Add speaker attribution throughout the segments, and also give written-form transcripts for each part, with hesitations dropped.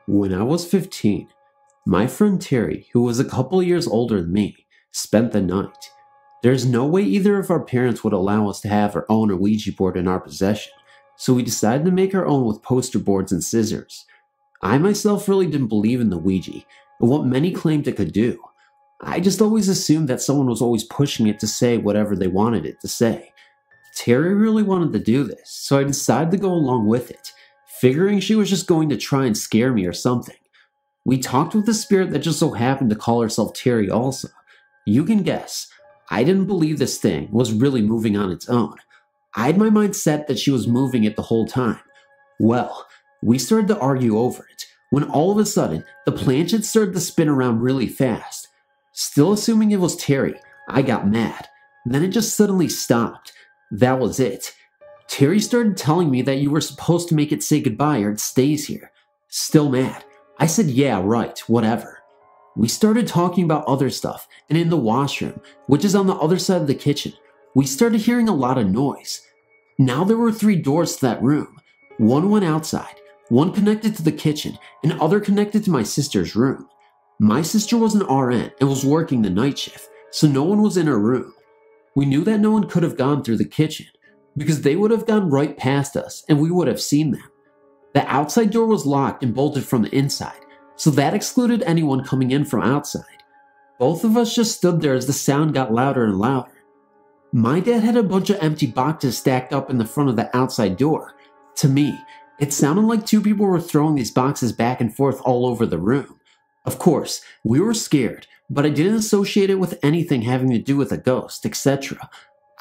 Speaker 1: When I was 15, my friend Terry, who was a couple years older than me, spent the night. There's no way either of our parents would allow us to have or own a Ouija board in our possession, so we decided to make our own with poster boards and scissors. I myself really didn't believe in the Ouija and what many claimed it could do. I just always assumed that someone was always pushing it to say whatever they wanted it to say. Terry really wanted to do this, so I decided to go along with it, figuring she was just going to try and scare me or something. We talked with the spirit that just so happened to call herself Terry also. You can guess, I didn't believe this thing was really moving on its own. I had my mind set that she was moving it the whole time. Well, we started to argue over it, when all of a sudden, the planchette started to spin around really fast. Still assuming it was Terry, I got mad. Then it just suddenly stopped. That was it. Terry started telling me that you were supposed to make it say goodbye or it stays here. Still mad. I said yeah, right, whatever. We started talking about other stuff, and in the washroom, which is on the other side of the kitchen, we started hearing a lot of noise. Now there were 3 doors to that room. One went outside, one connected to the kitchen, and other connected to my sister's room. My sister was an RN and was working the night shift, so no one was in her room. We knew that no one could have gone through the kitchen, because they would have gone right past us and we would have seen them. The outside door was locked and bolted from the inside, so that excluded anyone coming in from outside. Both of us just stood there as the sound got louder and louder. My dad had a bunch of empty boxes stacked up in the front of the outside door. To me, it sounded like 2 people were throwing these boxes back and forth all over the room. Of course, we were scared, but I didn't associate it with anything having to do with a ghost, etc.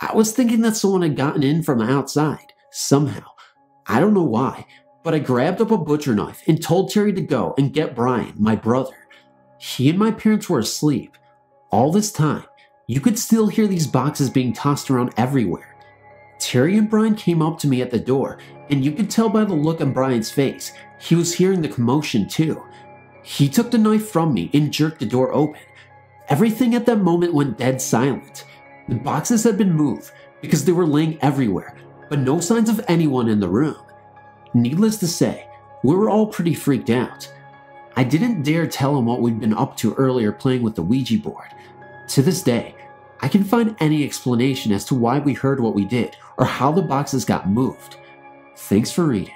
Speaker 1: I was thinking that someone had gotten in from the outside, somehow. I don't know why, but I grabbed up a butcher knife and told Terry to go and get Brian, my brother. He and my parents were asleep. All this time, you could still hear these boxes being tossed around everywhere. Terry and Brian came up to me at the door, and you could tell by the look on Brian's face, he was hearing the commotion too. He took the knife from me and jerked the door open. Everything at that moment went dead silent. The boxes had been moved because they were laying everywhere, but no signs of anyone in the room. Needless to say, we were all pretty freaked out. I didn't dare tell him what we'd been up to earlier playing with the Ouija board. To this day, I can find any explanation as to why we heard what we did or how the boxes got moved. Thanks for reading.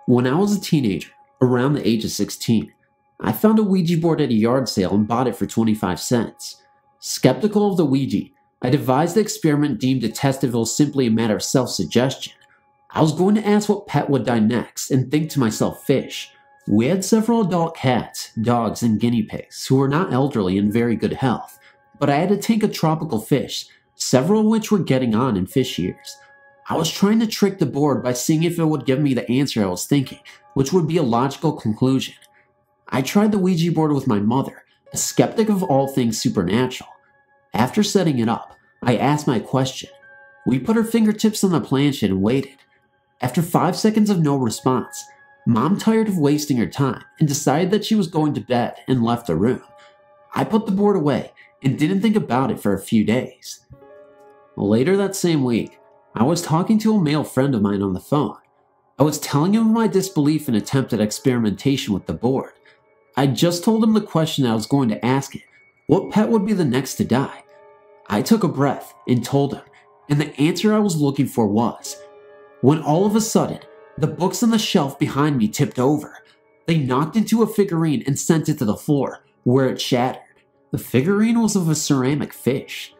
Speaker 1: When I was a teenager, around the age of 16, I found a Ouija board at a yard sale and bought it for 25 cents. Skeptical of the Ouija, I devised the experiment deemed to test if it was simply a matter of self-suggestion. I was going to ask what pet would die next and think to myself fish. We had several adult cats, dogs, and guinea pigs who were not elderly and very good health, but I had a tank of tropical fish, several of which were getting on in fish years. I was trying to trick the board by seeing if it would give me the answer I was thinking, which would be a logical conclusion. I tried the Ouija board with my mother, a skeptic of all things supernatural. After setting it up, I asked my question. We put our fingertips on the planchette and waited. After 5 seconds of no response, Mom tired of wasting her time and decided that she was going to bed and left the room. I put the board away and didn't think about it for a few days. Later that same week, I was talking to a male friend of mine on the phone. I was telling him of my disbelief in attempted experimentation with the board. I just told him the question I was going to ask it. What pet would be the next to die? I took a breath and told him, and the answer I was looking for was, when all of a sudden, the books on the shelf behind me tipped over. They knocked into a figurine and sent it to the floor, where it shattered. The figurine was of a ceramic fish.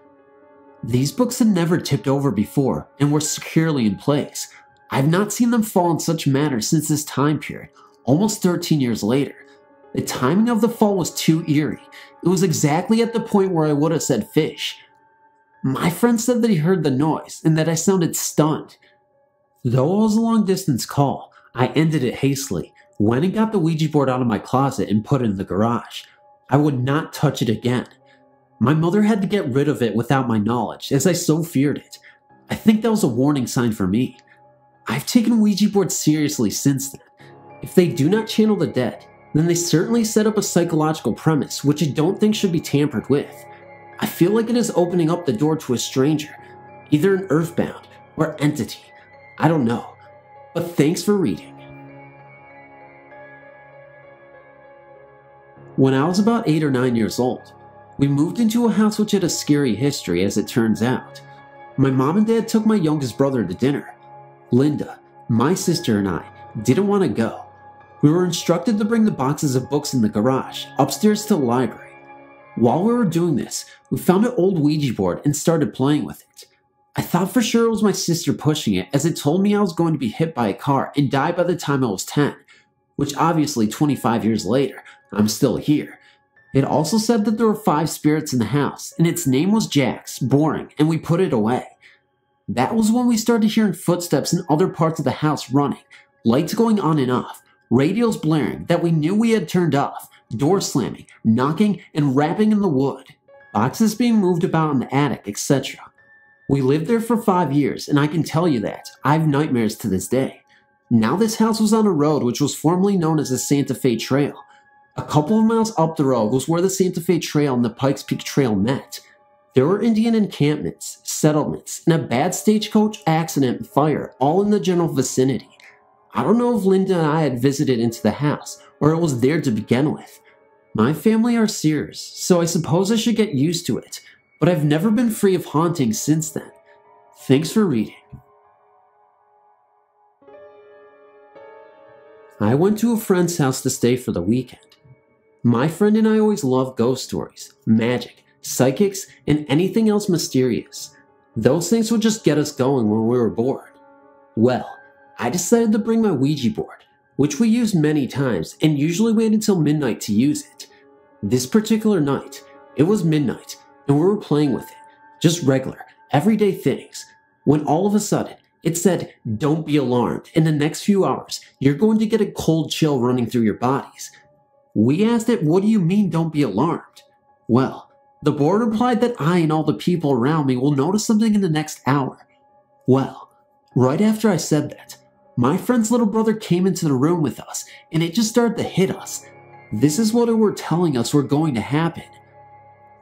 Speaker 1: These books had never tipped over before and were securely in place. I've not seen them fall in such manner since this time period, almost 13 years later. The timing of the fall was too eerie. It was exactly at the point where I would have said fish. My friend said that he heard the noise and that I sounded stunned. Though it was a long distance call, I ended it hastily, went and got the Ouija board out of my closet and put it in the garage. I would not touch it again. My mother had to get rid of it without my knowledge, as I so feared it. I think that was a warning sign for me. I've taken Ouija boards seriously since then. If they do not channel the dead, then they certainly set up a psychological premise which I don't think should be tampered with. I feel like it is opening up the door to a stranger, either an earthbound or entity. I don't know. But thanks for reading. When I was about 8 or 9 years old, we moved into a house which had a scary history, as it turns out. My mom and dad took my youngest brother to dinner. Linda, my sister, and I didn't want to go. We were instructed to bring the boxes of books in the garage upstairs to the library. While we were doing this, we found an old Ouija board and started playing with it. I thought for sure it was my sister pushing it, as it told me I was going to be hit by a car and die by the time I was 10, which obviously 25 years later, I'm still here. It also said that there were 5 spirits in the house, and its name was Jax, boring, and we put it away. That was when we started hearing footsteps in other parts of the house running, lights going on and off, radios blaring that we knew we had turned off, doors slamming, knocking, and rapping in the wood, boxes being moved about in the attic, etc. We lived there for 5 years, and I can tell you that I have nightmares to this day. Now this house was on a road which was formerly known as the Santa Fe Trail. A couple of miles up the road was where the Santa Fe Trail and the Pikes Peak Trail met. There were Indian encampments, settlements, and a bad stagecoach accident and fire all in the general vicinity. I don't know if Linda and I had visited into the house, or it was there to begin with. My family are seers, so I suppose I should get used to it, but I've never been free of hauntings since then. Thanks for reading. I went to a friend's house to stay for the weekend. My friend and I always loved ghost stories, magic, psychics, and anything else mysterious. Those things would just get us going when we were bored. Well, I decided to bring my Ouija board, which we used many times and usually wait until midnight to use it. This particular night, it was midnight, and we were playing with it, just regular, everyday things, when all of a sudden, it said, "Don't be alarmed. In the next few hours, you're going to get a cold chill running through your bodies." We asked it, "What do you mean, don't be alarmed?" Well, the board replied that I and all the people around me will notice something in the next hour. Well, right after I said that, my friend's little brother came into the room with us, and it just started to hit us. This is what it were telling us were going to happen.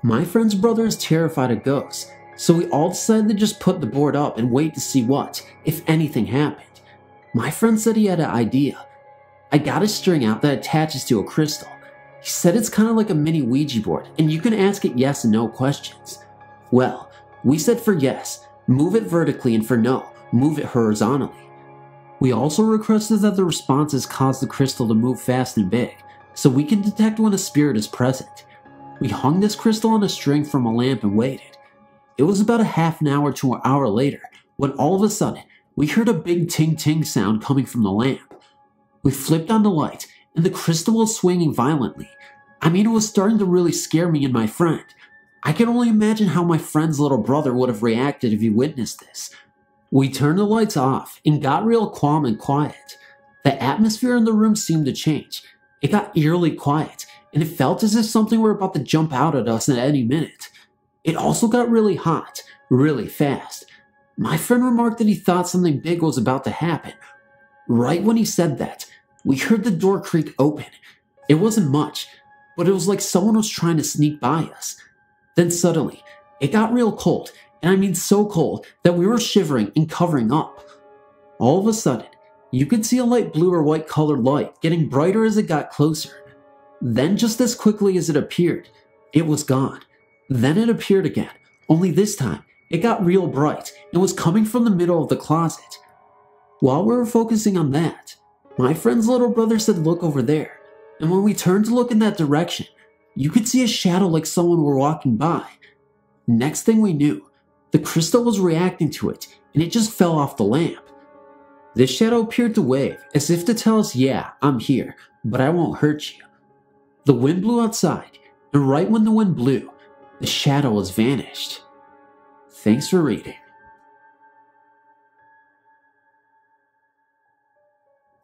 Speaker 1: My friend's brother is terrified of ghosts, so we all decided to just put the board up and wait to see what, if anything, happened. My friend said he had an idea. I got a string out that attaches to a crystal. He said it's kind of like a mini Ouija board, and you can ask it yes and no questions. Well, we said for yes, move it vertically, and for no, move it horizontally. We also requested that the responses cause the crystal to move fast and big, so we can detect when a spirit is present. We hung this crystal on a string from a lamp and waited. It was about a half an hour to an hour later, when all of a sudden, we heard a big ting-ting sound coming from the lamp. We flipped on the light, and the crystal was swinging violently. I mean, it was starting to really scare me and my friend. I can only imagine how my friend's little brother would have reacted if he witnessed this. We turned the lights off and got real calm and quiet. The atmosphere in the room seemed to change. It got eerily quiet, and it felt as if something were about to jump out at us at any minute. It also got really hot, really fast. My friend remarked that he thought something big was about to happen. Right when he said that, we heard the door creak open. It wasn't much, but it was like someone was trying to sneak by us. Then suddenly, it got real cold, and I mean so cold that we were shivering and covering up. All of a sudden, you could see a light blue or white colored light getting brighter as it got closer. Then just as quickly as it appeared, it was gone. Then it appeared again, only this time, it got real bright and was coming from the middle of the closet. While we were focusing on that, my friend's little brother said, "Look over there," and when we turned to look in that direction, you could see a shadow like someone were walking by. Next thing we knew, the crystal was reacting to it, and it just fell off the lamp. This shadow appeared to wave, as if to tell us, "Yeah, I'm here, but I won't hurt you." The wind blew outside, and right when the wind blew, the shadow was vanished. Thanks for reading.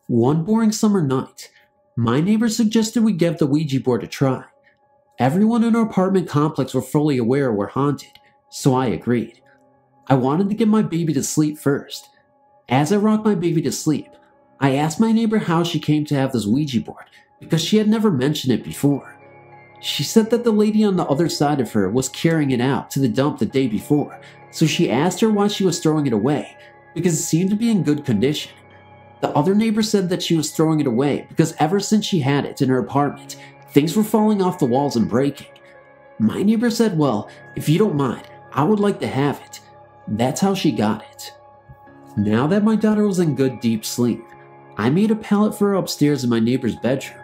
Speaker 1: One boring summer night, my neighbor suggested we give the Ouija board a try. Everyone in our apartment complex were fully aware we're haunted, so I agreed. I wanted to get my baby to sleep first. As I rocked my baby to sleep, I asked my neighbor how she came to have this Ouija board, because she had never mentioned it before. She said that the lady on the other side of her was carrying it out to the dump the day before, so she asked her why she was throwing it away, because it seemed to be in good condition. The other neighbor said that she was throwing it away because ever since she had it in her apartment, things were falling off the walls and breaking. My neighbor said, well, if you don't mind, I would like to have it. That's how she got it. Now that my daughter was in good deep sleep, I made a pallet for her upstairs in my neighbor's bedroom.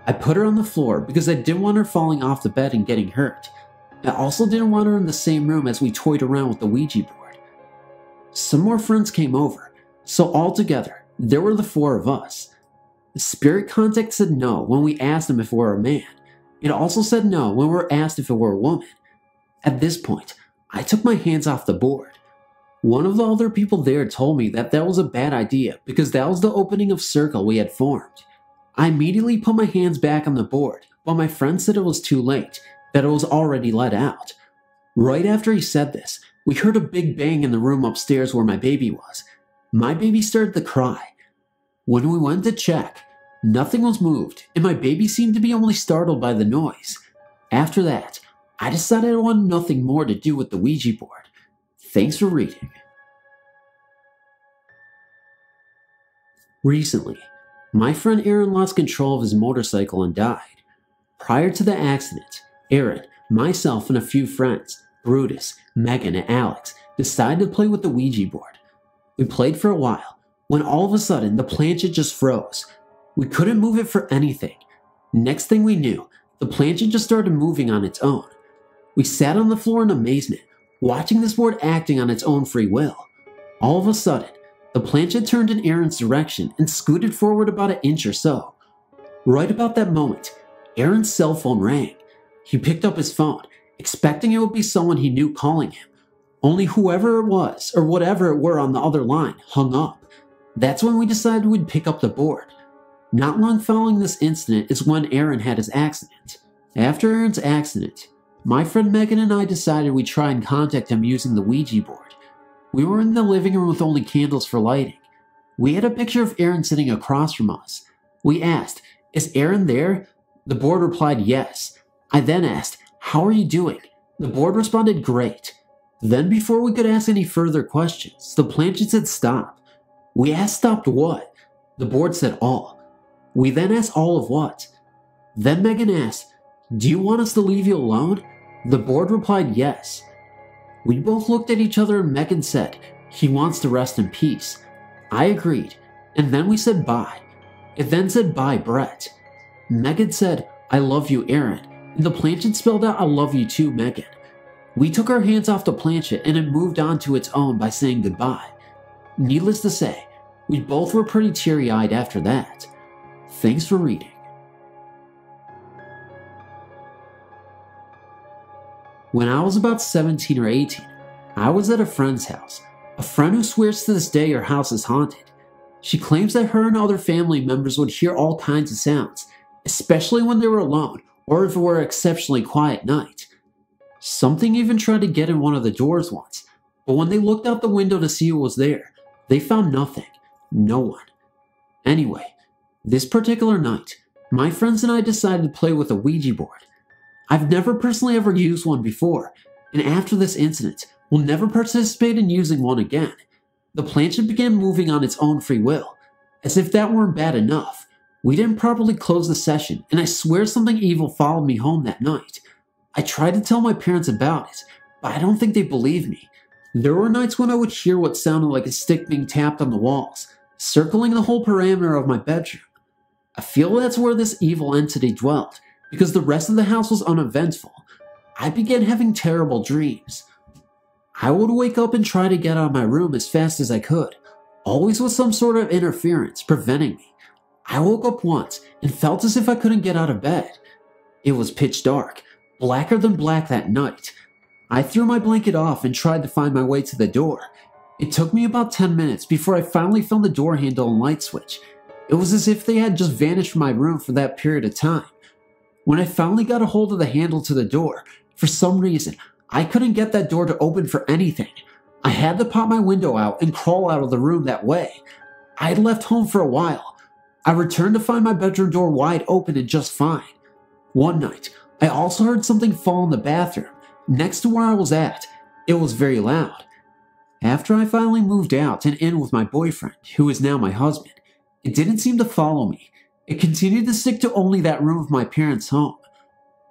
Speaker 1: I put her on the floor because I didn't want her falling off the bed and getting hurt. I also didn't want her in the same room as we toyed around with the Ouija board. Some more friends came over, so altogether, there were the 4 of us. The spirit contact said no when we asked him if it were a man. It also said no when we were asked if it were a woman. At this point, I took my hands off the board. One of the other people there told me that that was a bad idea because that was the opening of circle we had formed. I immediately put my hands back on the board, but my friend said it was too late, that it was already let out. Right after he said this, we heard a big bang in the room upstairs where my baby was. My baby started to cry. When we went to check, nothing was moved, and my baby seemed to be only startled by the noise. After that, I decided I wanted nothing more to do with the Ouija board. Thanks for reading. Recently, my friend Aaron lost control of his motorcycle and died. Prior to the accident, Aaron, myself, and a few friends, Brutus, Megan, and Alex, decided to play with the Ouija board. We played for a while, when all of a sudden the planchette just froze. We couldn't move it for anything. Next thing we knew, the planchette just started moving on its own. We sat on the floor in amazement, watching this board acting on its own free will. All of a sudden, the planchette turned in Aaron's direction and scooted forward about an inch or so. Right about that moment, Aaron's cell phone rang. He picked up his phone, expecting it would be someone he knew calling him. Only whoever it was, or whatever it were on the other line, hung up. That's when we decided we'd pick up the board. Not long following this incident is when Aaron had his accident. After Aaron's accident, my friend Megan and I decided we'd try and contact him using the Ouija board. We were in the living room with only candles for lighting. We had a picture of Aaron sitting across from us. We asked, "Is Aaron there?" The board replied yes. I then asked, "How are you doing?" The board responded, "Great." Then before we could ask any further questions, the planchette said stop. We asked stopped what? The board said all. We then asked all of what? Then Megan asked, "Do you want us to leave you alone?" The board replied yes. We both looked at each other and Megan said, "He wants to rest in peace." I agreed, and then we said bye. It then said bye, Brett. Megan said, "I love you, Aaron," and the planchette spelled out, "I love you too, Megan." We took our hands off the planchette and it moved on to its own by saying goodbye. Needless to say, we both were pretty teary-eyed after that. Thanks for reading. When I was about 17 or 18, I was at a friend's house. A friend who swears to this day her house is haunted. She claims that her and other family members would hear all kinds of sounds, especially when they were alone or if it were an exceptionally quiet night. Something even tried to get in one of the doors once, but when they looked out the window to see who was there, they found nothing. No one. Anyway, this particular night, my friends and I decided to play with a Ouija board. I've never personally ever used one before, and after this incident, will never participate in using one again. The planchette began moving on its own free will. As if that weren't bad enough, we didn't properly close the session, and I swear something evil followed me home that night. I tried to tell my parents about it, but I don't think they believed me. There were nights when I would hear what sounded like a stick being tapped on the walls, circling the whole parameter of my bedroom. I feel that's where this evil entity dwelt, because the rest of the house was uneventful. I began having terrible dreams. I would wake up and try to get out of my room as fast as I could, always with some sort of interference preventing me. I woke up once and felt as if I couldn't get out of bed. It was pitch dark, blacker than black that night. I threw my blanket off and tried to find my way to the door. It took me about 10 minutes before I finally found the door handle and light switch. It was as if they had just vanished from my room for that period of time. When I finally got a hold of the handle to the door, for some reason, I couldn't get that door to open for anything. I had to pop my window out and crawl out of the room that way. I had left home for a while. I returned to find my bedroom door wide open and just fine. One night, I also heard something fall in the bathroom next to where I was at. It was very loud. After I finally moved out and in with my boyfriend, who is now my husband, it didn't seem to follow me. It continued to stick to only that room of my parents' home.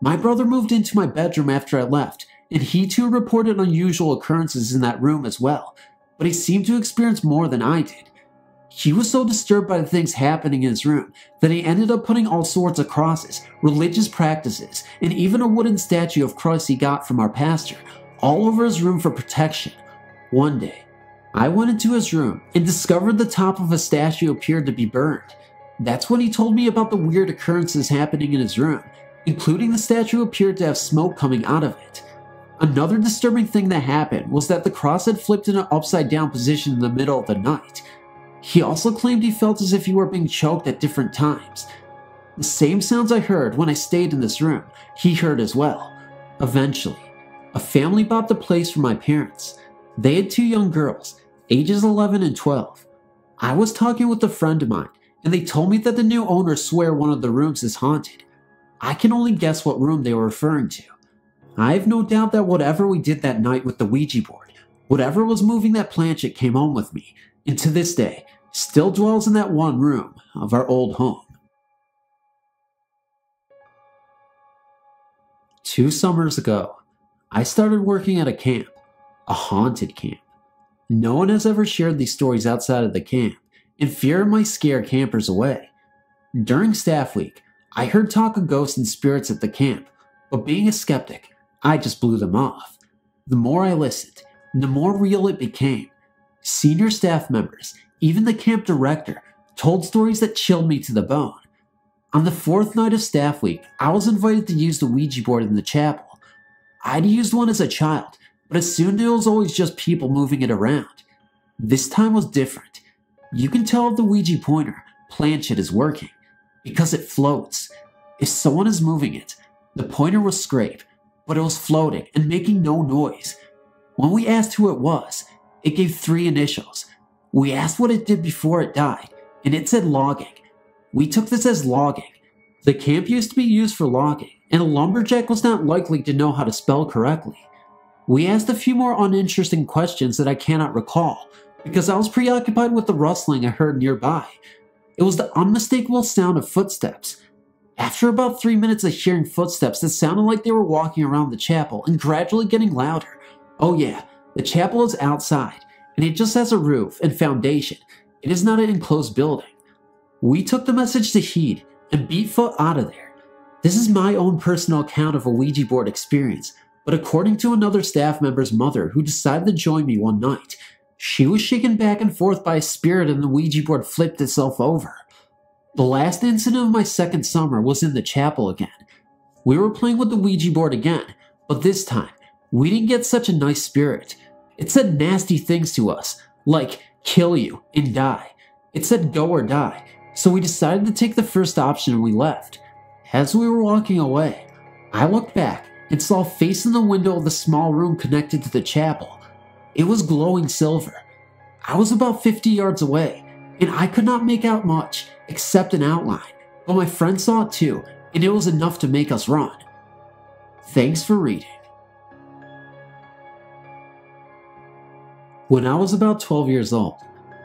Speaker 1: My brother moved into my bedroom after I left, and he too reported unusual occurrences in that room as well, but he seemed to experience more than I did. He was so disturbed by the things happening in his room that he ended up putting all sorts of crosses, religious practices, and even a wooden statue of Christ he got from our pastor, all over his room for protection. One day, I went into his room and discovered the top of a statue appeared to be burned. That's when he told me about the weird occurrences happening in his room, including the statue appeared to have smoke coming out of it. Another disturbing thing that happened was that the cross had flipped in an upside down position in the middle of the night. He also claimed he felt as if he were being choked at different times. The same sounds I heard when I stayed in this room, he heard as well. Eventually, a family bought the place for my parents. They had 2 young girls, ages 11 and 12. I was talking with a friend of mine, and they told me that the new owners swear one of the rooms is haunted. I can only guess what room they were referring to. I have no doubt that whatever we did that night with the Ouija board, whatever was moving that planchette came home with me, and to this day, still dwells in that one room of our old home. 2 summers ago, I started working at a camp, a haunted camp. No one has ever shared these stories outside of the camp, and fear might scare campers away. During staff week, I heard talk of ghosts and spirits at the camp, but being a skeptic, I just blew them off. The more I listened, the more real it became. Senior staff members, even the camp director, told stories that chilled me to the bone. On the 4th night of staff week, I was invited to use the Ouija board in the chapel. I'd used one as a child, but assumed it was always just people moving it around. This time was different. You can tell if the Ouija pointer planchette is working, because it floats. If someone is moving it, the pointer will scrape, but it was floating and making no noise. When we asked who it was, it gave 3 initials. We asked what it did before it died, and it said logging. We took this as logging. The camp used to be used for logging, and a lumberjack was not likely to know how to spell correctly. We asked a few more uninteresting questions that I cannot recall, because I was preoccupied with the rustling I heard nearby. It was the unmistakable sound of footsteps. After about 3 minutes of hearing footsteps that sounded like they were walking around the chapel and gradually getting louder. Oh yeah, the chapel is outside, and it just has a roof and foundation. It is not an enclosed building. We took the message to heed and beat foot out of there. This is my own personal account of a Ouija board experience, but according to another staff member's mother who decided to join me one night, she was shaken back and forth by a spirit and the Ouija board flipped itself over. The last incident of my 2nd summer was in the chapel again. We were playing with the Ouija board again, but this time, we didn't get such a nice spirit. It said nasty things to us, like kill you and die. It said go or die, so we decided to take the first option and we left. As we were walking away, I looked back and saw a face in the window of the small room connected to the chapel. It was glowing silver. I was about 50 yards away, and I could not make out much except an outline, but my friend saw it too, and it was enough to make us run. Thanks for reading. When I was about 12 years old,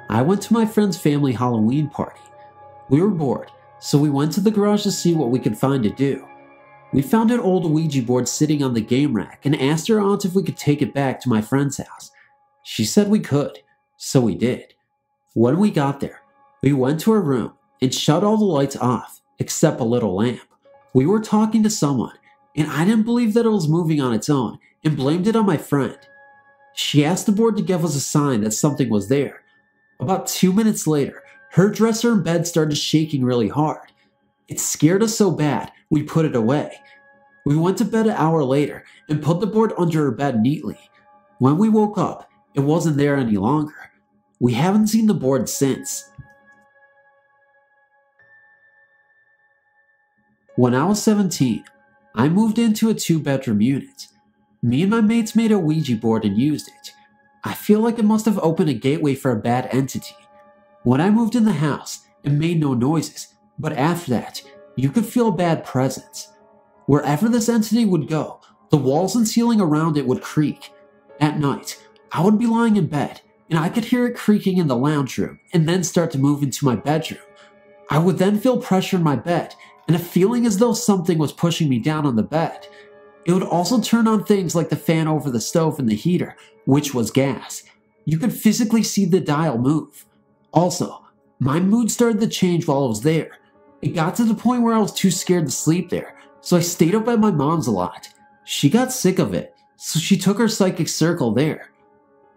Speaker 1: I went to my friend's family Halloween party. We were bored, so we went to the garage to see what we could find to do. We found an old Ouija board sitting on the game rack and asked her aunt if we could take it back to my friend's house. She said we could, so we did. When we got there, we went to her room and shut all the lights off, except a little lamp. We were talking to someone, and I didn't believe that it was moving on its own and blamed it on my friend. She asked the board to give us a sign that something was there. About 2 minutes later, her dresser and bed started shaking really hard. It scared us so bad, we put it away. We went to bed an hour later and put the board under her bed neatly. When we woke up, it wasn't there any longer. We haven't seen the board since. When I was 17, I moved into a 2-bedroom unit. Me and my mates made a Ouija board and used it. I feel like it must have opened a gateway for a bad entity. When I moved in the house, it made no noises, but after that, you could feel a bad presence. Wherever this entity would go, the walls and ceiling around it would creak. At night, I would be lying in bed, and I could hear it creaking in the lounge room and then start to move into my bedroom. I would then feel pressure in my bed and a feeling as though something was pushing me down on the bed. It would also turn on things like the fan over the stove and the heater, which was gas. You could physically see the dial move. Also, my mood started to change while I was there. It got to the point where I was too scared to sleep there, so I stayed up at my mom's a lot. She got sick of it, so she took her psychic circle there.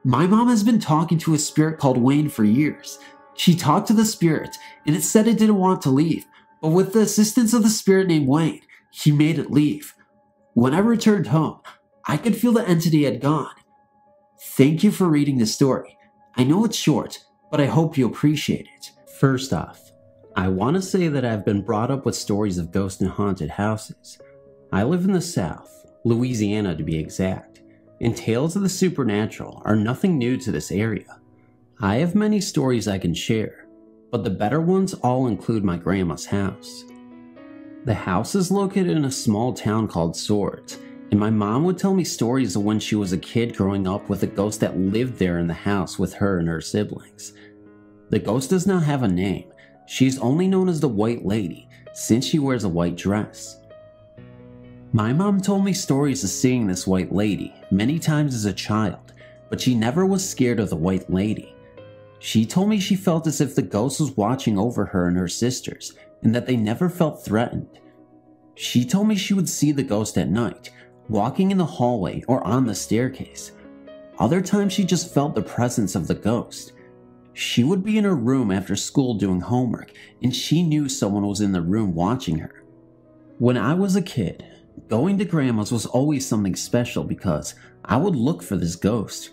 Speaker 1: My mom has been talking to a spirit called Wayne for years. She talked to the spirit, and it said it didn't want to leave, but with the assistance of the spirit named Wayne, he made it leave. When I returned home, I could feel the entity had gone. Thank you for reading the story. I know it's short, but I hope you appreciate it.
Speaker 2: First off, I want to say that I've been brought up with stories of ghosts and haunted houses. I live in the South, Louisiana to be exact, and tales of the supernatural are nothing new to this area. I have many stories I can share, but the better ones all include my grandma's house. The house is located in a small town called Swords, and my mom would tell me stories of when she was a kid growing up with a ghost that lived there in the house with her and her siblings. The ghost does not have a name. She's only known as the White Lady since she wears a white dress. My mom told me stories of seeing this White Lady many times as a child, but she never was scared of the White Lady. She told me she felt as if the ghost was watching over her and her sisters, and that they never felt threatened. She told me she would see the ghost at night, walking in the hallway or on the staircase. Other times she just felt the presence of the ghost. She would be in her room after school doing homework, and she knew someone was in the room watching her. When I was a kid, going to grandma's was always something special because I would look for this ghost.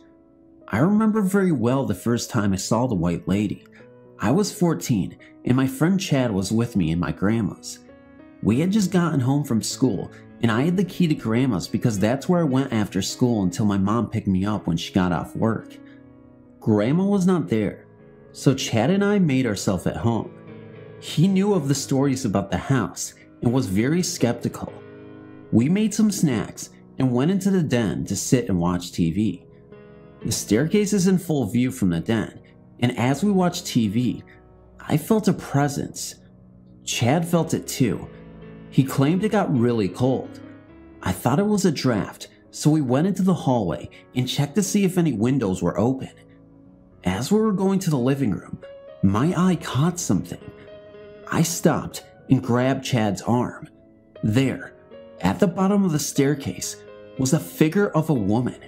Speaker 2: I remember very well the first time I saw the White Lady. I was 14, and my friend Chad was with me in my grandma's. We had just gotten home from school, and I had the key to grandma's because that's where I went after school until my mom picked me up when she got off work. Grandma was not there, so Chad and I made ourselves at home. He knew of the stories about the house and was very skeptical. We made some snacks and went into the den to sit and watch TV. The staircase is in full view from the den, and as we watched TV, I felt a presence. Chad felt it too. He claimed it got really cold. I thought it was a draft, so we went into the hallway and checked to see if any windows were open. As we were going to the living room, my eye caught something. I stopped and grabbed Chad's arm. There, at the bottom of the staircase, was a figure of a woman.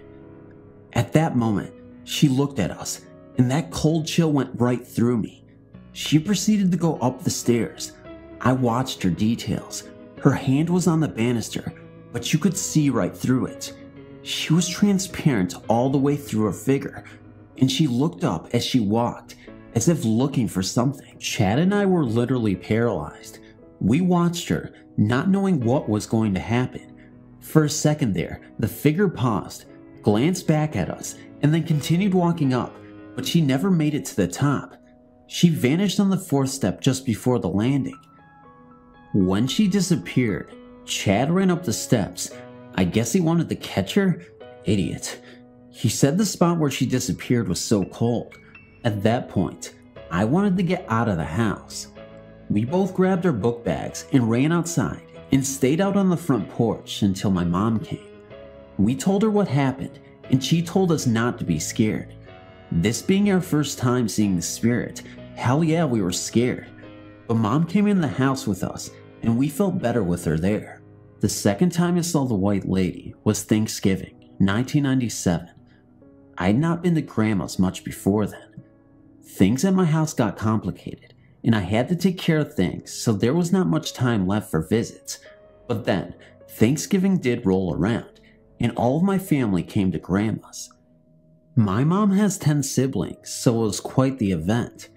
Speaker 2: At that moment, she looked at us, and that cold chill went right through me. She proceeded to go up the stairs. I watched her details. Her hand was on the banister, but you could see right through it. She was transparent all the way through her figure, and she looked up as she walked, as if looking for something. Chad and I were literally paralyzed. We watched her, not knowing what was going to happen. For a second there, the figure paused, glanced back at us, and then continued walking up, but she never made it to the top. She vanished on the fourth step just before the landing. When she disappeared, Chad ran up the steps. I guess he wanted to catch her? Idiot. He said the spot where she disappeared was so cold. At that point, I wanted to get out of the house. We both grabbed our book bags and ran outside and stayed out on the front porch until my mom came. We told her what happened, and she told us not to be scared. This being our first time seeing the spirit, hell yeah, we were scared. But Mom came in the house with us, and we felt better with her there. The second time I saw the White Lady was Thanksgiving, 1997. I had not been to Grandma's much before then. Things at my house got complicated, and I had to take care of things, so there was not much time left for visits. But then, Thanksgiving did roll around, and all of my family came to Grandma's. My mom has 10 siblings, so it was quite the event.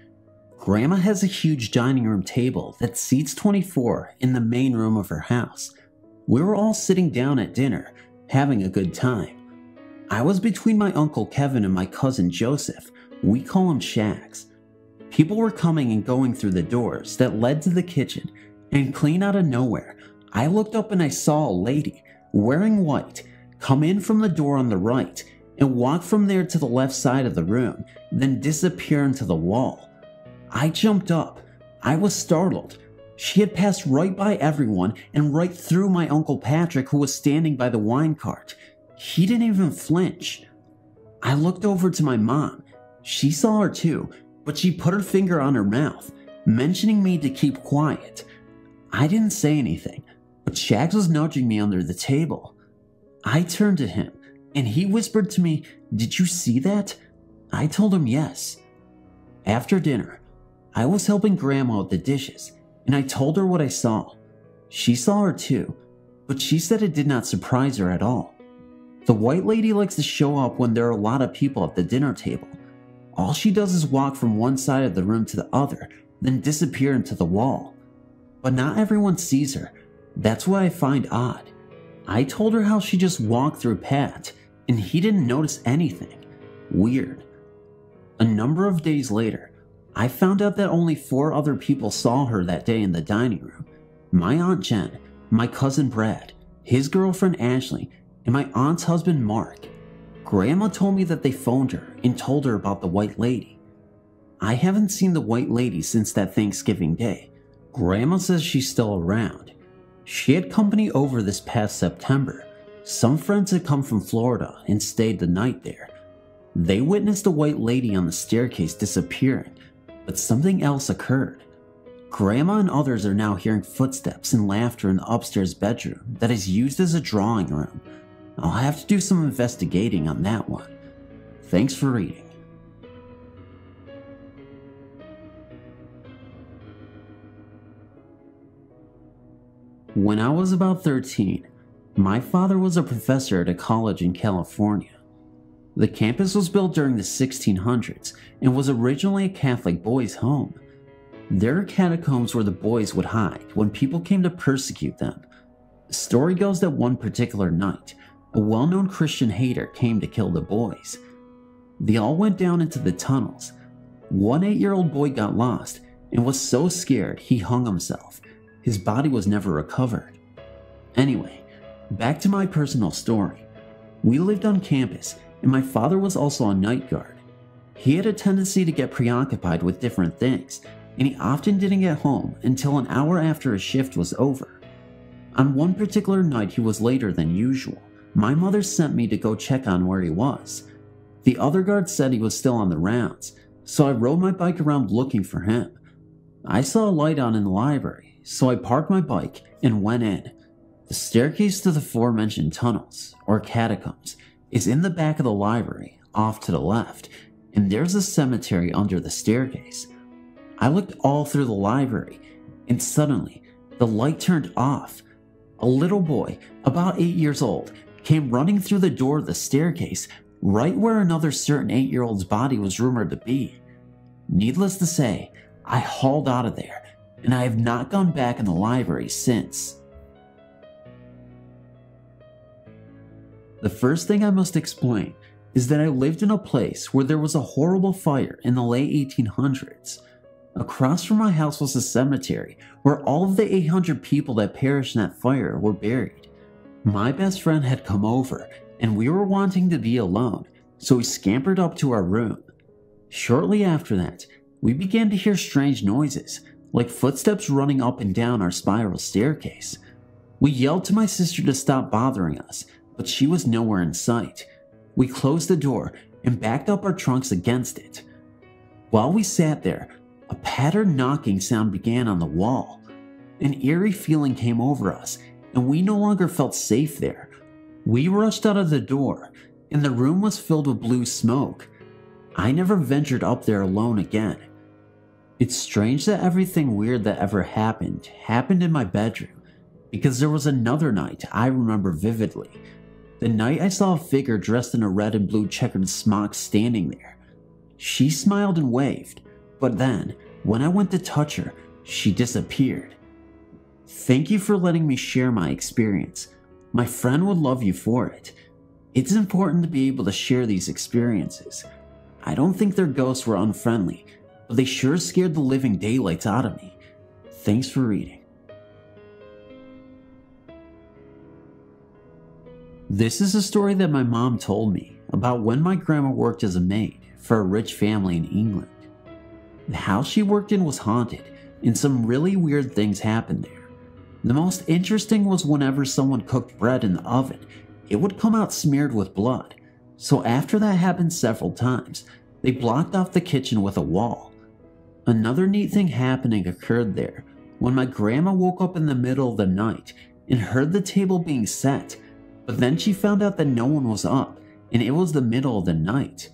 Speaker 2: Grandma has a huge dining room table that seats 24 in the main room of her house. We were all sitting down at dinner, having a good time. I was between my Uncle Kevin and my cousin Joseph. We call him Shags. People were coming and going through the doors that led to the kitchen, and clean out of nowhere, I looked up and I saw a lady, wearing white, come in from the door on the right and walk from there to the left side of the room, then disappear into the wall. I jumped up. I was startled. She had passed right by everyone and right through my Uncle Patrick, who was standing by the wine cart. He didn't even flinch. I looked over to my mom. She saw her too, but she put her finger on her mouth, mentioning me to keep quiet. I didn't say anything, but Shags was nudging me under the table. I turned to him, and he whispered to me, "Did you see that?" I told him yes. After dinner, I was helping Grandma with the dishes, and I told her what I saw. She saw her too, but she said it did not surprise her at all. The white lady likes to show up when there are a lot of people at the dinner table. All she does is walk from one side of the room to the other, then disappear into the wall. But not everyone sees her. That's what I find odd. I told her how she just walked through Pat, and he didn't notice anything. Weird. A number of days later, I found out that only 4 other people saw her that day in the dining room. My Aunt Jen, my cousin Brad, his girlfriend Ashley, and my aunt's husband Mark. Grandma told me that they phoned her and told her about the white lady. I haven't seen the white lady since that Thanksgiving day. Grandma says she's still around. She had company over this past September. Some friends had come from Florida and stayed the night there. They witnessed the white lady on the staircase disappearing, but something else occurred. Grandma and others are now hearing footsteps and laughter in the upstairs bedroom that is used as a drawing room. I'll have to do some investigating on that one. Thanks for reading. When I was about 13, my father was a professor at a college in California. The campus was built during the 1600s and was originally a Catholic boys' home. There are catacombs where the boys would hide when people came to persecute them. The story goes that one particular night, a well-known Christian hater came to kill the boys. They all went down into the tunnels. One 8-year-old boy got lost and was so scared he hung himself. His body was never recovered. Anyway, back to my personal story. We lived on campus, and my father was also a night guard. He had a tendency to get preoccupied with different things, and he often didn't get home until an hour after his shift was over. On one particular night, he was later than usual. My mother sent me to go check on where he was. The other guard said he was still on the rounds, so I rode my bike around looking for him. I saw a light on in the library, so I parked my bike and went in. The staircase to the aforementioned tunnels, or catacombs, is in the back of the library, off to the left, and there's a cemetery under the staircase. I looked all through the library, and suddenly, the light turned off. A little boy, about 8 years old, came running through the door of the staircase, right where another certain 8-year-old's body was rumored to be. Needless to say, I hauled out of there, and I have not gone back in the library since. The first thing I must explain is that I lived in a place where there was a horrible fire in the late 1800s. Across from my house was a cemetery where all of the 800 people that perished in that fire were buried. My best friend had come over, and we were wanting to be alone, so we scampered up to our room. Shortly after that, we began to hear strange noises, like footsteps running up and down our spiral staircase. We yelled to my sister to stop bothering us, but she was nowhere in sight. We closed the door and backed up our trunks against it. While we sat there, a patterned knocking sound began on the wall. An eerie feeling came over us, and we no longer felt safe there. We rushed out of the door, and the room was filled with blue smoke. I never ventured up there alone again. It's strange that everything weird that ever happened in my bedroom, because there was another night I remember vividly. The night I saw a figure dressed in a red and blue checkered smock standing there. She smiled and waved, but then, when I went to touch her, she disappeared. Thank you for letting me share my experience. My friend would love you for it. It's important to be able to share these experiences. I don't think their ghosts were unfriendly, but they sure scared the living daylights out of me. Thanks for reading. This is a story that my mom told me about when my grandma worked as a maid for a rich family in England. The house she worked in was haunted, and some really weird things happened there. The most interesting was whenever someone cooked bread in the oven, it would come out smeared with blood. So after that happened several times, they blocked off the kitchen with a wall. Another neat thing happening occurred there when my grandma woke up in the middle of the night and heard the table being set, but then she found out that no one was up and it was the middle of the night.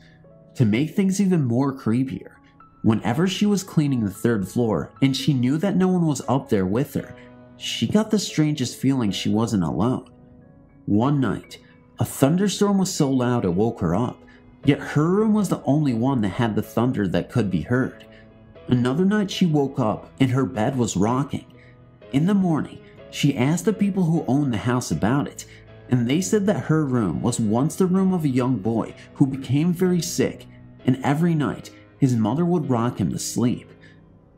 Speaker 2: To make things even more creepier, whenever she was cleaning the third floor and she knew that no one was up there with her, she got the strangest feeling she wasn't alone. One night, a thunderstorm was so loud it woke her up, yet her room was the only one that had the thunder that could be heard. Another night she woke up and her bed was rocking. In the morning, she asked the people who owned the house about it, and they said that her room was once the room of a young boy who became very sick, and every night his mother would rock him to sleep.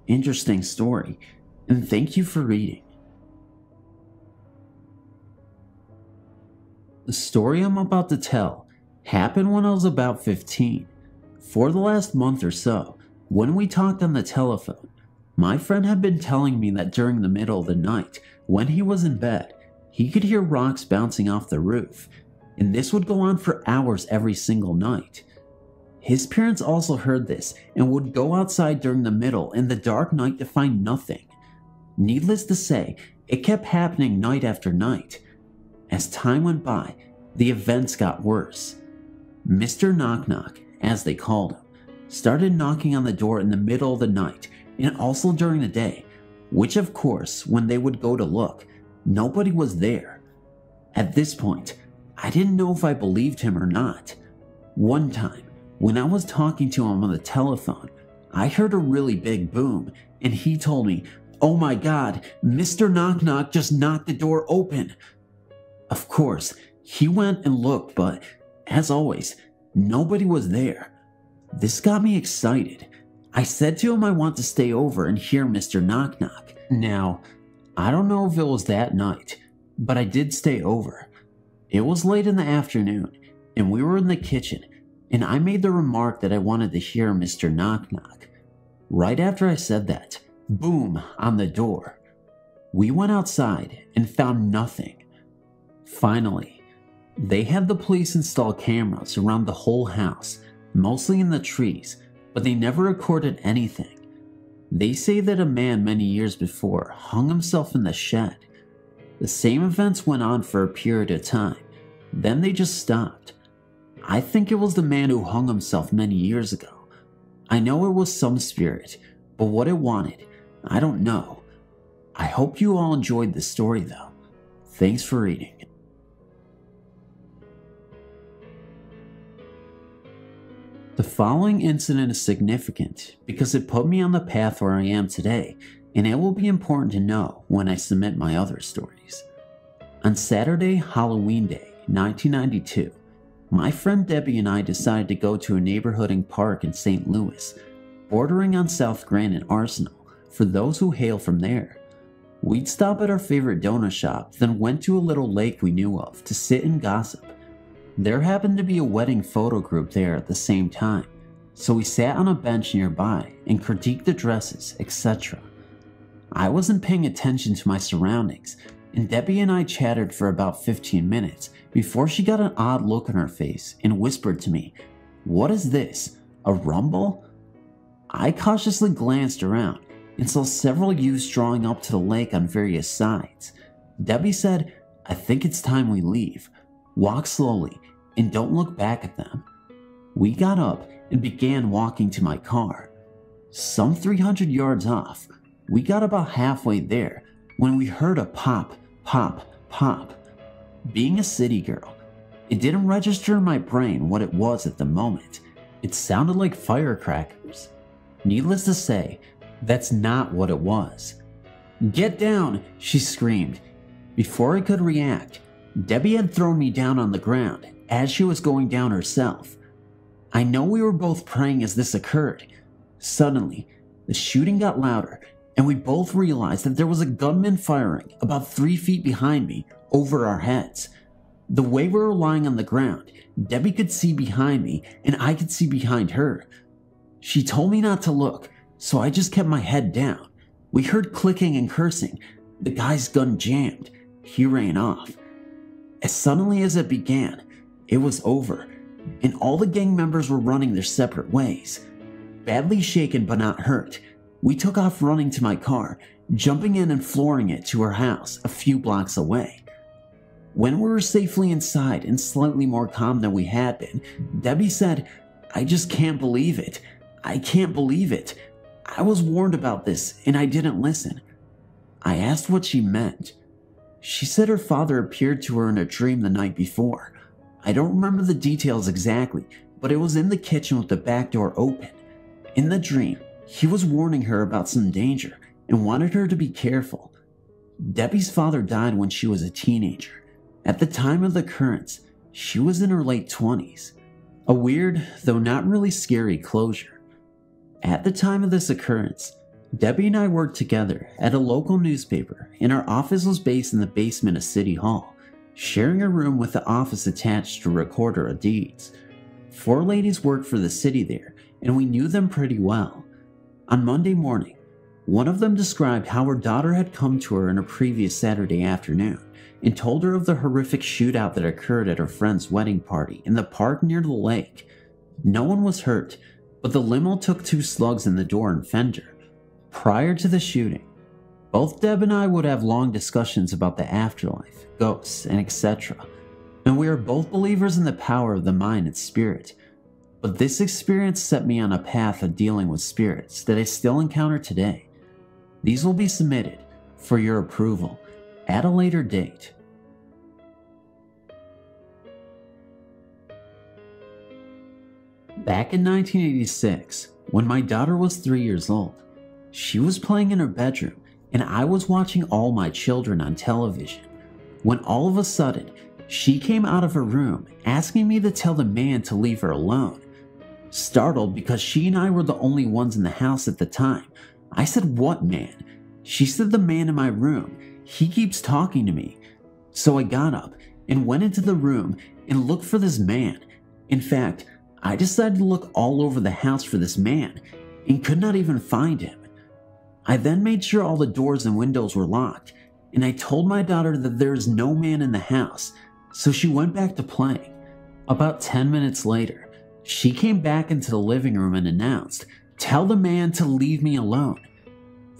Speaker 2: Interesting story, and thank you for reading. The story I'm about to tell happened when I was about 15. For the last month or so, when we talked on the telephone, my friend had been telling me that during the middle of the night, when he was in bed, he could hear rocks bouncing off the roof, and this would go on for hours every single night. His parents also heard this and would go outside during the middle in the dark night to find nothing. Needless to say, it kept happening night after night. As time went by, the events got worse. Mr. Knock Knock, as they called him, started knocking on the door in the middle of the night and also during the day, which of course, when they would go to look, nobody was there. At this point, I didn't know if I believed him or not. One time, when I was talking to him on the telephone, I heard a really big boom, and he told me, "Oh my God, Mr. Knock Knock just knocked the door open." Of course, he went and looked, but as always, nobody was there. This got me excited. I said to him I want to stay over and hear Mr. Knock Knock. Now, I don't know if it was that night, but I did stay over. It was late in the afternoon, and we were in the kitchen, and I made the remark that I wanted to hear Mr. Knock Knock. Right after I said that, boom on the door. We went outside and found nothing. Finally, they had the police install cameras around the whole house, mostly in the trees, but they never recorded anything. They say that a man many years before hung himself in the shed. The same events went on for a period of time, then they just stopped. I think it was the man who hung himself many years ago. I know it was some spirit, but what it wanted, I don't know. I hope you all enjoyed the story though. Thanks for reading. The following incident is significant because it put me on the path where I am today, and it will be important to know when I submit my other stories. On Saturday, Halloween Day, 1992, my friend Debbie and I decided to go to a neighborhood park in St. Louis, bordering on South Grand and Arsenal, for those who hail from there. We'd stop at our favorite donut shop, then went to a little lake we knew of to sit and gossip. There happened to be a wedding photo group there at the same time, so we sat on a bench nearby and critiqued the dresses, etc. I wasn't paying attention to my surroundings, and Debbie and I chatted for about 15 minutes before she got an odd look on her face and whispered to me, "What is this? A rumble?" I cautiously glanced around and saw several youths drawing up to the lake on various sides. Debbie said, "I think it's time we leave. Walk slowly and don't look back at them." We got up and began walking to my car. Some 300 yards off, we got about halfway there when we heard a pop, pop, pop. Being a city girl, it didn't register in my brain what it was at the moment. It sounded like firecrackers. Needless to say, that's not what it was. "Get down!" she screamed. Before I could react, Debbie had thrown me down on the ground as she was going down herself. I know we were both praying as this occurred. Suddenly, the shooting got louder, and we both realized that there was a gunman firing about 3 feet behind me over our heads. The way we were lying on the ground, Debbie could see behind me and I could see behind her. She told me not to look, so I just kept my head down. We heard clicking and cursing. The guy's gun jammed. He ran off. As suddenly as it began, it was over, and all the gang members were running their separate ways. Badly shaken but not hurt, we took off running to my car, jumping in and flooring it to her house a few blocks away. When we were safely inside and slightly more calm than we had been, Debbie said, "I just can't believe it. I can't believe it. I was warned about this and I didn't listen." I asked what she meant. She said her father appeared to her in a dream the night before. I don't remember the details exactly, but it was in the kitchen with the back door open. In the dream, he was warning her about some danger and wanted her to be careful. Debbie's father died when she was a teenager. At the time of the occurrence, she was in her late 20s. A weird, though not really scary closure. At the time of this occurrence, Debbie and I worked together at a local newspaper, and our office was based in the basement of City Hall, sharing a room with the office attached to a recorder of deeds. 4 ladies worked for the city there, and we knew them pretty well. On Monday morning, one of them described how her daughter had come to her on a previous Saturday afternoon and told her of the horrific shootout that occurred at her friend's wedding party in the park near the lake. No one was hurt, but the limo took 2 slugs in the door and fender. Prior to the shooting, both Deb and I would have long discussions about the afterlife, ghosts, and etc. And we are both believers in the power of the mind and spirit. But this experience set me on a path of dealing with spirits that I still encounter today. These will be submitted for your approval at a later date. Back in 1986, when my daughter was 3 years old, she was playing in her bedroom and I was watching all my children on television, when all of a sudden, she came out of her room asking me to tell the man to leave her alone. Startled because she and I were the only ones in the house at the time, I said, "What man?" She said, "The man in my room. He keeps talking to me." So I got up and went into the room and looked for this man. In fact, I decided to look all over the house for this man and could not even find him. I then made sure all the doors and windows were locked, and I told my daughter that there is no man in the house, so she went back to playing. About 10 minutes later, she came back into the living room and announced, "Tell the man to leave me alone."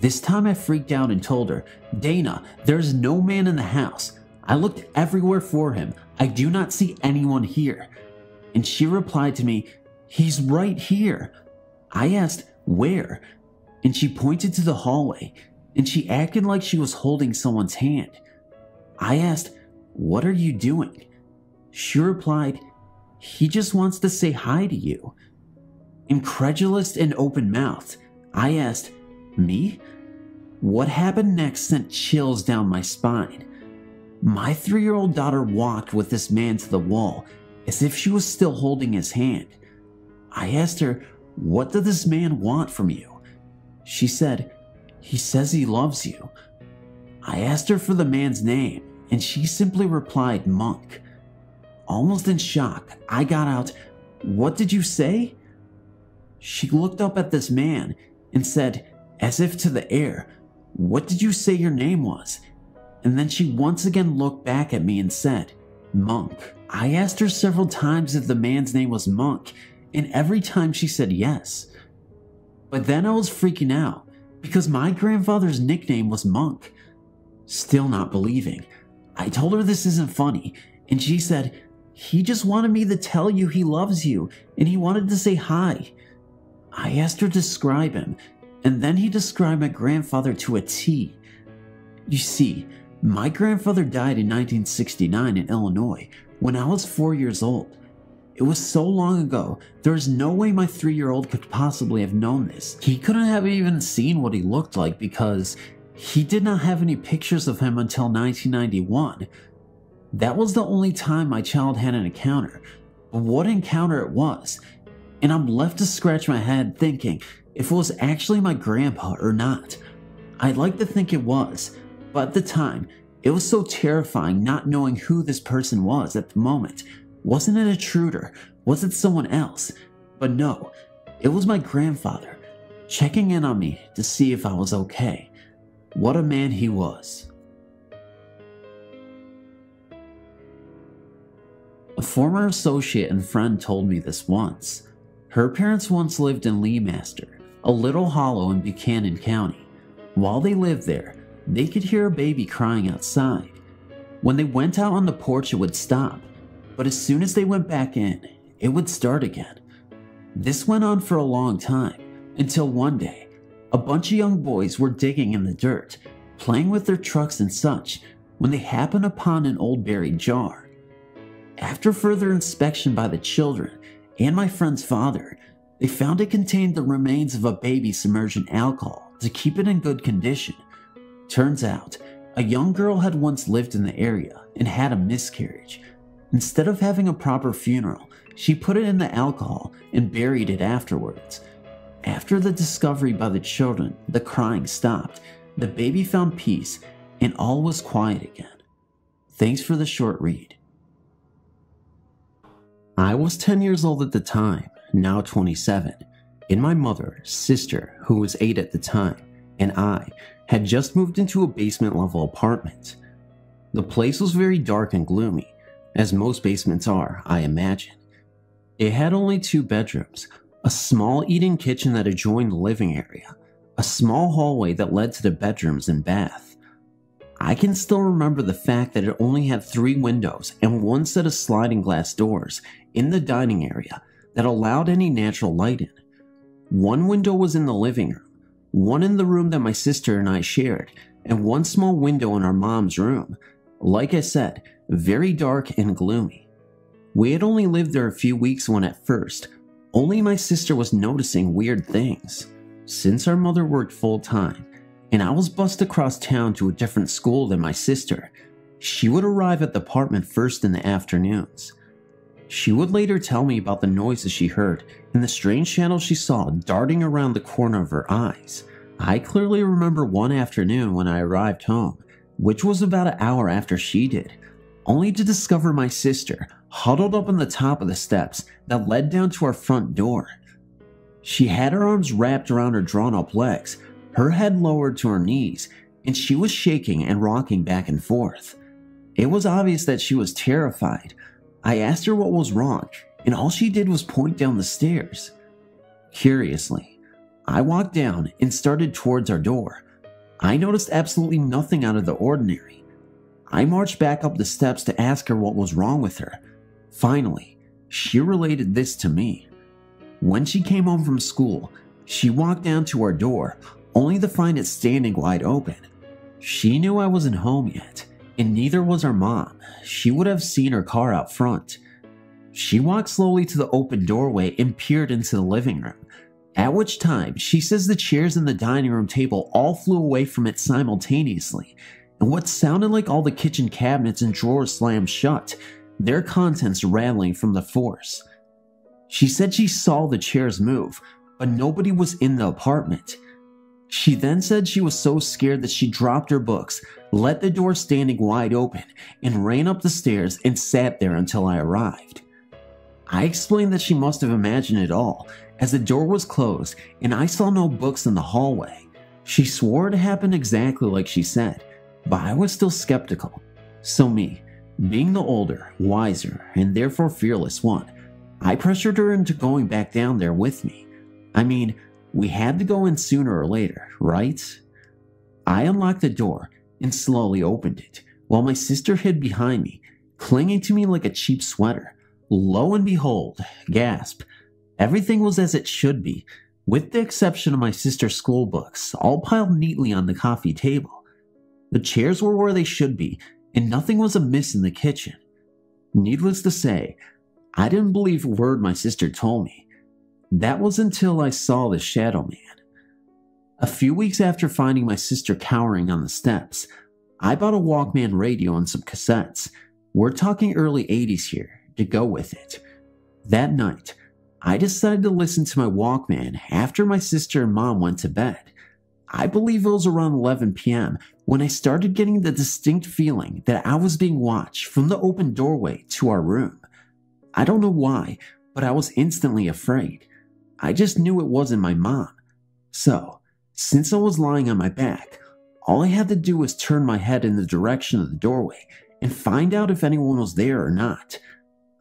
Speaker 2: This time I freaked out and told her, "Dana, there's no man in the house. I looked everywhere for him. I do not see anyone here." And she replied to me, "He's right here." I asked, "Where?" And she pointed to the hallway, and she acted like she was holding someone's hand. I asked, "What are you doing?" She replied, "He just wants to say hi to you." Incredulous and open-mouthed, I asked, "Me?" What happened next sent chills down my spine. My 3-year-old daughter walked with this man to the wall, as if she was still holding his hand. I asked her, "What did this man want from you?" She said, "He says he loves you." I asked her for the man's name, and she simply replied, "Monk." Almost in shock, I got out, "What did you say?" She looked up at this man and said, as if to the air, "What did you say your name was?" And then she once again looked back at me and said, "Monk." I asked her several times if the man's name was Monk, and every time she said yes. But then I was freaking out, because my grandfather's nickname was Monk. Still not believing, I told her this isn't funny, and she said, "He just wanted me to tell you he loves you, and he wanted to say hi." I asked her to describe him, and then he described my grandfather to a T. You see, my grandfather died in 1969 in Illinois when I was 4 years old. It was so long ago, there is no way my 3-year-old could possibly have known this. He couldn't have even seen what he looked like because he did not have any pictures of him until 1991. That was the only time my child had an encounter, but what encounter it was. And I'm left to scratch my head thinking if it was actually my grandpa or not. I'd like to think it was, but at the time, It was so terrifying not knowing who this person was at the moment. Wasn't it an intruder? Was it someone else? But no, it was my grandfather, checking in on me to see if I was okay. What a man he was. A former associate and friend told me this once. Her parents once lived in Leemaster, a little hollow in Buchanan County. While they lived there, they could hear a baby crying outside. When they went out on the porch, it would stop, but as soon as they went back in, it would start again. This went on for a long time, until one day, a bunch of young boys were digging in the dirt, playing with their trucks and such, when they happened upon an old buried jar. After further inspection by the children and my friend's father, they found it contained the remains of a baby submerged in alcohol to keep it in good condition. Turns out, a young girl had once lived in the area and had a miscarriage. Instead of having a proper funeral, she put it in the alcohol and buried it afterwards. After the discovery by the children, the crying stopped, the baby found peace, and all was quiet again. Thanks for the short read. I was 10 years old at the time, now 27, and my mother, sister, who was 8 at the time, and I had just moved into a basement-level apartment. The place was very dark and gloomy, as most basements are, I imagine. It had only 2 bedrooms, a small eating kitchen that adjoined the living area, a small hallway that led to the bedrooms and bath. I can still remember the fact that it only had 3 windows and 1 set of sliding glass doors in the dining area that allowed any natural light in. 1 window was in the living room, 1 in the room that my sister and I shared, and 1 small window in our mom's room. Like I said, very dark and gloomy. We had only lived there a few weeks when at first, only my sister was noticing weird things. Since our mother worked full-time, and I was bused across town to a different school than my sister, she would arrive at the apartment first in the afternoons. She would later tell me about the noises she heard and the strange shadows she saw darting around the corner of her eyes. I clearly remember one afternoon when I arrived home, which was about an hour after she did, only to discover my sister huddled up on the top of the steps that led down to our front door. She had her arms wrapped around her drawn-up legs, her head lowered to her knees, and she was shaking and rocking back and forth. It was obvious that she was terrified. I asked her what was wrong, and all she did was point down the stairs. Curiously, I walked down and started towards our door. I noticed absolutely nothing out of the ordinary. I marched back up the steps to ask her what was wrong with her. Finally, she related this to me. When she came home from school, she walked down to our door, only to find it standing wide open. She knew I wasn't home yet, and neither was our mom. She would have seen her car out front. She walked slowly to the open doorway and peered into the living room, at which time she says the chairs and the dining room table all flew away from it simultaneously, and what sounded like all the kitchen cabinets and drawers slammed shut, their contents rattling from the force. She said she saw the chairs move, but nobody was in the apartment. She then said she was so scared that she dropped her books, let the door standing wide open, and ran up the stairs and sat there until I arrived. I explained that she must have imagined it all, as the door was closed and I saw no books in the hallway. She swore it happened exactly like she said, but I was still skeptical. So me, being the older, wiser, and therefore fearless one, I pressured her into going back down there with me. I mean, we had to go in sooner or later, right? I unlocked the door and slowly opened it, while my sister hid behind me, clinging to me like a cheap sweater. Lo and behold, gasp, everything was as it should be, with the exception of my sister's school books, all piled neatly on the coffee table. The chairs were where they should be, and nothing was amiss in the kitchen. Needless to say, I didn't believe a word my sister told me. That was until I saw the Shadow Man. A few weeks after finding my sister cowering on the steps, I bought a Walkman radio and some cassettes. We're talking early 80s here, to go with it. That night, I decided to listen to my Walkman after my sister and mom went to bed. I believe it was around 11 p.m. when I started getting the distinct feeling that I was being watched from the open doorway to our room. I don't know why, but I was instantly afraid. I just knew it wasn't my mom. So, since I was lying on my back, all I had to do was turn my head in the direction of the doorway and find out if anyone was there or not.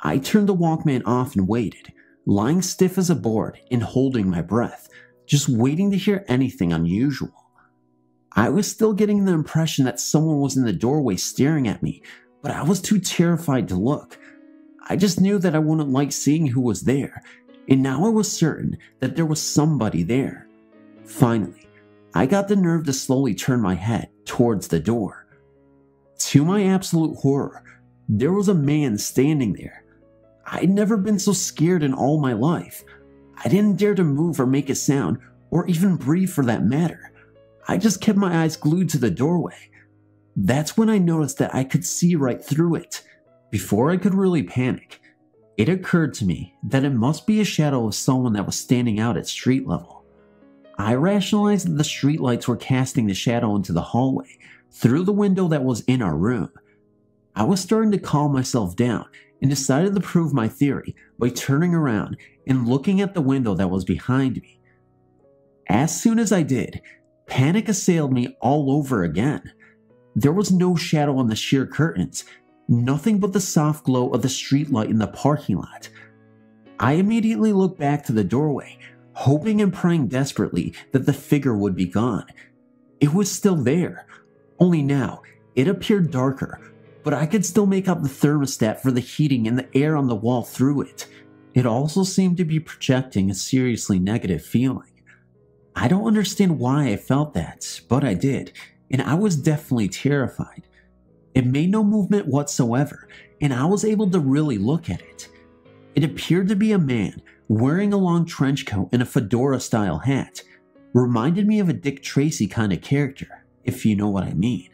Speaker 2: I turned the Walkman off and waited, lying stiff as a board and holding my breath, just waiting to hear anything unusual. I was still getting the impression that someone was in the doorway staring at me, but I was too terrified to look. I just knew that I wouldn't like seeing who was there, and now I was certain that there was somebody there. Finally, I got the nerve to slowly turn my head towards the door. To my absolute horror, there was a man standing there. I'd never been so scared in all my life. I didn't dare to move or make a sound, or even breathe for that matter. I just kept my eyes glued to the doorway. That's when I noticed that I could see right through it. Before I could really panic, it occurred to me that it must be a shadow of someone that was standing out at street level. I rationalized that the streetlights were casting the shadow into the hallway, through the window that was in our room. I was starting to calm myself down and decided to prove my theory by turning around and looking at the window that was behind me. As soon as I did, panic assailed me all over again. There was no shadow on the sheer curtains, nothing but the soft glow of the streetlight in the parking lot. I immediately looked back to the doorway, hoping and praying desperately that the figure would be gone. It was still there, only now it appeared darker, but I could still make out the thermostat for the heating and the air on the wall through it. It also seemed to be projecting a seriously negative feeling. I don't understand why I felt that, but I did, and I was definitely terrified. It made no movement whatsoever, and I was able to really look at it. It appeared to be a man wearing a long trench coat and a fedora-style hat. Reminded me of a Dick Tracy kind of character, if you know what I mean.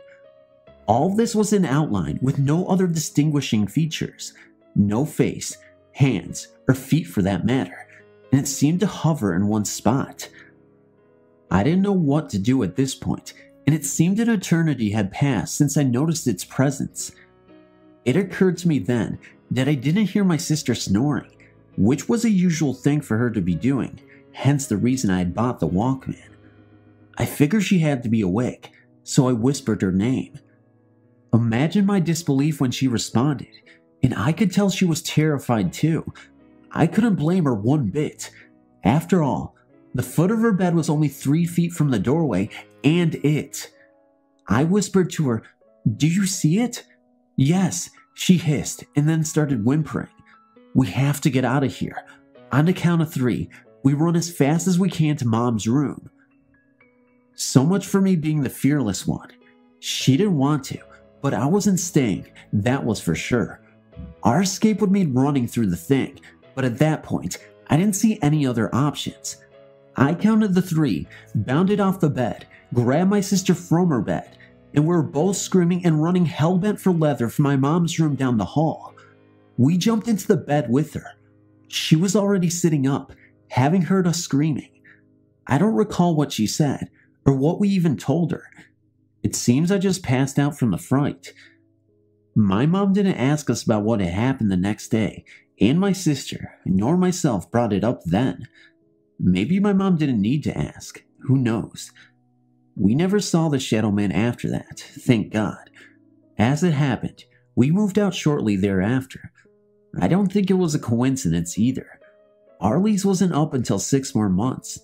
Speaker 2: All of this was in outline with no other distinguishing features. No face, hands, or feet for that matter, and it seemed to hover in one spot. I didn't know what to do at this point, and it seemed an eternity had passed since I noticed its presence. It occurred to me then that I didn't hear my sister snoring, which was a usual thing for her to be doing, hence the reason I had bought the Walkman. I figured she had to be awake, so I whispered her name. Imagine my disbelief when she responded, and I could tell she was terrified too. I couldn't blame her one bit. After all, the foot of her bed was only 3 feet from the doorway, and it. I whispered to her, "Do you see it?" "Yes," she hissed, and then started whimpering. "We have to get out of here. On the count of 3, we run as fast as we can to Mom's room." So much for me being the fearless one. She didn't want to, but I wasn't staying, that was for sure. Our escape would mean running through the thing, but at that point, I didn't see any other options. I counted the 3, bounded off the bed, grabbed my sister from her bed, and we were both screaming and running hellbent for leather from my mom's room down the hall. We jumped into the bed with her. She was already sitting up, having heard us screaming. I don't recall what she said, or what we even told her. It seems I just passed out from the fright. My mom didn't ask us about what had happened the next day, and my sister, nor myself, brought it up then. Maybe my mom didn't need to ask, who knows. We never saw the Shadow Man after that, thank God. As it happened, we moved out shortly thereafter. I don't think it was a coincidence either. Our lease wasn't up until 6 more months.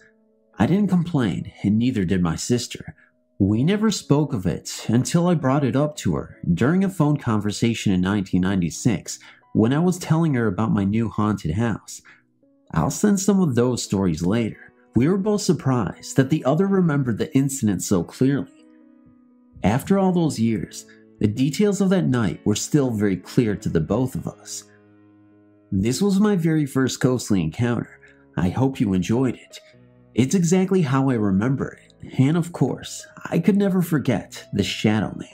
Speaker 2: I didn't complain, and neither did my sister. We never spoke of it until I brought it up to her during a phone conversation in 1996 when I was telling her about my new haunted house. I'll send some of those stories later. We were both surprised that the other remembered the incident so clearly. After all those years, the details of that night were still very clear to the both of us. This was my very first ghostly encounter. I hope you enjoyed it. It's exactly how I remember it, and of course, I could never forget the Shadow Man.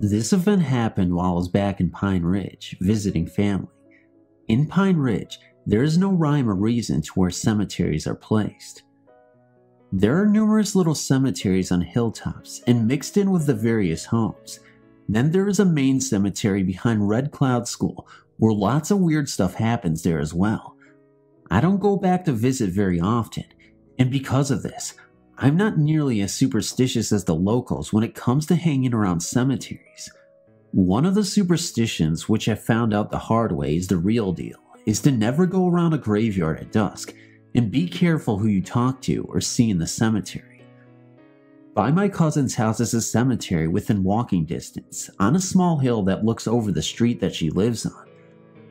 Speaker 2: This event happened while I was back in Pine Ridge, visiting family. In Pine Ridge, There is no rhyme or reason to where cemeteries are placed. There are numerous little cemeteries on hilltops and mixed in with the various homes. Then there is a main cemetery behind Red Cloud School where lots of weird stuff happens there as well. I don't go back to visit very often, and because of this, I'm not nearly as superstitious as the locals when it comes to hanging around cemeteries. One of the superstitions which I found out the hard way is the real deal, is to never go around a graveyard at dusk, and be careful who you talk to or see in the cemetery. By my cousin's house is a cemetery within walking distance, on a small hill that looks over the street that she lives on.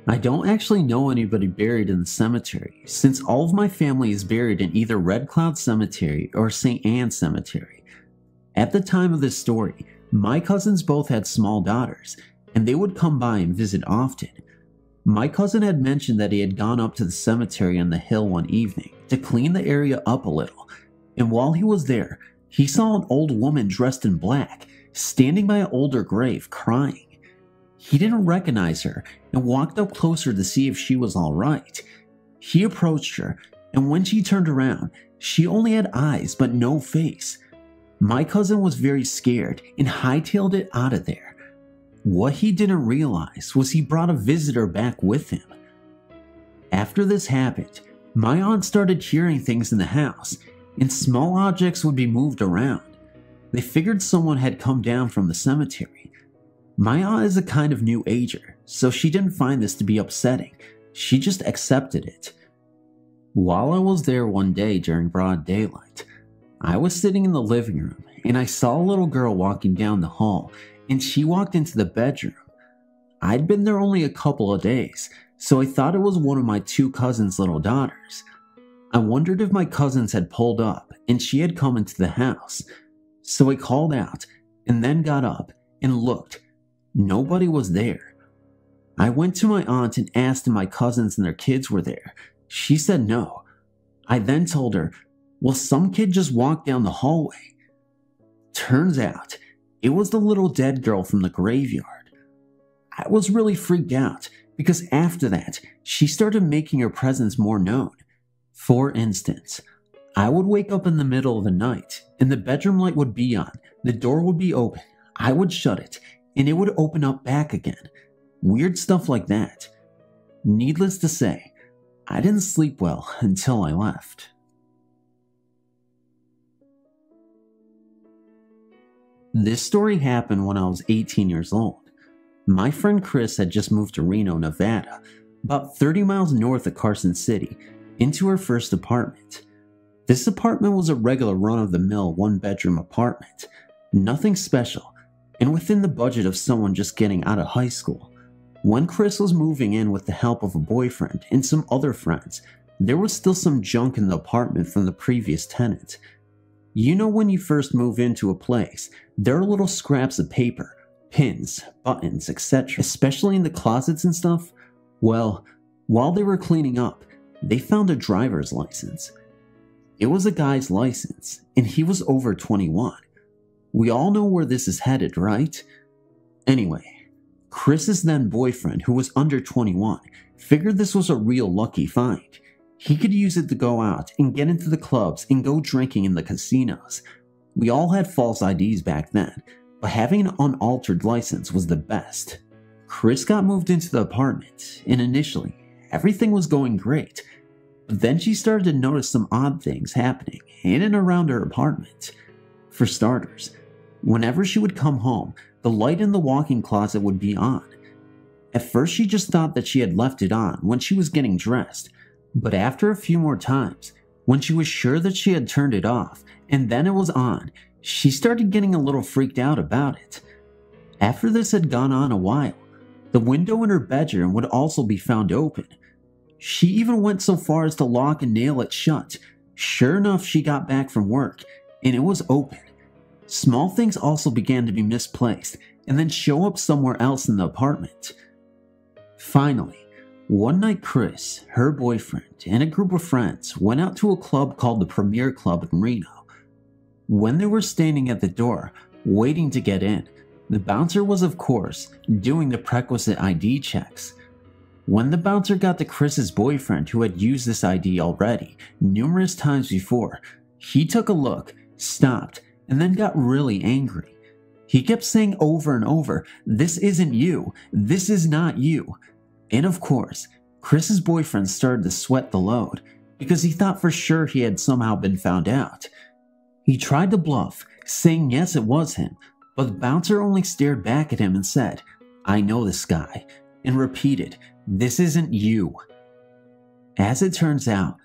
Speaker 2: I don't actually know anybody buried in the cemetery, since all of my family is buried in either Red Cloud Cemetery or St. Anne's Cemetery. At the time of this story, my cousins both had small daughters, and they would come by and visit often. My cousin had mentioned that he had gone up to the cemetery on the hill one evening to clean the area up a little, and while he was there, he saw an old woman dressed in black, standing by an older grave crying. He didn't recognize her and walked up closer to see if she was alright. He approached her, and when she turned around, she only had eyes but no face. My cousin was very scared and hightailed it out of there. What he didn't realize was he brought a visitor back with him. After this happened, my aunt started hearing things in the house, and small objects would be moved around. They figured someone had come down from the cemetery. My aunt is a kind of new ager, so she didn't find this to be upsetting. She just accepted it. While I was there one day during broad daylight, I was sitting in the living room and I saw a little girl walking down the hall, and she walked into the bedroom. I'd been there only a couple of days, so I thought it was one of my two cousins' little daughters. I wondered if my cousins had pulled up and she had come into the house. So I called out and then got up and looked. Nobody was there. I went to my aunt and asked if my cousins and their kids were there. She said no. I then told her, well, some kid just walked down the hallway. Turns out, it was the little dead girl from the graveyard. I was really freaked out because after that, she started making her presence more known. For instance, I would wake up in the middle of the night and the bedroom light would be on, the door would be open, I would shut it, and it would open up back again. Weird stuff like that. Needless to say, I didn't sleep well until I left. This story happened when I was 18 years old. My friend Chris had just moved to Reno, Nevada, about 30 miles north of Carson City, into her first apartment. This apartment was a regular run-of-the-mill one-bedroom apartment. Nothing special, and within the budget of someone just getting out of high school. When Chris was moving in with the help of a boyfriend and some other friends, there was still some junk in the apartment from the previous tenant. You know, when you first move into a place, there are little scraps of paper, pins, buttons, etc., especially in the closets and stuff. Well, while they were cleaning up, they found a driver's license. It was a guy's license, and he was over 21. We all know where this is headed, right? Anyway, Chris's then boyfriend, who was under 21, figured this was a real lucky find. He could use it to go out and get into the clubs and go drinking in the casinos. We all had false IDs back then, but having an unaltered license was the best. Chris got moved into the apartment, and initially, everything was going great. But then she started to notice some odd things happening in and around her apartment. For starters, whenever she would come home, the light in the walk-in closet would be on. At first she just thought that she had left it on when she was getting dressed, but after a few more times, when she was sure that she had turned it off and then it was on, she started getting a little freaked out about it. After this had gone on a while, the window in her bedroom would also be found open. She even went so far as to lock and nail it shut. Sure enough, she got back from work and it was open. Small things also began to be misplaced and then show up somewhere else in the apartment. Finally, one night Chris, her boyfriend, and a group of friends went out to a club called the Premier Club in Reno. When they were standing at the door, waiting to get in, the bouncer was of course doing the prerequisite ID checks. When the bouncer got to Chris's boyfriend, who had used this ID already numerous times before, he took a look, stopped, and then got really angry. He kept saying over and over, "This isn't you, this is not you." And of course, Chris's boyfriend started to sweat the load because he thought for sure he had somehow been found out. He tried to bluff, saying yes it was him, but the bouncer only stared back at him and said, "I know this guy," and repeated, "This isn't you." As it turns out,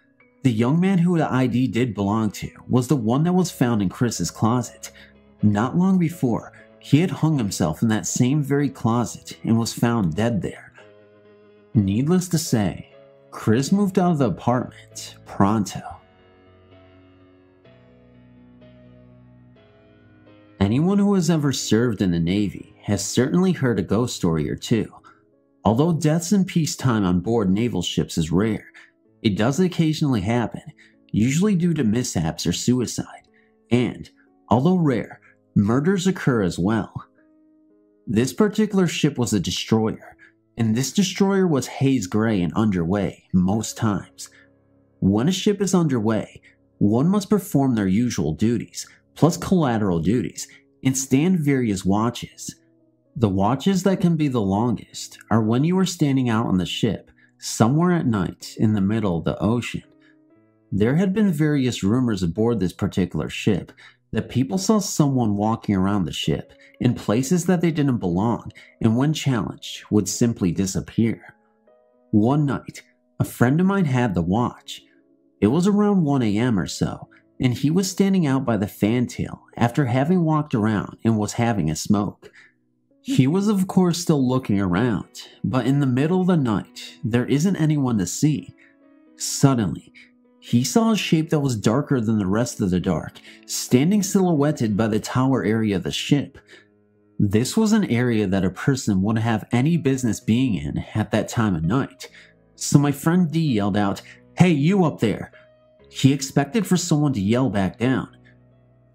Speaker 2: the young man who the ID did belong to was the one that was found in Chris's closet. Not long before, he had hung himself in that same very closet and was found dead there. Needless to say, Chris moved out of the apartment pronto. Anyone who has ever served in the Navy has certainly heard a ghost story or two. Although deaths in peacetime on board naval ships is rare, it does occasionally happen, usually due to mishaps or suicide, and, although rare, murders occur as well. This particular ship was a destroyer, and this destroyer was haze gray and underway most times. When a ship is underway, one must perform their usual duties, plus collateral duties, and stand various watches. The watches that can be the longest are when you are standing out on the ship, somewhere at night in the middle of the ocean. There had been various rumors aboard this particular ship that people saw someone walking around the ship in places that they didn't belong, and when challenged, would simply disappear. One night, a friend of mine had the watch. It was around 1 a.m. or so, and he was standing out by the fantail after having walked around and was having a smoke. He was of course still looking around, but in the middle of the night, there isn't anyone to see. Suddenly, he saw a shape that was darker than the rest of the dark, standing silhouetted by the tower area of the ship. This was an area that a person wouldn't have any business being in at that time of night. So my friend D yelled out, "Hey, you up there!" He expected for someone to yell back down.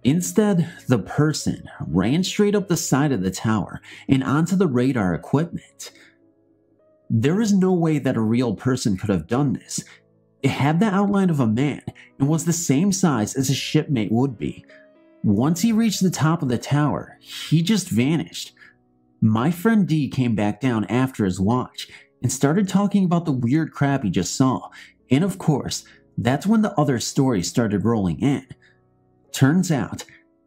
Speaker 2: Instead, the person ran straight up the side of the tower and onto the radar equipment. There is no way that a real person could have done this. It had the outline of a man and was the same size as a shipmate would be. Once he reached the top of the tower, he just vanished. My friend D came back down after his watch and started talking about the weird crap he just saw, and of course, that's when the other stories started rolling in. Turns out,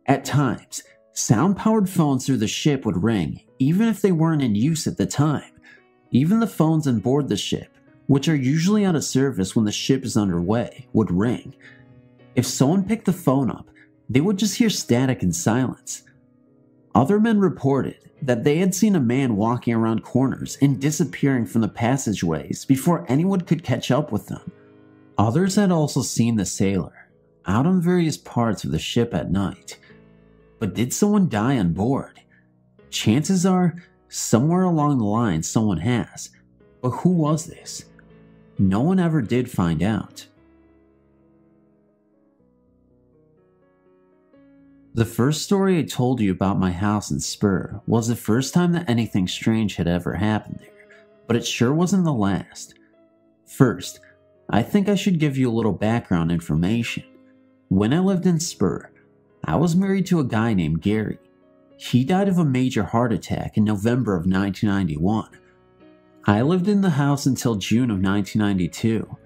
Speaker 2: at times, sound-powered phones through the ship would ring, even if they weren't in use at the time. Even the phones on board the ship, which are usually out of service when the ship is underway, would ring. If someone picked the phone up, they would just hear static and silence. Other men reported that they had seen a man walking around corners and disappearing from the passageways before anyone could catch up with them. Others had also seen the sailor out on various parts of the ship at night. But did someone die on board? Chances are, somewhere along the line someone has. But who was this? No one ever did find out. The first story I told you about my house in Spur was the first time that anything strange had ever happened there, but it sure wasn't the last. First, I think I should give you a little background information. When I lived in Spur, I was married to a guy named Gary. He died of a major heart attack in November of 1991. I lived in the house until June of 1992.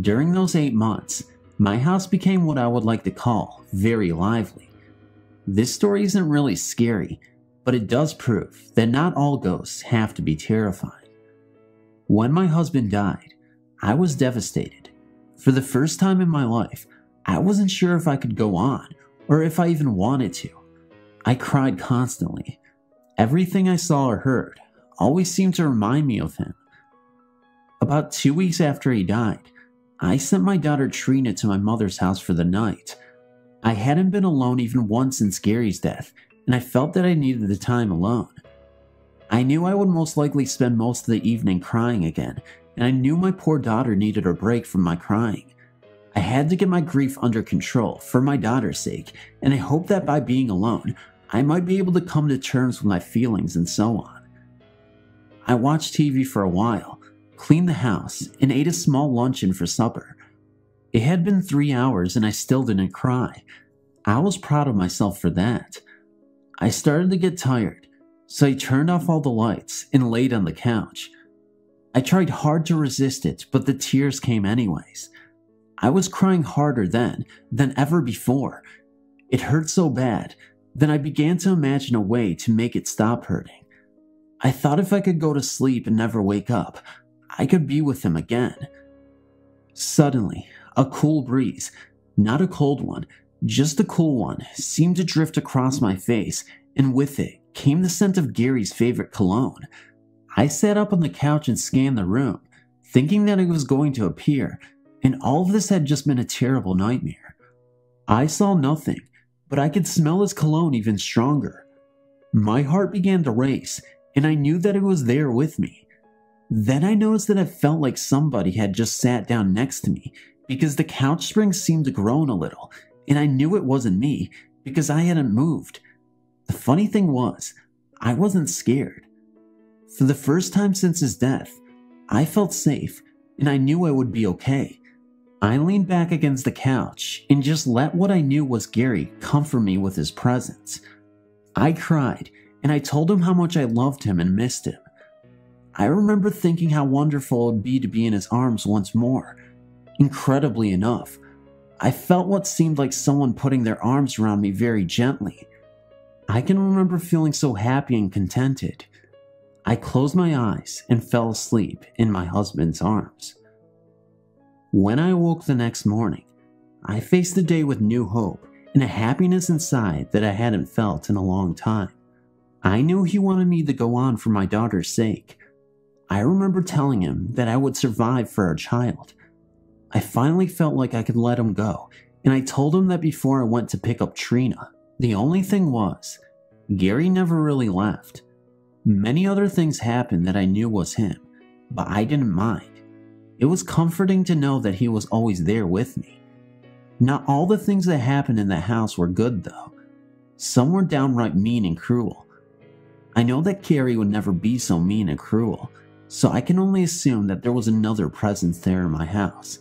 Speaker 2: During those 8 months, my house became what I would like to call very lively. This story isn't really scary, but it does prove that not all ghosts have to be terrifying. When my husband died, I was devastated. For the first time in my life, I wasn't sure if I could go on, or if I even wanted to. I cried constantly. Everything I saw or heard always seemed to remind me of him. About 2 weeks after he died, I sent my daughter Trina to my mother's house for the night. I hadn't been alone even once since Gary's death, and I felt that I needed the time alone. I knew I would most likely spend most of the evening crying again, and I knew my poor daughter needed a break from my crying. I had to get my grief under control for my daughter's sake, and I hoped that by being alone, I might be able to come to terms with my feelings and so on. I watched TV for a while, cleaned the house, and ate a small luncheon for supper. It had been 3 hours and I still didn't cry. I was proud of myself for that. I started to get tired, so I turned off all the lights and laid on the couch. I tried hard to resist it, but the tears came anyways. I was crying harder then than ever before. It hurt so bad, then I began to imagine a way to make it stop hurting. I thought if I could go to sleep and never wake up, I could be with him again. Suddenly, a cool breeze, not a cold one, just a cool one, seemed to drift across my face, and with it came the scent of Gary's favorite cologne. I sat up on the couch and scanned the room, thinking that he was going to appear, and all of this had just been a terrible nightmare. I saw nothing, but I could smell his cologne even stronger. My heart began to race, and I knew that it was there with me. Then I noticed that it felt like somebody had just sat down next to me, because the couch springs seemed to groan a little, and I knew it wasn't me because I hadn't moved. The funny thing was, I wasn't scared. For the first time since his death, I felt safe, and I knew I would be okay. I leaned back against the couch and just let what I knew was Gary comfort me with his presence. I cried, and I told him how much I loved him and missed him. I remember thinking how wonderful it would be to be in his arms once more. Incredibly enough, I felt what seemed like someone putting their arms around me very gently. I can remember feeling so happy and contented. I closed my eyes and fell asleep in my husband's arms. When I awoke the next morning, I faced the day with new hope and a happiness inside that I hadn't felt in a long time. I knew he wanted me to go on for my daughter's sake. I remember telling him that I would survive for our child. I finally felt like I could let him go, and I told him that before I went to pick up Trina. The only thing was, Gary never really left. Many other things happened that I knew was him, but I didn't mind. It was comforting to know that he was always there with me. Not all the things that happened in the house were good though. Some were downright mean and cruel. I know that Gary would never be so mean and cruel, so I can only assume that there was another presence there in my house.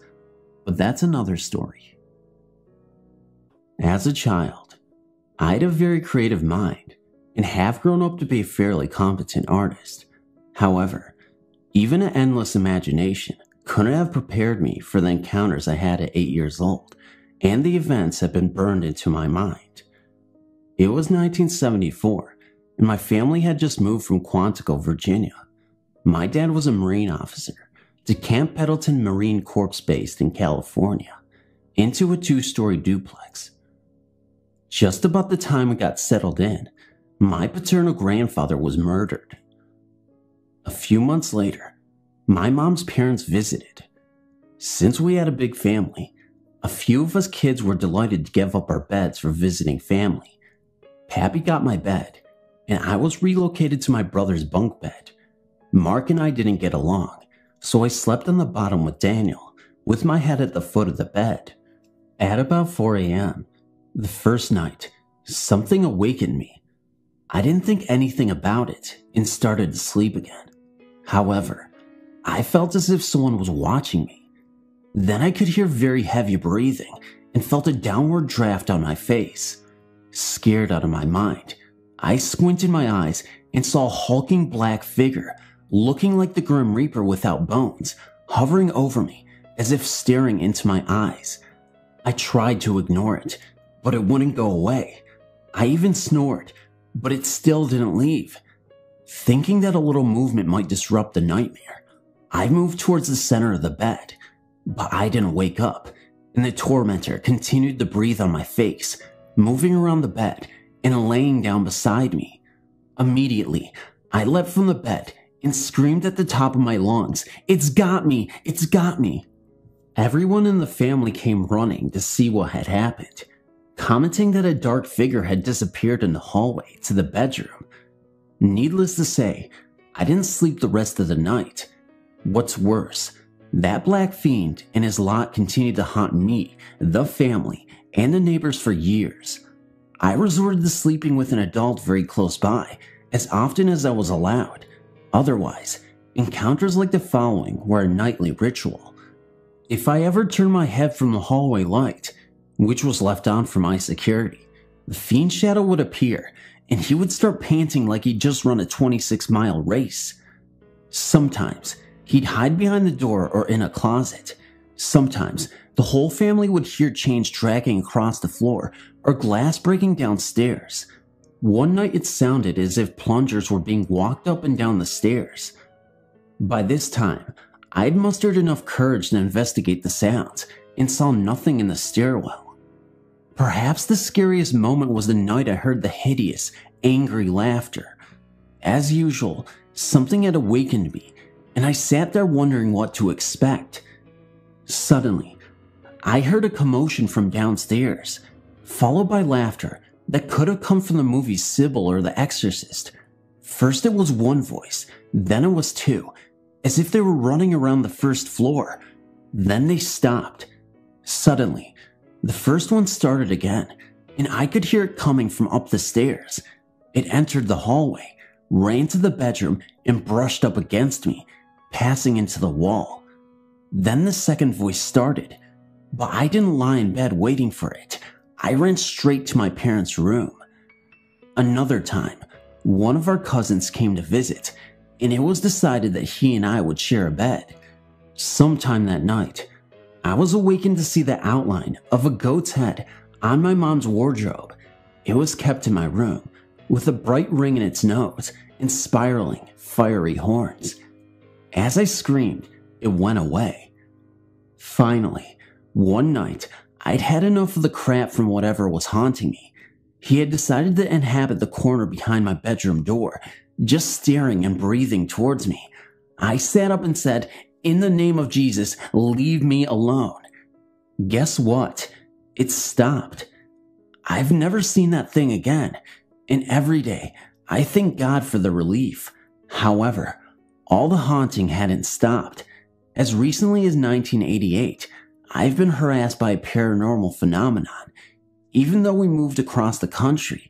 Speaker 2: But that's another story. As a child, I had a very creative mind and have grown up to be a fairly competent artist. However, even an endless imagination couldn't have prepared me for the encounters I had at 8 years old, and the events had been burned into my mind. It was 1974, and my family had just moved from Quantico, Virginia. My dad was a Marine officer to Camp Pendleton Marine Corps based in California, into a 2-story duplex. Just about the time we got settled in, my paternal grandfather was murdered. A few months later, my mom's parents visited. Since we had a big family, a few of us kids were delighted to give up our beds for visiting family. Pappy got my bed, and I was relocated to my brother's bunk bed. Mark and I didn't get along, so I slept on the bottom with Daniel, with my head at the foot of the bed. At about 4 a.m., the first night, something awakened me. I didn't think anything about it and started to sleep again. However, I felt as if someone was watching me. Then I could hear very heavy breathing and felt a downward draft on my face. Scared out of my mind, I squinted my eyes and saw a hulking black figure, looking like the Grim Reaper without bones, hovering over me as if staring into my eyes. I tried to ignore it, but it wouldn't go away. I even snored, but it still didn't leave. Thinking that a little movement might disrupt the nightmare, I moved towards the center of the bed, but I didn't wake up, and the tormentor continued to breathe on my face, moving around the bed and laying down beside me. Immediately, I leapt from the bed and screamed at the top of my lungs, "It's got me! It's got me!" Everyone in the family came running to see what had happened, commenting that a dark figure had disappeared in the hallway to the bedroom. Needless to say, I didn't sleep the rest of the night. What's worse, that black fiend and his lot continued to haunt me, the family, and the neighbors for years. I resorted to sleeping with an adult very close by, as often as I was allowed. Otherwise, Encounters like the following were a nightly ritual. If I ever turned my head from the hallway light, which was left on for my security, the fiend shadow would appear and he would start panting like he'd just run a 26-mile race. Sometimes he'd hide behind the door or in a closet. Sometimes the whole family would hear chains dragging across the floor or glass breaking downstairs. One night it sounded as if plungers were being walked up and down the stairs. By this time, I'd mustered enough courage to investigate the sounds and saw nothing in the stairwell. Perhaps the scariest moment was the night I heard the hideous, angry laughter. As usual, something had awakened me, and I sat there wondering what to expect. Suddenly, I heard a commotion from downstairs, followed by laughter that could have come from the movies Sybil or The Exorcist. First it was one voice, then it was two, as if they were running around the first floor. Then they stopped. Suddenly, the first one started again, and I could hear it coming from up the stairs. It entered the hallway, ran to the bedroom, and brushed up against me, passing into the wall. Then the second voice started, but I didn't lie in bed waiting for it. I ran straight to my parents' room. Another time, one of our cousins came to visit, and it was decided that he and I would share a bed. Sometime that night, I was awakened to see the outline of a goat's head on my mom's wardrobe. It was kept in my room, with a bright ring in its nose and spiraling, fiery horns. As I screamed, it went away. Finally, one night, I'd had enough of the crap from whatever was haunting me. He had decided to inhabit the corner behind my bedroom door, just staring and breathing towards me. I sat up and said, "In the name of Jesus, leave me alone." Guess what? It stopped. I've never seen that thing again, and every day I thank God for the relief. However, all the haunting hadn't stopped. As recently as 1988, I've been harassed by a paranormal phenomenon. Even though we moved across the country,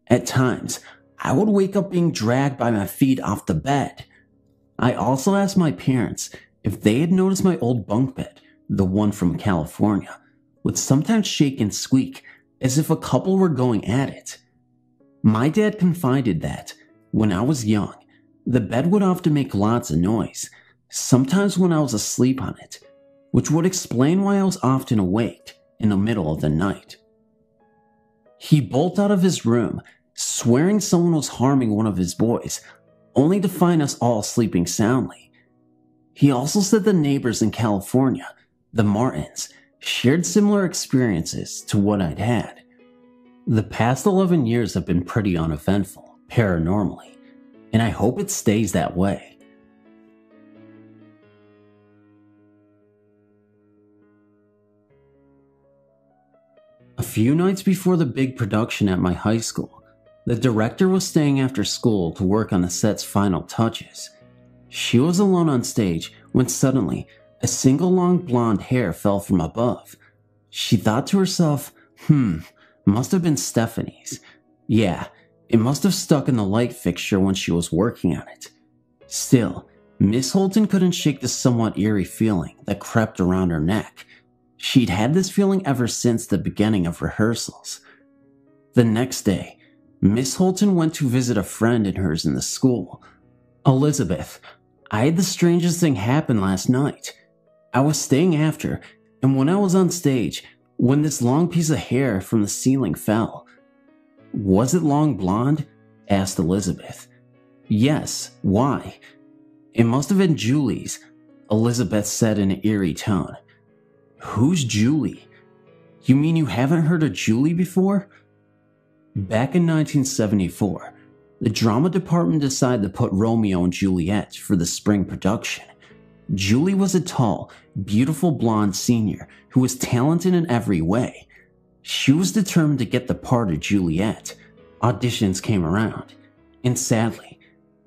Speaker 2: at times I would wake up being dragged by my feet off the bed. I also asked my parents if they had noticed my old bunk bed, the one from California, would sometimes shake and squeak as if a couple were going at it. My dad confided that, when I was young, the bed would often make lots of noise, sometimes when I was asleep on it, which would explain why I was often awake in the middle of the night. He bolted out of his room, swearing someone was harming one of his boys, only to find us all sleeping soundly. He also said the neighbors in California, the Martins, shared similar experiences to what I'd had. The past 11 years have been pretty uneventful, paranormally, and I hope it stays that way. A few nights before the big production at my high school, the director was staying after school to work on the set's final touches. She was alone on stage when suddenly a single long blonde hair fell from above. She thought to herself, must have been Stephanie's. Yeah, it must have stuck in the light fixture when she was working on it. Still, Miss Holton couldn't shake the somewhat eerie feeling that crept around her neck. She'd had this feeling ever since the beginning of rehearsals. The next day, Miss Holton went to visit a friend of hers in the school. "Elizabeth, I had the strangest thing happen last night. I was staying after, and when I was on stage, when this long piece of hair from the ceiling fell." "Was it long blonde?" asked Elizabeth. "Yes, why?" "It must have been Julie's," Elizabeth said in an eerie tone. "Who's Julie? You mean you haven't heard of Julie before?" Back in 1974, the drama department decided to put Romeo and Juliet for the spring production. Julie was a tall, beautiful blonde senior who was talented in every way. She was determined to get the part of Juliet. Auditions came around, and sadly,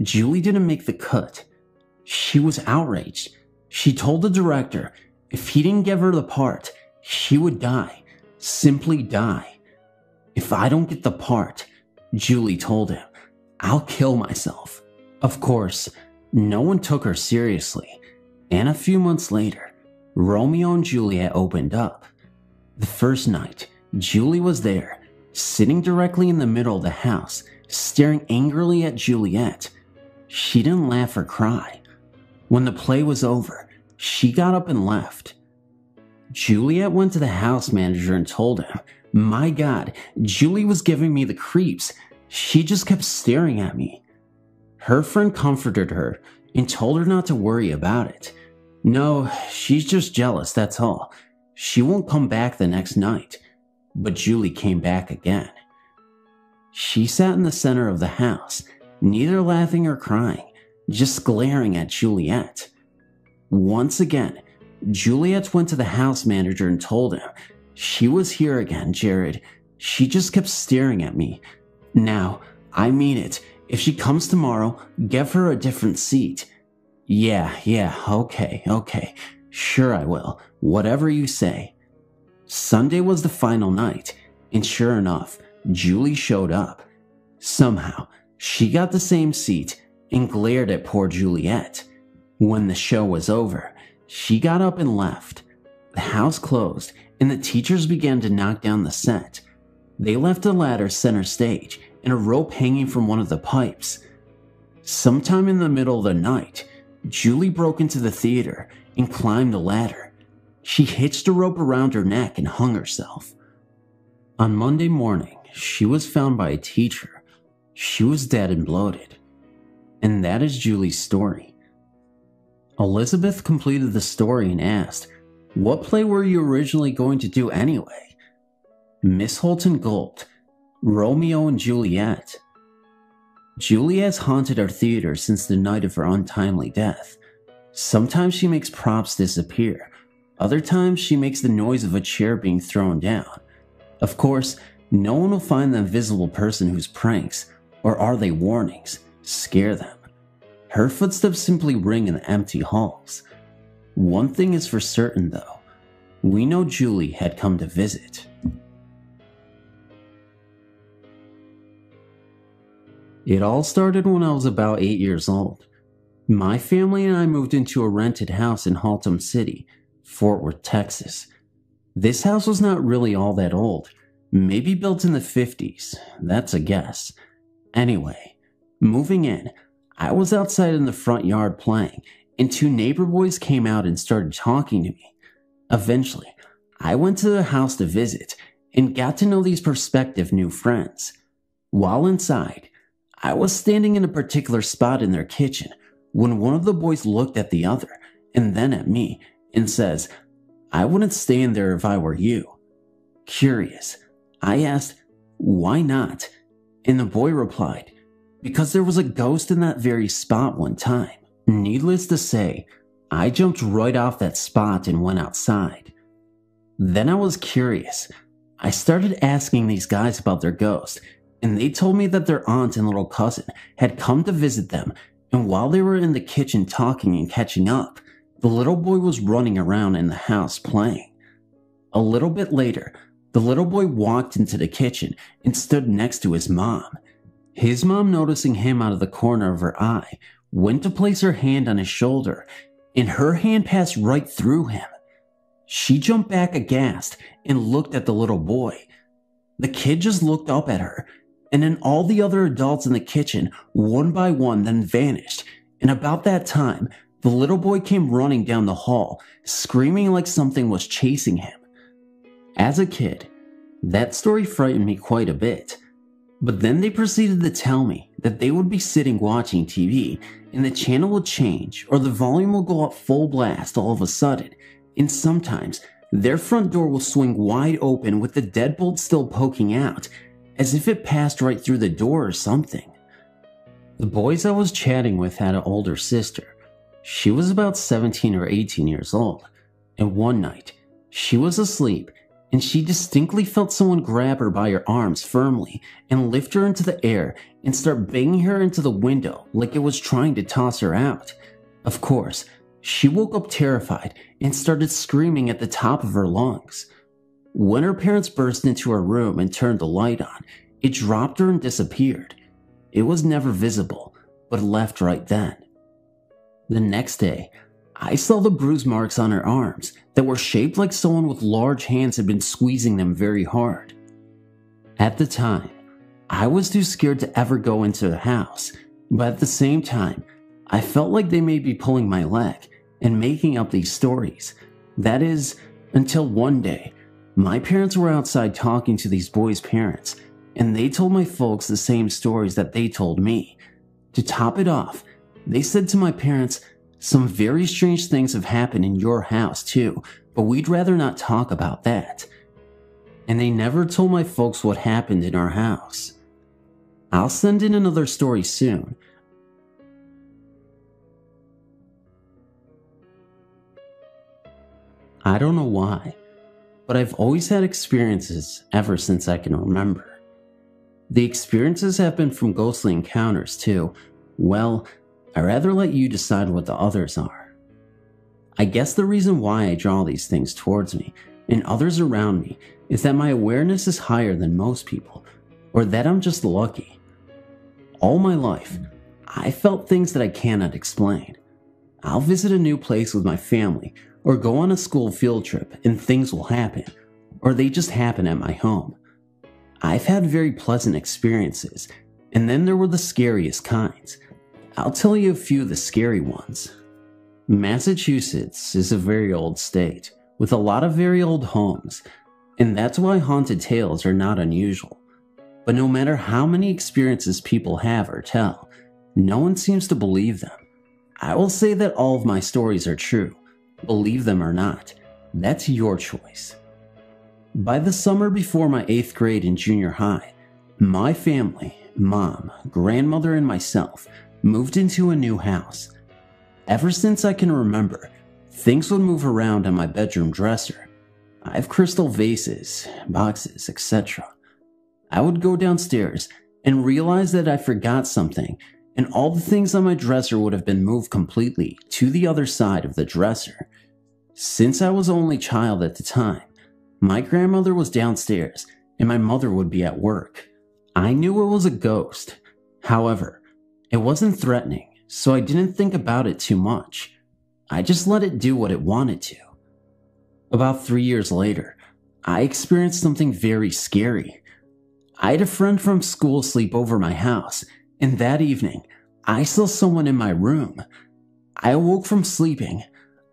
Speaker 2: Julie didn't make the cut. She was outraged. She told the director if he didn't give her the part, she would die, simply die. "If I don't get the part," Julie told him, "I'll kill myself." Of course, No one took her seriously, and a few months later, Romeo and Juliet opened up. The first night, Julie was there, sitting directly in the middle of the house, staring angrily at Juliet. She didn't laugh or cry. When the play was over, she got up and left. Juliet went to the house manager and told him, "My God, Julie was giving me the creeps. She just kept staring at me." Her friend comforted her and told her not to worry about it. "No, she's just jealous, that's all. She won't come back the next night." But Julie came back again. She sat in the center of the house, neither laughing or crying, just glaring at Juliet. Once again, Juliet went to the house manager and told him, "She was here again, Jared. She just kept staring at me. Now, I mean it. If she comes tomorrow, give her a different seat." Yeah, okay. Sure I will. Whatever you say." Sunday was the final night, and sure enough, Julie showed up. Somehow, she got the same seat and glared at poor Juliet. When the show was over, she got up and left. The house closed, and the teachers began to knock down the set. They left a ladder center stage and a rope hanging from one of the pipes. Sometime in the middle of the night, Julie broke into the theater and climbed the ladder. She hitched a rope around her neck and hung herself. On Monday morning, she was found by a teacher. She was dead and bloated. And that is Julie's story. Elizabeth completed the story and asked, "What play were you originally going to do anyway?" Miss Holton gulped, "Romeo and Juliet." Juliet's haunted our theater since the night of her untimely death. Sometimes she makes props disappear. Other times she makes the noise of a chair being thrown down. Of course, no one will find the invisible person whose pranks, or are they warnings, scare them. Her footsteps simply ring in the empty halls. One thing is for certain though, we know Julie had come to visit. It all started when I was about 8 years old. My family and I moved into a rented house in Haltom City, Fort Worth, Texas. This house was not really all that old, maybe built in the 50s, that's a guess. Anyway, moving in, I was outside in the front yard playing, and two neighbor boys came out and started talking to me. Eventually, I went to the house to visit and got to know these prospective new friends. While inside, I was standing in a particular spot in their kitchen when one of the boys looked at the other and then at me and says, "I wouldn't stand there if I were you." Curious, I asked, "Why not?" And the boy replied, "Because there was a ghost in that very spot one time." Needless to say, I jumped right off that spot and went outside. Then I was curious. I started asking these guys about their ghost, and they told me that their aunt and little cousin had come to visit them, and while they were in the kitchen talking and catching up, the little boy was running around in the house playing. A little bit later, the little boy walked into the kitchen and stood next to his mom. His mom, noticing him out of the corner of her eye, went to place her hand on his shoulder, and her hand passed right through him. She jumped back aghast and looked at the little boy. The kid just looked up at her, and then all the other adults in the kitchen, one by one, then vanished. And about that time, the little boy came running down the hall, screaming like something was chasing him. As a kid, that story frightened me quite a bit. But then they proceeded to tell me that they would be sitting watching TV, and the channel would change, or the volume will go up full blast all of a sudden, and sometimes their front door will swing wide open with the deadbolt still poking out, as if it passed right through the door or something. The boys I was chatting with had an older sister. She was about 17 or 18 years old, and one night, she was asleep, and she distinctly felt someone grab her by her arms firmly and lift her into the air and start banging her into the window like it was trying to toss her out. Of course, she woke up terrified and started screaming at the top of her lungs. When her parents burst into her room and turned the light on, it dropped her and disappeared. It was never visible, but left right then. The next day, I saw the bruise marks on her arms that were shaped like someone with large hands had been squeezing them very hard. At the time, I was too scared to ever go into the house, but at the same time, I felt like they may be pulling my leg and making up these stories. That is, until one day, my parents were outside talking to these boys' parents, and they told my folks the same stories that they told me. To top it off, they said to my parents, "Some very strange things have happened in your house too, but we'd rather not talk about that." And they never told my folks what happened in our house. I'll send in another story soon. I don't know why, but I've always had experiences ever since I can remember. The experiences have been from ghostly encounters too. Well, I'd rather let you decide what the others are. I guess the reason why I draw these things towards me and others around me is that my awareness is higher than most people, or that I'm just lucky. All my life, I felt things that I cannot explain. I'll visit a new place with my family, or go on a school field trip and things will happen, or they just happen at my home. I've had very pleasant experiences, and then there were the scariest kinds. I'll tell you a few of the scary ones. Massachusetts is a very old state, with a lot of very old homes, and that's why haunted tales are not unusual. But no matter how many experiences people have or tell, no one seems to believe them. I will say that all of my stories are true. Believe them or not, that's your choice. By the summer before my 8th grade in junior high, my family, mom, grandmother, and myself moved into a new house. Ever since I can remember, things would move around on my bedroom dresser. I have crystal vases, boxes, etc. I would go downstairs and realize that I forgot something, and all the things on my dresser would have been moved completely to the other side of the dresser. Since I was the only child at the time, my grandmother was downstairs and my mother would be at work. I knew it was a ghost. However, it wasn't threatening, so I didn't think about it too much. I just let it do what it wanted to. About 3 years later, I experienced something very scary. I had a friend from school sleep over my house, and that evening, I saw someone in my room. I awoke from sleeping.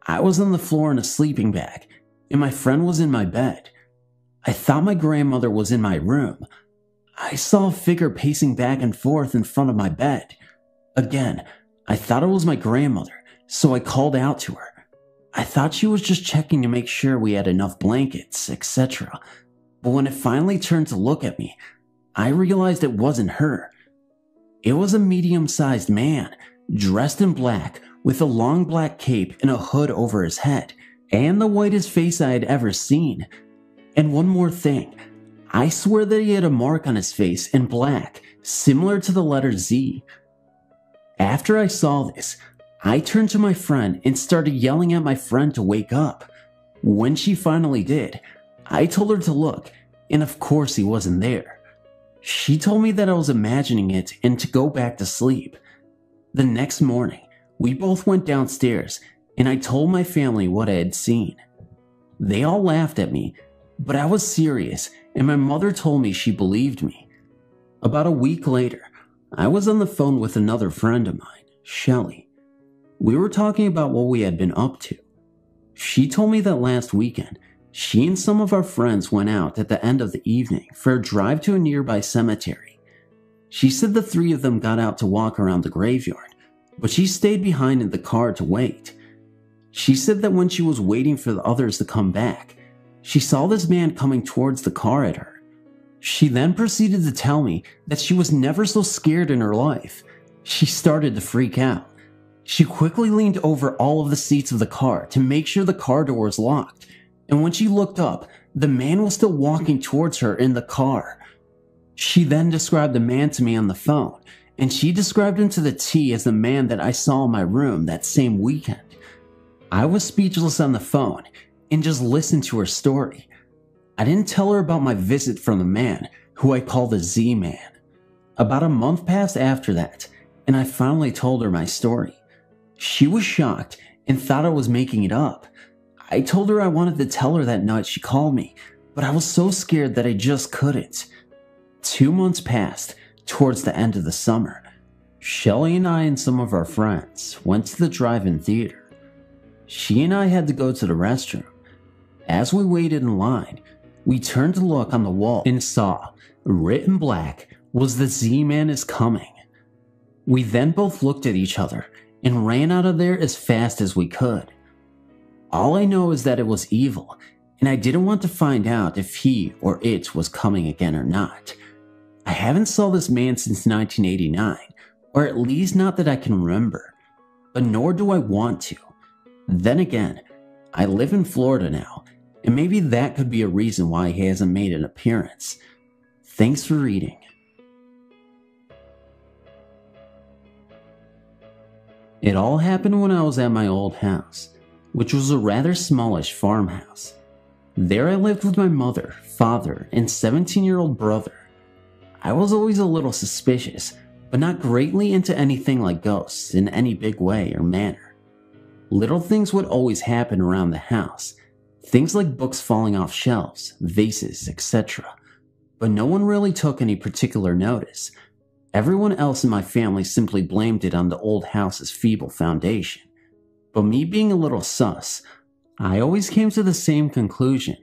Speaker 2: I was on the floor in a sleeping bag, and my friend was in my bed. I thought my grandmother was in my room. I saw a figure pacing back and forth in front of my bed. Again, I thought it was my grandmother, so I called out to her. I thought she was just checking to make sure we had enough blankets, etc. But when it finally turned to look at me, I realized it wasn't her. It was a medium-sized man, dressed in black, with a long black cape and a hood over his head, and the whitest face I had ever seen. And one more thing, I swear that he had a mark on his face in black, similar to the letter Z. After I saw this, I turned to my friend and started yelling at my friend to wake up. When she finally did, I told her to look, and of course he wasn't there. She told me that I was imagining it and to go back to sleep. The next morning, we both went downstairs, and I told my family what I had seen. They all laughed at me, but I was serious, and my mother told me she believed me. About a week later, I was on the phone with another friend of mine, Shelly. We were talking about what we had been up to. She told me that last weekend, she and some of our friends went out at the end of the evening for a drive to a nearby cemetery. She said the three of them got out to walk around the graveyard, but she stayed behind in the car to wait. She said that when she was waiting for the others to come back, she saw this man coming towards the car at her. She then proceeded to tell me that she was never so scared in her life. She started to freak out. She quickly leaned over all of the seats of the car to make sure the car door was locked, and when she looked up, the man was still walking towards her in the car. She then described the man to me on the phone, and she described him to the T as the man that I saw in my room that same weekend. I was speechless on the phone and just listened to her story. I didn't tell her about my visit from the man, who I call the Z-Man. About a month passed after that, and I finally told her my story. She was shocked and thought I was making it up. I told her I wanted to tell her that night she called me, but I was so scared that I just couldn't. 2 months passed towards the end of the summer. Shelly and I and some of our friends went to the drive-in theater. She and I had to go to the restroom. As we waited in line, we turned to look on the wall and saw, written black, was "The Z-Man is coming." We then both looked at each other and ran out of there as fast as we could. All I know is that it was evil, and I didn't want to find out if he or it was coming again or not. I haven't saw this man since 1989, or at least not that I can remember, but nor do I want to. Then again, I live in Florida now, and maybe that could be a reason why he hasn't made an appearance. Thanks for reading. It all happened when I was at my old house, which was a rather smallish farmhouse. There I lived with my mother, father, and 17-year-old brother. I was always a little suspicious, but not greatly into anything like ghosts in any big way or manner. Little things would always happen around the house, things like books falling off shelves, vases, etc. But no one really took any particular notice. Everyone else in my family simply blamed it on the old house's feeble foundation. But me being a little sus, I always came to the same conclusion,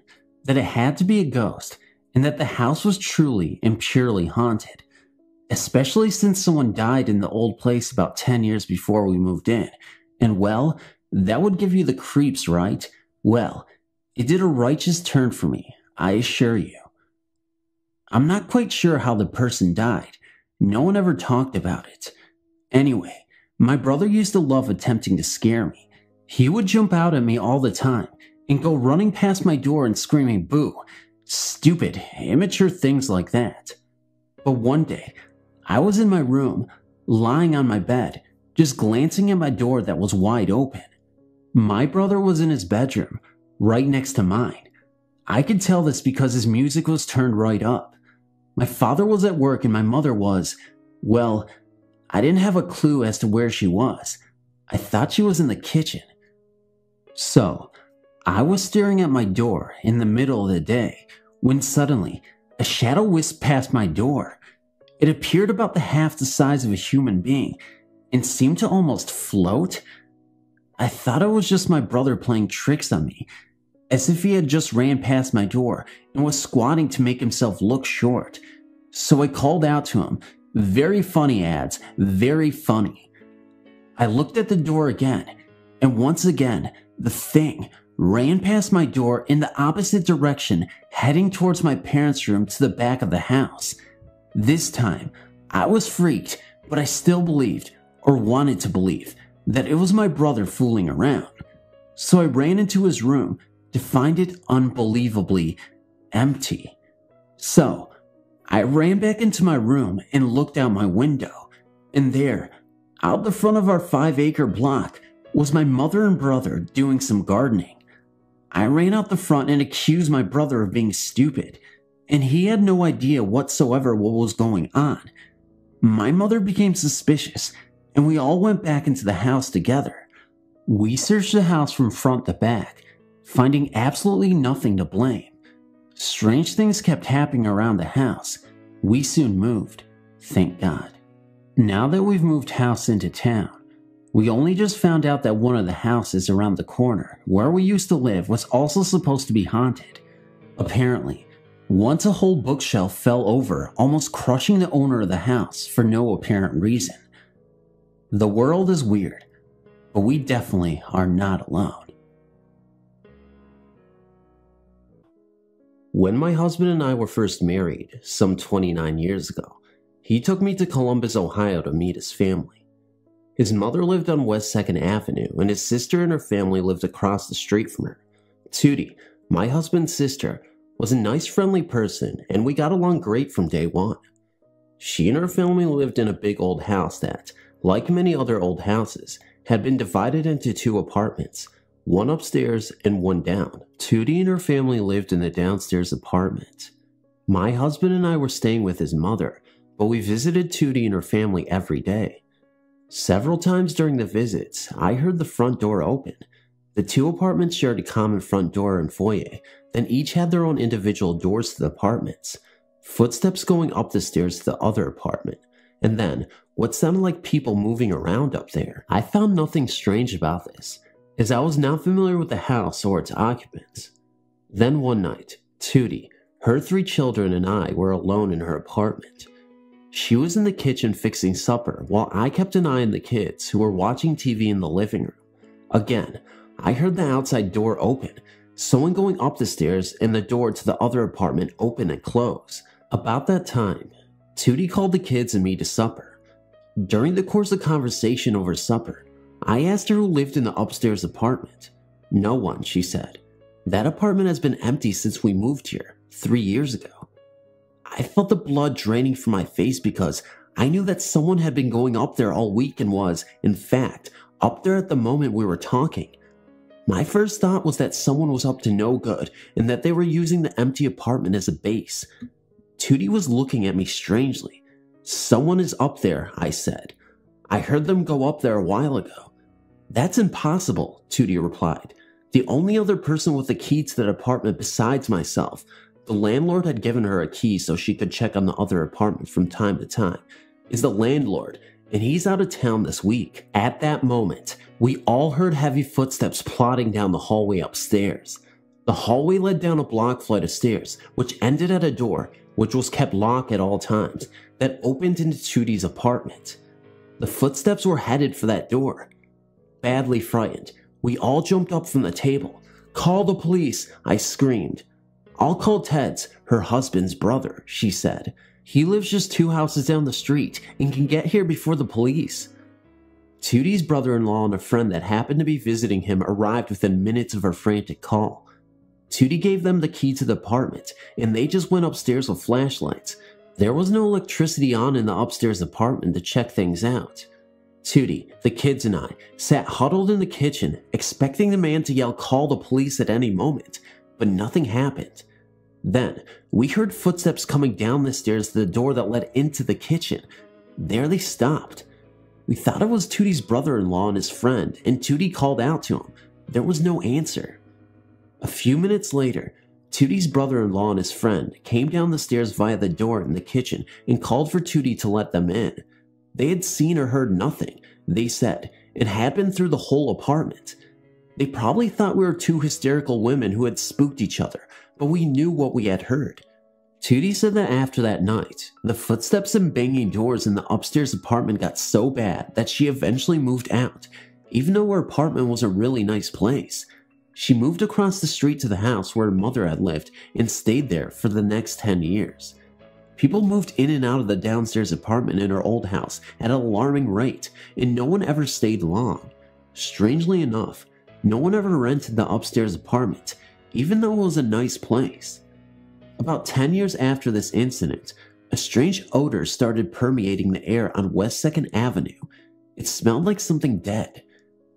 Speaker 2: that it had to be a ghost and that the house was truly and purely haunted. Especially since someone died in the old place about 10 years before we moved in. And well, that would give you the creeps, right? Well, it did a righteous turn for me, I assure you. I'm not quite sure how the person died. No one ever talked about it. Anyway, my brother used to love attempting to scare me. He would jump out at me all the time and go running past my door and screaming boo. Stupid, immature things like that. But one day, I was in my room, lying on my bed, just glancing at my door that was wide open. My brother was in his bedroom, right next to mine. I could tell this because his music was turned right up. My father was at work and my mother was, well, I didn't have a clue as to where she was. I thought she was in the kitchen. So, I was staring at my door in the middle of the day when suddenly a shadow whisked past my door. It appeared about the half the size of a human being and seemed to almost float. I thought it was just my brother playing tricks on me, as if he had just ran past my door and was squatting to make himself look short. So I called out to him, "Very funny, ads, very funny." I looked at the door again, and once again, the thing ran past my door in the opposite direction, heading towards my parents' room to the back of the house. This time, I was freaked, but I still believed, or wanted to believe, that it was my brother fooling around. So I ran into his room to find it unbelievably empty. So, I ran back into my room and looked out my window, and there, out the front of our 5-acre block, was my mother and brother doing some gardening. I ran out the front and accused my brother of being stupid, and he had no idea whatsoever what was going on. My mother became suspicious, and we all went back into the house together. We searched the house from front to back, finding absolutely nothing to blame. Strange things kept happening around the house. We soon moved, thank God. Now that we've moved house into town, we only just found out that one of the houses around the corner, where we used to live, was also supposed to be haunted. Apparently, once a whole bookshelf fell over, almost crushing the owner of the house for no apparent reason. The world is weird, but we definitely are not alone.
Speaker 1: When my husband and I were first married, some 29 years ago, he took me to Columbus, Ohio to meet his family. His mother lived on West 2nd Avenue, and his sister and her family lived across the street from her. Tootie, my husband's sister, was a nice, friendly person, and we got along great from day one. She and her family lived in a big old house that, like many other old houses, had been divided into 2 apartments, one upstairs and one down. Tootie and her family lived in the downstairs apartment. My husband and I were staying with his mother, but we visited Tootie and her family every day. Several times during the visits, I heard the front door open. The two apartments shared a common front door and foyer, then each had their own individual doors to the apartments. Footsteps going up the stairs to the other apartment, and then what sounded like people moving around up there. I found nothing strange about this, as I was not familiar with the house or its occupants. Then one night, Tootie, her 3 children, and I were alone in her apartment. She was in the kitchen fixing supper while I kept an eye on the kids who were watching TV in the living room. Again, I heard the outside door open, someone going up the stairs, and the door to the other apartment open and close. About that time, Tootie called the kids and me to supper. During the course of conversation over supper, I asked her who lived in the upstairs apartment. No one, she said. That apartment has been empty since we moved here 3 years ago. I felt the blood draining from my face because I knew that someone had been going up there all week and was, in fact, up there at the moment we were talking. My first thought was that someone was up to no good and that they were using the empty apartment as a base. Tootie was looking at me strangely. Someone is up there, I said. I heard them go up there a while ago. That's impossible, Tootie replied. The only other person with a key to that apartment besides myself. The landlord had given her a key so she could check on the other apartment from time to time. Is the landlord, and he's out of town this week. At that moment, we all heard heavy footsteps plodding down the hallway upstairs. The hallway led down a block flight of stairs, which ended at a door, which was kept locked at all times, that opened into Tootie's apartment. The footsteps were headed for that door. Badly frightened, we all jumped up from the table. Call the police, I screamed. I'll call Ted's, her husband's brother, she said. He lives just 2 houses down the street and can get here before the police. Tootie's brother-in-law and a friend that happened to be visiting him arrived within minutes of her frantic call. Tootie gave them the key to the apartment, and they just went upstairs with flashlights. There was no electricity on in the upstairs apartment to check things out. Tootie, the kids, and I sat huddled in the kitchen, expecting the man to yell call the police at any moment, but nothing happened. Then, we heard footsteps coming down the stairs to the door that led into the kitchen. There they stopped. We thought it was Tootie's brother-in-law and his friend, and Tootie called out to him. There was no answer. A few minutes later, Tootie's brother-in-law and his friend came down the stairs via the door in the kitchen and called for Tootie to let them in. They had seen or heard nothing, they said, and had been through the whole apartment. They probably thought we were 2 hysterical women who had spooked each other, but we knew what we had heard. Tootie said that after that night, the footsteps and banging doors in the upstairs apartment got so bad that she eventually moved out, even though her apartment was a really nice place. She moved across the street to the house where her mother had lived and stayed there for the next 10 years. People moved in and out of the downstairs apartment in her old house at an alarming rate, and no one ever stayed long. Strangely enough, no one ever rented the upstairs apartment, even though it was a nice place. About 10 years after this incident, a strange odor started permeating the air on West 2nd Avenue. It smelled like something dead.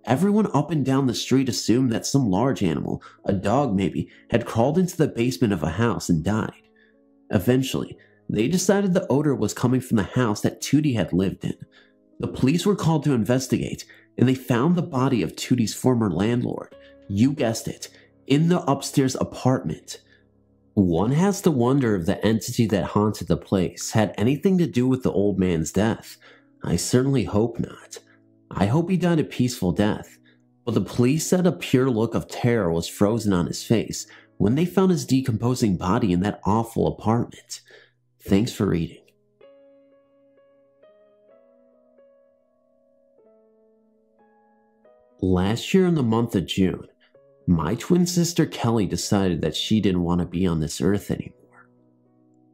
Speaker 1: Everyone up and down the street assumed that some large animal, a dog maybe, had crawled into the basement of a house and died. Eventually, they decided the odor was coming from the house that Tootie had lived in. The police were called to investigate, and they found the body of Tootie's former landlord. You guessed it, in the upstairs apartment. One has to wonder if the entity that haunted the place had anything to do with the old man's death. I certainly hope not. I hope he died a peaceful death, but the police said a pure look of terror was frozen on his face when they found his decomposing body in that awful apartment. Thanks for reading. Last year in the month of June, my twin sister Kelly decided that she didn't want to be on this earth anymore.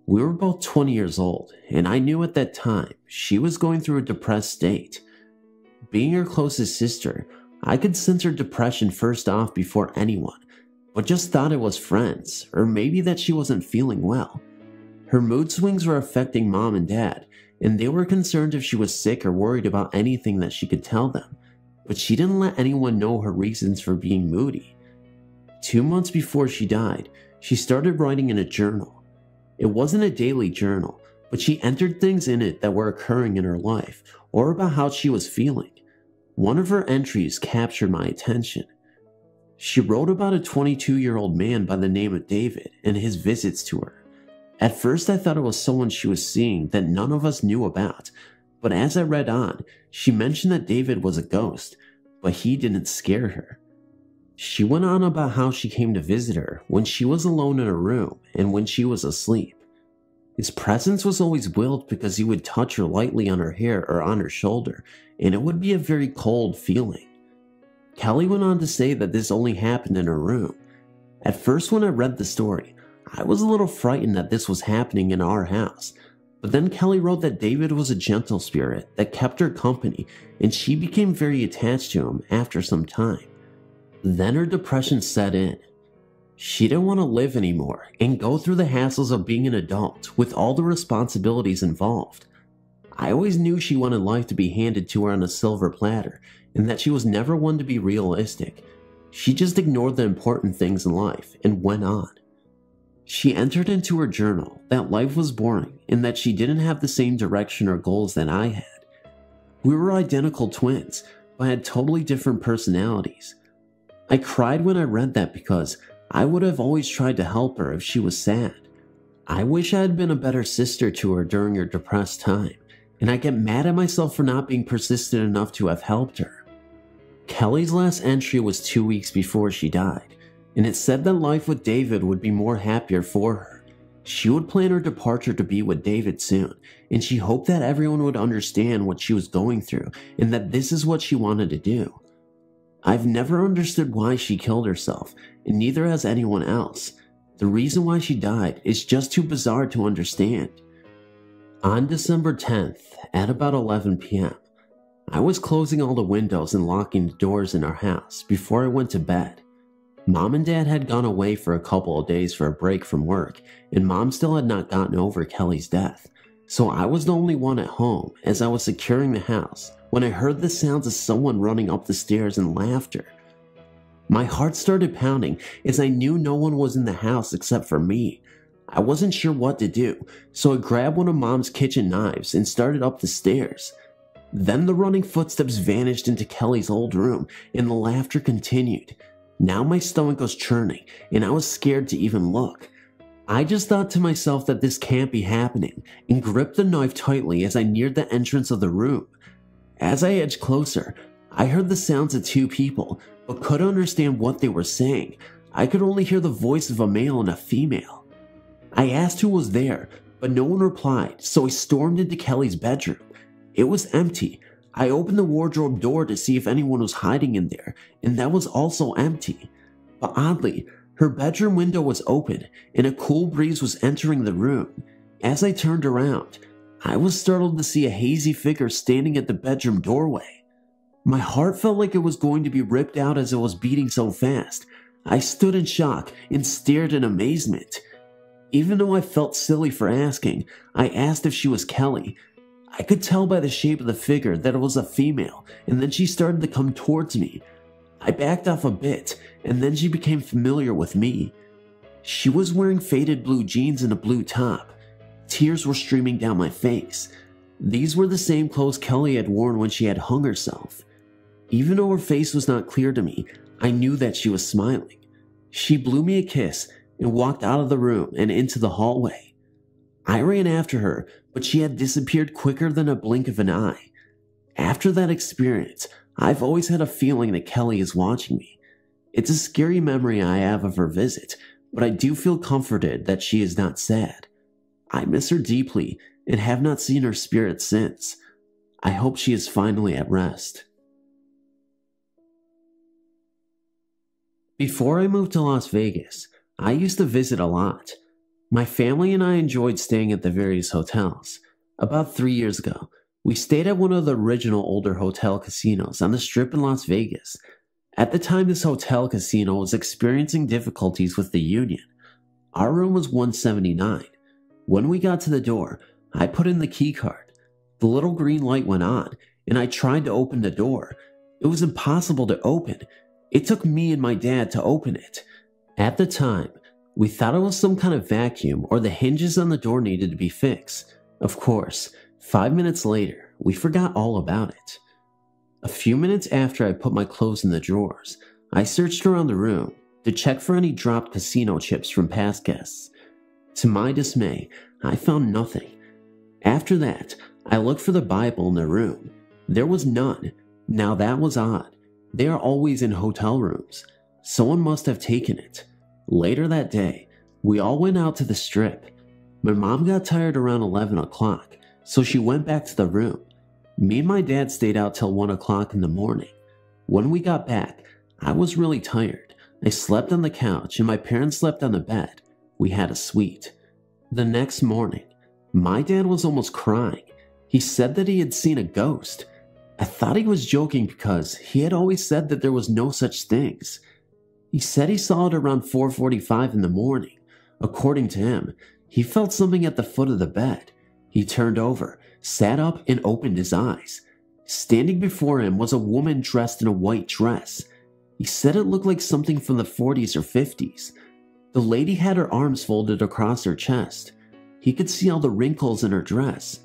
Speaker 1: We were both 20 years old, and I knew at that time she was going through a depressed state. Being her closest sister, I could sense her depression first off before anyone, but just thought it was friends, or maybe that she wasn't feeling well. Her mood swings were affecting Mom and Dad, and they were concerned if she was sick or worried about anything that she could tell them, but she didn't let anyone know her reasons for being moody. 2 months before she died, she started writing in a journal. It wasn't a daily journal, but
Speaker 2: but she entered things in it that were occurring in her life or about how she was feeling. One of her entries captured my attention. She wrote about a 22-year-old man by the name of David and his visits to her. At first I thought it was someone she was seeing that none of us knew about, but as I read on, she mentioned that David was a ghost, but he didn't scare her. She went on about how she came to visit her when she was alone in her room and when she was asleep. His presence was always willed because he would touch her lightly on her hair or on her shoulder, and it would be a very cold feeling. Kelly went on to say that this only happened in her room. At first when I read the story, I was a little frightened that this was happening in our house, but then Kelly wrote that David was a gentle spirit that kept her company and she became very attached to him after some time. Then her depression set in. She didn't want to live anymore and go through the hassles of being an adult with all the responsibilities involved. I always knew she wanted life to be handed to her on a silver platter and that she was never one to be realistic. She just ignored the important things in life and went on. She entered into her journal that life was boring and that she didn't have the same direction or goals that I had. We were identical twins, but had totally different personalities. I cried when I read that because I would have always tried to help her if she was sad. I wish I had been a better sister to her during her depressed time, and I get mad at myself for not being persistent enough to have helped her. Kelly's last entry was 2 weeks before she died, and it said that life with David would be more happier for her. She would plan her departure to be with David soon, and she hoped that everyone would understand what she was going through and that this is what she wanted to do. I've never understood why she killed herself, and neither has anyone else. The reason why she died is just too bizarre to understand. On December 10th, at about 11 p.m., I was closing all the windows and locking the doors in our house before I went to bed. Mom and Dad had gone away for a couple of days for a break from work, and Mom still had not gotten over Kelly's death, so I was the only one at home as I was securing the house when I heard the sounds of someone running up the stairs and laughter. My heart started pounding as I knew no one was in the house except for me. I wasn't sure what to do, so I grabbed one of Mom's kitchen knives and started up the stairs. Then the running footsteps vanished into Kelly's old room and the laughter continued. Now my stomach was churning and I was scared to even look. I just thought to myself that this can't be happening and gripped the knife tightly as I neared the entrance of the room. As I edged closer, I heard the sounds of two people, but couldn't understand what they were saying. I could only hear the voice of a male and a female. I asked who was there, but no one replied, so I stormed into Kelly's bedroom. It was empty. I opened the wardrobe door to see if anyone was hiding in there, and that was also empty. But oddly, her bedroom window was open, and a cool breeze was entering the room. As I turned around, I was startled to see a hazy figure standing at the bedroom doorway. My heart felt like it was going to be ripped out as it was beating so fast. I stood in shock and stared in amazement. Even though I felt silly for asking, I asked if she was Kelly. I could tell by the shape of the figure that it was a female, and then she started to come towards me. I backed off a bit, and then she became familiar with me. She was wearing faded blue jeans and a blue top. Tears were streaming down my face. These were the same clothes Kelly had worn when she had hung herself. Even though her face was not clear to me, I knew that she was smiling. She blew me a kiss and walked out of the room and into the hallway. I ran after her, but she had disappeared quicker than a blink of an eye. After that experience, I've always had a feeling that Kelly is watching me. It's a scary memory I have of her visit, but I do feel comforted that she is not sad. I miss her deeply and have not seen her spirit since. I hope she is finally at rest. Before I moved to Las Vegas, I used to visit a lot. My family and I enjoyed staying at the various hotels. About 3 years ago, we stayed at one of the original older hotel casinos on the Strip in Las Vegas. At the time, this hotel casino was experiencing difficulties with the union. Our room was 179. When we got to the door, I put in the key card. The little green light went on, and I tried to open the door. It was impossible to open. It took me and my dad to open it. At the time, we thought it was some kind of vacuum or the hinges on the door needed to be fixed. Of course, 5 minutes later, we forgot all about it. A few minutes after I put my clothes in the drawers, I searched around the room to check for any dropped casino chips from past guests. To my dismay, I found nothing. After that, I looked for the Bible in the room. There was none. Now that was odd. They are always in hotel rooms. Someone must have taken it. Later that day, we all went out to the strip. My mom got tired around 11 o'clock, so she went back to the room. Me and my dad stayed out till 1 o'clock in the morning. When we got back, I was really tired. I slept on the couch and my parents slept on the bed. We had a suite. The next morning, my dad was almost crying. He said that he had seen a ghost. I thought he was joking because he had always said that there was no such things. He said he saw it around 4:45 in the morning. According to him, he felt something at the foot of the bed. He turned over, sat up, and opened his eyes. Standing before him was a woman dressed in a white dress. He said it looked like something from the 40s or 50s. The lady had her arms folded across her chest. He could see all the wrinkles in her dress.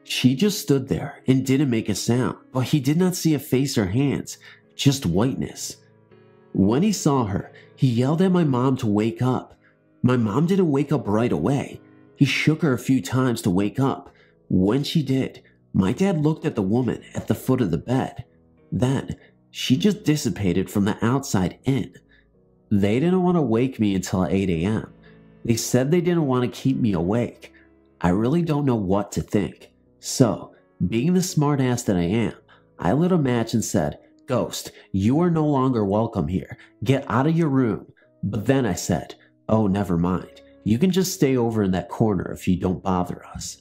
Speaker 2: She just stood there and didn't make a sound, but he did not see a face or hands, just whiteness. When he saw her, he yelled at my mom to wake up. My mom didn't wake up right away. He shook her a few times to wake up. When she did, my dad looked at the woman at the foot of the bed. Then, she just dissipated from the outside in. They didn't want to wake me until 8 a.m. They said they didn't want to keep me awake. I really don't know what to think. So, being the smartass that I am, I lit a match and said, "Ghost, you are no longer welcome here. Get out of your room." But then I said, "Oh, never mind. You can just stay over in that corner if you don't bother us."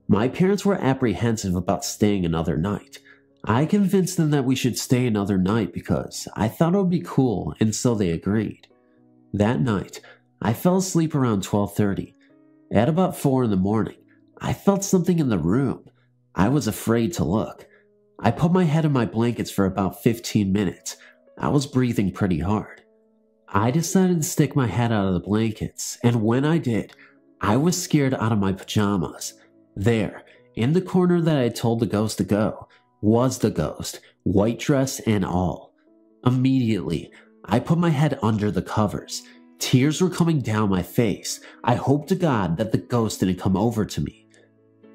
Speaker 2: My parents were apprehensive about staying another night. I convinced them that we should stay another night because I thought it would be cool, and so they agreed. That night, I fell asleep around 12:30. At about 4 in the morning, I felt something in the room. I was afraid to look. I put my head in my blankets for about 15 minutes. I was breathing pretty hard. I decided to stick my head out of the blankets, and when I did, I was scared out of my pajamas. There, in the corner that I had told the ghost to go, was the ghost, white dress and all. Immediately, I put my head under the covers. Tears were coming down my face. I hoped to God that the ghost didn't come over to me.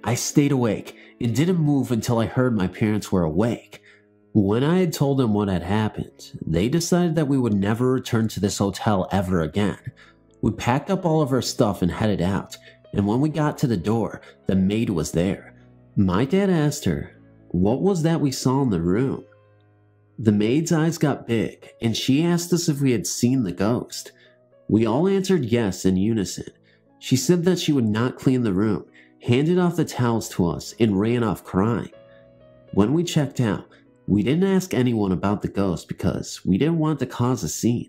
Speaker 2: I stayed awake and didn't move until I heard my parents were awake. When I had told them what had happened, they decided that we would never return to this hotel ever again. We packed up all of our stuff and headed out, and when we got to the door, the maid was there. My dad asked her, "What was that we saw in the room?" The maid's eyes got big, and she asked us if we had seen the ghost. We all answered yes in unison. She said that she would not clean the room, handed off the towels to us, and ran off crying. When we checked out, we didn't ask anyone about the ghost because we didn't want to cause a scene.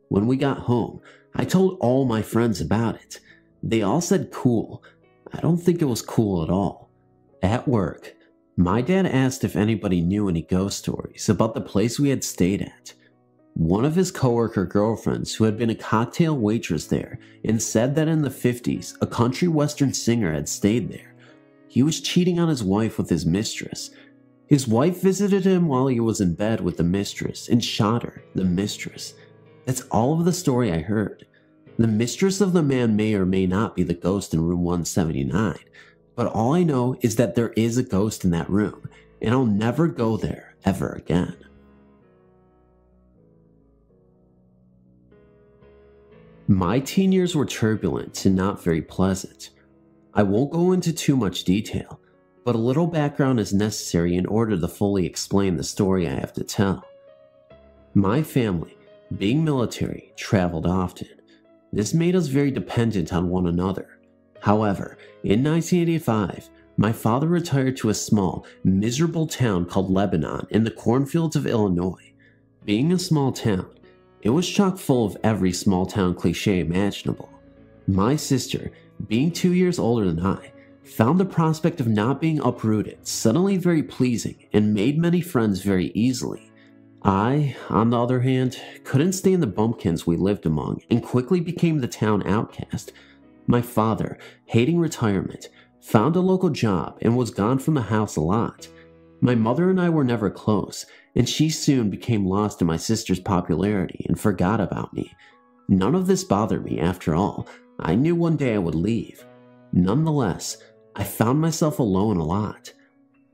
Speaker 2: When we got home, I told all my friends about it. They all said cool. I don't think it was cool at all. At work, my dad asked if anybody knew any ghost stories about the place we had stayed at. One of his coworker girlfriends who had been a cocktail waitress there and said that in the 50s, a country western singer had stayed there. He was cheating on his wife with his mistress. His wife visited him while he was in bed with the mistress and shot her, the mistress. That's all of the story I heard. The mistress of the man may or may not be the ghost in room 179, but all I know is that there is a ghost in that room, and I'll never go there ever again. My teen years were turbulent and not very pleasant. I won't go into too much detail, but a little background is necessary in order to fully explain the story I have to tell. My family, being military, traveled often. This made us very dependent on one another. However, in 1985, my father retired to a small, miserable town called Lebanon in the cornfields of Illinois. Being a small town, it was chock full of every small town cliche imaginable. My sister, being 2 years older than I, found the prospect of not being uprooted suddenly very pleasing and made many friends very easily. I, on the other hand, couldn't stand the bumpkins we lived among and quickly became the town outcast. My father, hating retirement,
Speaker 1: found a local job, and was gone from the house a lot. My mother and I were never close, and she soon became lost in my sister's popularity and forgot about me. None of this bothered me after all. I knew one day I would leave. Nonetheless, I found myself alone a lot.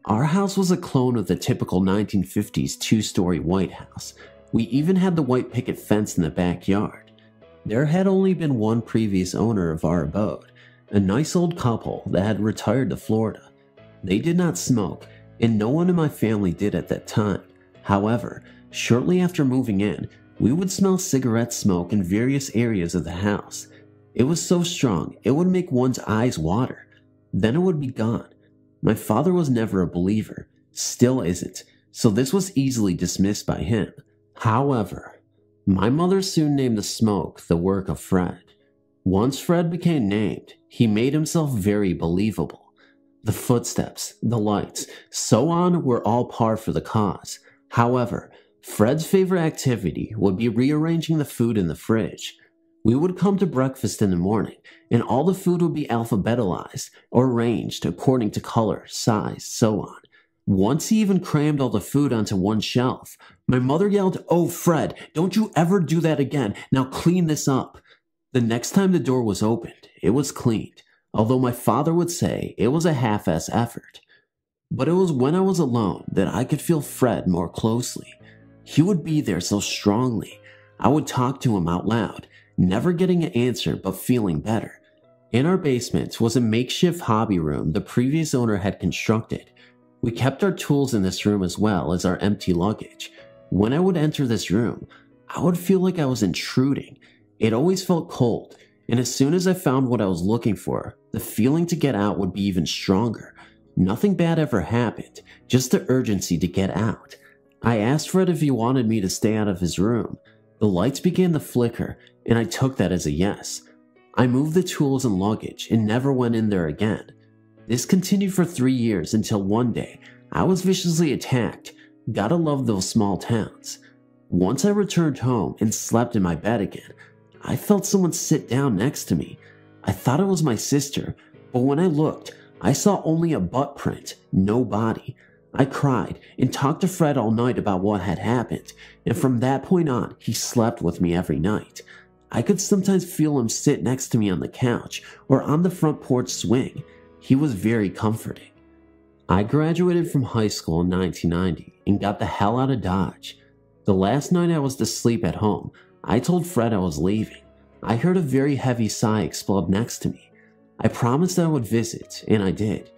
Speaker 1: Our house was a clone of the typical 1950s two-story white house. We even had the white picket fence in the backyard. There had only been one previous owner of our abode, a nice old couple that had retired to Florida. They did not smoke, and no one in my family did at that time. However, shortly after moving in, we would smell cigarette smoke in various areas of the house. It was so strong, it would make one's eyes water. Then it would be gone. My father was never a believer, still isn't, so this was easily dismissed by him. However, my mother soon named the smoke the work of Fred. Once Fred became named, he made himself very believable. The footsteps, the lights, so on were all par for the cause. However, Fred's favorite activity would be rearranging the food in the fridge. We would come to breakfast in the morning, and all the food would be alphabetized or arranged according to color, size, so on. Once he even crammed all the food onto one shelf. My mother yelled, "Oh, Fred, don't you ever do that again. Now clean this up." The next time the door was opened, it was cleaned, although my father would say it was a half-ass effort. But it was when I was alone that I could feel Fred more closely. He would be there so strongly. I would talk to him out loud, never getting an answer but feeling better. In our basement was a makeshift hobby room the previous owner had constructed. We kept our tools in this room as well as our empty luggage. When I would enter this room, I would feel like I was intruding. It always felt cold, and as soon as I found what I was looking for, the feeling to get out would be even stronger. Nothing bad ever happened, just the urgency to get out. I asked Fred if he wanted me to stay out of his room. The lights began to flicker, and I took that as a yes. I moved the tools and luggage and never went in there again. This continued for 3 years until one day I was viciously attacked. Gotta love those small towns. Once I returned home and slept in my bed again, I felt someone sit down next to me. I thought it was my sister, but when I looked, I saw only a butt print, no body. I cried and talked to Fred all night about what had happened, and from that point on, he slept with me every night. I could sometimes feel him sit next to me on the couch or on the front porch swing. He was very comforting. I graduated from high school in 1990 and got the hell out of Dodge. The last night I was to sleep at home, I told Fred I was leaving. I heard a very heavy sigh explode next to me. I promised I would visit, and I did.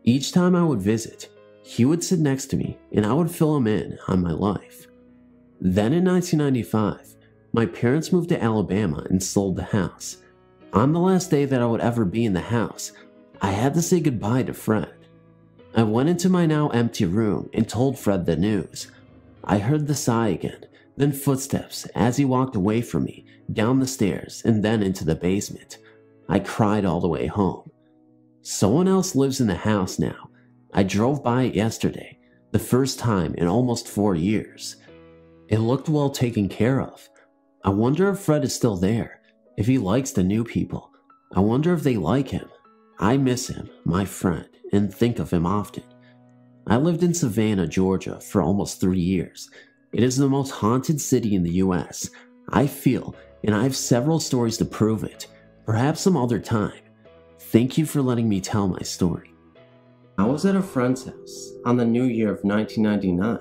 Speaker 1: Each time I would visit, he would sit next to me, and I would fill him in on my life. Then in 1995, my parents moved to Alabama and sold the house. On the last day that I would ever be in the house, I had to say goodbye to Fred. I went into my now empty room and told Fred the news. I heard the sigh again, then footsteps as he walked away from me, down the stairs and then into the basement. I cried all the way home. Someone else lives in the house now. I drove by it yesterday, the first time in almost 4 years. It looked well taken care of. I wonder if Fred is still there, if he likes the new people. I wonder if they like him. I miss him, my friend, and think of him often. I lived in Savannah, Georgia for almost 3 years. It is the most haunted city in the US. I feel, and I have several stories to prove it. Perhaps some other time. Thank you for letting me tell my story. I was at a friend's house on the new year of 1999,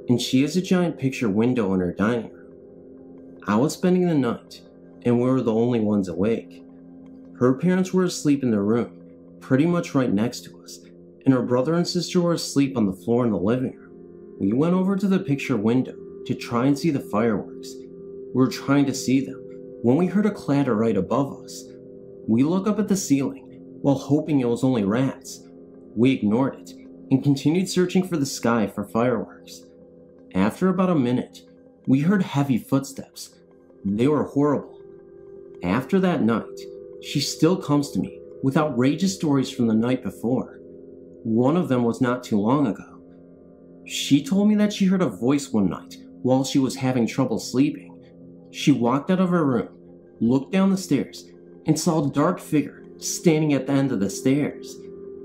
Speaker 1: and she has a giant picture window in her dining room. I was spending the night, and we were the only ones awake. Her parents were asleep in their room, pretty much right next to us, and her brother and sister were asleep on the floor in the living room. We went over to the picture window to try and see the fireworks. We were trying to see them when we heard a clatter right above us. We looked up at the ceiling while hoping it was only rats. We ignored it and continued searching for the sky for fireworks. After about a minute, we heard heavy footsteps. They were horrible. After that night, she still comes to me with outrageous stories from the night before. One of them was not too long ago. She told me that she heard a voice one night while she was having trouble sleeping. She walked out of her room, looked down the stairs, and saw a dark figure standing at the end of the stairs.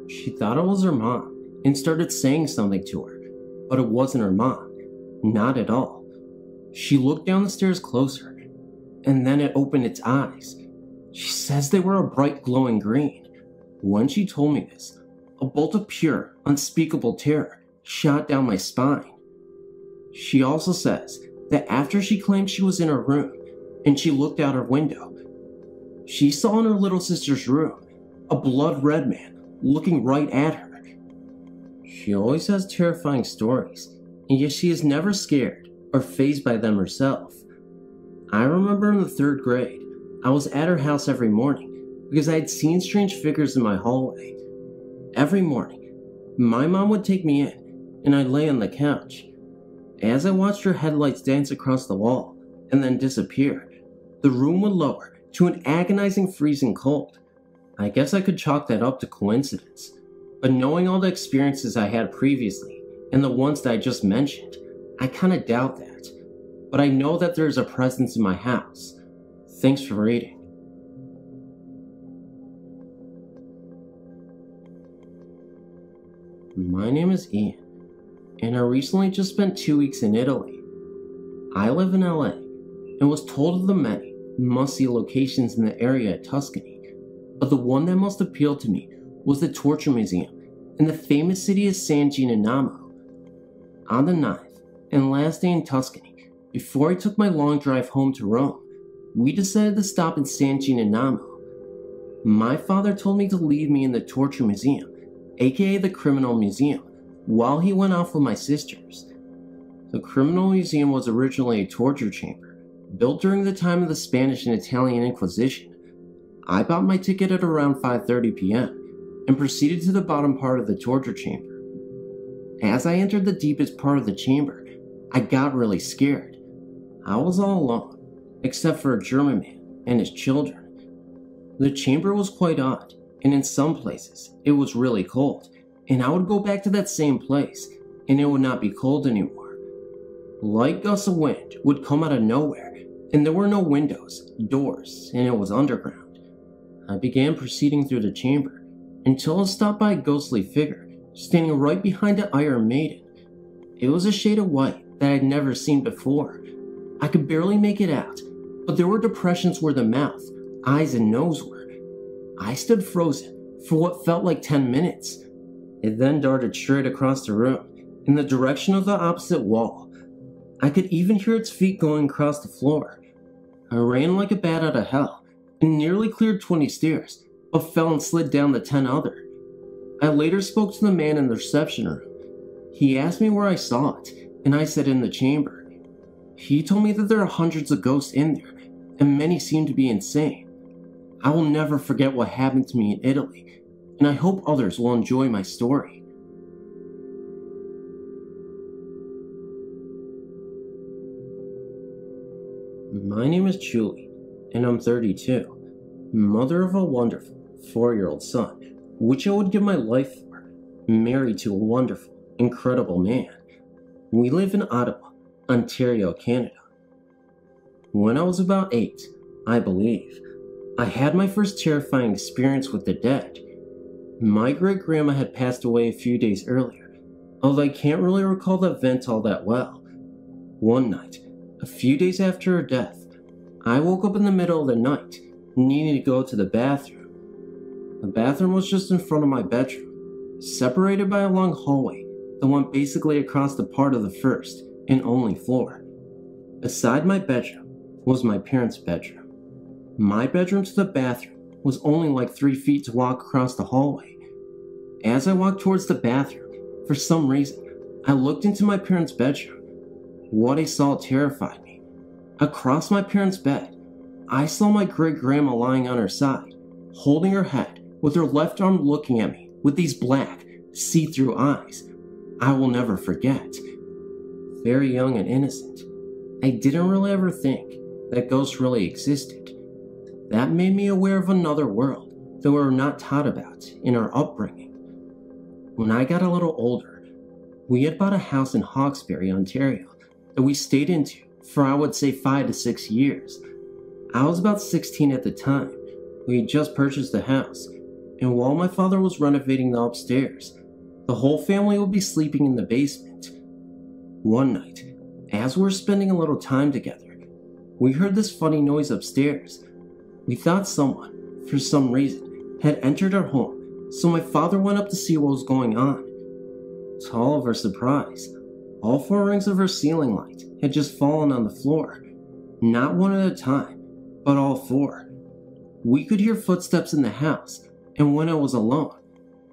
Speaker 2: She thought it was her mom and started saying something to her, but it wasn't her mom. Not at all. She looked down the stairs closer, and then it opened its eyes. She says they were a bright glowing green. When she told me this, a bolt of pure, unspeakable terror shot down my spine. She also says that after she claimed she was in her room and she looked out her window, she saw in her little sister's room a blood red man looking right at her. She always has terrifying stories, and yet she is never scared or fazed by them herself. I remember in the 3rd grade, I was at her house every morning because I had seen strange figures in my hallway. Every morning, my mom would take me in, and I'd lay on the couch. As I watched her headlights dance across the wall and then disappear, the room would lower to an agonizing freezing cold. I guess I could chalk that up to coincidence, but knowing all the experiences I had previously and the ones that I just mentioned, I kinda doubt that. But I know that there is a presence in my house. Thanks for reading. My name is Ian, and I recently just spent 2 weeks in Italy. I live in LA, and was told of the many must-see locations in the area at Tuscany, but the one that most appealed to me was the Torture Museum in the famous city of San Gimignano. On the 9th and last day in Tuscany, before I took my long drive home to Rome, we decided to stop in San Gimignano. My father told me to leave me in the Torture Museum, aka the Criminal Museum, while he went off with my sisters. The Criminal Museum was originally a torture chamber, built during the time of the Spanish and Italian Inquisition. I bought my ticket at around 5:30 p.m. and proceeded to the bottom part of the torture chamber. As I entered the deepest part of the chamber, I got really scared. I was all alone, except for a German man and his children. The chamber was quite odd, and in some places, it was really cold, and I would go back to that same place, and it would not be cold anymore. Light gusts of wind would come out of nowhere, and there were no windows, doors, and it was underground. I began proceeding through the chamber, until I was stopped by a ghostly figure, standing right behind an Iron Maiden. It was a shade of white that I had never seen before. I could barely make it out, but there were depressions where the mouth, eyes, and nose were. I stood frozen for what felt like 10 minutes. It then darted straight across the room, in the direction of the opposite wall. I could even hear its feet going across the floor. I ran like a bat out of hell, and nearly cleared 20 stairs, but fell and slid down the 10 other. I later spoke to the man in the reception room. He asked me where I saw it, and I said in the chamber. He told me that there are hundreds of ghosts in there, and many seem to be insane. I will never forget what happened to me in Italy, and I hope others will enjoy my story. My name is Julie, and I'm 32, mother of a wonderful 4-year-old son, which I would give my life for, married to a wonderful, incredible man. We live in Ottawa, Ontario, Canada. When I was about 8, I believe, I had my first terrifying experience with the dead. My great-grandma had passed away a few days earlier, although I can't really recall the event all that well. One night, a few days after her death, I woke up in the middle of the night, needing to go to the bathroom. The bathroom was just in front of my bedroom, separated by a long hallway that went basically across the part of the first and only floor. Beside my bedroom was my parents' bedroom. My bedroom to the bathroom was only like 3 feet to walk across the hallway. As I walked towards the bathroom, for some reason, I looked into my parents' bedroom. What I saw terrified me. Across my parents' bed, I saw my great-grandma lying on her side, holding her head, with her left arm looking at me with these black, see-through eyes. I will never forget. Very young and innocent, I didn't really ever think that ghosts really existed. That made me aware of another world that we were not taught about in our upbringing. When I got a little older, we had bought a house in Hawkesbury, Ontario, that we stayed into for I would say 5 to 6 years. I was about 16 at the time. We had just purchased the house.
Speaker 1: and while my father was renovating the upstairs, the whole family would be sleeping in the basement. One night, as we were spending a little time together, we heard this funny noise upstairs. We thought someone, for some reason, had entered our home, so my father went up to see what was going on. To all of our surprise, all 4 rings of our ceiling light had just fallen on the floor. Not one at a time, but all 4. We could hear footsteps in the house, and when I was alone,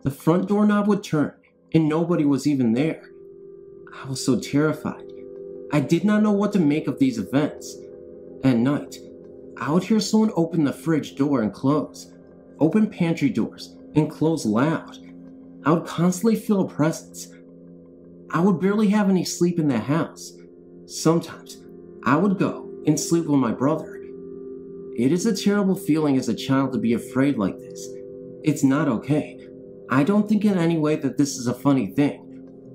Speaker 1: the front doorknob would turn, and nobody was even there. I was so terrified. I did not know what to make of these events. At night, I would hear someone open the fridge door and close, open pantry doors and close loud. I would constantly feel a presence. I would barely have any sleep in the house. Sometimes, I would go and sleep with my brother. It is a terrible feeling as a child to be afraid like this. It's not okay. I don't think in any way that this is a funny thing.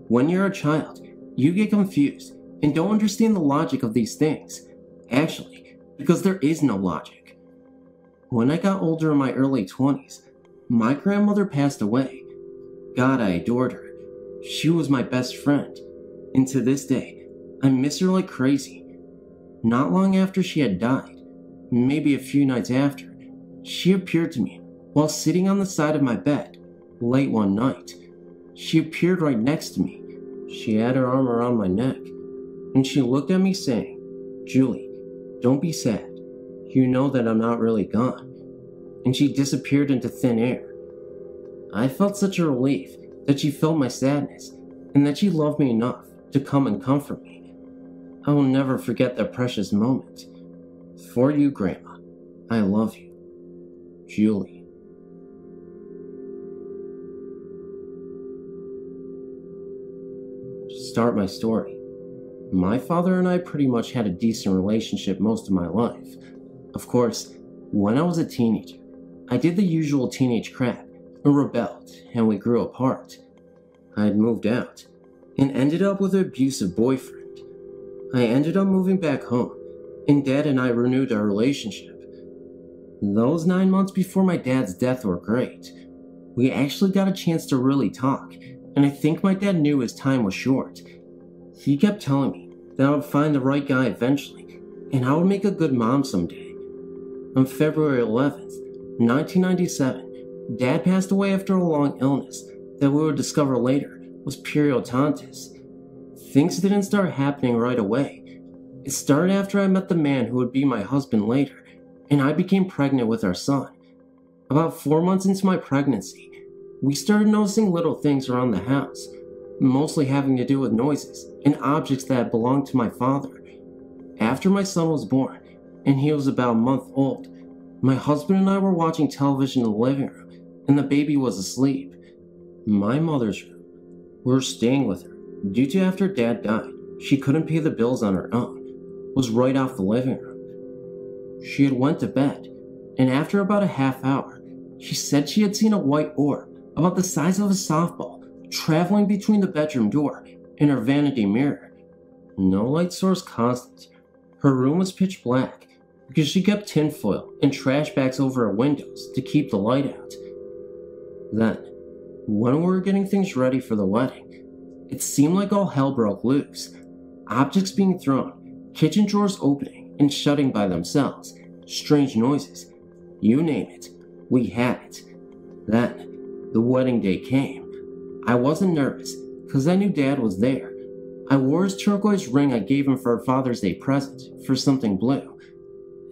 Speaker 1: When you're a child, you get confused and don't understand the logic of these things. Actually, because there is no logic. When I got older in my early 20s, my grandmother passed away. God, I adored her. She was my best friend, and to this day, I miss her like crazy. Not long after she had died, maybe a few nights after, she appeared to me while sitting on the side of my bed, late one night. She appeared right next to me. She had her arm around my neck, and she looked at me saying, "Julie, don't be sad. You know that I'm not really gone." And she disappeared into thin air. I felt such a relief that she felt my sadness, and that she loved me enough to come and comfort me. I will never forget that precious moment. For you, Grandma, I love you. Julie. To start my story, my father and I pretty much had a decent relationship most of my life. Of course, when I was a teenager, I did the usual teenage crap and rebelled, and we grew apart. I had moved out and ended up with an abusive boyfriend. I ended up moving back home, and Dad and I renewed our relationship. Those 9 months before my dad's death were great. We actually got a chance to really talk, and I think my dad knew his time was short. He kept telling me that I would find the right guy eventually, and I would make a good mom someday. On February 11th, 1997, Dad passed away after a long illness that we would discover later was periodontitis. Things didn't start happening right away. It started after I met the man who would be my husband later, and I became pregnant with our son. About 4 months into my pregnancy, we started noticing little things around the house, mostly having to do with noises and objects that belonged to my father. After my son was born, and he was about a month old, my husband and I were watching television in the living room, and the baby was asleep. My mother's room. We were staying with her. Due to after Dad died, she couldn't pay the bills on her own. Was right off the living room. She had went to bed, and after about a half hour, she said she had seen a white orb about the size of a softball traveling between the bedroom door and her vanity mirror. No light source constant. Her room was pitch black because she kept tinfoil and trash bags over her windows to keep the light out. Then, when we were getting things ready for the wedding, it seemed like all hell broke loose. Objects being thrown, kitchen drawers opening and shutting by themselves, strange noises. You name it, we had it. Then, the wedding day came. I wasn't nervous, because I knew Dad was there. I wore his turquoise ring I gave him for a Father's Day present, for something blue.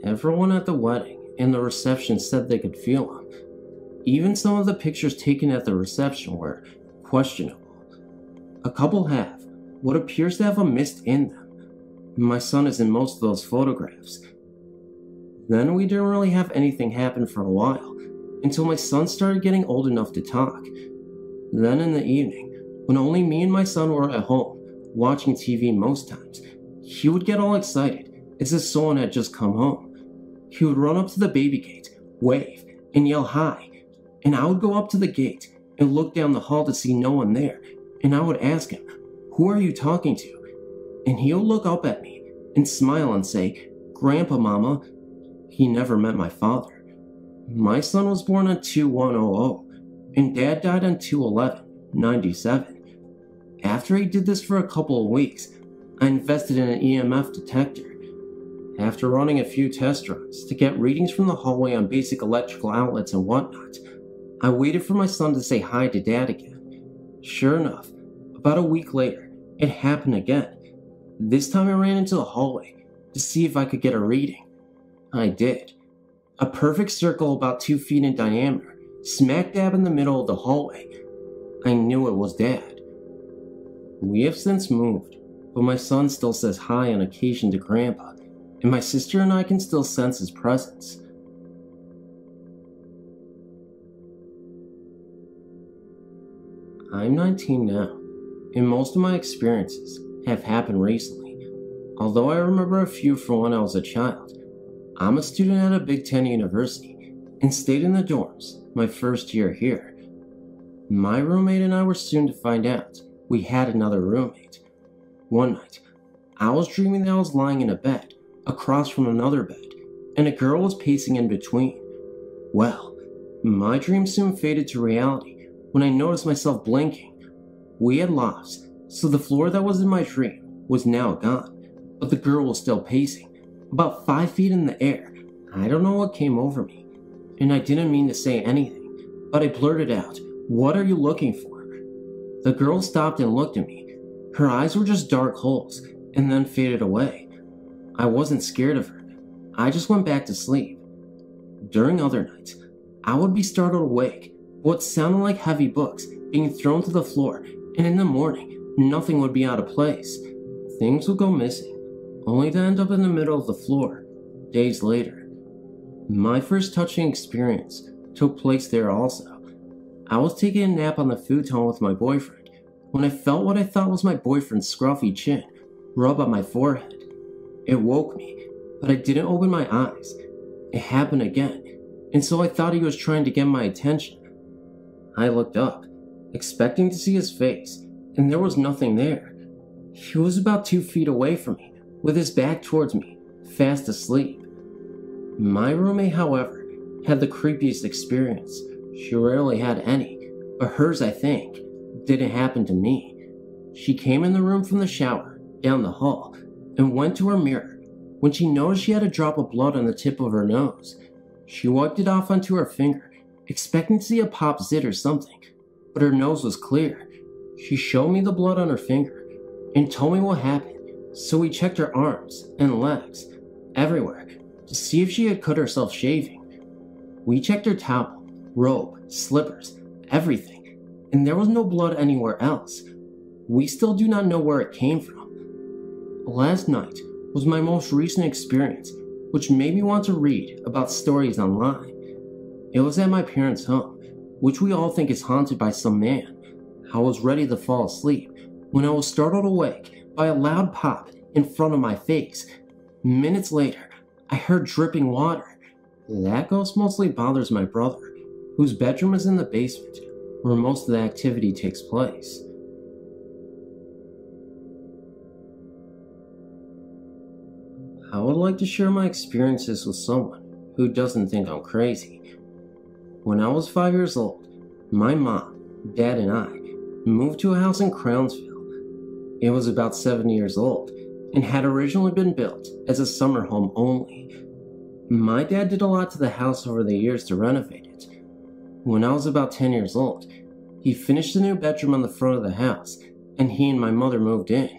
Speaker 1: Everyone at the wedding and the reception said they could feel him. Even some of the pictures taken at the reception were questionable. A couple have what appears to have a mist in them. My son is in most of those photographs. Then we didn't really have anything happen for a while, until my son started getting old enough to talk. Then in the evening, when only me and my son were at home, watching TV most times, he would get all excited as if someone had just come home. He would run up to the baby gate, wave, and yell hi, and I would go up to the gate and look down the hall to see no one there, and I would ask him, "Who are you talking to?" And he'll look up at me and smile and say, "Grandpa, Mama." He never met my father. My son was born on 2100, and Dad died on 2/11/97. After he did this for a couple of weeks, I invested in an EMF detector. After running a few test runs to get readings from the hallway on basic electrical outlets and whatnot, I waited for my son to say hi to Dad again. Sure enough, about a week later, it happened again. This time I ran into the hallway to see if I could get a reading. I did. A perfect circle about 2 feet in diameter, smack dab in the middle of the hallway. I knew it was Dad. We have since moved, but my son still says hi on occasion to Grandpa, and my sister and I can still sense his presence. I'm 19 now, and most of my experiences have happened recently, although I remember a few from when I was a child. I'm a student at a Big Ten university and stayed in the dorms my first year here. My roommate and I were soon to find out we had another roommate. One night, I was dreaming that I was lying in a bed across from another bed, and a girl was pacing in between. Well, my dream soon faded to reality when I noticed myself blinking. We had lost, so the floor that was in my dream was now gone, but the girl was still pacing, about 5 feet in the air. I don't know what came over me, and I didn't mean to say anything, but I blurted out, "What are you looking for?" The girl stopped and looked at me. Her eyes were just dark holes, and then faded away. I wasn't scared of her. I just went back to sleep. During other nights, I would be startled awake by what sounded like heavy books being thrown to the floor, and in the morning, nothing would be out of place. Things would go missing, only to end up in the middle of the floor days later. My first touching experience took place there also. I was taking a nap on the futon with my boyfriend when I felt what I thought was my boyfriend's scruffy chin rub on my forehead. It woke me, but I didn't open my eyes. It happened again, and so I thought he was trying to get my attention. I looked up, expecting to see his face, and there was nothing there. He was about 2 feet away from me, with his back towards me, fast asleep. My roommate, however, had the creepiest experience. She rarely had any, but hers, I think, didn't happen to me. She came in the room from the shower, down the hall, and went to her mirror when she noticed she had a drop of blood on the tip of her nose. She wiped it off onto her finger, expecting to see a pop zit or something, but her nose was clear. She showed me the blood on her finger and told me what happened. So we checked her arms and legs, everywhere, to see if she had cut herself shaving. We checked her towel, robe, slippers, everything, and there was no blood anywhere else. We still do not know where it came from. Last night was my most recent experience, which made me want to read about stories online. It was at my parents' home, which we all think is haunted by some man. I was ready to fall asleep when I was startled awake by a loud pop in front of my face. Minutes later, I heard dripping water. That ghost mostly bothers my brother, whose bedroom is in the basement, where most of the activity takes place. I would like to share my experiences with someone who doesn't think I'm crazy. When I was 5 years old, my mom, dad, and I moved to a house in Crownsville. It was about 7 years old and had originally been built as a summer home only. My dad did a lot to the house over the years to renovate it. When I was about 10 years old, he finished the new bedroom on the front of the house, and he and my mother moved in.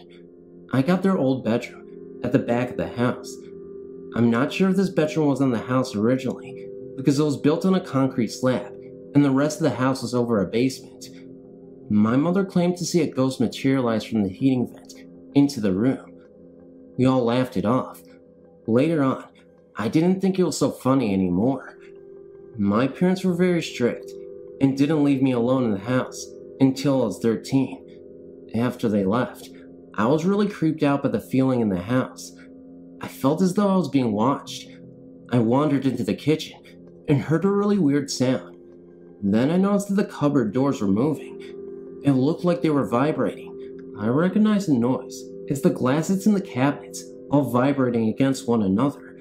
Speaker 1: I got their old bedroom at the back of the house. I'm not sure if this bedroom was on the house originally, because it was built on a concrete slab, and the rest of the house was over a basement. My mother claimed to see a ghost materialize from the heating vent into the room. We all laughed it off. Later on, I didn't think it was so funny anymore. My parents were very strict and didn't leave me alone in the house until I was 13. After they left, I was really creeped out by the feeling in the house. I felt as though I was being watched. I wandered into the kitchen and heard a really weird sound. Then I noticed that the cupboard doors were moving. It looked like they were vibrating. I recognized the noise. It's the glasses in the cabinets all vibrating against one another.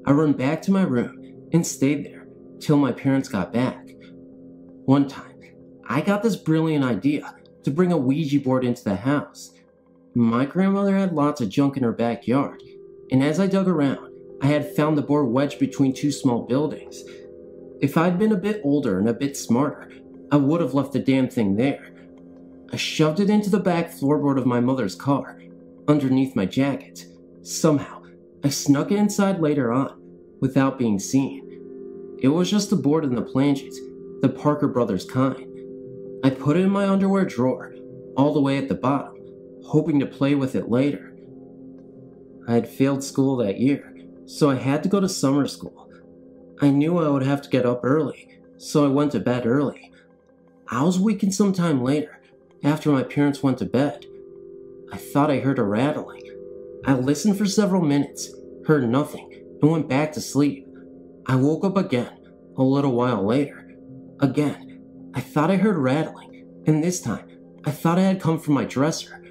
Speaker 1: I ran back to my room and stayed there till my parents got back. One time,
Speaker 2: I got this brilliant idea to bring a Ouija board into the house. My grandmother had lots of junk in her backyard, and as I dug around, I had found the board wedged between two small buildings. If I'd been a bit older and a bit smarter, I would have left the damn thing there. I shoved it into the back floorboard of my mother's car, underneath my jacket. Somehow, I snuck it inside later on, without being seen. It was just the board and the planches, the Parker Brothers kind. I put it in my underwear drawer, all the way at the bottom, hoping to play with it later. I had failed school that year, so I had to go to summer school. I knew I would have to get up early, so I went to bed early. I was waking sometime later, after my parents went to bed. I thought I heard a rattling. I listened for several minutes, heard nothing, and went back to sleep. I woke up again, a little while later. Again, I thought I heard rattling, and this time, I thought it had come from my dresser.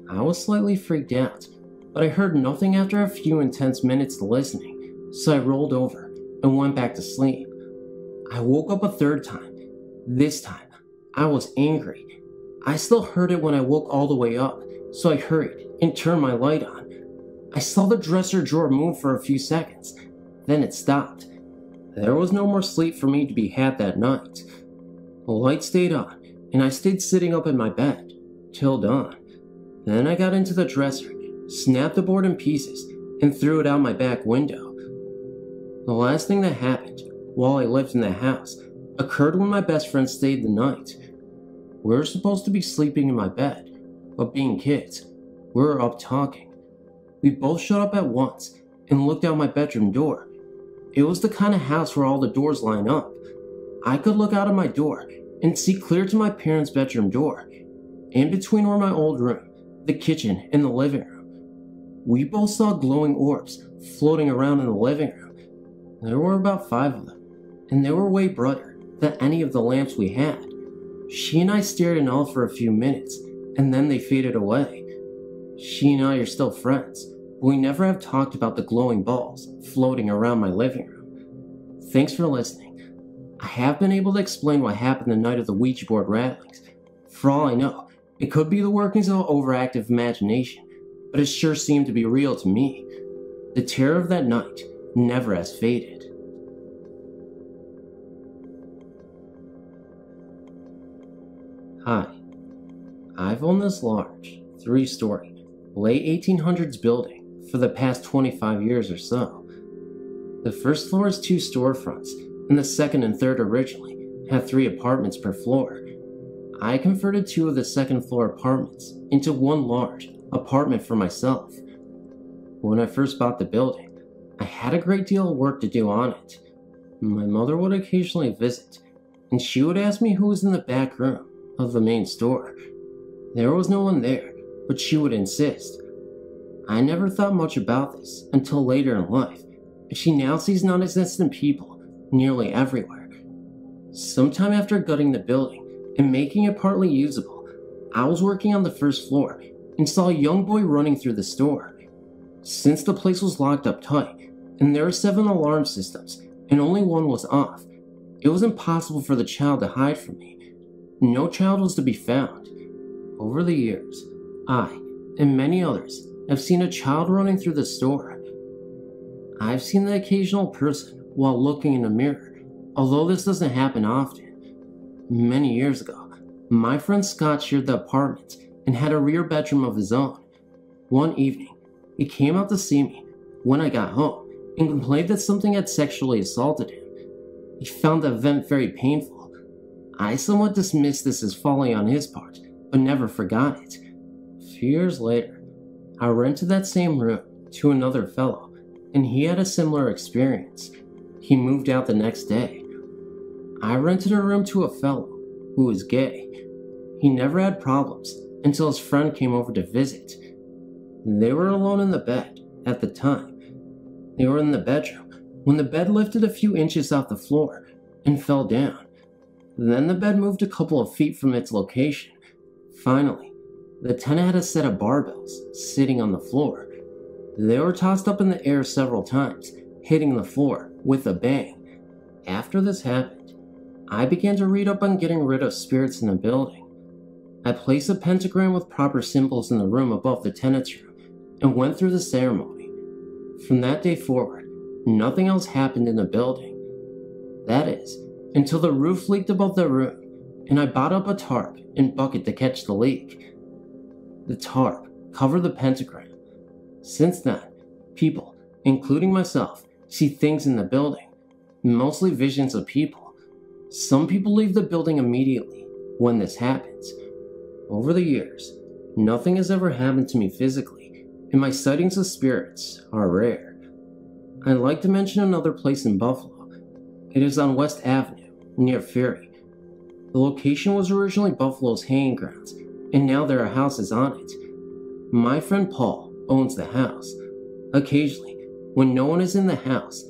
Speaker 2: I was slightly freaked out, but I heard nothing after a few intense minutes of listening, so I rolled over and went back to sleep. I woke up a third time. This time, I was angry. I still heard it when I woke all the way up, so I hurried and turned my light on. I saw the dresser drawer move for a few seconds, then it stopped. There was no more sleep for me to be had that night. The light stayed on, and I stayed sitting up in my bed, till dawn. Then I got into the dresser, snapped the board in pieces, and threw it out my back window. The last thing that happened, while I lived in the house, occurred when my best friend stayed the night. We were supposed to be sleeping in my bed, but being kids, we were up talking. We both shut up at once and looked out my bedroom door. It was the kind of house where all the doors line up. I could look out of my door and see clear to my parents' bedroom door. In between were my old room, the kitchen, and the living room. We both saw glowing orbs floating around in the living room. There were about 5 of them, and they were way brighter than any of the lamps we had. She and I stared in awe for a few minutes, and then they faded away. She and I are still friends, but we never have talked about the glowing balls floating around my living room. Thanks for listening. I have been able to explain what happened the night of the Ouija board rattlings. For all I know, it could be the workings of an overactive imagination, but it sure seemed to be real to me. The terror of that night never has faded. Hi, I've owned this large, 3-story, late 1800s building for the past 25 years or so. The first floor is 2 storefronts, and the second and third originally had 3 apartments per floor. I converted 2 of the second floor apartments into 1 large apartment for myself. When I first bought the building, I had a great deal of work to do on it. My mother would occasionally visit, and she would ask me who was in the back room of the main store. There was no one there, but she would insist. I never thought much about this until later in life, but she now sees non-existent people nearly everywhere. Sometime after gutting the building and making it partly usable, I was working on the first floor and saw a young boy running through the store. Since the place was locked up tight, and there were 7 alarm systems, and only 1 was off, it was impossible for the child to hide from me. No child was to be found. Over the years, I, and many others, have seen a child running through the store. I've seen the occasional person while looking in a mirror, although this doesn't happen often. Many years ago, my friend Scott shared the apartment and had a rear bedroom of his own. One evening, he came out to see me when I got home and complained that something had sexually assaulted him. He found the event very painful. I somewhat dismissed this as folly on his part, but never forgot it. A few years later, I rented that same room to another fellow, and he had a similar experience. He moved out the next day. I rented a room to a fellow who was gay. He never had problems until his friend came over to visit. They were alone in the bed at the time. They were in the bedroom when the bed lifted a few inches off the floor and fell down. Then the bed moved a couple of feet from its location. Finally, the tenant had a set of barbells sitting on the floor. They were tossed up in the air several times, hitting the floor with a bang. After this happened,
Speaker 1: I began to read up on getting rid of spirits in the building. I placed a pentagram with proper symbols in the room above the tenant's room and went through the ceremony. From that day forward, nothing else happened in the building. That is, until the roof leaked above the room, and I bought up a tarp and bucket to catch the leak. The tarp covered the pentagram. Since then, people, including myself, see things in the building, mostly visions of people. Some people leave the building immediately when this happens. Over the years, nothing has ever happened to me physically, and my sightings of spirits are rare. I'd like to mention another place in Buffalo. It is on West Avenue, near Ferry. The location was originally Buffalo's hanging grounds, and now there are houses on it. My friend Paul owns the house. Occasionally, when no one is in the house,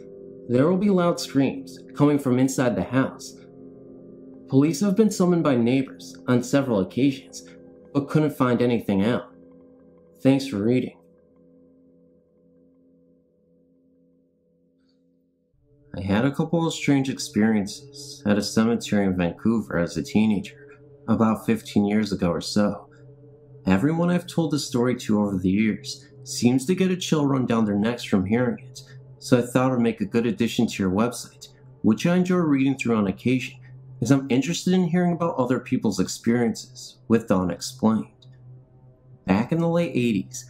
Speaker 1: there will be loud screams coming from inside the house. Police have been summoned by neighbors on several occasions, but couldn't find anything out. Thanks for reading. I had a couple of strange experiences at a cemetery in Vancouver as a teenager, about 15 years ago or so. Everyone I've told the story to over the years seems to get a chill run down their necks from hearing it, so I thought it would make a good addition to your website, which I enjoy reading through on occasion, as I'm interested in hearing about other people's experiences with the unexplained. Back in the late 80s,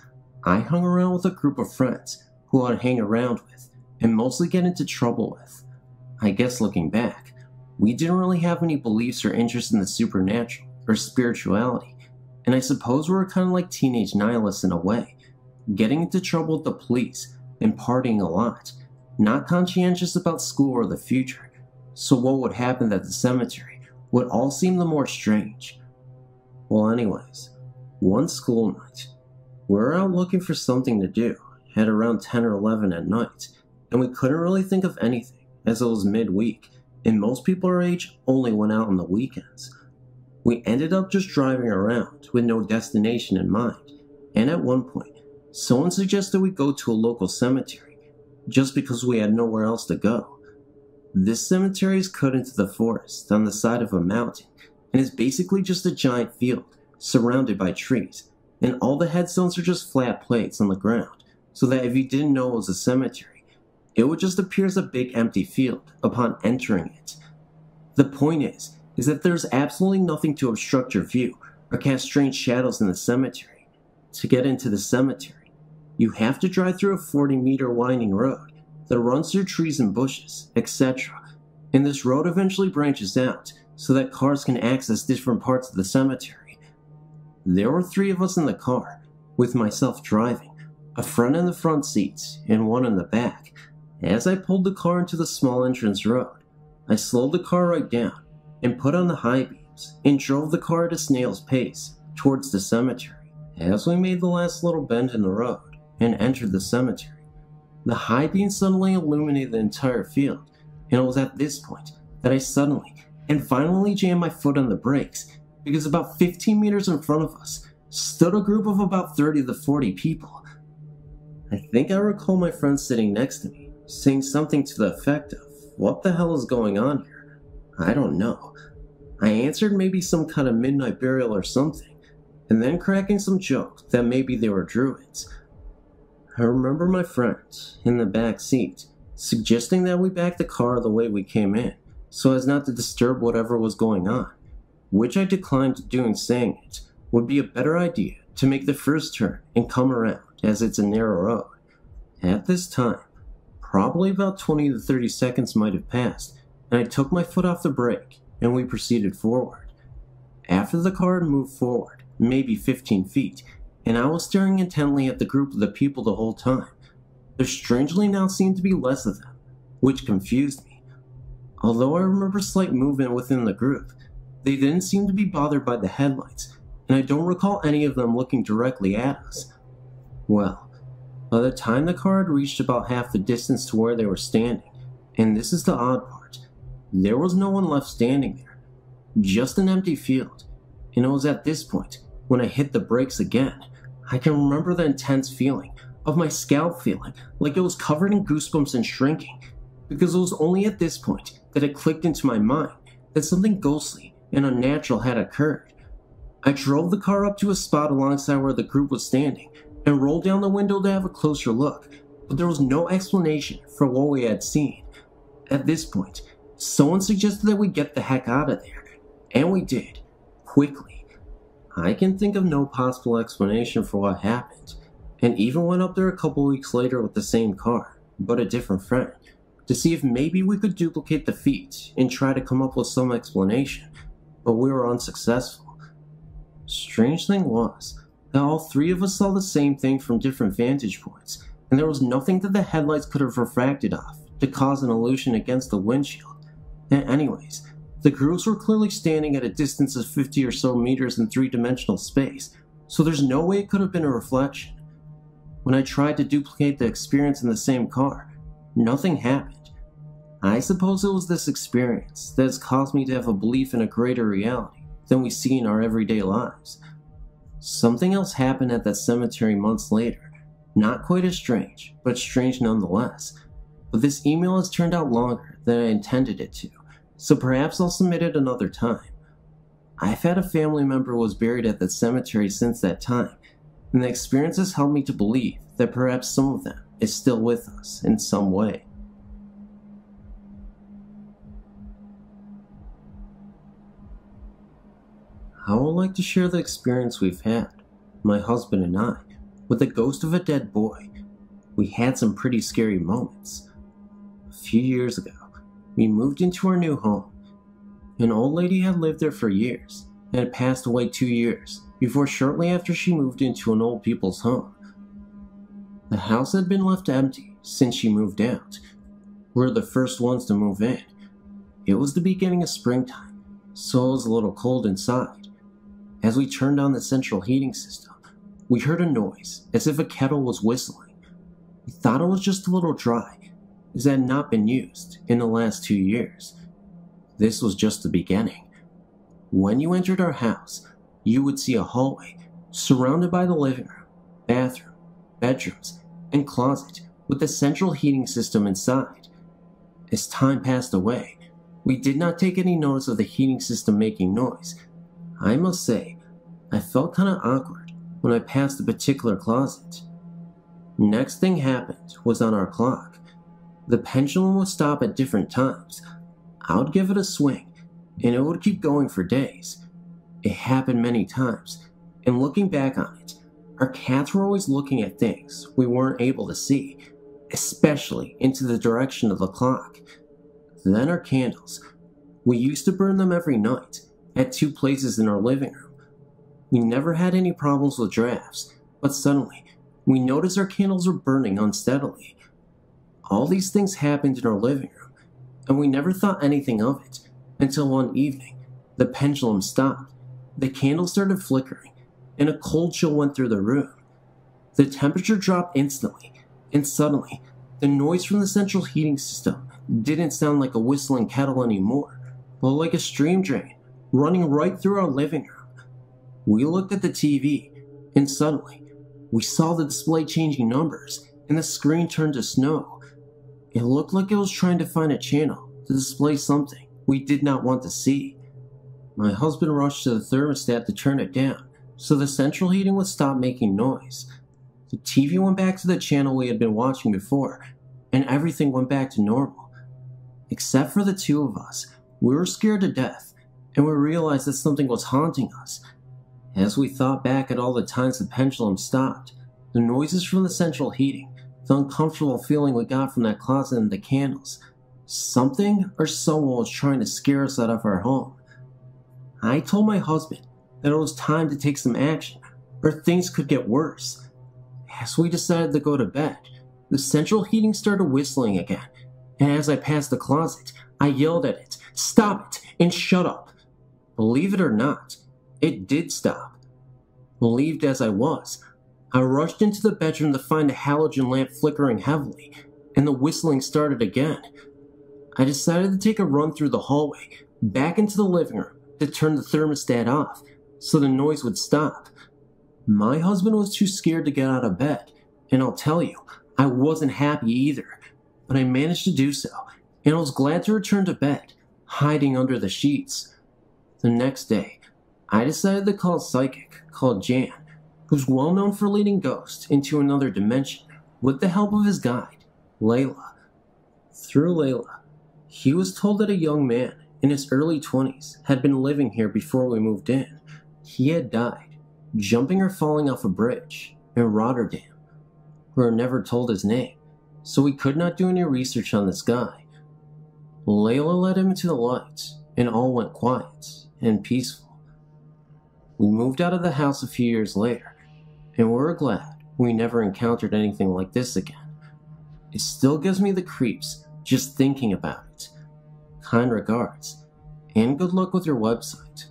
Speaker 1: I hung around with a group of friends who I'd hang around with and mostly get into trouble with. I guess looking back, we didn't really have any beliefs or interest in the supernatural or spirituality, and I suppose we were kind of like teenage nihilists in a way, getting into trouble with the police and partying a lot, not conscientious about school or the future, so what would happen at the cemetery would all seem the more strange. Well anyways, one school night, we were out looking for something to do at around 10 or 11 at night, and we couldn't really think of anything as it was midweek, and most people our age only went out on the weekends. We ended up just driving around with no destination in mind, and at one point, someone suggested we go to a local cemetery, just because we had nowhere else to go. This cemetery is cut into the forest on the side of a mountain, and is basically just a giant field, surrounded by trees, and all the headstones are just flat plates on the ground, so that if you didn't know it was a cemetery, it would just appear as a big empty field upon entering it. The point is that there's absolutely nothing to obstruct your view or cast strange shadows in the cemetery. To get into the cemetery, you have to drive through a 40-meter winding road that runs through trees and bushes, etc. And this road eventually branches out so that cars can access different parts of the cemetery. There were 3 of us in the car, with myself driving, a friend in the front seat and one in the back. As I pulled the car into the small entrance road, I slowed the car right down and put on the high beams and drove the car at a snail's pace towards the cemetery. As we made the last little bend in the road and entered the cemetery, the high beams suddenly illuminated the entire field, and it was at this point that I suddenly and violently jammed my foot on the brakes, because about 15 meters in front of us stood a group of about 30 to 40 people. I think I recall my friend sitting next to me saying something to the effect of, "What the hell is going on here?" I don't know. I answered maybe some kind of midnight burial or something, and then cracking some joke that maybe they were druids. I remember my friend, in the back seat, suggesting that we back the car the way we came in, so as not to disturb whatever was going on, which I declined doing, saying it would be a better idea to make the first turn and come around, as it's a narrow road. At this time, probably about 20 to 30 seconds might have passed, and I took my foot off the brake, and we proceeded forward. After the car had moved forward, maybe 15 feet, and I was staring intently at the group of the people the whole time, there strangely now seemed to be less of them, which confused me. Although I remember slight movement within the group, they didn't seem to be bothered by the headlights, and I don't recall any of them looking directly at us. Well, by the time the car had reached about half the distance to where they were standing, and this is the odd part, there was no one left standing there, just an empty field, and it was at this point, when I hit the brakes again, I can remember the intense feeling of my scalp feeling like it was covered in goosebumps and shrinking, because it was only at this point that it clicked into my mind that something ghostly and unnatural had occurred. I drove the car up to a spot alongside where the group was standing and rolled down the window to have a closer look, but there was no explanation for what we had seen. At this point, someone suggested that we get the heck out of there, and we did, quickly. I can think of no possible explanation for what happened, and even went up there a couple weeks later with the same car, but a different friend, to see if maybe we could duplicate the feat and try to come up with some explanation, but we were unsuccessful. Strange thing was that all three of us saw the same thing from different vantage points, and there was nothing that the headlights could have refracted off to cause an illusion against the windshield. And anyways, the groups were clearly standing at a distance of 50 or so meters in three-dimensional space, so there's no way it could have been a reflection. When I tried to duplicate the experience in the same car, nothing happened. I suppose it was this experience that has caused me to have a belief in a greater reality than we see in our everyday lives. Something else happened at that cemetery months later, not quite as strange, but strange nonetheless. But this email has turned out longer than I intended it to, so perhaps I'll submit it another time. I've had a family member who was buried at that cemetery since that time, and the experience has helped me to believe that perhaps some of them is still with us in some way. I would like to share the experience we've had, my husband and I, with the ghost of a dead boy. We had some pretty scary moments. A few years ago, we moved into our new home. An old lady had lived there for years and had passed away 2 years before shortly after she moved into an old people's home. The house had been left empty since she moved out. We were the first ones to move in. It was the beginning of springtime, so it was a little cold inside. As we turned on the central heating system, we heard a noise as if a kettle was whistling. We thought it was just a little dry, as it had not been used in the last 2 years. This was just the beginning. When you entered our house, you would see a hallway surrounded by the living room, bathroom, bedrooms, and closet with the central heating system inside. As time passed away, we did not take any notice of the heating system making noise. I must say, I felt kind of awkward when I passed a particular closet. Next thing happened was on our clock. The pendulum would stop at different times. I would give it a swing, and it would keep going for days. It happened many times, and looking back on it, our cats were always looking at things we weren't able to see, especially into the direction of the clock. Then our candles. We used to burn them every night, at 2 places in our living room. We never had any problems with drafts, but suddenly, we noticed our candles were burning unsteadily. All these things happened in our living room, and we never thought anything of it, until one evening, the pendulum stopped, the candle started flickering, and a cold chill went through the room. The temperature dropped instantly, and suddenly, the noise from the central heating system didn't sound like a whistling kettle anymore, but like a stream drain running right through our living room. We looked at the TV, and suddenly, we saw the display changing numbers, and the screen turned to snow. It looked like it was trying to find a channel to display something we did not want to see. My husband rushed to the thermostat to turn it down, so the central heating would stop making noise. The TV went back to the channel we had been watching before, and everything went back to normal. Except for the 2 of us, we were scared to death, and we realized that something was haunting us. As we thought back at all the times the pendulum stopped, the noises from the central heating, the uncomfortable feeling we got from that closet and the candles, something or someone was trying to scare us out of our home. I told my husband that it was time to take some action, or things could get worse. As we decided to go to bed, the central heating started whistling again, and as I passed the closet, I yelled at it, "Stop it, and shut up!" Believe it or not, it did stop. Relieved as I was, I rushed into the bedroom to find a halogen lamp flickering heavily, and the whistling started again. I decided to take a run through the hallway, back into the living room, to turn the thermostat off, so the noise would stop. My husband was too scared to get out of bed, and I'll tell you, I wasn't happy either, but I managed to do so, and I was glad to return to bed, hiding under the sheets. The next day, I decided to call a psychic called Jan, who's well known for leading ghosts into another dimension with the help of his guide, Layla. Through Layla, he was told that a young man in his early 20s had been living here before we moved in. He had died, jumping or falling off a bridge in Rotterdam. We were never told his name, so we could not do any research on this guy. Layla led him into the light, and all went quiet and peaceful. We moved out of the house a few years later, and we were glad we never encountered anything like this again. It still gives me the creeps just thinking about it. Kind regards, and good luck with your website.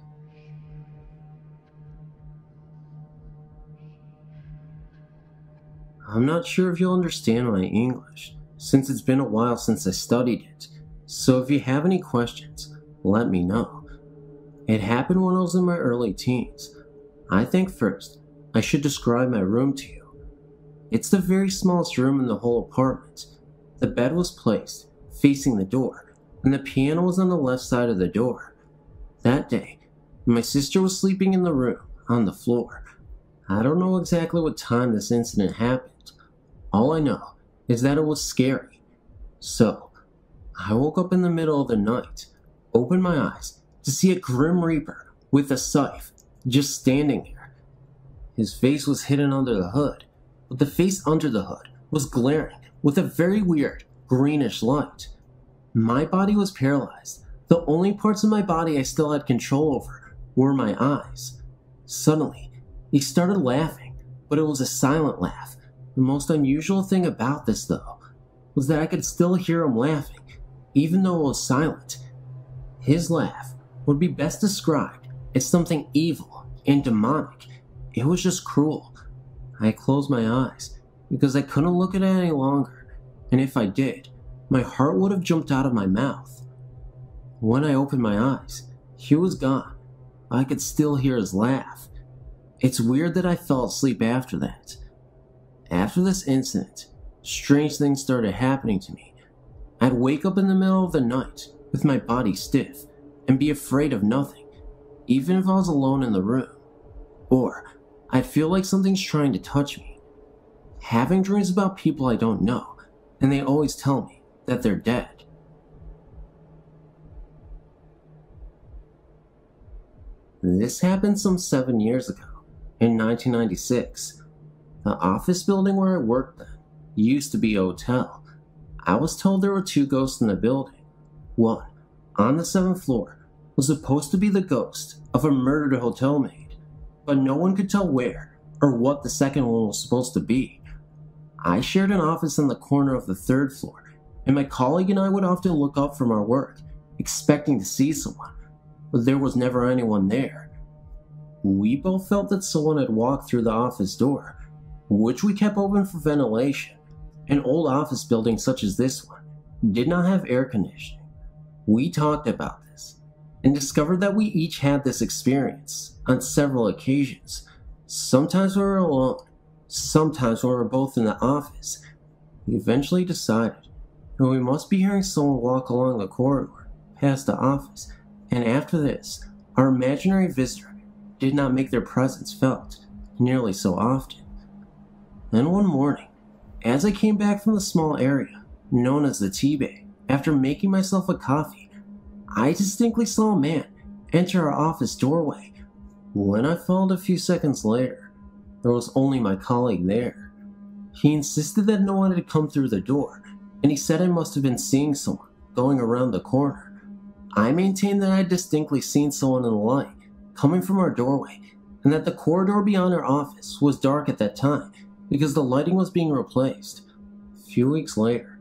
Speaker 1: I'm not sure if you'll understand my English, since it's been a while since I studied it, so if you have any questions, let me know. It happened when I was in my early teens. I think first, I should describe my room to you. It's the very smallest room in the whole apartment. The bed was placed facing the door, and the piano was on the left side of the door. That day, my sister was sleeping in the room, on the floor. I don't know exactly what time this incident happened. All I know is that it was scary. So, I woke up in the middle of the night, opened my eyes to see a Grim Reaper with a scythe just standing there. His face was hidden under the hood, but the face under the hood was glaring with a very weird greenish light. My body was paralyzed. The only parts of my body I still had control over were my eyes. Suddenly, he started laughing, but it was a silent laugh. The most unusual thing about this, though, was that I could still hear him laughing, even though it was silent. His laugh would be best described as something evil and demonic. It was just cruel. I closed my eyes because I couldn't look at it any longer, and if I did, my heart would have jumped out of my mouth. When I opened my eyes, he was gone. I could still hear his laugh. It's weird that I fell asleep after that. After this incident, strange things started happening to me. I'd wake up in the middle of the night with my body stiff and be afraid of nothing, even if I was alone in the room. Or I'd feel like something's trying to touch me. Having dreams about people I don't know, and they always tell me that they're dead. This happened some 7 years ago, in 1996. The office building where I worked then used to be a hotel. I was told there were 2 ghosts in the building. One, on the 7th floor, was supposed to be the ghost of a murdered hotel maid, but no one could tell where or what the second one was supposed to be. I shared an office on the corner of the 3rd floor, and my colleague and I would often look up from our work, expecting to see someone, but there was never anyone there. We both felt that someone had walked through the office door, which we kept open for ventilation. An old office building such as this one did not have air conditioning. We talked about this and discovered that we each had this experience on several occasions. Sometimes we were alone, sometimes when we were both in the office. We eventually decided that we must be hearing someone walk along the corridor past the office, and after this, our imaginary visitor did not make their presence felt nearly so often. Then one morning, as I came back from the small area known as the tea bay, after making myself a coffee, I distinctly saw a man enter our office doorway. When I followed a few seconds later, there was only my colleague there. He insisted that no one had come through the door, and he said I must have been seeing someone going around the corner. I maintained that I had distinctly seen someone in the light coming from our doorway, and that the corridor beyond our office was dark at that time because the lighting was being replaced. A few weeks later,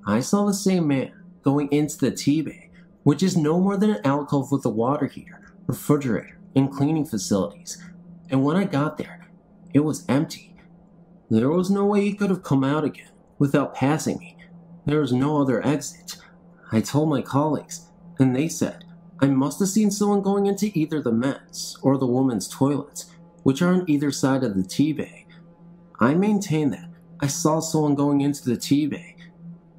Speaker 1: I saw the same man going into the tea bay, which is no more than an alcove with a water heater, refrigerator, and cleaning facilities, and when I got there, it was empty. There was no way he could have come out again without passing me. There was no other exit. I told my colleagues, and they said I must have seen someone going into either the men's or the women's toilets, which are on either side of the tea bay. I maintain that I saw someone going into the tea bay.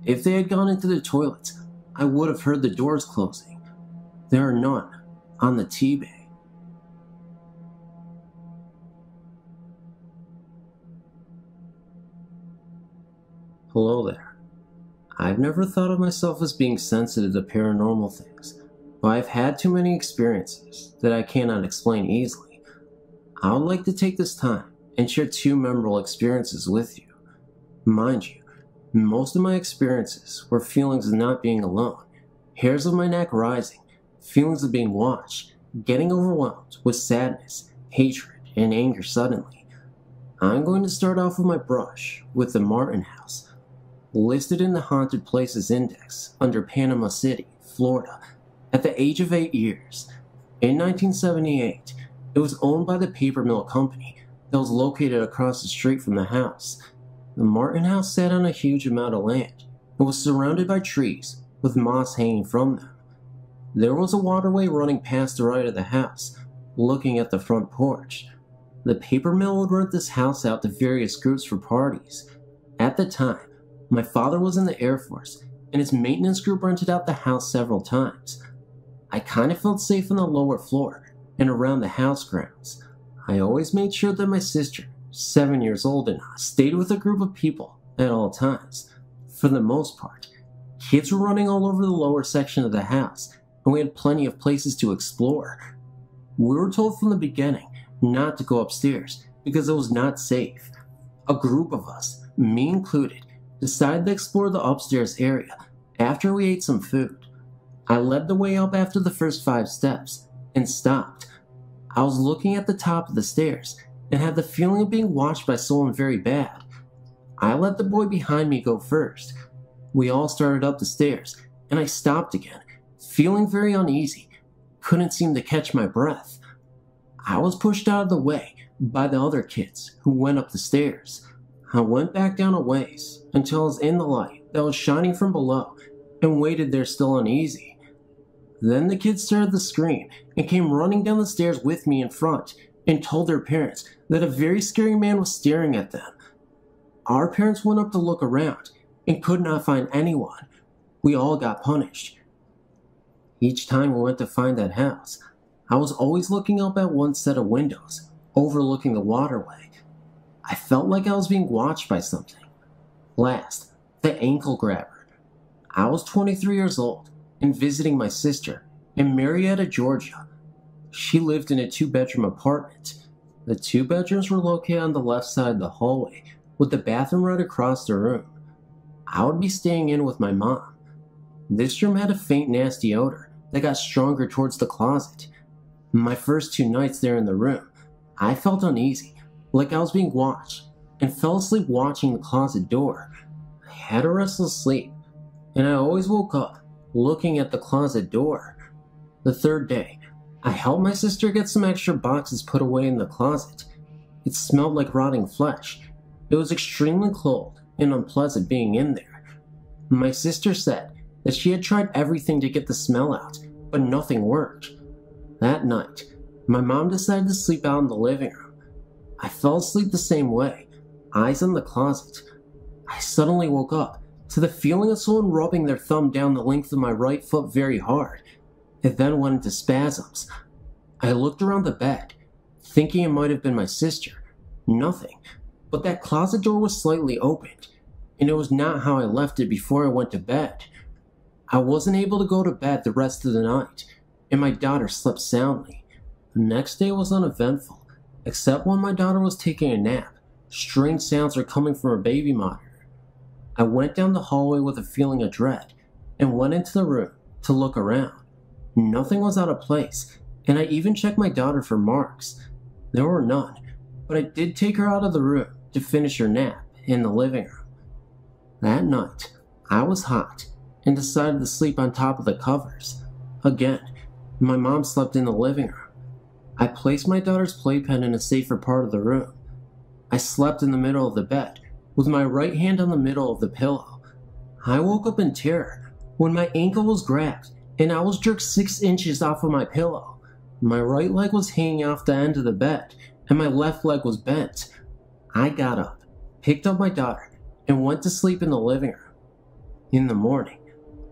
Speaker 1: If they had gone into the toilets, I would have heard the doors closing. There are none on the T-Bay. Hello there. I've never thought of myself as being sensitive to paranormal things, but I've had too many experiences that I cannot explain easily. I would like to take this time and share two memorable experiences with you. Mind you, most of my experiences were feelings of not being alone, hairs of my neck rising, feelings of being watched, getting overwhelmed with sadness, hatred, and anger suddenly. I'm going to start off with my brush with the Martin House, listed in the Haunted Places Index under Panama City, Florida, at the age of 8 years. In 1978, it was owned by the paper mill company that was located across the street from the house. The Martin House sat on a huge amount of land and was surrounded by trees with moss hanging from them. There was a waterway running past the right of the house, looking at the front porch. The paper mill would rent this house out to various groups for parties. At the time, my father was in the Air Force, and his maintenance group rented out the house several times. I kind of felt safe on the lower floor and around the house grounds. I always made sure that my sister, 7 years old, and I stayed with a group of people at all times. For the most part, kids were running all over the lower section of the house, and we had plenty of places to explore. We were told from the beginning not to go upstairs because it was not safe. A group of us, me included, decided to explore the upstairs area after we ate some food. I led the way up after the first 5 steps and stopped. I was looking at the top of the stairs and had the feeling of being watched by someone very bad. I let the boy behind me go first. We all started up the stairs, and I stopped again, feeling very uneasy. Couldn't seem to catch my breath. I was pushed out of the way by the other kids who went up the stairs. I went back down a ways until I was in the light that was shining from below and waited there still uneasy. Then the kids started to scream and came running down the stairs with me in front and told their parents that a very scary man was staring at them. Our parents went up to look around and could not find anyone. We all got punished. Each time we went to find that house, I was always looking up at one set of windows, overlooking the waterway. I felt like I was being watched by something. Last, the ankle grabber. I was 23 years old and visiting my sister in Marietta, Georgia. She lived in a 2-bedroom apartment. The 2 bedrooms were located on the left side of the hallway, with the bathroom right across the room. I would be staying in with my mom. This room had a faint, nasty odor that got stronger towards the closet. My first 2 nights there in the room, I felt uneasy, like I was being watched, and fell asleep watching the closet door. I had a restless sleep, and I always woke up looking at the closet door. The 3rd day, I helped my sister get some extra boxes put away in the closet. It smelled like rotting flesh. It was extremely cold and unpleasant being in there. My sister said that she had tried everything to get the smell out, but nothing worked. That night, my mom decided to sleep out in the living room. I fell asleep the same way, eyes on the closet. I suddenly woke up to the feeling of someone rubbing their thumb down the length of my right foot very hard. It then went into spasms. I looked around the bed, thinking it might have been my sister. Nothing, but that closet door was slightly opened, and it was not how I left it before I went to bed. I wasn't able to go to bed the rest of the night, and my daughter slept soundly. The next day was uneventful, except when my daughter was taking a nap. Strange sounds were coming from her baby monitor. I went down the hallway with a feeling of dread, and went into the room to look around. Nothing was out of place, and I even checked my daughter for marks. There were none, but I did take her out of the room to finish her nap in the living room. That night, I was hot and decided to sleep on top of the covers. Again, my mom slept in the living room. I placed my daughter's playpen in a safer part of the room. I slept in the middle of the bed, with my right hand on the middle of the pillow. I woke up in terror when my ankle was grabbed and I was jerked 6 inches off of my pillow. My right leg was hanging off the end of the bed, and my left leg was bent. I got up, picked up my daughter, and went to sleep in the living room. In the morning,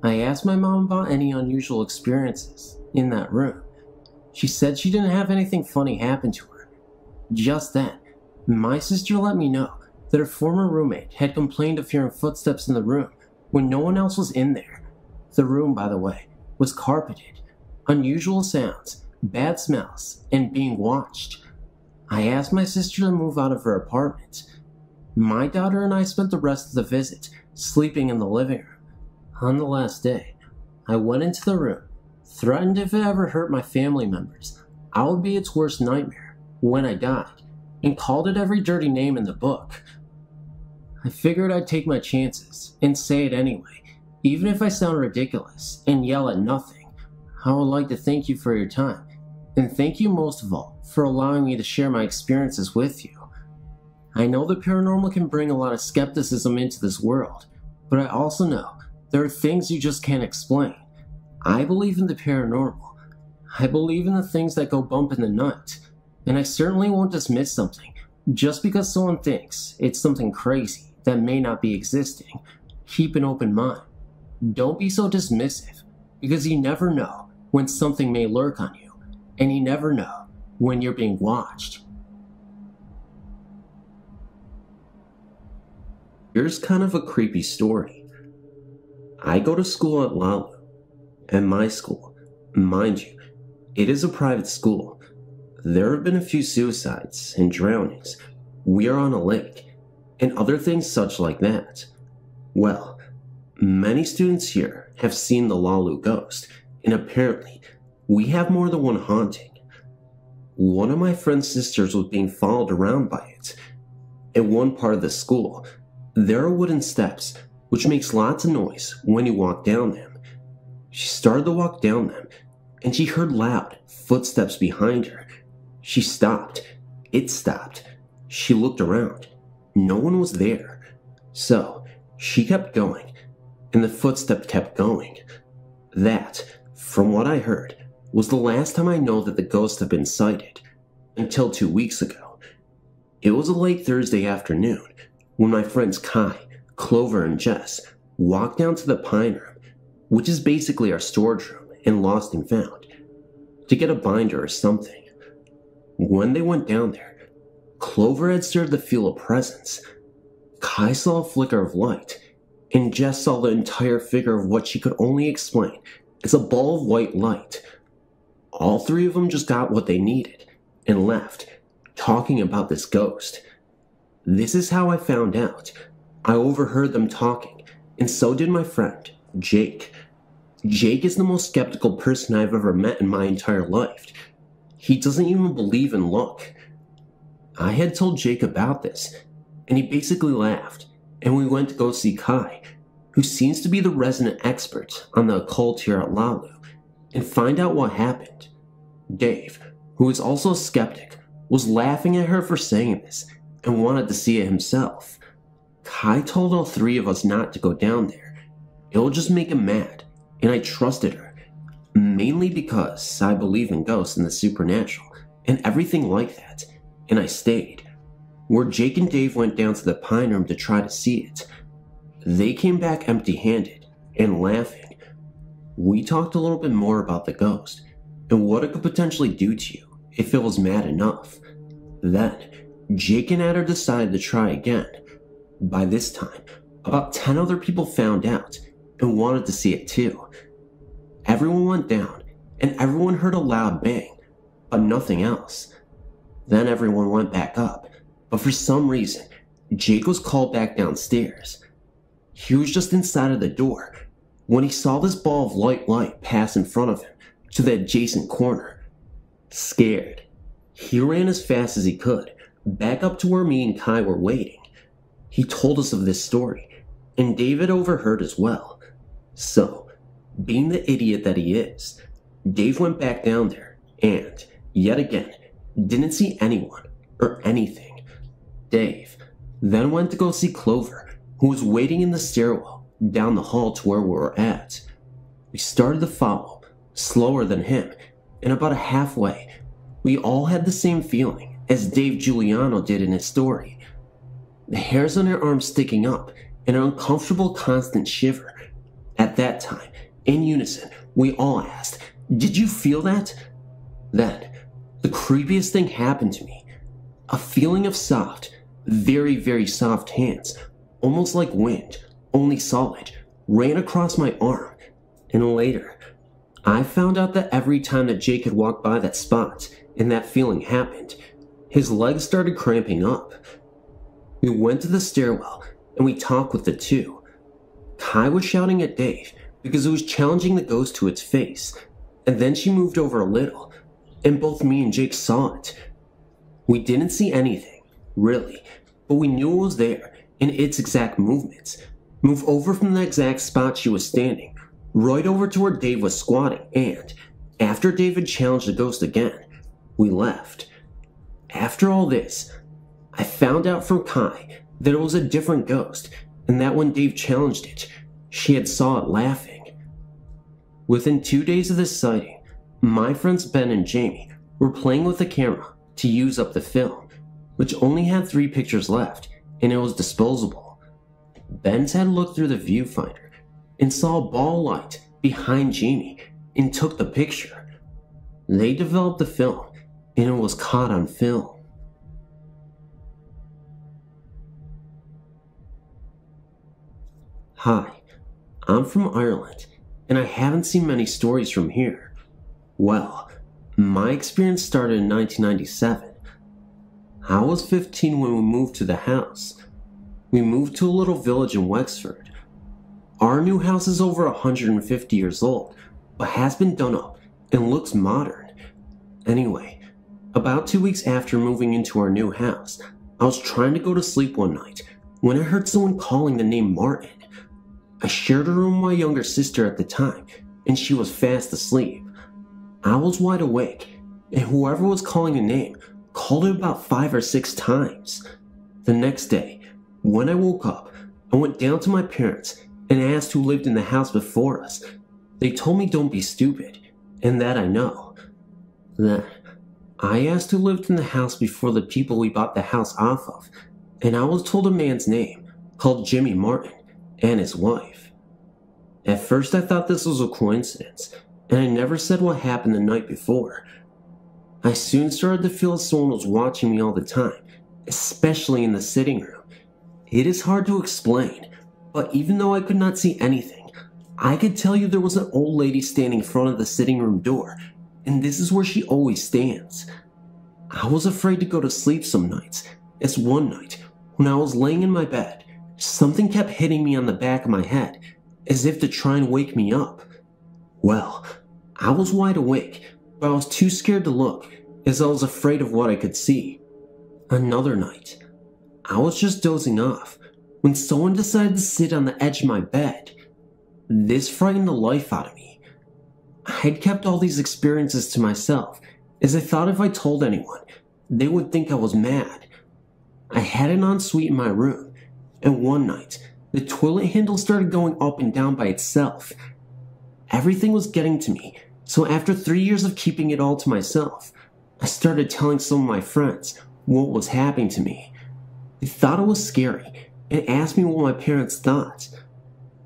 Speaker 1: I asked my mom about any unusual experiences, in that room. She said she didn't have anything funny happen to her. Just then, my sister let me know that her former roommate had complained of hearing footsteps in the room when no one else was in there. The room, by the way, was carpeted. Unusual sounds, bad smells, and being watched. I asked my sister to move out of her apartment. My daughter and I spent the rest of the visit sleeping in the living room. On the last day, I went into the room, threatened if it ever hurt my family members, I would be its worst nightmare when I died, and called it every dirty name in the book. I figured I'd take my chances and say it anyway, even if I sound ridiculous and yell at nothing. I would like to thank you for your time, and thank you most of all for allowing me to share my experiences with you. I know the paranormal can bring a lot of skepticism into this world, but I also know there are things you just can't explain. I believe in the paranormal. I believe in the things that go bump in the night, and I certainly won't dismiss something just because someone thinks it's something crazy that may not be existing. Keep an open mind. Don't be so dismissive, because you never know when something may lurk on you, and you never know when you're being watched.
Speaker 2: Here's kind of a creepy story. I go to school at Lalu, and my school, mind you, it is a private school. There have been a few suicides and drownings. We are on a lake, and other things such like that. Well, many students here have seen the Lalu ghost, and apparently, we have more than one haunting. One of my friend's sisters was being followed around by it. At one part of the school, there are wooden steps, which makes lots of noise when you walk down them. She started to walk down them, and she heard loud footsteps behind her. She stopped. It stopped. She looked around. No one was there. So, she kept going, and the footsteps kept going. That, from what I heard, was the last time I know that the ghost had been sighted, until 2 weeks ago. It was a late Thursday afternoon when my friends Kai, Clover, and Jess walked down to the Pine Room, which is basically our storage room in Lost and Found, to get a binder or something. When they went down there, Clover had started to feel a presence. Kai saw a flicker of light, and Jess saw the entire figure of what she could only explain as a ball of white light. All three of them just got what they needed and left, talking about this ghost. This is how I found out. I overheard them talking, and so did my friend, Jake. Jake is the most skeptical person I've ever met in my entire life. He doesn't even believe in luck. I had told Jake about this, and he basically laughed, and we went to go see Kai, who seems to be the resident expert on the occult here at Lalu, and find out what happened. Dave, who is also a skeptic, was laughing at her for saying this, and wanted to see it himself. Kai told all three of us not to go down there. It'll just make him mad, and I trusted her, mainly because I believe in ghosts and the supernatural, and everything like that, and I stayed. Where Jake and Dave went down to the Pine Room to try to see it. They came back empty-handed, and laughing. We talked a little bit more about the ghost, and what it could potentially do to you if it was mad enough. Then, Jake and Adder decided to try again. By this time, about 10 other people found out and wanted to see it too. Everyone went down, and everyone heard a loud bang, but nothing else. Then everyone went back up, but for some reason, Jake was called back downstairs. He was just inside of the door when he saw this ball of light pass in front of him to the adjacent corner. Scared, he ran as fast as he could, back up to where me and Kai were waiting. He told us of this story, and David overheard as well. So, being the idiot that he is, Dave went back down there and, yet again, didn't see anyone or anything. Dave then went to go see Clover, who was waiting in the stairwell down the hall to where we were at. We started to follow, slower than him, and about halfway, we all had the same feeling as Dave Giuliano did in his story. The hairs on our arms sticking up, and an uncomfortable constant shiver. At that time, in unison, we all asked,
Speaker 1: Did you feel that? Then, the creepiest thing happened to me. A feeling of soft, very, very soft hands, almost like wind, only solid, ran across my arm. And later, I found out that every time that Jake had walked by that spot and that feeling happened, his legs started cramping up. We went to the stairwell and we talked with the two. Kai was shouting at Dave because it was challenging the ghost to its face, and then she moved over a little, and both me and Jake saw it. We didn't see anything, really, but we knew it was there in its exact movements. Move over from the exact spot she was standing, right over to where Dave was squatting, and after David challenged the ghost again, we left. After all this, I found out from Kai that it was a different ghost, and that when Dave challenged it, she had saw it laughing. Within 2 days of this sighting, my friends Ben and Jamie were playing with the camera to use up the film, which only had 3 pictures left, and it was disposable. Ben's had looked through the viewfinder and saw a ball of light behind Jamie and took the picture. They developed the film, and it was caught on film. Hi, I'm from Ireland, and I haven't seen many stories from here. Well, my experience started in 1997. I was 15 when we moved to the house. We moved to a little village in Wexford. Our new house is over 150 years old, but has been done up and looks modern. Anyway, about 2 weeks after moving into our new house, I was trying to go to sleep one night when I heard someone calling the name Martin. I shared a room with my younger sister at the time, and she was fast asleep. I was wide awake, and whoever was calling the name called it about 5 or 6 times. The next day, when I woke up, I went down to my parents and asked who lived in the house before us. They told me don't be stupid, and that I know. Then, I asked who lived in the house before the people we bought the house off of, and I was told a man's name called Jimmy Martin and his wife. At first I thought this was a coincidence, and I never said what happened the night before. I soon started to feel someone was watching me all the time, especially in the sitting room. It is hard to explain, but even though I could not see anything, I could tell you there was an old lady standing in front of the sitting room door, and this is where she always stands. I was afraid to go to sleep some nights, as one night, when I was laying in my bed, something kept hitting me on the back of my head, as if to try and wake me up. Well, I was wide awake, but I was too scared to look, as I was afraid of what I could see. Another night, I was just dozing off, when someone decided to sit on the edge of my bed. This frightened the life out of me. I had kept all these experiences to myself, as I thought if I told anyone, they would think I was mad. I had an ensuite in my room, and one night, the toilet handle started going up and down by itself. Everything was getting to me, so after 3 years of keeping it all to myself, I started telling some of my friends what was happening to me. They thought it was scary and asked me what my parents thought.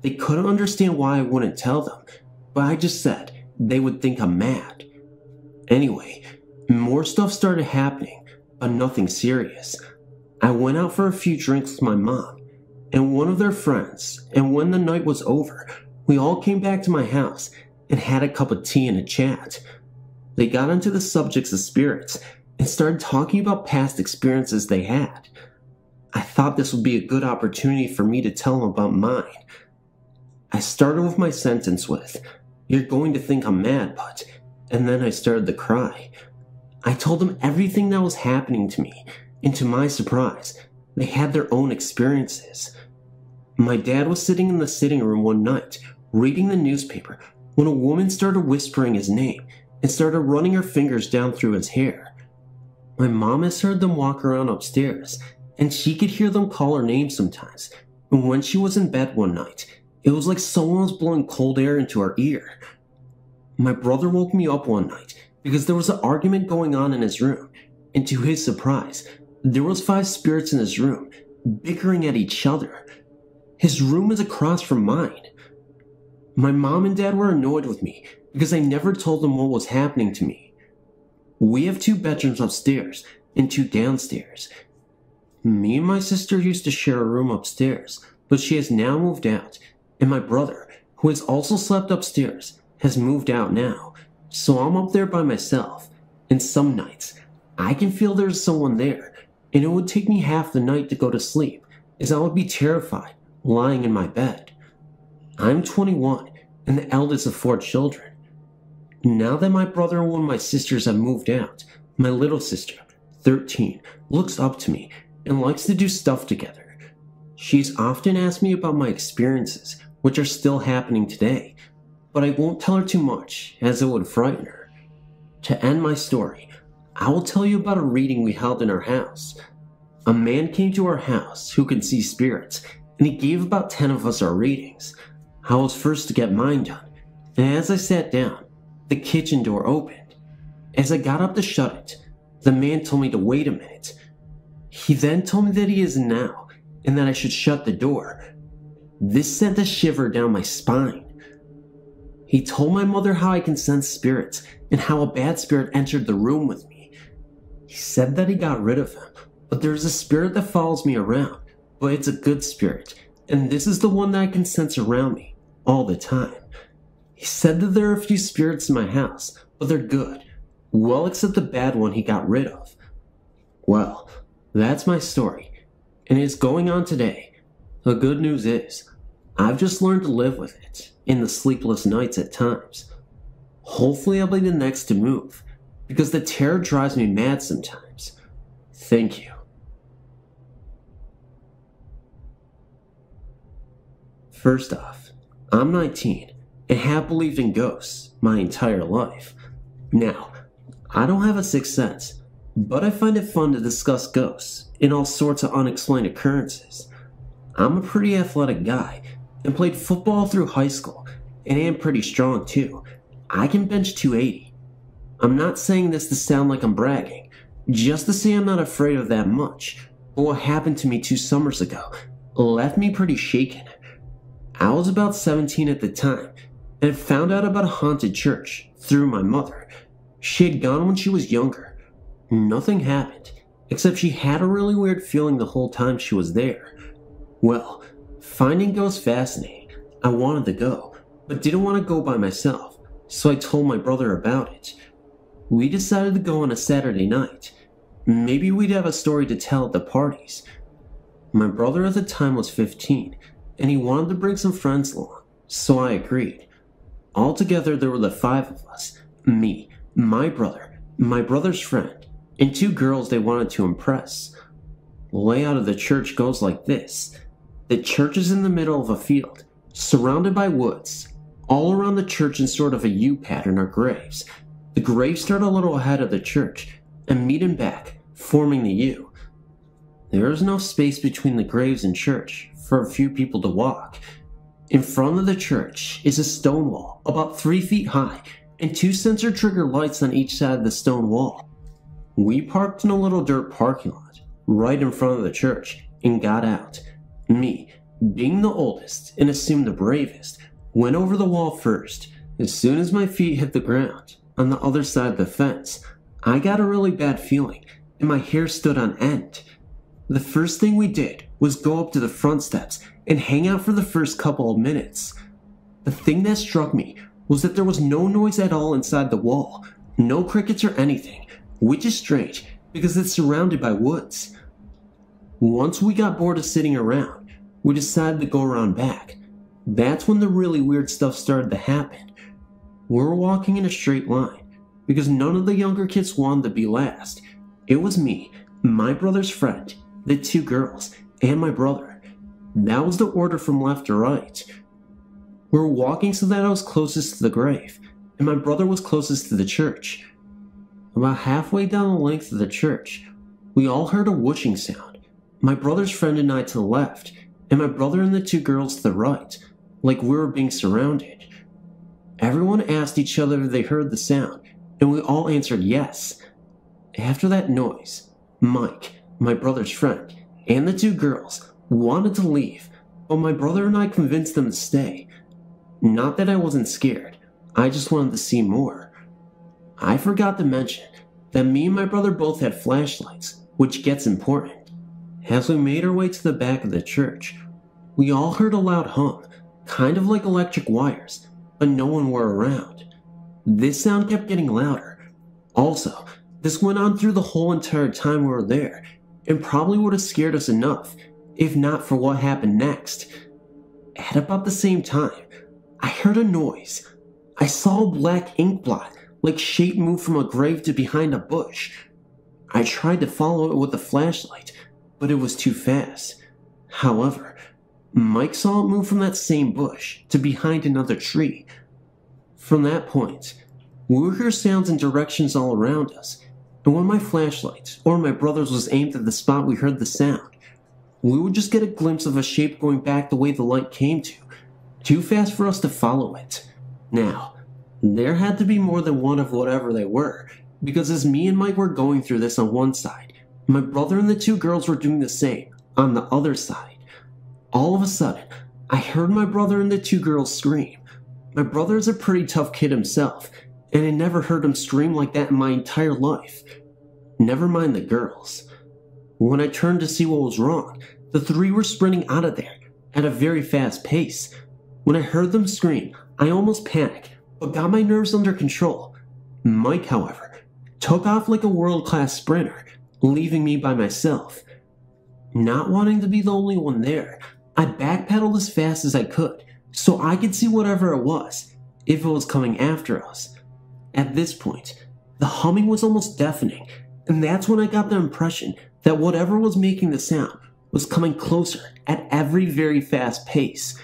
Speaker 1: They couldn't understand why I wouldn't tell them, but I just said they would think I'm mad. Anyway, more stuff started happening, but nothing serious. I went out for a few drinks with my mom and one of their friends, and when the night was over, we all came back to my house and had a cup of tea and a chat. They got into the subjects of spirits and started talking about past experiences they had. I thought this would be a good opportunity for me to tell them about mine. I started with my sentence with, "You're going to think I'm mad, but," and then I started to cry. I told them everything that was happening to me, and to my surprise, they had their own experiences. My dad was sitting in the sitting room one night, reading the newspaper, when a woman started whispering his name and started running her fingers down through his hair. My mom has heard them walk around upstairs, and she could hear them call her name sometimes. And when she was in bed one night, it was like someone was blowing cold air into her ear. My brother woke me up one night because there was an argument going on in his room, and to his surprise, there was 5 spirits in his room, bickering at each other. His room is across from mine. My mom and dad were annoyed with me because I never told them what was happening to me. We have 2 bedrooms upstairs and 2 downstairs. Me and my sister used to share a room upstairs, but she has now moved out, and my brother, who has also slept upstairs, has moved out now, so I'm up there by myself, and some nights, I can feel there's someone there, and it would take me half the night to go to sleep, as I would be terrified, lying in my bed. I'm 21, and the eldest of 4 children. Now that my brother and one of my sisters have moved out, my little sister, 13, looks up to me and likes to do stuff together. She's often asked me about my experiences, which are still happening today, but I won't tell her too much, as it would frighten her. To end my story, I will tell you about a reading we held in our house. A man came to our house who can see spirits, and he gave about 10 of us our readings. I was first to get mine done, and as I sat down, the kitchen door opened. As I got up to shut it, the man told me to wait a minute. He then told me that he is now, and that I should shut the door. This sent a shiver down my spine. He told my mother how I can sense spirits, and how a bad spirit entered the room with me. He said that he got rid of him, but there is a spirit that follows me around, but it's a good spirit, and this is the one that I can sense around me all the time. He said that there are a few spirits in my house, but they're good, well except the bad one he got rid of. Well, that's my story, and it's going on today. The good news is, I've just learned to live with it, in the sleepless nights at times. Hopefully I'll be the next to move, because the terror drives me mad sometimes. Thank you. First off, I'm 19, and have believed in ghosts my entire life. Now, I don't have a sixth sense, but I find it fun to discuss ghosts and all sorts of unexplained occurrences. I'm a pretty athletic guy, and played football through high school, and am pretty strong too. I can bench 280. I'm not saying this to sound like I'm bragging, just to say I'm not afraid of that much, but what happened to me 2 summers ago left me pretty shaken. I was about 17 at the time, and found out about a haunted church through my mother. She had gone when she was younger. Nothing happened, except she had a really weird feeling the whole time she was there. Well, finding ghosts fascinating, I wanted to go, but didn't want to go by myself, so I told my brother about it. We decided to go on a Saturday night. Maybe we'd have a story to tell at the parties. My brother at the time was 15, and he wanted to bring some friends along, so I agreed. Altogether, there were the 5 of us: me, my brother's friend, and 2 girls they wanted to impress. The layout of the church goes like this. The church is in the middle of a field, surrounded by woods. All around the church in sort of a U pattern are graves. The graves start a little ahead of the church, and meet in back, forming the U. There is no space between the graves and church for a few people to walk. In front of the church is a stone wall about 3 feet high, and 2 sensor trigger lights on each side of the stone wall. We parked in a little dirt parking lot, right in front of the church, and got out. Me, being the oldest and assumed the bravest, went over the wall first. As soon as my feet hit the ground, on the other side of the fence, I got a really bad feeling, and my hair stood on end. The first thing we did was go up to the front steps and hang out for the first couple of minutes. The thing that struck me was that there was no noise at all inside the wall, no crickets or anything, which is strange because it's surrounded by woods. Once we got bored of sitting around, we decided to go around back. That's when the really weird stuff started to happen. We were walking in a straight line because none of the younger kids wanted to be last. It was me, my brother's friend, the 2 girls, and my brother. That was the order from left to right. We were walking so that I was closest to the grave, and my brother was closest to the church. About halfway down the length of the church, we all heard a whooshing sound. My brother's friend and I to the left, and my brother and the 2 girls to the right, like we were being surrounded. Everyone asked each other if they heard the sound, and we all answered yes. After that noise, Mike, my brother's friend, and the 2 girls wanted to leave, but my brother and I convinced them to stay. Not that I wasn't scared, I just wanted to see more. I forgot to mention that me and my brother both had flashlights, which gets important. As we made our way to the back of the church, we all heard a loud hum, kind of like electric wires, but no one were around. This sound kept getting louder. Also, this went on through the whole entire time we were there, and probably would have scared us enough, if not for what happened next. At about the same time, I heard a noise. I saw a black ink blot, like shape move from a grave to behind a bush. I tried to follow it with a flashlight, but it was too fast. However, Mike saw it move from that same bush to behind another tree. From that point, we would hear sounds and directions all around us, and when my flashlight or my brother's was aimed at the spot we heard the sound, we would just get a glimpse of a shape going back the way the light came to, too fast for us to follow it. Now, there had to be more than one of whatever they were, because as me and Mike were going through this on one side, my brother and the two girls were doing the same on the other side. All of a sudden, I heard my brother and the two girls scream. My brother is a pretty tough kid himself, and I never heard him scream like that in my entire life. Never mind the girls. When I turned to see what was wrong, the three were sprinting out of there at a very fast pace. When I heard them scream, I almost panicked, but got my nerves under control. Mike, however, took off like a world-class sprinter, leaving me by myself. Not wanting to be the only one there, I backpedaled as fast as I could, so I could see whatever it was, if it was coming after us. At this point, the humming was almost deafening, and that's when I got the impression that whatever was making the sound was coming closer at every very fast pace.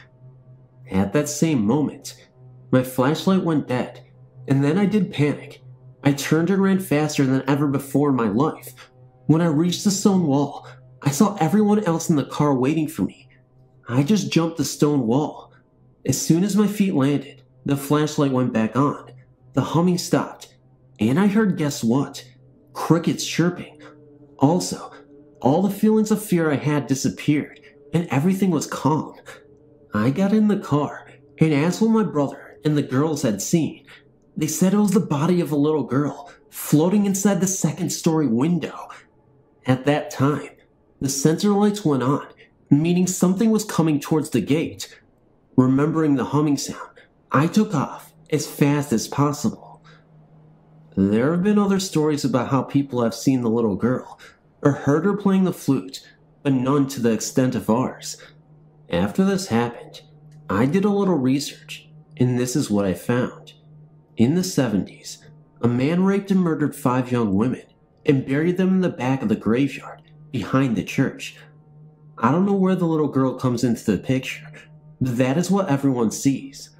Speaker 1: At that same moment, my flashlight went dead, and then I did panic. I turned and ran faster than ever before in my life. When I reached the stone wall, I saw everyone else in the car waiting for me. I just jumped the stone wall. As soon as my feet landed, the flashlight went back on. The humming stopped, and I heard, guess what? Crickets chirping. Also, all the feelings of fear I had disappeared, and everything was calm. I got in the car and asked what my brother and the girls had seen. They said it was the body of a little girl floating inside the second-story window. At that time, the sensor lights went on, meaning something was coming towards the gate. Remembering the humming sound, I took off as fast as possible. There have been other stories about how people have seen the little girl, or heard her playing the flute, but none to the extent of ours. After this happened, I did a little research, and this is what I found. In the 70s, a man raped and murdered 5 young women, and buried them in the back of the graveyard, behind the church. I don't know where the little girl comes into the picture, but that is what everyone sees.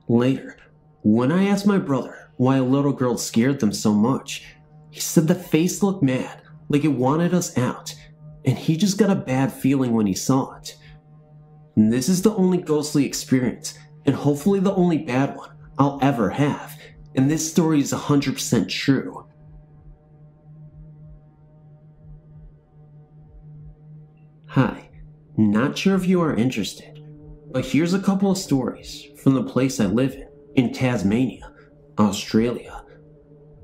Speaker 1: Later, when I asked my brother why a little girl scared them so much, he said the face looked mad, like it wanted us out, and he just got a bad feeling when he saw it. This is the only ghostly experience, and hopefully the only bad one I'll ever have, and this story is 100% true. Hi, not sure if you are interested, but here's a couple of stories from the place I live in Tasmania, Australia.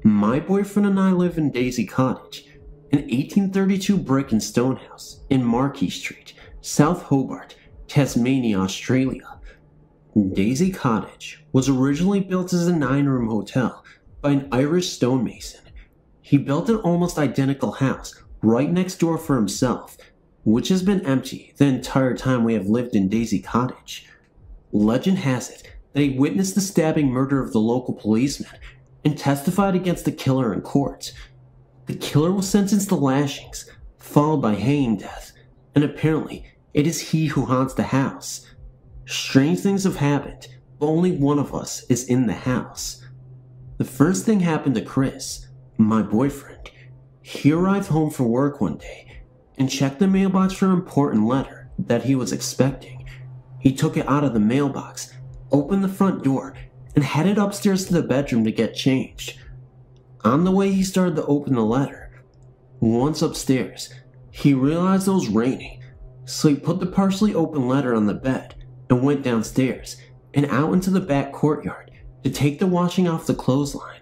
Speaker 1: My boyfriend and I live in Daisy Cottage, an 1832 brick and stone house in Marquis Street, South Hobart, Tasmania, Australia. Daisy Cottage was originally built as a 9-room hotel by an Irish stonemason. He built an almost identical house right next door for himself, which has been empty the entire time we have lived in Daisy Cottage. Legend has it that he witnessed the stabbing murder of the local policeman and testified against the killer in court. The killer was sentenced to lashings, followed by hanging death, and apparently it is he who haunts the house. Strange things have happened, but only one of us is in the house. The first thing happened to Chris, my boyfriend. He arrived home from work one day and checked the mailbox for an important letter that he was expecting. He took it out of the mailbox, opened the front door, and headed upstairs to the bedroom to get changed. On the way, he started to open the letter. Once upstairs, he realized it was raining, so he put the partially open letter on the bed and went downstairs, and out into the back courtyard to take the washing off the clothesline.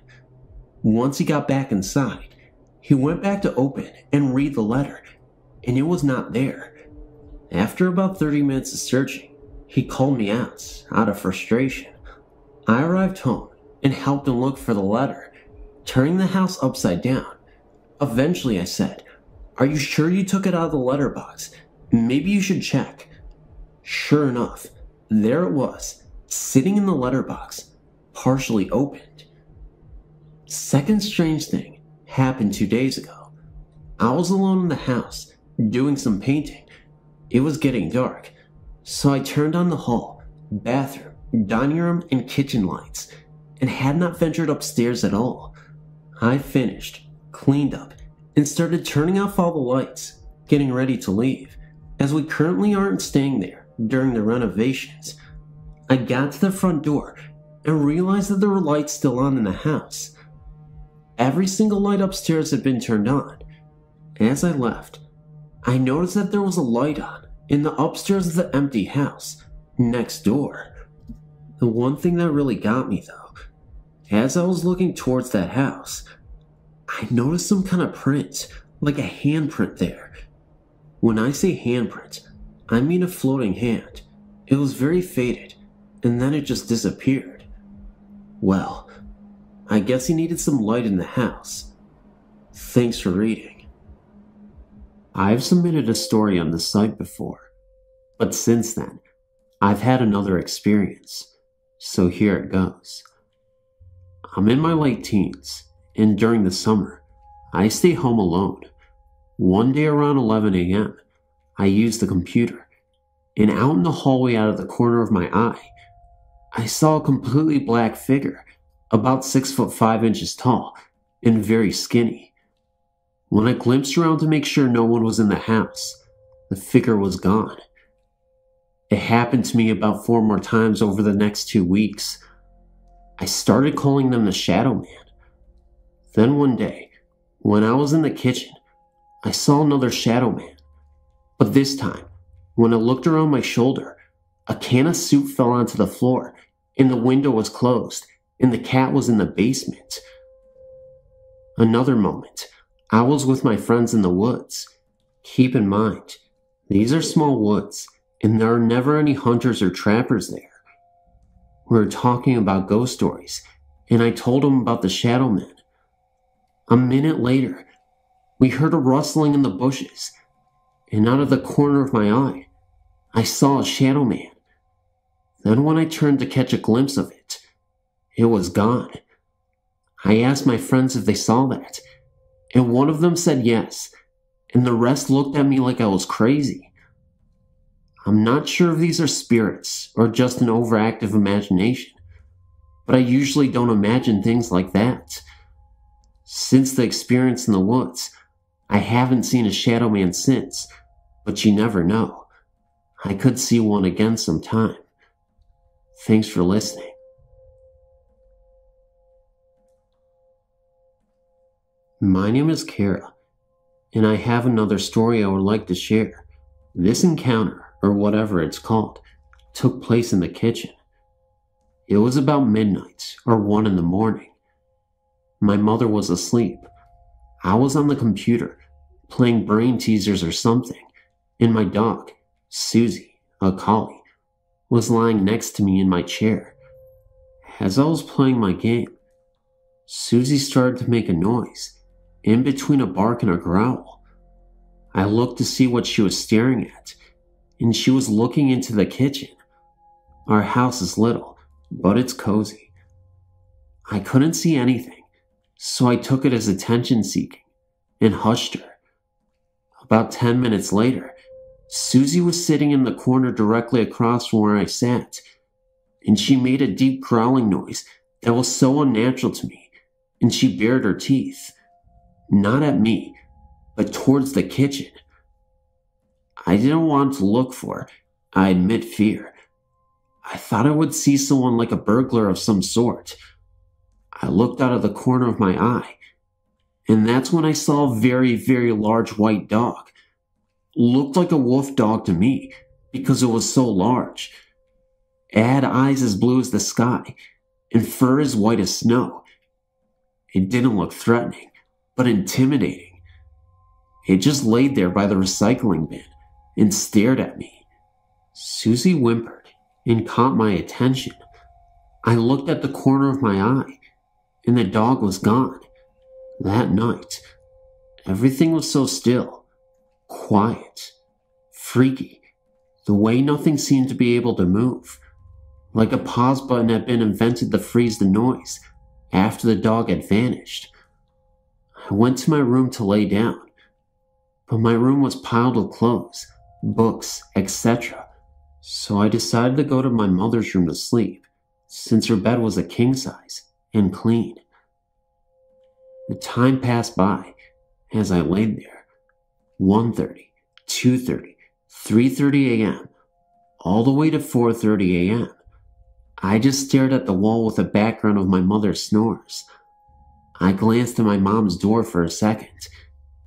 Speaker 1: Once he got back inside, he went back to open and read the letter, and it was not there. After about 30 minutes of searching, he called me out of frustration. I arrived home and helped him look for the letter, turning the house upside down. Eventually I said, "Are you sure you took it out of the letterbox? Maybe you should check." Sure enough, there it was, sitting in the letterbox, partially opened. Second strange thing happened 2 days ago. I was alone in the house, doing some painting. It was getting dark, so I turned on the hall, bathroom, dining room, and kitchen lights, and had not ventured upstairs at all. I finished, cleaned up, and started turning off all the lights, getting ready to leave, as we currently aren't staying there during the renovations. I got to the front door and realized that there were lights still on in the house. Every single light upstairs had been turned on. As I left, I noticed that there was a light on in the upstairs of the empty house, next door. The one thing that really got me though, as I was looking towards that house, I noticed some kind of print, like a handprint there. When I say handprint, I mean a floating hand. It was very faded, and then it just disappeared. Well, I guess he needed some light in the house. Thanks for reading. I've submitted a story on the site before, but since then, I've had another experience, so here it goes. I'm in my late teens, and during the summer, I stay home alone. One day around 11 a.m., I use the computer, and out in the hallway out of the corner of my eye, I saw a completely black figure, about 6'5" tall, and very skinny. When I glimpsed around to make sure no one was in the house, the figure was gone. It happened to me about 4 more times over the next 2 weeks. I started calling them the Shadow Man. Then one day, when I was in the kitchen, I saw another Shadow Man. But this time, when I looked around my shoulder, a can of soup fell onto the floor, and the window was closed, and the cat was in the basement. Another moment, I was with my friends in the woods. Keep in mind, these are small woods, and there are never any hunters or trappers there. We were talking about ghost stories, and I told them about the Shadow Man. A minute later, we heard a rustling in the bushes, and out of the corner of my eye, I saw a Shadow Man. Then when I turned to catch a glimpse of it, it was gone. I asked my friends if they saw that, and one of them said yes, and the rest looked at me like I was crazy. I'm not sure if these are spirits or just an overactive imagination, but I usually don't imagine things like that. Since the experience in the woods, I haven't seen a Shadow Man since, but you never know. I could see one again sometime. Thanks for listening. My name is Kara, and I have another story I would like to share. This encounter, or whatever it's called, took place in the kitchen. It was about midnight or 1 in the morning. My mother was asleep. I was on the computer, playing brain teasers or something, and my dog, Susie, a collie, was lying next to me in my chair. As I was playing my game, Susie started to make a noise, in between a bark and a growl. I looked to see what she was staring at, and she was looking into the kitchen. Our house is little, but it's cozy. I couldn't see anything, so I took it as attention-seeking and hushed her. About 10 minutes later, Susie was sitting in the corner directly across from where I sat, and she made a deep growling noise that was so unnatural to me, and she bared her teeth. Not at me, but towards the kitchen. I didn't want to look for her, I admit fear. I thought I would see someone like a burglar of some sort. I looked out of the corner of my eye, and that's when I saw a very, very large white dog. Looked like a wolf dog to me, because it was so large. It had eyes as blue as the sky and fur as white as snow. It didn't look threatening, but intimidating. It just laid there by the recycling bin and stared at me. Susie whimpered and caught my attention. I looked at the corner of my eye, and the dog was gone. That night, everything was so still, quiet, freaky, the way nothing seemed to be able to move, like a pause button had been invented to freeze the noise after the dog had vanished. I went to my room to lay down, but my room was piled with clothes, books, etc., so I decided to go to my mother's room to sleep, since her bed was a king size and clean. The time passed by as I laid there. 1:30, 2:30, 3:30 a.m., all the way to 4:30 a.m. I just stared at the wall with the background of my mother's snores. I glanced at my mom's door for a second,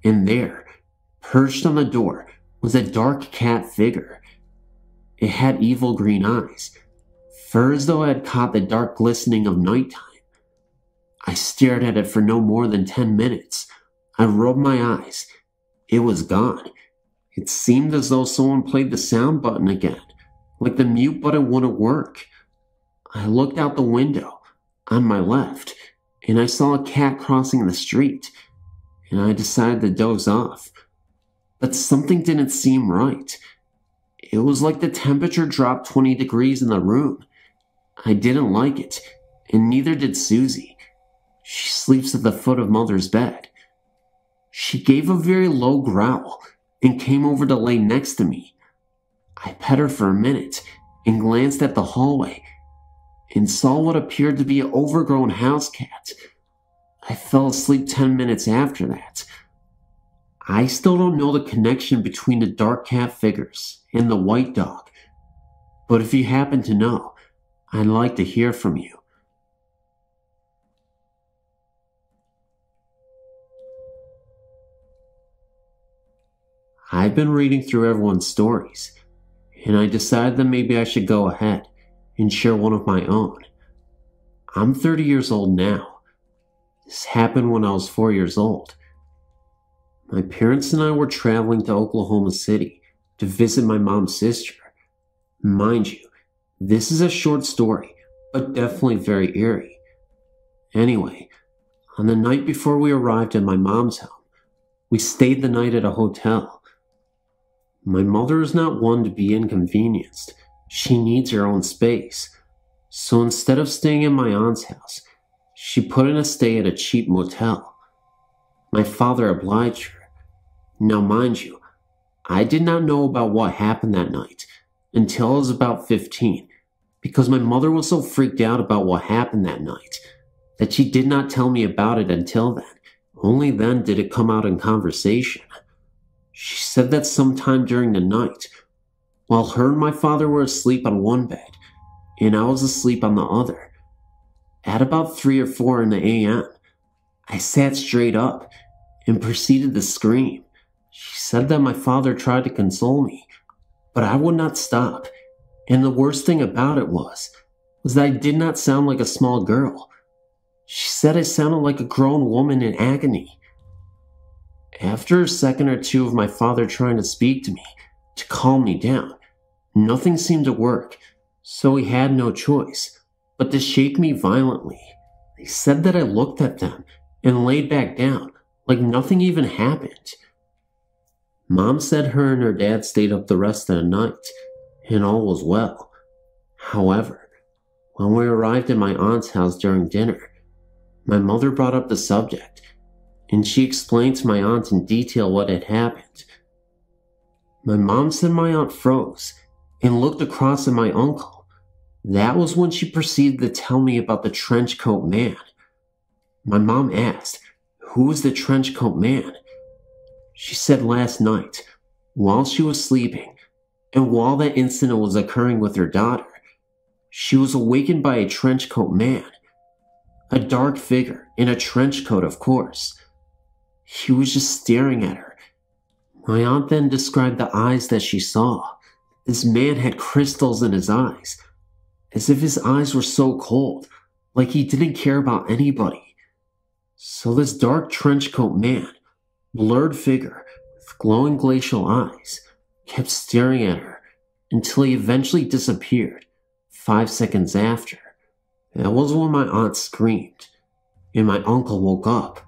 Speaker 1: and there, perched on the door, was a dark cat figure. It had evil green eyes, fur as though it had caught the dark glistening of nighttime. I stared at it for no more than 10 minutes. I rubbed my eyes. It was gone. It seemed as though someone played the sound button again, like the mute button wouldn't work. I looked out the window on my left, and I saw a cat crossing the street, and I decided to doze off. But something didn't seem right. It was like the temperature dropped 20 degrees in the room. I didn't like it, and neither did Susie. She sleeps at the foot of Mother's bed. She gave a very low growl and came over to lay next to me. I pet her for a minute and glanced at the hallway and saw what appeared to be an overgrown house cat. I fell asleep 10 minutes after that. I still don't know the connection between the dark cat figures and the white dog, but if you happen to know, I'd like to hear from you. I've been reading through everyone's stories, and I decided that maybe I should go ahead and share one of my own. I'm 30 years old now. This happened when I was 4 years old. My parents and I were traveling to Oklahoma City to visit my mom's sister. Mind you, this is a short story, but definitely very eerie. Anyway, on the night before we arrived at my mom's home, we stayed the night at a hotel. My mother is not one to be inconvenienced. She needs her own space. So instead of staying in my aunt's house, she put in a stay at a cheap motel. My father obliged her. Now mind you, I did not know about what happened that night until I was about 15, because my mother was so freaked out about what happened that night that she did not tell me about it until then. Only then did it come out in conversation. She said that sometime during the night, while her and my father were asleep on one bed, and I was asleep on the other, at about 3 or 4 in the a.m., I sat straight up and proceeded to scream. She said that my father tried to console me, but I would not stop, and the worst thing about it was that I did not sound like a small girl. She said I sounded like a grown woman in agony. After a second or two of my father trying to speak to me to calm me down, nothing seemed to work, so he had no choice but to shake me violently. They said that I looked at them and laid back down like nothing even happened. Mom said her and her dad stayed up the rest of the night, and all was well. However, when we arrived at my aunt's house during dinner, my mother brought up the subject, and she explained to my aunt in detail what had happened. My mom said my aunt froze and looked across at my uncle. That was when she proceeded to tell me about the trench coat man. My mom asked, "Who was the trench coat man?" She said last night, while she was sleeping, and while that incident was occurring with her daughter, she was awakened by a trench coat man. A dark figure in a trench coat, of course. He was just staring at her. My aunt then described the eyes that she saw. This man had crystals in his eyes, as if his eyes were so cold, like he didn't care about anybody. So this dark trenchcoat man, blurred figure with glowing glacial eyes, kept staring at her until he eventually disappeared 5 seconds after. That was when my aunt screamed, and my uncle woke up,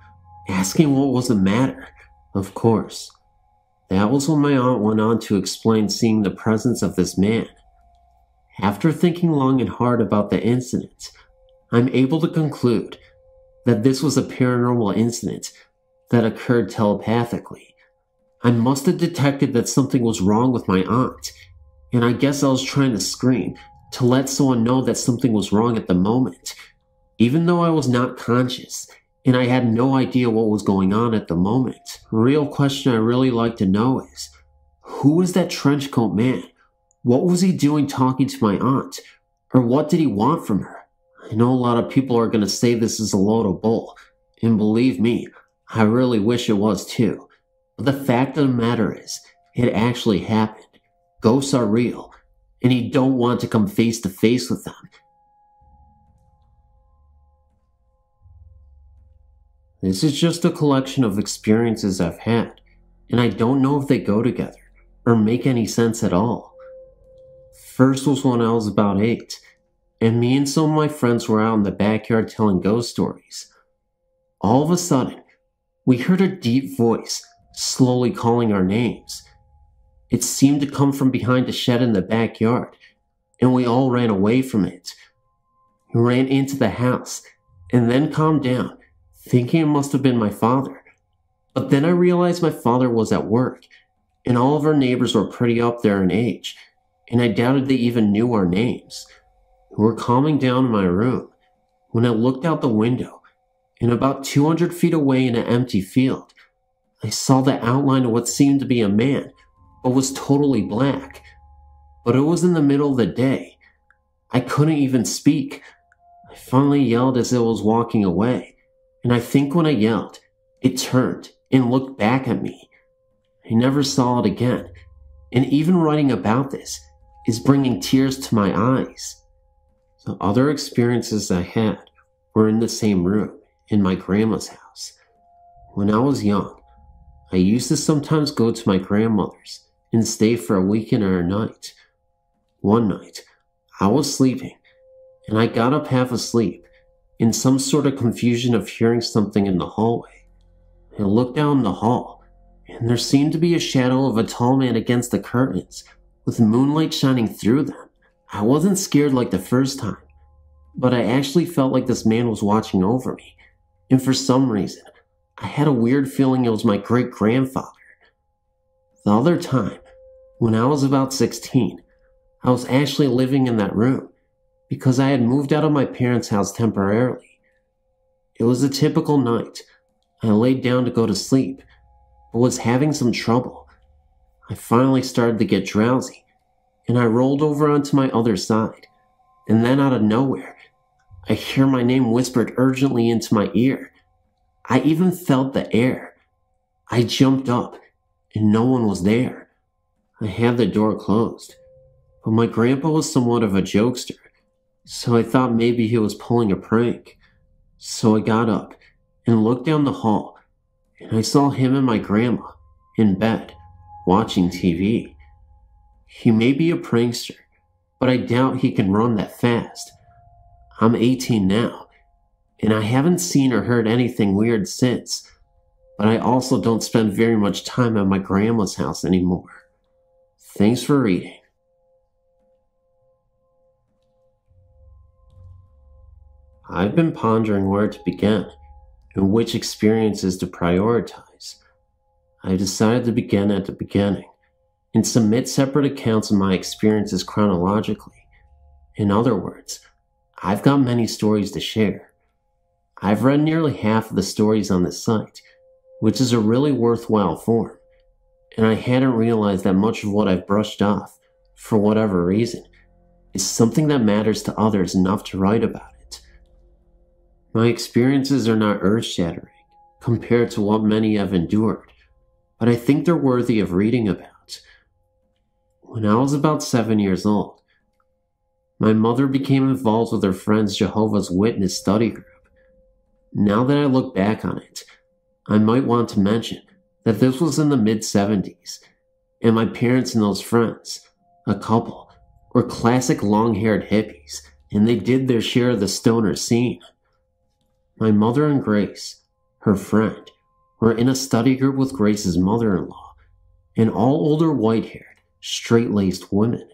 Speaker 1: asking what was the matter. Of course, that was when my aunt went on to explain seeing the presence of this man. After thinking long and hard about the incident, I'm able to conclude that this was a paranormal incident that occurred telepathically. I must have detected that something was wrong with my aunt, and I guess I was trying to scream to let someone know that something was wrong at the moment, even though I was not conscious and I had no idea what was going on at the moment. The real question I really like to know is, who was that trenchcoat man? What was he doing talking to my aunt? Or what did he want from her? I know a lot of people are going to say this is a load of bull, and believe me, I really wish it was too. But the fact of the matter is, it actually happened. Ghosts are real, and you don't want to come face to face with them. This is just a collection of experiences I've had, and I don't know if they go together or make any sense at all. First was when I was about 8, and me and some of my friends were out in the backyard telling ghost stories. All of a sudden, we heard a deep voice slowly calling our names. It seemed to come from behind a shed in the backyard, and we all ran away from it. We ran into the house, and then calmed down, thinking it must have been my father. But then I realized my father was at work, and all of our neighbors were pretty up there in age, and I doubted they even knew our names. We were calming down in my room when I looked out the window, and about 200 feet away in an empty field, I saw the outline of what seemed to be a man, but was totally black. But it was in the middle of the day. I couldn't even speak. I finally yelled as it was walking away, and I think when I yelled, it turned and looked back at me. I never saw it again, and even writing about this is bringing tears to my eyes. The other experiences I had were in the same room, in my grandma's house. When I was young, I used to sometimes go to my grandmother's and stay for a weekend or a night. One night, I was sleeping, and I got up half asleep, in some sort of confusion of hearing something in the hallway. I looked down the hall, and there seemed to be a shadow of a tall man against the curtains, with moonlight shining through them. I wasn't scared like the first time, but I actually felt like this man was watching over me, and for some reason, I had a weird feeling it was my great-grandfather. The other time, when I was about 16, I was actually living in that room because I had moved out of my parents' house temporarily. It was a typical night. I laid down to go to sleep, but was having some trouble. I finally started to get drowsy, and I rolled over onto my other side, and then out of nowhere, I hear my name whispered urgently into my ear. I even felt the air. I jumped up, and no one was there. I had the door closed, but my grandpa was somewhat of a jokester, so I thought maybe he was pulling a prank. So I got up and looked down the hall, and I saw him and my grandma in bed, watching TV. He may be a prankster, but I doubt he can run that fast. I'm 18 now, and I haven't seen or heard anything weird since, but I also don't spend very much time at my grandma's house anymore. Thanks for reading. I've been pondering where to begin and which experiences to prioritize. I decided to begin at the beginning and submit separate accounts of my experiences chronologically. In other words, I've got many stories to share. I've read nearly half of the stories on this site, which is a really worthwhile form, and I hadn't realized that much of what I've brushed off, for whatever reason, is something that matters to others enough to write about it. My experiences are not earth-shattering compared to what many have endured, but I think they're worthy of reading about. When I was about 7 years old, my mother became involved with her friend's Jehovah's Witness study group. Now that I look back on it, I might want to mention that this was in the mid-70s, and my parents and those friends, a couple, were classic long-haired hippies, and they did their share of the stoner scene. My mother and Grace, her friend, were in a study group with Grace's mother-in-law, and all older white-haired, straight-laced women.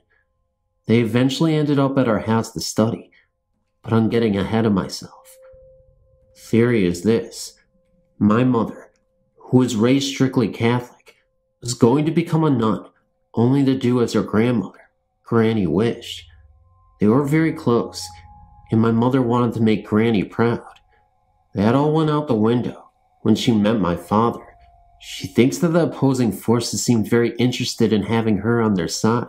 Speaker 1: They eventually ended up at our house to study, but I'm getting ahead of myself. Theory is this: my mother, who was raised strictly Catholic, was going to become a nun, only to do as her grandmother, Granny, wished. They were very close, and my mother wanted to make Granny proud. That all went out the window when she met my father. She thinks that the opposing forces seemed very interested in having her on their side,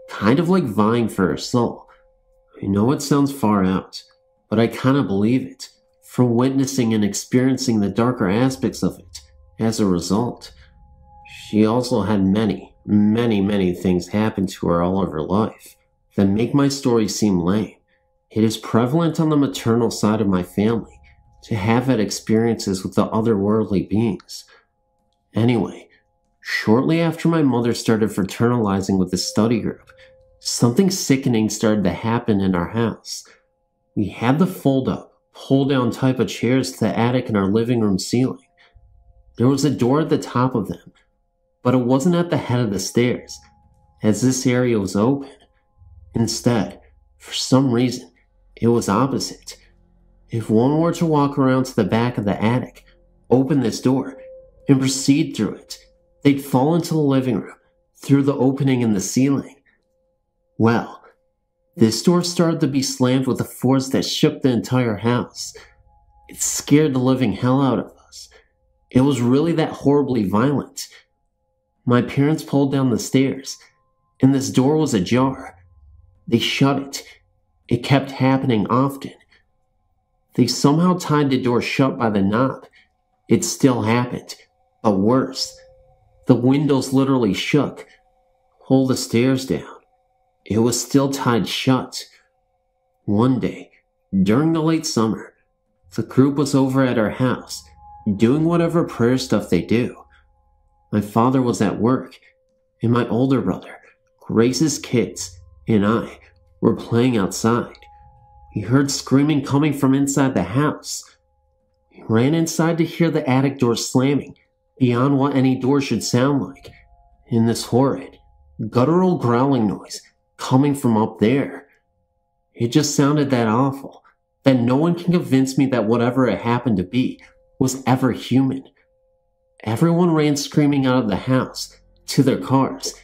Speaker 1: kind of like vying for her soul. I know it sounds far out, but I kind of believe it, from witnessing and experiencing the darker aspects of it as a result. She also had many things happen to her all of her life that make my story seem lame. It is prevalent on the maternal side of my family to have had experiences with the otherworldly beings. Anyway, shortly after my mother started fraternalizing with the study group, something sickening started to happen in our house. We had the fold-up, pull-down type of chairs to the attic in our living room ceiling. There was a door at the top of them, but it wasn't at the head of the stairs, as this area was open. Instead, for some reason, it was opposite. If one were to walk around to the back of the attic, open this door, and proceed through it, they'd fall into the living room through the opening in the ceiling. Well, this door started to be slammed with a force that shook the entire house. It scared the living hell out of us. It was really that horribly violent. My parents pulled down the stairs, and this door was ajar. They shut it. It kept happening often. They somehow tied the door shut by the knob. It still happened, but worse. The windows literally shook. Pull the stairs down. It was still tied shut. One day, during the late summer, the group was over at our house, doing whatever prayer stuff they do. My father was at work, and my older brother, Grace's kids, and I were playing outside. We heard screaming coming from inside the house. We ran inside to hear the attic door slamming, beyond what any door should sound like, and this horrid, guttural growling noise coming from up there. It just sounded that awful, that no one can convince me that whatever it happened to be was ever human. Everyone ran screaming out of the house, to their cars,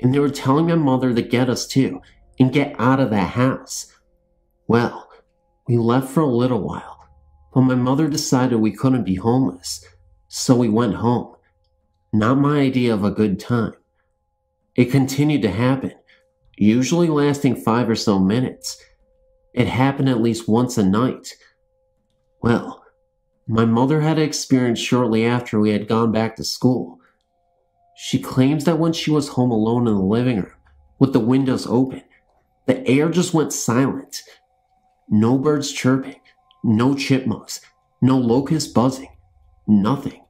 Speaker 1: and they were telling my mother to get us too, and get out of that house. Well, we left for a little while, but my mother decided we couldn't be homeless, so we went home. Not my idea of a good time. It continued to happen, usually lasting 5 or so minutes. It happened at least once a night. Well, my mother had an experience shortly after we had gone back to school. She claims that when she was home alone in the living room, with the windows open, the air just went silent. No birds chirping, no chipmunks, no locusts buzzing, nothing.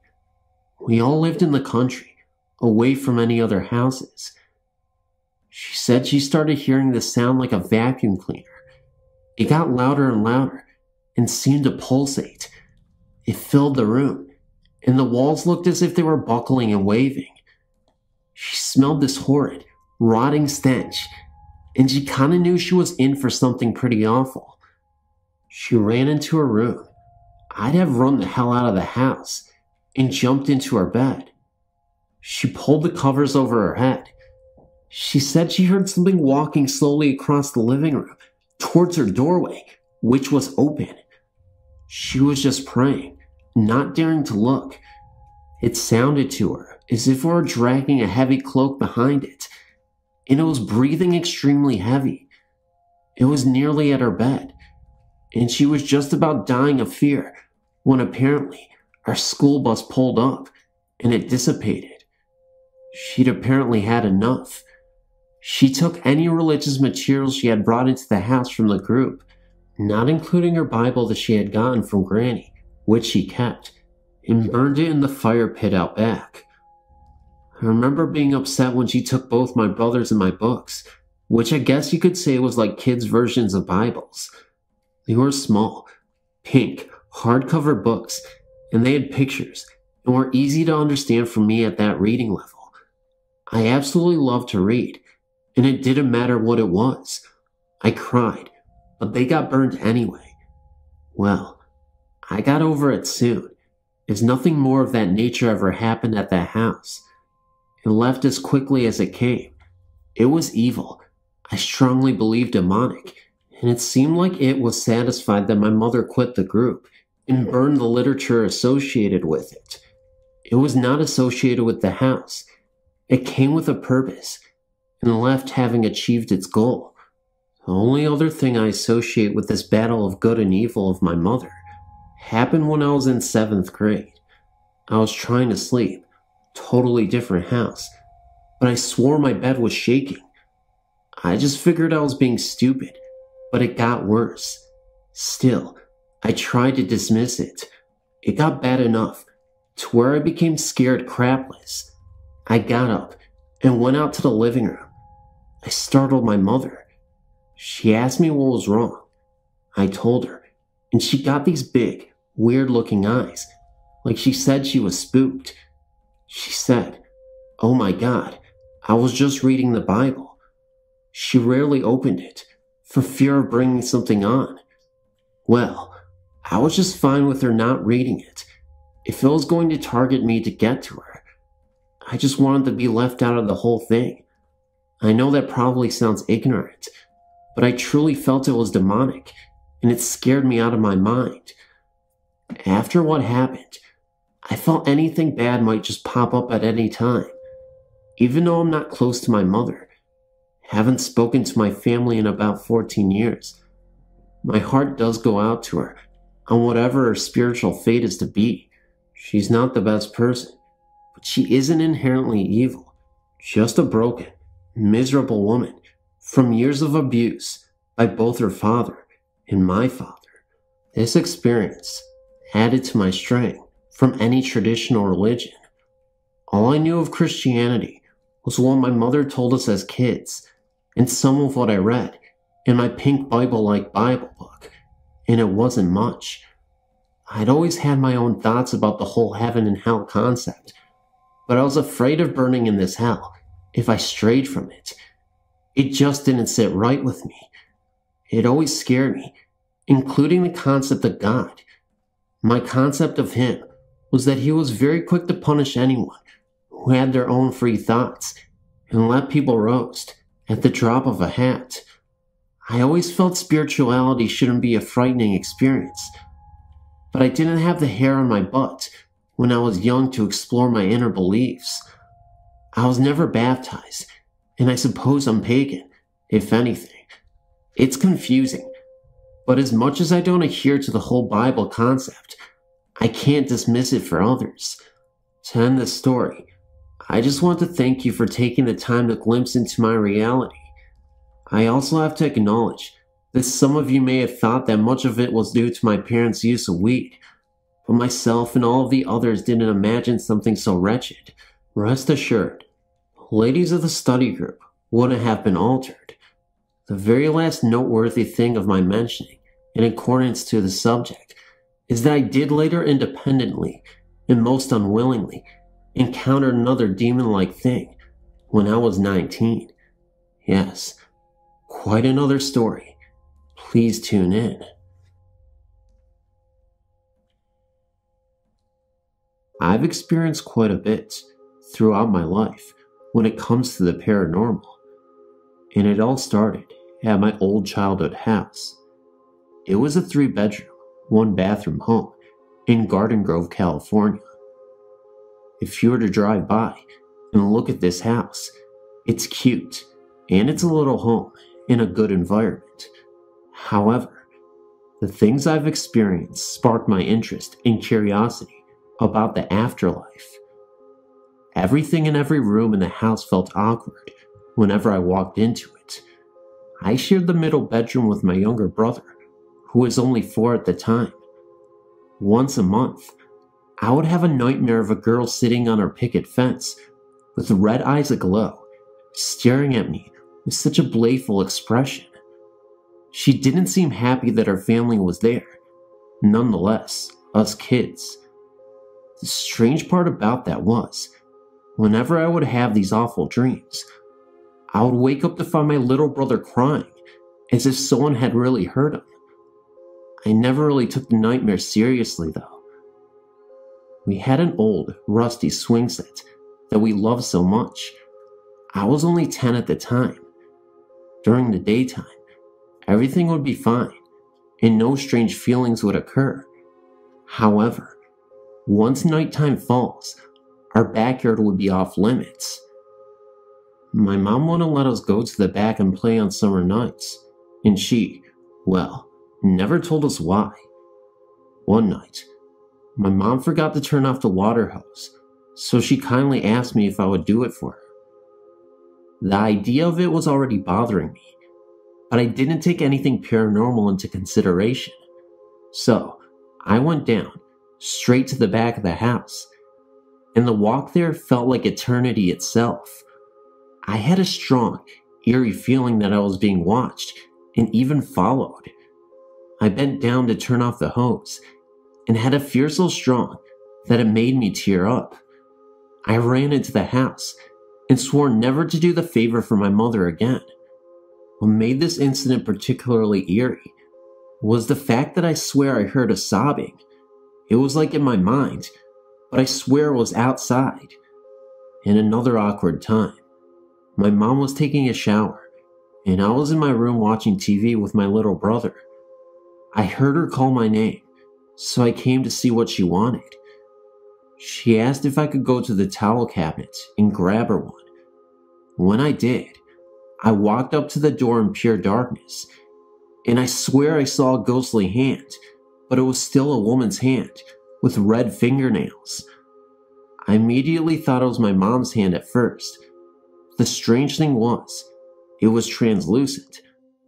Speaker 1: We all lived in the country, away from any other houses. She said she started hearing the sound like a vacuum cleaner. It got louder and louder, and seemed to pulsate. It filled the room, and the walls looked as if they were buckling and waving. She smelled this horrid, rotting stench, and she kinda knew she was in for something pretty awful. She ran into her room. I'd have run the hell out of the house, and jumped into her bed. She pulled the covers over her head. She said she heard something walking slowly across the living room, towards her doorway, which was open. She was just praying, not daring to look. It sounded to her as if we were dragging a heavy cloak behind it, and it was breathing extremely heavy. It was nearly at her bed, and she was just about dying of fear when apparently our school bus pulled up, and it dissipated. She'd apparently had enough. She took any religious materials she had brought into the house from the group, not including her Bible that she had gotten from Granny, which she kept, and burned it in the fire pit out back. I remember being upset when she took both my brothers and my books, which I guess you could say was like kids' versions of Bibles. They were small, pink, hardcover books, and they had pictures, and were easy to understand for me at that reading level. I absolutely loved to read, and it didn't matter what it was. I cried, but they got burned anyway. Well, I got over it soon, as nothing more of that nature ever happened at that house. It left as quickly as it came. It was evil. I strongly believed demonic, and it seemed like it was satisfied that my mother quit the group and burned the literature associated with it. It was not associated with the house. It came with a purpose, and left having achieved its goal. The only other thing I associate with this battle of good and evil of my mother happened when I was in 7th grade. I was trying to sleep, totally different house, but I swore my bed was shaking. I just figured I was being stupid, but it got worse. Still, I tried to dismiss it. It got bad enough to where I became scared crapless. I got up and went out to the living room. I startled my mother. She asked me what was wrong. I told her, and she got these big, weird-looking eyes, like she said she was spooked. She said, "Oh my God, I was just reading the Bible." She rarely opened it, for fear of bringing something on. Well, I was just fine with her not reading it, if it was going to target me to get to her. I just wanted to be left out of the whole thing. I know that probably sounds ignorant, but I truly felt it was demonic, and it scared me out of my mind. After what happened, I felt anything bad might just pop up at any time. Even though I'm not close to my mother, haven't spoken to my family in about 14 years, my heart does go out to her on whatever her spiritual fate is to be. She's not the best person, but she isn't inherently evil, just a broken, miserable woman from years of abuse by both her father and my father. This experience added to my straying from any traditional religion. All I knew of Christianity was what my mother told us as kids, and some of what I read in my pink Bible-like Bible book, and it wasn't much. I'd always had my own thoughts about the whole heaven and hell concept, but I was afraid of burning in this hell if I strayed from it. It just didn't sit right with me. It always scared me, including the concept of God. My concept of him was that he was very quick to punish anyone who had their own free thoughts and let people roast at the drop of a hat. I always felt spirituality shouldn't be a frightening experience, but I didn't have the hair on my butt when I was young to explore my inner beliefs. I was never baptized, and I suppose I'm pagan, if anything. It's confusing, but as much as I don't adhere to the whole Bible concept, I can't dismiss it for others. To end this story, I just want to thank you for taking the time to glimpse into my reality. I also have to acknowledge that some of you may have thought that much of it was due to my parents' use of weed, but myself and all of the others didn't imagine something so wretched. Rest assured, ladies of the study group wouldn't have been altered. The very last noteworthy thing of my mentioning, in accordance to the subject, is that I did later independently, and most unwillingly, encounter another demon-like thing when I was 19. Yes, quite another story. Please tune in. I've experienced quite a bit throughout my life when it comes to the paranormal, and it all started at my old childhood house. It was a 3-bedroom, 1-bathroom home in Garden Grove, California. If you were to drive by and look at this house, it's cute, and it's a little home in a good environment. However, the things I've experienced sparked my interest and curiosity about the afterlife. Everything in every room in the house felt awkward, whenever I walked into it. I shared the middle bedroom with my younger brother, who was only 4 at the time. Once a month, I would have a nightmare of a girl sitting on our picket fence with red eyes aglow, staring at me with such a playful expression. She didn't seem happy that our family was there. Nonetheless, us kids. The strange part about that was, whenever I would have these awful dreams, I would wake up to find my little brother crying, as if someone had really hurt him. I never really took the nightmare seriously though. We had an old, rusty swing set that we loved so much. I was only 10 at the time. During the daytime, everything would be fine, and no strange feelings would occur. However, once nighttime falls, our backyard would be off limits. My mom wouldn't let us go to the back and play on summer nights, and she, well, never told us why. One night, my mom forgot to turn off the water hose, so she kindly asked me if I would do it for her. The idea of it was already bothering me, but I didn't take anything paranormal into consideration. So, I went down, straight to the back of the house, and the walk there felt like eternity itself. I had a strong, eerie feeling that I was being watched and even followed. I bent down to turn off the hose and had a fear so strong that it made me tear up. I ran into the house and swore never to do the favor for my mother again. What made this incident particularly eerie was the fact that I swear I heard a sobbing. It was like in my mind, but I swear it was outside. In another awkward time, my mom was taking a shower, and I was in my room watching TV with my little brother. I heard her call my name, so I came to see what she wanted. She asked if I could go to the towel cabinet and grab her one. When I did, I walked up to the door in pure darkness, and I swear I saw a ghostly hand, but it was still a woman's hand with red fingernails. I immediately thought it was my mom's hand at first. The strange thing was, it was translucent.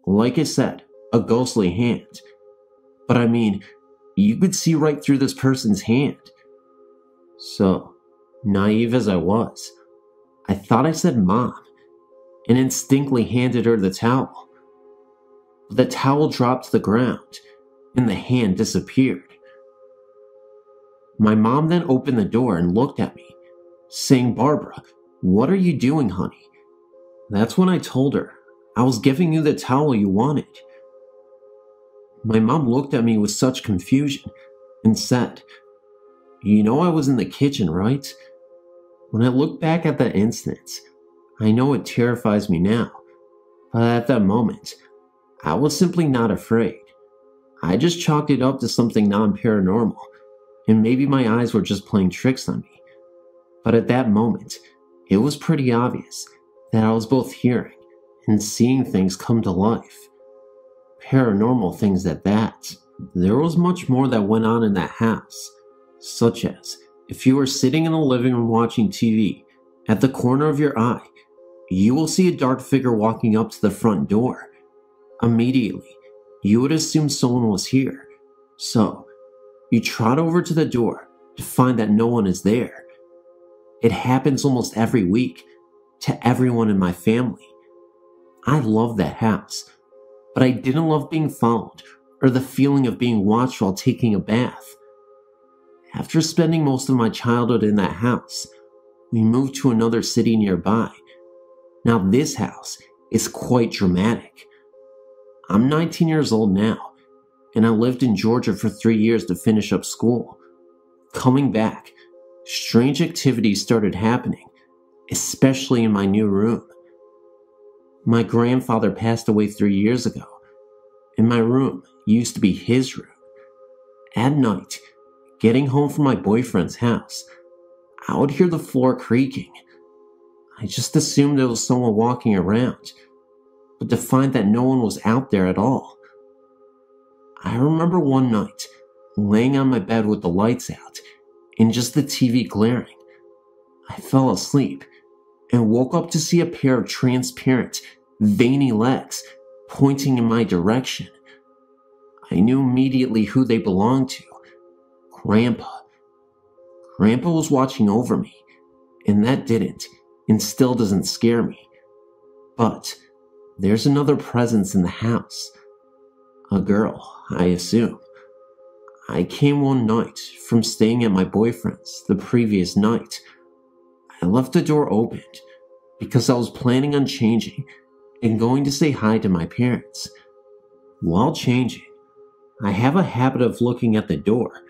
Speaker 1: Like I said, a ghostly hand. But I mean, you could see right through this person's hand. So, naive as I was, I thought I said Mom, and instinctively handed her the towel. But the towel dropped to the ground, and the hand disappeared. My mom then opened the door and looked at me, saying, "Barbara, what are you doing, honey?" That's when I told her, "I was giving you the towel you wanted." My mom looked at me with such confusion and said, "You know I was in the kitchen, right?" When I look back at that incident, I know it terrifies me now, but at that moment, I was simply not afraid. I just chalked it up to something non-paranormal, and maybe my eyes were just playing tricks on me. But at that moment, it was pretty obvious that I was both hearing and seeing things come to life. Paranormal things at that. There was much more that went on in that house, such as, if you were sitting in the living room watching TV, at the corner of your eye, you will see a dark figure walking up to the front door. Immediately, you would assume someone was here, so you trot over to the door to find that no one is there. It happens almost every week to everyone in my family. I love that house, but I didn't love being followed or the feeling of being watched while taking a bath. After spending most of my childhood in that house, we moved to another city nearby. Now this house is quite dramatic. I'm 19 years old now, and I lived in Georgia for 3 years to finish up school. Coming back, strange activities started happening, especially in my new room. My grandfather passed away 3 years ago, and my room used to be his room. At night, getting home from my boyfriend's house, I would hear the floor creaking. I just assumed there was someone walking around, but to find that no one was out there at all. I remember one night, laying on my bed with the lights out and just the TV glaring. I fell asleep, and woke up to see a pair of transparent, veiny legs pointing in my direction. I knew immediately who they belonged to. Grandpa. Grandpa was watching over me, and that didn't, and still doesn't scare me. But there's another presence in the house. A girl, I assume. I came one night from staying at my boyfriend's the previous night. I left the door opened because I was planning on changing and going to say hi to my parents. While changing, I have a habit of looking at the door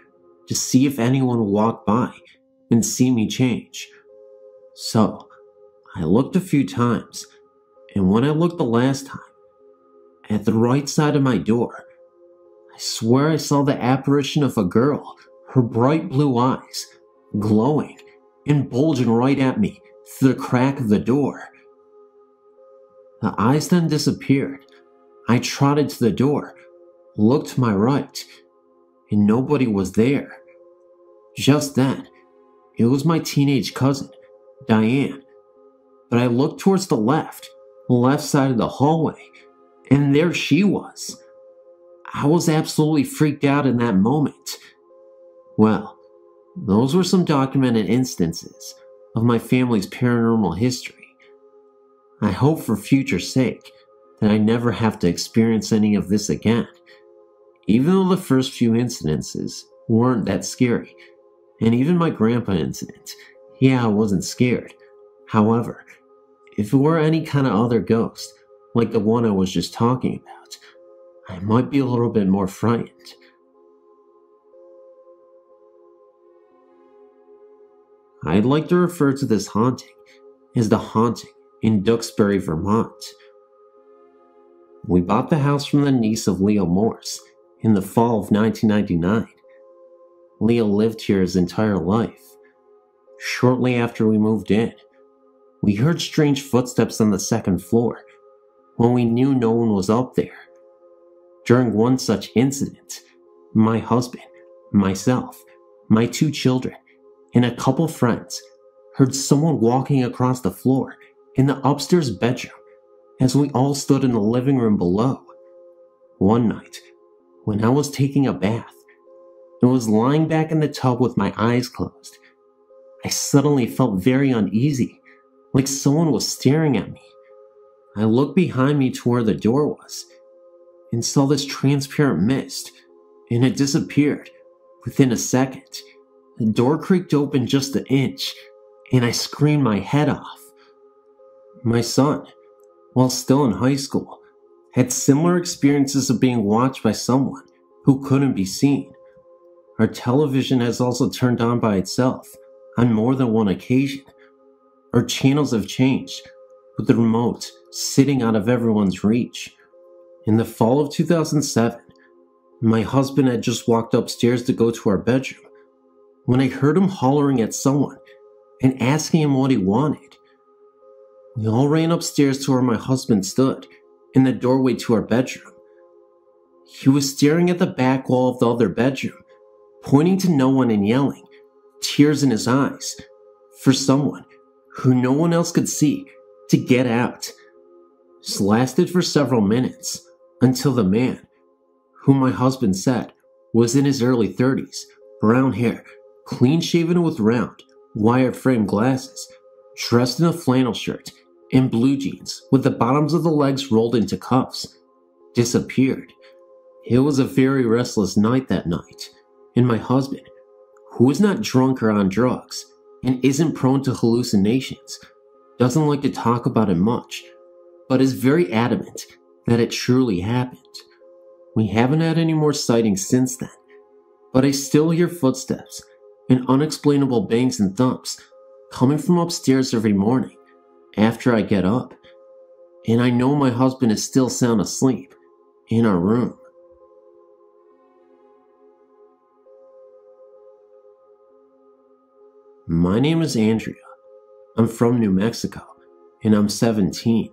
Speaker 1: to see if anyone will walk by and see me change. So, I looked a few times, and when I looked the last time, at the right side of my door, I swear I saw the apparition of a girl, her bright blue eyes, glowing and bulging right at me through the crack of the door. The eyes then disappeared. I trotted to the door, looked to my right, and nobody was there. Just then, it was my teenage cousin, Diane. But I looked towards the left side of the hallway, and there she was. I was absolutely freaked out in that moment. Well, those were some documented instances of my family's paranormal history. I hope for future sake that I never have to experience any of this again, even though the first few incidences weren't that scary, and even my grandpa incident, yeah, I wasn't scared. However, if it were any kind of other ghost, like the one I was just talking about, I might be a little bit more frightened. I'd like to refer to this haunting as the haunting in Duxbury, Vermont. We bought the house from the niece of Leo Morse in the fall of 1999. Leo lived here his entire life. Shortly after we moved in, we heard strange footsteps on the second floor when we knew no one was up there. During one such incident, my husband, myself, my 2 children, and a couple friends heard someone walking across the floor in the upstairs bedroom as we all stood in the living room below. One night, when I was taking a bath and was lying back in the tub with my eyes closed, I suddenly felt very uneasy, like someone was staring at me. I looked behind me to where the door was and saw this transparent mist, and it disappeared within a second. The door creaked open just an inch, and I screamed my head off. My son, while still in high school, had similar experiences of being watched by someone who couldn't be seen. Our television has also turned on by itself on more than one occasion. Our channels have changed, with the remote sitting out of everyone's reach. In the fall of 2007, my husband had just walked upstairs to go to our bedroom when I heard him hollering at someone and asking him what he wanted. We all ran upstairs to where my husband stood in the doorway to our bedroom. He was staring at the back wall of the other bedroom, pointing to no one and yelling, tears in his eyes, for someone who no one else could see to get out. This lasted for several minutes until the man, whom my husband said was in his early 30s, brown hair, clean shaven with round, wire frame glasses, dressed in a flannel shirt and blue jeans with the bottoms of the legs rolled into cuffs, disappeared. It was a very restless night that night, and my husband, who is not drunk or on drugs and isn't prone to hallucinations, doesn't like to talk about it much, but is very adamant that it truly happened. We haven't had any more sightings since then, but I still hear footsteps and unexplainable bangs and thumps coming from upstairs every morning after I get up, and I know my husband is still sound asleep in our room. My name is Andrea. I'm from New Mexico, and I'm 17.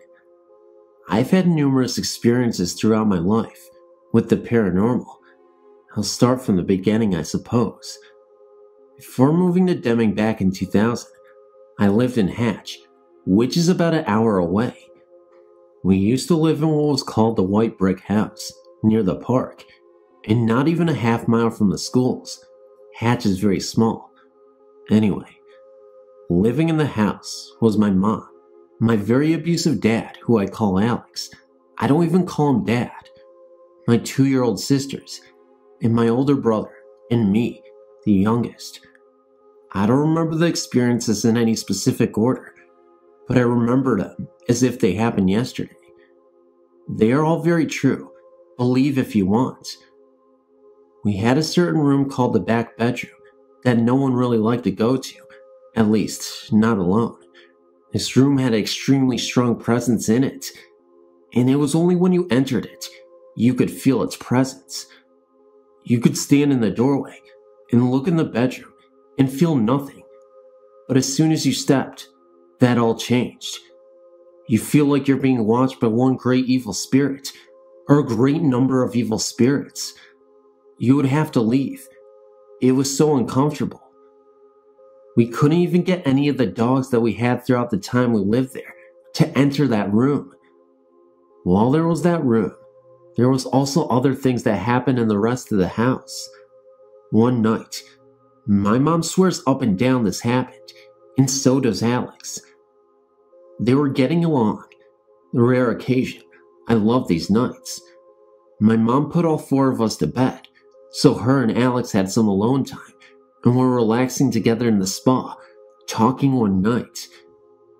Speaker 1: I've had numerous experiences throughout my life with the paranormal. I'll start from the beginning, I suppose. Before moving to Deming back in 2000, I lived in Hatch, which is about an hour away. We used to live in what was called the White Brick House, near the park, and not even a half mile from the schools. Hatch is very small. Anyway, living in the house was my mom, my very abusive dad, who I call Alex. I don't even call him dad. My 2-year-old sisters, and my older brother, and me, the youngest. I don't remember the experiences in any specific order, but I remember them as if they happened yesterday. They are all very true. Believe if you want. We had a certain room called the back bedroom that no one really liked to go to, at least not alone. This room had an extremely strong presence in it, and it was only when you entered it you could feel its presence. You could stand in the doorway and look in the bedroom and feel nothing, but as soon as you stepped, that all changed. You feel like you're being watched by one great evil spirit, or a great number of evil spirits. You would have to leave. It was so uncomfortable. We couldn't even get any of the dogs that we had throughout the time we lived there to enter that room. While there was that room, there was also other things that happened in the rest of the house. One night, my mom swears up and down this happened, and so does Alex. They were getting along. The rare occasion. I love these nights. My mom put all 4 of us to bed, so her and Alex had some alone time, and were relaxing together in the spa, talking one night.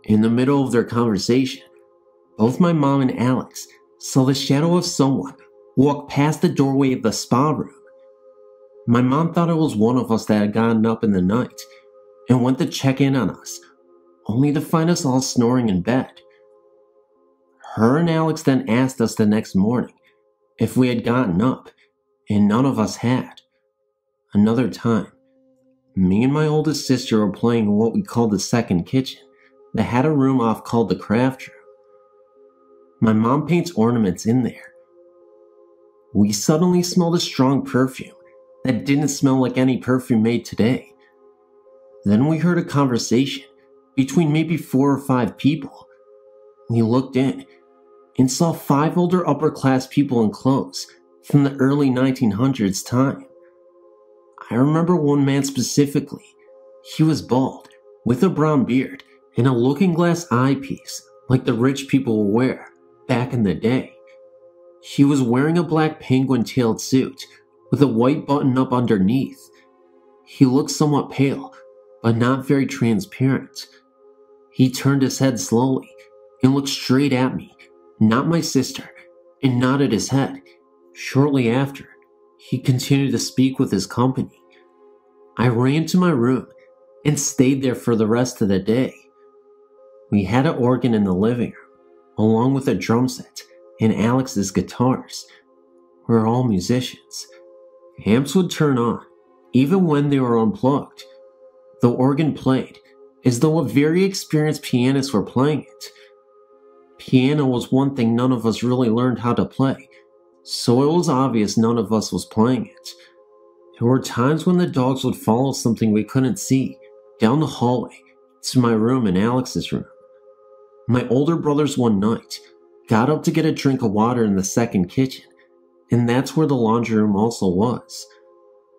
Speaker 1: In the middle of their conversation, both my mom and Alex saw the shadow of someone walk past the doorway of the spa room. My mom thought it was one of us that had gotten up in the night and went to check in on us, only to find us all snoring in bed. Her and Alex then asked us the next morning if we had gotten up, and none of us had. Another time, me and my oldest sister were playing in what we called the second kitchen that had a room off called the craft room. My mom paints ornaments in there. We suddenly smelled a strong perfume that didn't smell like any perfume made today. Then we heard a conversation between maybe 4 or 5 people. We looked in and saw 5 older upper-class people in clothes from the early 1900s time. I remember one man specifically. He was bald, with a brown beard, and a looking-glass eyepiece like the rich people would wear back in the day. He was wearing a black penguin-tailed suit with a white button-up underneath. He looked somewhat pale, but not very transparent. He turned his head slowly and looked straight at me, not my sister, and nodded his head. Shortly after, he continued to speak with his company. I ran to my room and stayed there for the rest of the day. We had an organ in the living room, along with a drum set and Alex's guitars. We're all musicians. Amps would turn on, even when they were unplugged. The organ played as though a very experienced pianist were playing it. Piano was one thing none of us really learned how to play, so it was obvious none of us was playing it. There were times when the dogs would follow something we couldn't see down the hallway to my room and Alex's room. My older brothers one night got up to get a drink of water in the second kitchen, and that's where the laundry room also was.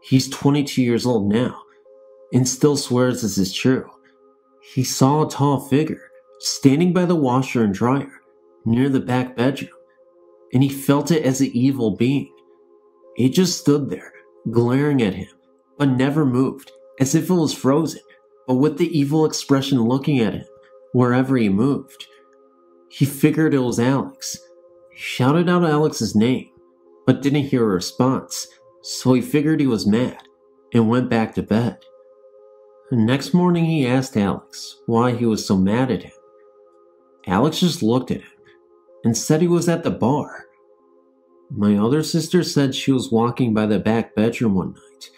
Speaker 1: He's 22 years old now, and still swears this is true. He saw a tall figure standing by the washer and dryer near the back bedroom, and he felt it as an evil being. It just stood there, glaring at him, but never moved, as if it was frozen, but with the evil expression looking at him wherever he moved. He figured it was Alex. He shouted out Alex's name, but didn't hear a response, so he figured he was mad and went back to bed. The next morning he asked Alex why he was so mad at him. Alex just looked at him and said he was at the bar. My other sister said she was walking by the back bedroom one night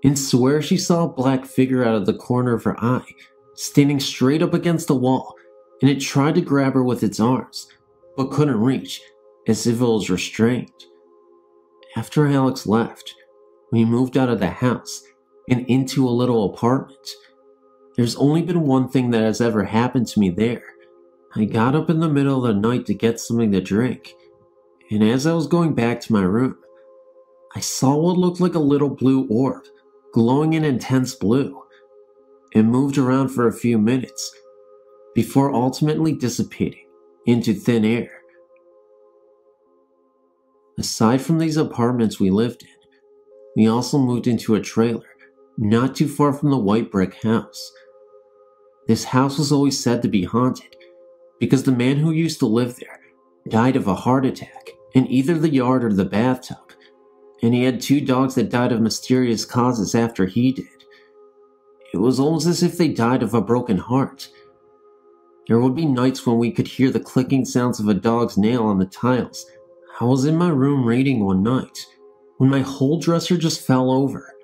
Speaker 1: and swear she saw a black figure out of the corner of her eye, standing straight up against the wall, and it tried to grab her with its arms, but couldn't reach, as if it was restrained. After Alex left, we moved out of the house and into a little apartment. There's only been one thing that has ever happened to me there, I got up in the middle of the night to get something to drink, and as I was going back to my room, I saw what looked like a little blue orb, glowing in intense blue. It moved around for a few minutes, before ultimately dissipating into thin air. Aside from these apartments we lived in, we also moved into a trailer not too far from the white brick house. This house was always said to be haunted because the man who used to live there died of a heart attack in either the yard or the bathtub, and he had 2 dogs that died of mysterious causes after he did. It was almost as if they died of a broken heart. There would be nights when we could hear the clicking sounds of a dog's nail on the tiles. I was in my room reading one night when my whole dresser just fell over.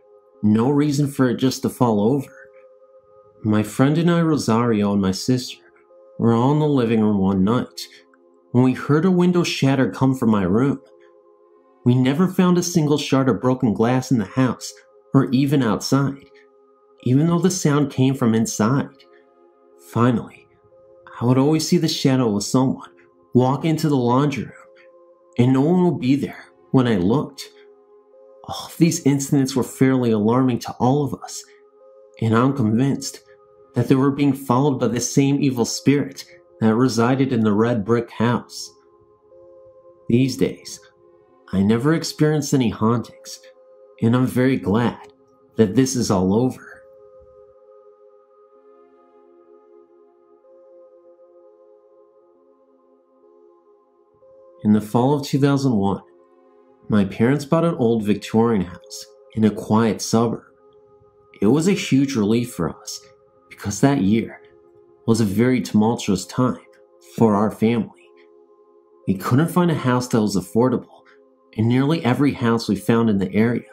Speaker 1: No reason for it just to fall over. My friend and I, Rosario, and my sister were all in the living room one night when we heard a window shatter come from my room. We never found a single shard of broken glass in the house or even outside, even though the sound came from inside. Finally, I would always see the shadow of someone walk into the laundry room, and no one would be there when I looked. All of these incidents were fairly alarming to all of us, and I'm convinced that they were being followed by the same evil spirit that resided in the red brick house. These days, I never experienced any hauntings, and I'm very glad that this is all over. In the fall of 2001, my parents bought an old Victorian house in a quiet suburb. It was a huge relief for us because that year was a very tumultuous time for our family. We couldn't find a house that was affordable, and nearly every house we found in the area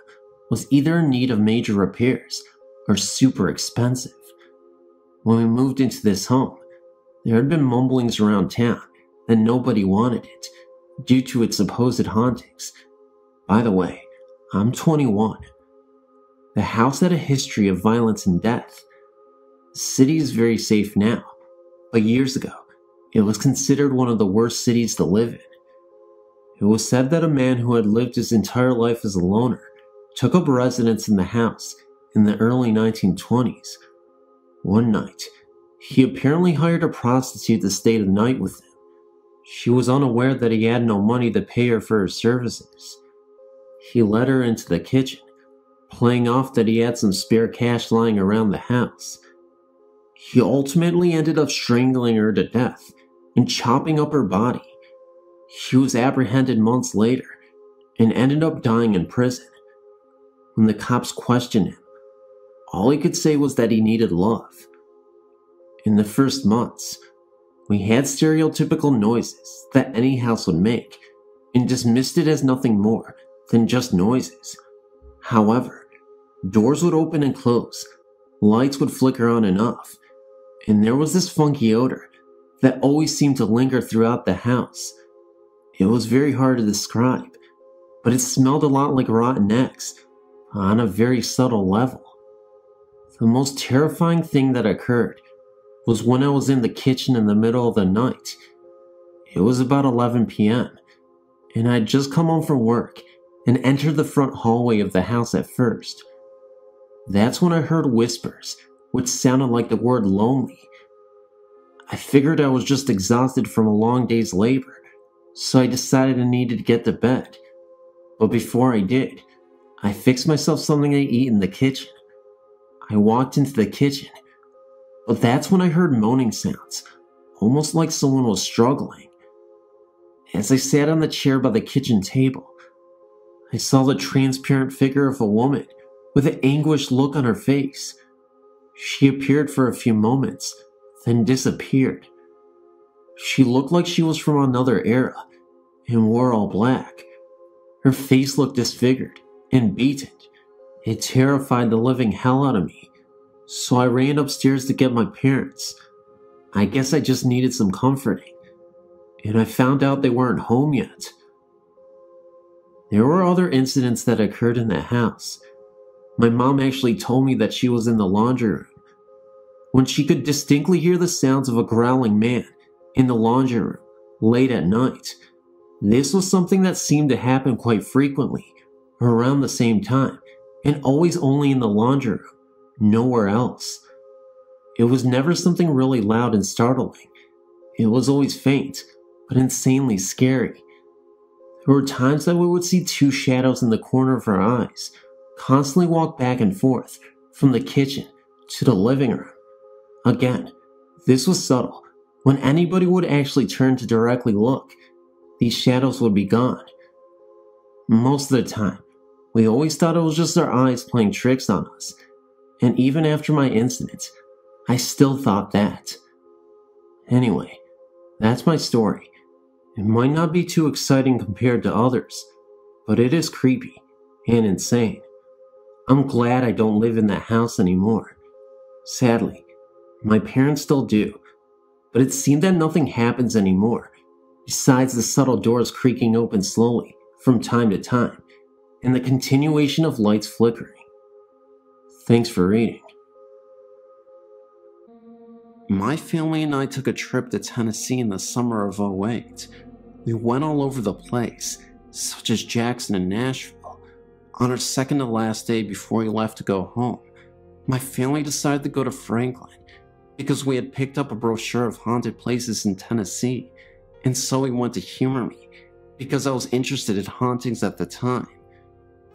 Speaker 1: was either in need of major repairs or super expensive. When we moved into this home, there had been mumblings around town that nobody wanted it due to its supposed hauntings. By the way, I'm 21. The house had a history of violence and death. The city is very safe now, but years ago, it was considered one of the worst cities to live in. It was said that a man who had lived his entire life as a loner took up residence in the house in the early 1920s. One night, he apparently hired a prostitute to stay the night with him. She was unaware that he had no money to pay her for her services. He led her into the kitchen, playing off that he had some spare cash lying around the house. He ultimately ended up strangling her to death and chopping up her body. He was apprehended months later and ended up dying in prison. When the cops questioned him, all he could say was that he needed love. In the first months, we had stereotypical noises that any house would make and dismissed it as nothing more than just noises. However, doors would open and close, lights would flicker on and off, and there was this funky odor that always seemed to linger throughout the house. It was very hard to describe, but it smelled a lot like rotten eggs on a very subtle level. The most terrifying thing that occurred was when I was in the kitchen in the middle of the night. It was about 11 p.m., and I had just come home from work and entered the front hallway of the house at first. That's when I heard whispers, which sounded like the word lonely. I figured I was just exhausted from a long day's labor, so I decided I needed to get to bed. But before I did, I fixed myself something to eat in the kitchen. I walked into the kitchen, but that's when I heard moaning sounds, almost like someone was struggling. As I sat on the chair by the kitchen table, I saw the transparent figure of a woman with an anguished look on her face. She appeared for a few moments, then disappeared. She looked like she was from another era and wore all black. Her face looked disfigured and beaten. It terrified the living hell out of me, so I ran upstairs to get my parents. I guess I just needed some comforting, and I found out they weren't home yet. There were other incidents that occurred in the house. My mom actually told me that she was in the laundry room when she could distinctly hear the sounds of a growling man in the laundry room, late at night. This was something that seemed to happen quite frequently, around the same time, and always only in the laundry room, nowhere else. It was never something really loud and startling. It was always faint, but insanely scary. There were times that we would see two shadows in the corner of our eyes, constantly walk back and forth from the kitchen to the living room. Again, this was subtle. When anybody would actually turn to directly look, these shadows would be gone. Most of the time, we always thought it was just our eyes playing tricks on us, and even after my incident, I still thought that. Anyway, that's my story. It might not be too exciting compared to others, but it is creepy and insane. I'm glad I don't live in that house anymore. Sadly, my parents still do, but it seemed that nothing happens anymore, besides the subtle doors creaking open slowly from time to time, and the continuation of lights flickering. Thanks for reading.
Speaker 2: My family and I took a trip to Tennessee in the summer of '08. We went all over the place, such as Jackson and Nashville. On our second to last day before we left to go home, my family decided to go to Franklin because we had picked up a brochure of haunted places in Tennessee, and so we went to humor me because I was interested in hauntings at the time.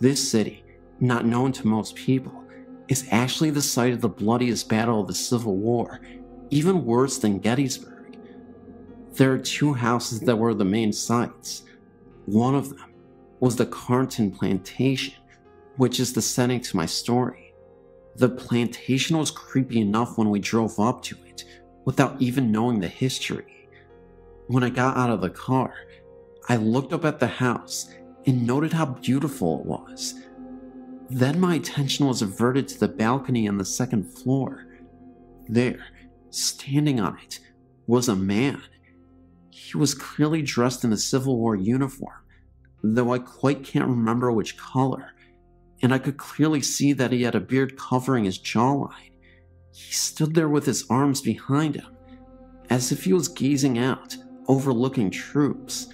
Speaker 2: This city, not known to most people, is actually the site of the bloodiest battle of the Civil War, even worse than Gettysburg. There are two houses that were the main sites. One of them was the Carnton Plantation, which is the setting to my story. The plantation was creepy enough when we drove up to it, without even knowing the history. When I got out of the car, I looked up at the house and noted how beautiful it was. Then my attention was averted to the balcony on the second floor. There, standing on it, was a man. He was clearly dressed in a Civil War uniform, though I quite can't remember which color, and I could clearly see that he had a beard covering his jawline. He stood there with his arms behind him, as if he was gazing out, overlooking troops.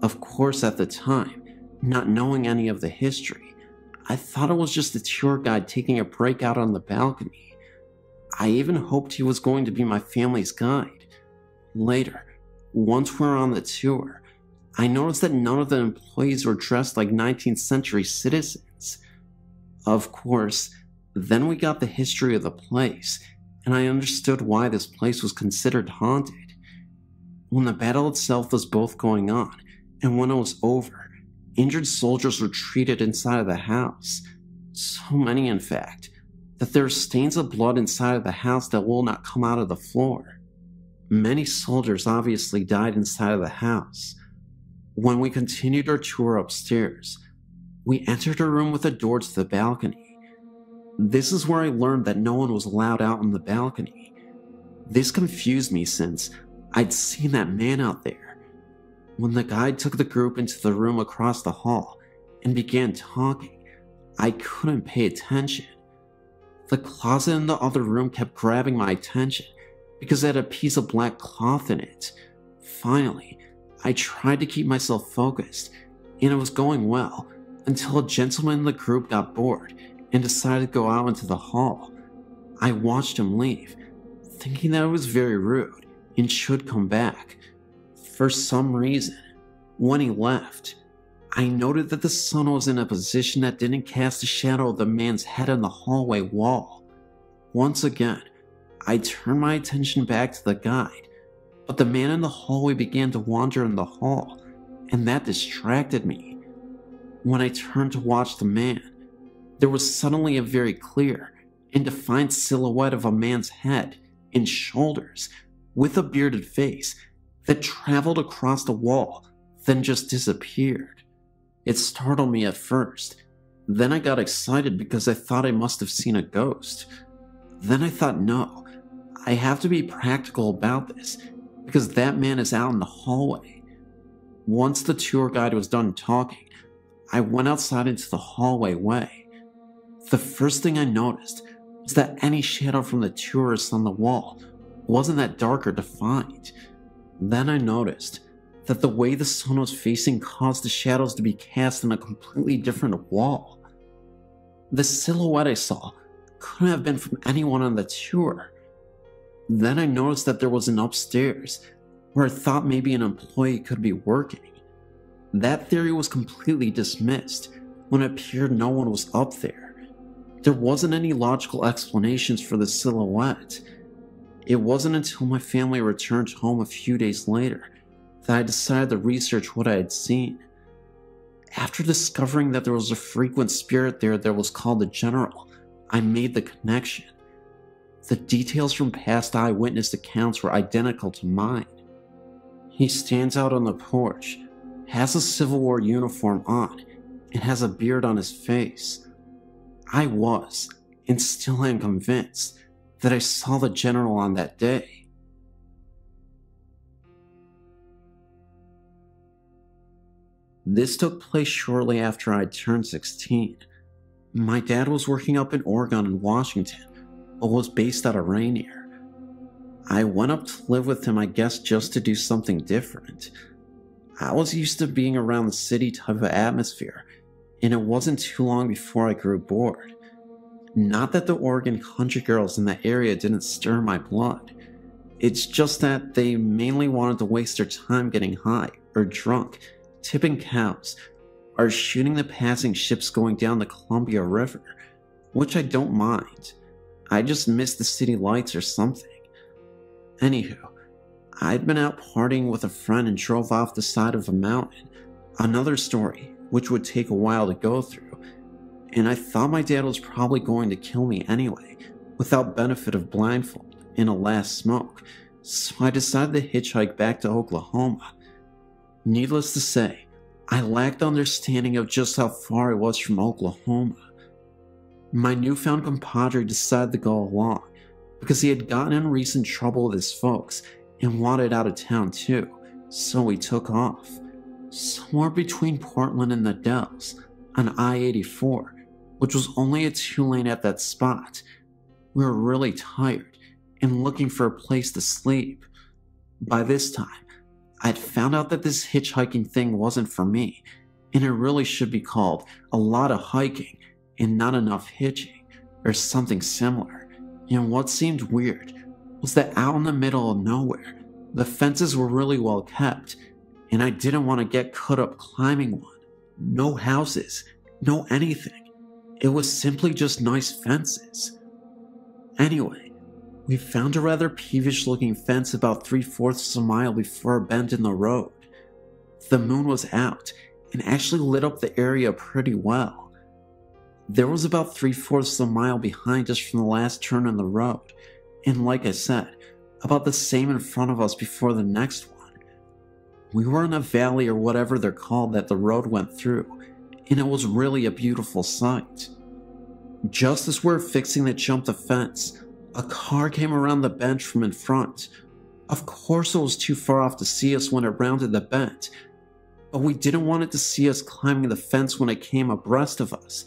Speaker 2: Of course, at the time, not knowing any of the history, I thought it was just a tour guide taking a break out on the balcony. I even hoped he was going to be my family's guide. Later, once we were on the tour, I noticed that none of the employees were dressed like 19th century citizens. Of course, then we got the history of the place, and I understood why this place was considered haunted. When the battle itself was both going on, and when it was over, injured soldiers were treated inside of the house. So many, in fact, that there are stains of blood inside of the house that will not come out of the floor. Many soldiers obviously died inside of the house. When we continued our tour upstairs, we entered a room with a door to the balcony. This is where I learned that no one was allowed out on the balcony. This confused me since I'd seen that man out there. When the guide took the group into the room across the hall and began talking, I couldn't pay attention. The closet in the other room kept grabbing my attention because it had a piece of black cloth in it. Finally, I tried to keep myself focused, and it was going well until a gentleman in the group got bored and decided to go out into the hall. I watched him leave, thinking that it was very rude and should come back. For some reason, when he left, I noted that the sun was in a position that didn't cast a shadow of the man's head on the hallway wall. Once again, I turned my attention back to the guide, but the man in the hallway began to wander in the hall, and that distracted me. When I turned to watch the man, there was suddenly a very clear and defined silhouette of a man's head and shoulders with a bearded face that traveled across the wall, then just disappeared. It startled me at first. Then I got excited because I thought I must have seen a ghost. Then I thought, no, I have to be practical about this because that man is out in the hallway. Once the tour guide was done talking, I went outside into the hallway way. The first thing I noticed was that any shadow from the tourists on the wall wasn't that dark or defined.
Speaker 1: Then I noticed that the way the sun was facing caused the shadows to be cast on a completely different wall. The silhouette I saw couldn't have been from anyone on the tour. Then I noticed that there was an upstairs where I thought maybe an employee could be working. That theory was completely dismissed when it appeared no one was up there. There wasn't any logical explanations for the silhouette. It wasn't until my family returned home a few days later that I decided to research what I had seen. After discovering that there was a frequent spirit there that was called the General, I made the connection. The details from past eyewitness accounts were identical to mine. He stands out on the porch, has a Civil War uniform on, and has a beard on his face. I was, and still am convinced, that I saw the General on that day. This took place shortly after I turned 16. My dad was working up in Oregon and Washington, but was based out of Rainier. I went up to live with him, I guess just to do something different. I was used to being around the city type of atmosphere, and it wasn't too long before I grew bored. Not that the Oregon country girls in that area didn't stir my blood. It's just that they mainly wanted to waste their time getting high or drunk, tipping cows, or shooting the passing ships going down the Columbia River, which I don't mind. I just miss the city lights or something. Anywho, I'd been out partying with a friend and drove off the side of a mountain. Another story, which would take a while to go through, and I thought my dad was probably going to kill me anyway, without benefit of blindfold and a last smoke, so I decided to hitchhike back to Oklahoma. Needless to say, I lacked understanding of just how far I was from Oklahoma. My newfound compadre decided to go along, because he had gotten in recent trouble with his folks and wanted out of town too, so we took off. Somewhere between Portland and the Dells, on I-84, which was only a 2-lane at that spot. We were really tired and looking for a place to sleep. By this time, I'd found out that this hitchhiking thing wasn't for me, and it really should be called a lot of hiking and not enough hitching, or something similar. And what seemed weird was that out in the middle of nowhere, the fences were really well kept, and I didn't want to get caught up climbing one. No houses, no anything. It was simply just nice fences. Anyway, we found a rather peevish looking fence about 3/4 of a mile before a bend in the road. The moon was out and actually lit up the area pretty well. There was about 3/4 of a mile behind us from the last turn in the road, and like I said, about the same in front of us before the next one. We were in a valley or whatever they're called that the road went through, and it was really a beautiful sight. Just as we were fixing to jump the fence, a car came around the bend from in front. Of course it was too far off to see us when it rounded the bend, but we didn't want it to see us climbing the fence when it came abreast of us,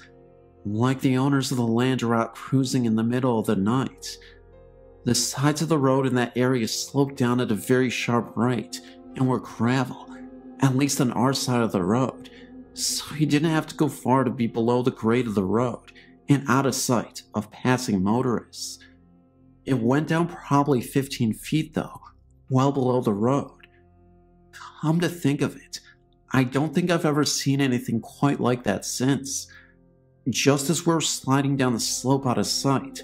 Speaker 1: like the owners of the land are out cruising in the middle of the night. The sides of the road in that area sloped down at a very sharp right and were gravel, at least on our side of the road, so you didn't have to go far to be below the grade of the road and out of sight of passing motorists. It went down probably 15 feet though, well below the road. Come to think of it, I don't think I've ever seen anything quite like that since. Just as we were sliding down the slope out of sight,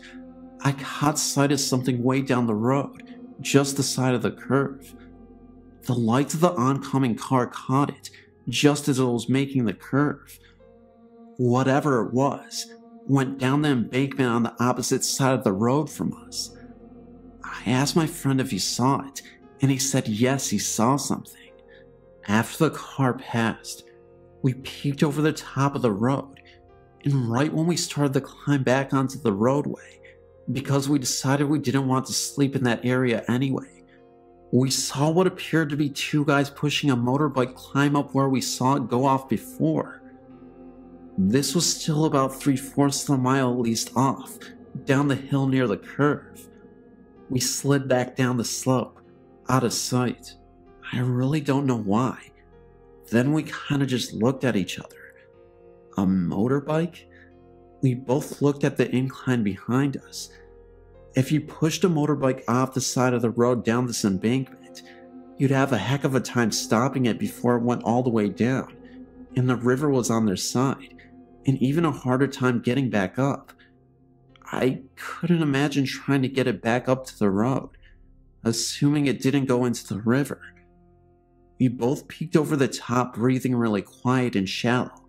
Speaker 1: I caught sight of something way down the road, just the side of the curve. The lights of the oncoming car caught it, just as it was making the curve. Whatever it was, went down the embankment on the opposite side of the road from us. I asked my friend if he saw it, and he said yes, he saw something. After the car passed, we peeked over the top of the road, and right when we started to climb back onto the roadway, because we decided we didn't want to sleep in that area anyway, we saw what appeared to be two guys pushing a motorbike climb up where we saw it go off before. This was still about 3/4 of a mile at least off, down the hill near the curve. We slid back down the slope, out of sight. I really don't know why. Then we kind of just looked at each other. A motorbike? We both looked at the incline behind us. If you pushed a motorbike off the side of the road down this embankment, you'd have a heck of a time stopping it before it went all the way down, and the river was on their side, and even a harder time getting back up. I couldn't imagine trying to get it back up to the road, assuming it didn't go into the river. We both peeked over the top, breathing really quiet and shallow,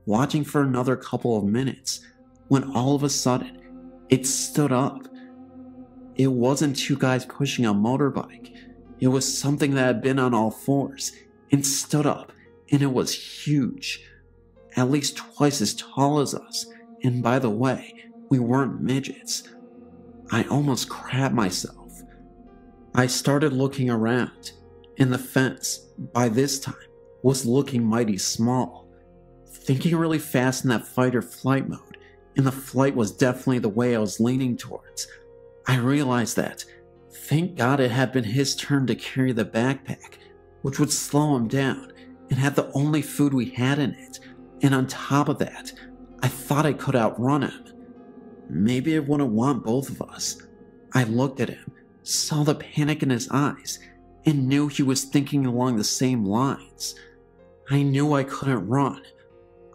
Speaker 1: watching for another couple of minutes, when all of a sudden, it stood up. It wasn't two guys pushing a motorbike. It was something that had been on all fours and stood up, and it was huge. At least twice as tall as us, and by the way, we weren't midgets. I almost crapped myself. I started looking around, and the fence, by this time, was looking mighty small. Thinking really fast in that fight or flight mode, and the flight was definitely the way I was leaning towards, I realized that, thank God it had been his turn to carry the backpack, which would slow him down, and had the only food we had in it, and on top of that, I thought I could outrun him. Maybe it wouldn't want both of us. I looked at him, saw the panic in his eyes, and knew he was thinking along the same lines. I knew I couldn't run.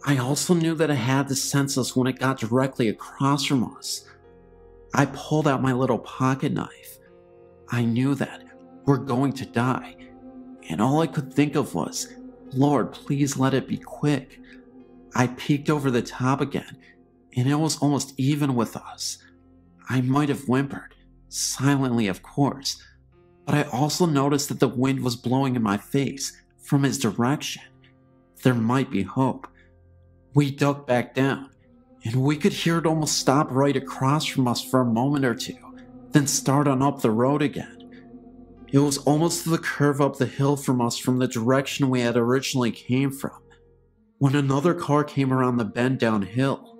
Speaker 1: I also knew that I had to sense us when it got directly across from us. I pulled out my little pocket knife. I knew that we're going to die, and all I could think of was, Lord, please let it be quick. I peeked over the top again, and it was almost even with us. I might have whimpered, silently of course, but I also noticed that the wind was blowing in my face from his direction. There might be hope. We ducked back down, and we could hear it almost stop right across from us for a moment or two, then start on up the road again. It was almost to the curve up the hill from us from the direction we had originally came from, when another car came around the bend downhill.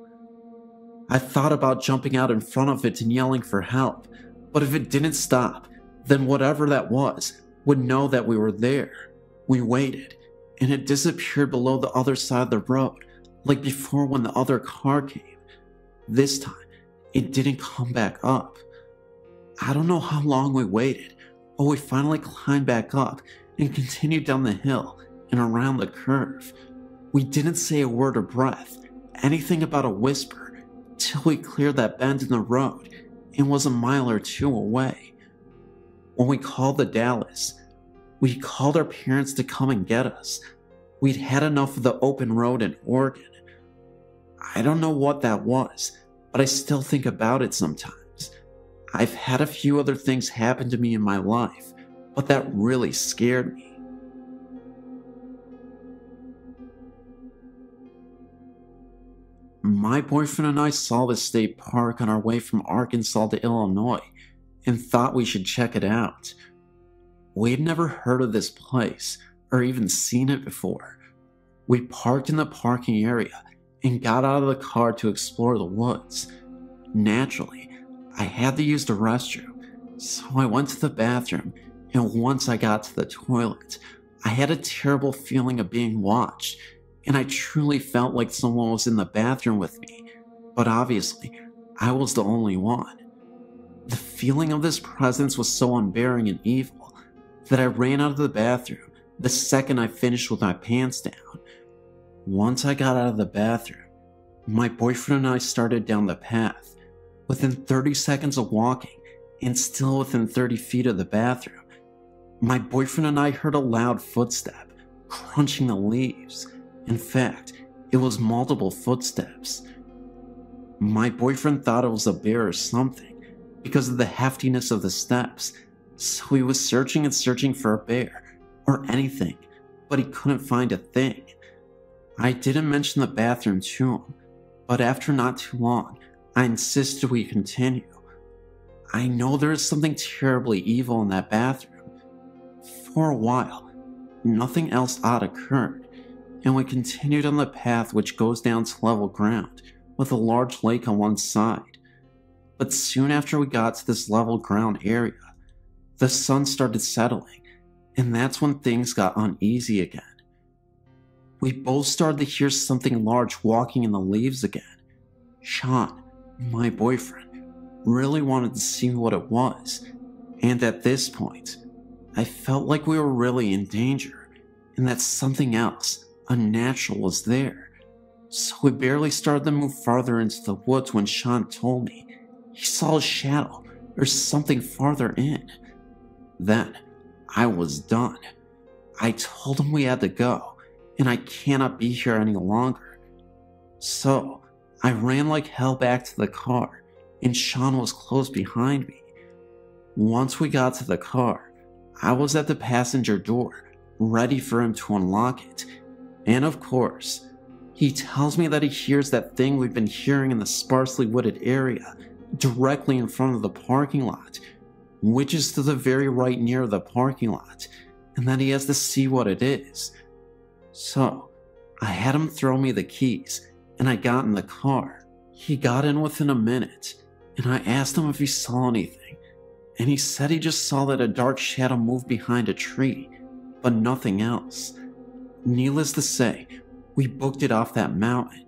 Speaker 1: I thought about jumping out in front of it and yelling for help, but if it didn't stop, then whatever that was would know that we were there. We waited, and it disappeared below the other side of the road, like before when the other car came. This time, it didn't come back up. I don't know how long we waited, but we finally climbed back up and continued down the hill and around the curve. We didn't say a word or breath, anything about a whisper, till we cleared that bend in the road and was a mile or two away. When we called the Dallas, we called our parents to come and get us. We'd had enough of the open road in Oregon. I don't know what that was, but I still think about it sometimes. I've had a few other things happen to me in my life, but that really scared me. My boyfriend and I saw this state park on our way from Arkansas to Illinois and thought we should check it out. We'd never heard of this place or even seen it before. We parked in the parking area and got out of the car to explore the woods. Naturally, I had to use the restroom, so I went to the bathroom, and once I got to the toilet, I had a terrible feeling of being watched, and I truly felt like someone was in the bathroom with me, but obviously, I was the only one. The feeling of this presence was so unbearing and evil that I ran out of the bathroom the second I finished with my pants down. Once I got out of the bathroom, my boyfriend and I started down the path. Within 30 seconds of walking, and still within 30 feet of the bathroom, my boyfriend and I heard a loud footstep, crunching the leaves. In fact, it was multiple footsteps. My boyfriend thought it was a bear or something, because of the heftiness of the steps, so he was searching and searching for a bear, or anything, but he couldn't find a thing. I didn't mention the bathroom to him, but after not too long, I insisted we continue. I know there is something terribly evil in that bathroom. For a while, nothing else odd occurred, and we continued on the path which goes down to level ground, with a large lake on one side. But soon after we got to this level ground area, the sun started settling,
Speaker 2: and that's when things got uneasy again. We both started to hear something large walking in the leaves again. Sean, my boyfriend, really wanted to see what it was, and at this point, I felt like we were really in danger, and that something else, unnatural, was there. So we barely started to move farther into the woods when Sean told me he saw a shadow or something farther in. Then, I was done. I told him we had to go, and I cannot be here any longer. So, I ran like hell back to the car, and Sean was close behind me. Once we got to the car, I was at the passenger door, ready for him to unlock it. And of course, he tells me that he hears that thing we've been hearing in the sparsely wooded area, directly in front of the parking lot, which is to the very right near the parking lot, and that he has to see what it is. So, I had him throw me the keys, and I got in the car. He got in within a minute, and I asked him if he saw anything, and he said he just saw that a dark shadow moved behind a tree, but nothing else. Needless to say, we booked it off that mountain,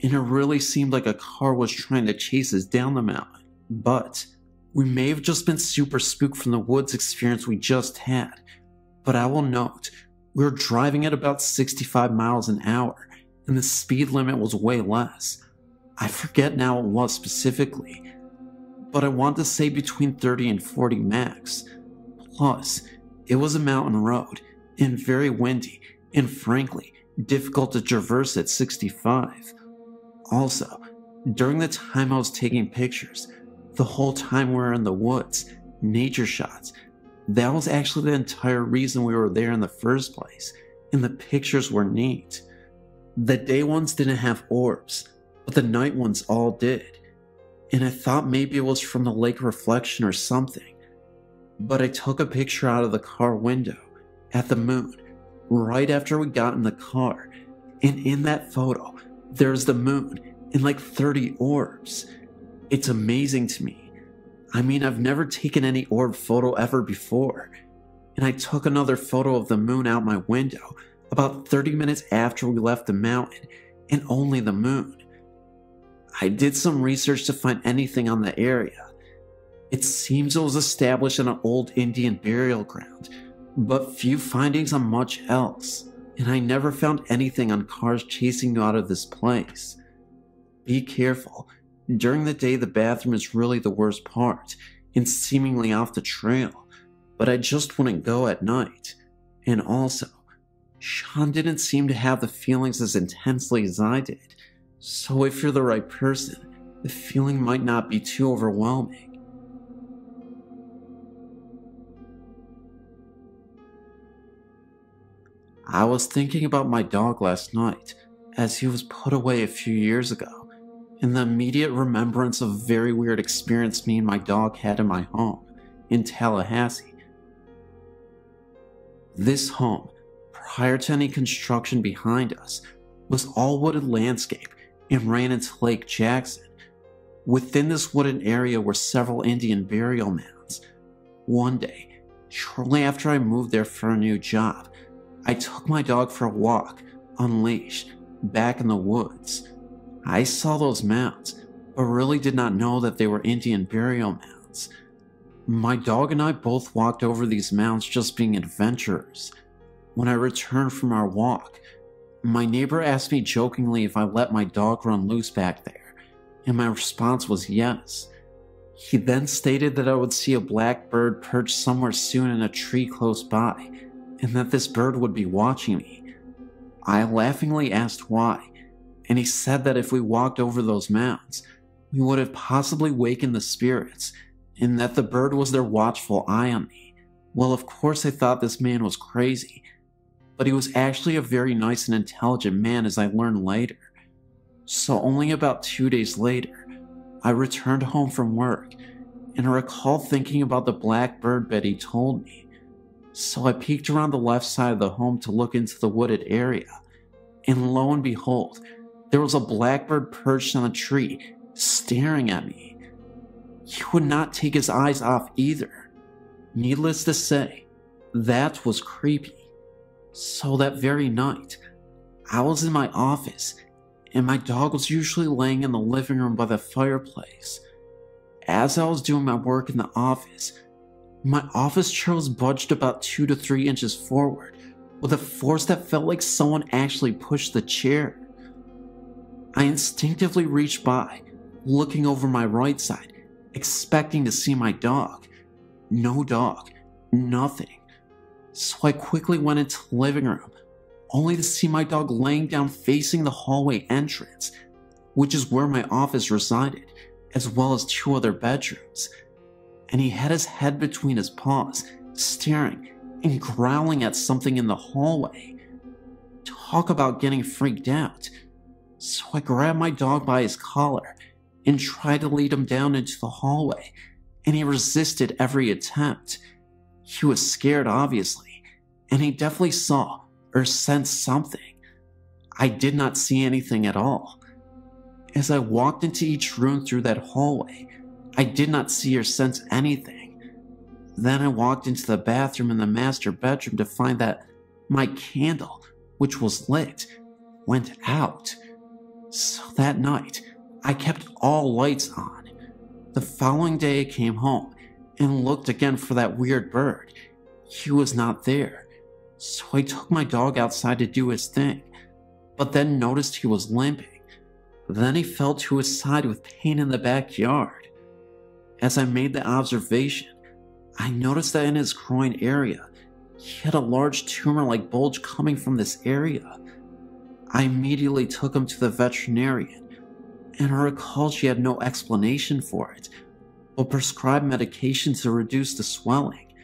Speaker 2: and it really seemed like a car was trying to chase us down the mountain. But we may have just been super spooked from the woods experience we just had. But I will note, we were driving at about 65 miles an hour, and the speed limit was way less. I forget now what it was specifically, but I want to say between 30 and 40 max. Plus, it was a mountain road, and very windy, and frankly, difficult to traverse at 65. Also, during the time I was taking pictures, the whole time we were in the woods, nature shots, that was actually the entire reason we were there in the first place, and the pictures were neat. The day ones didn't have orbs, but the night ones all did, and I thought maybe it was from the lake reflection or something. But I took a picture out of the car window, at the moon, right after we got in the car, and in that photo, there's the moon and like 30 orbs. It's amazing to me. I mean, I've never taken any orb photo ever before, and I took another photo of the moon out my window about 30 minutes after we left the mountain, and only the moon. I did some research to find anything on the area. It seems it was established in an old Indian burial ground, but few findings on much else, and I never found anything on cars chasing you out of this place. Be careful. During the day, the bathroom is really the worst part, and seemingly off the trail, but I just wouldn't go at night. And also, Sean didn't seem to have the feelings as intensely as I did, so if you're the right person, the feeling might not be too overwhelming. I was thinking about my dog last night, as he was put away a few years ago, and the immediate remembrance of a very weird experience me and my dog had in my home, in Tallahassee. This home, prior to any construction behind us, was all wooded landscape and ran into Lake Jackson. Within this wooded area were several Indian burial mounds. One day, shortly after I moved there for a new job, I took my dog for a walk, unleashed, back in the woods. I saw those mounds, but really did not know that they were Indian burial mounds. My dog and I both walked over these mounds just being adventurers. When I returned from our walk, my neighbor asked me jokingly if I let my dog run loose back there, and my response was yes. He then stated that I would see a black bird perched somewhere soon in a tree close by, and that this bird would be watching me. I laughingly asked why, and he said that if we walked over those mounds, we would have possibly wakened the spirits, and that the bird was their watchful eye on me. Well, of course I thought this man was crazy, but he was actually a very nice and intelligent man, as I learned later. So only about 2 days later, I returned home from work, and I recall thinking about the black bird Betty told me. So I peeked around the left side of the home to look into the wooded area, and lo and behold, there was a blackbird perched on a tree, staring at me. He would not take his eyes off either. Needless to say,
Speaker 1: That was creepy. So that very night, I was in my office, and my dog was usually laying in the living room by the fireplace. As I was doing my work in the office, my office chair was budged about 2 to 3 inches forward with a force that felt like someone actually pushed the chair. I instinctively reached by, looking over my right side, expecting to see my dog. No dog, nothing. So I quickly went into the living room, only to see my dog laying down facing the hallway entrance, which is where my office resided, as well as 2 other bedrooms. And he had his head between his paws, staring and growling at something in the hallway. Talk about getting freaked out. So I grabbed my dog by his collar and tried to lead him down into the hallway, and he resisted every attempt. He was scared, obviously, and he definitely saw or sensed something. I did not see anything at all. As I walked into each room through that hallway, I did not see or sense anything. Then I walked into the bathroom in the master bedroom to find that my candle, which was lit, went out. So that night, I kept all lights on. The following day I came home and looked again for that weird bird. He was not there. So I took my dog outside to do his thing, but then noticed he was limping. Then he fell to his side with pain in the backyard. As I made the observation, I noticed that in his groin area, he had a large tumor-like bulge coming from this area. I immediately took him to the veterinarian, and I recall she had no explanation for it, but prescribed medication to reduce the swelling.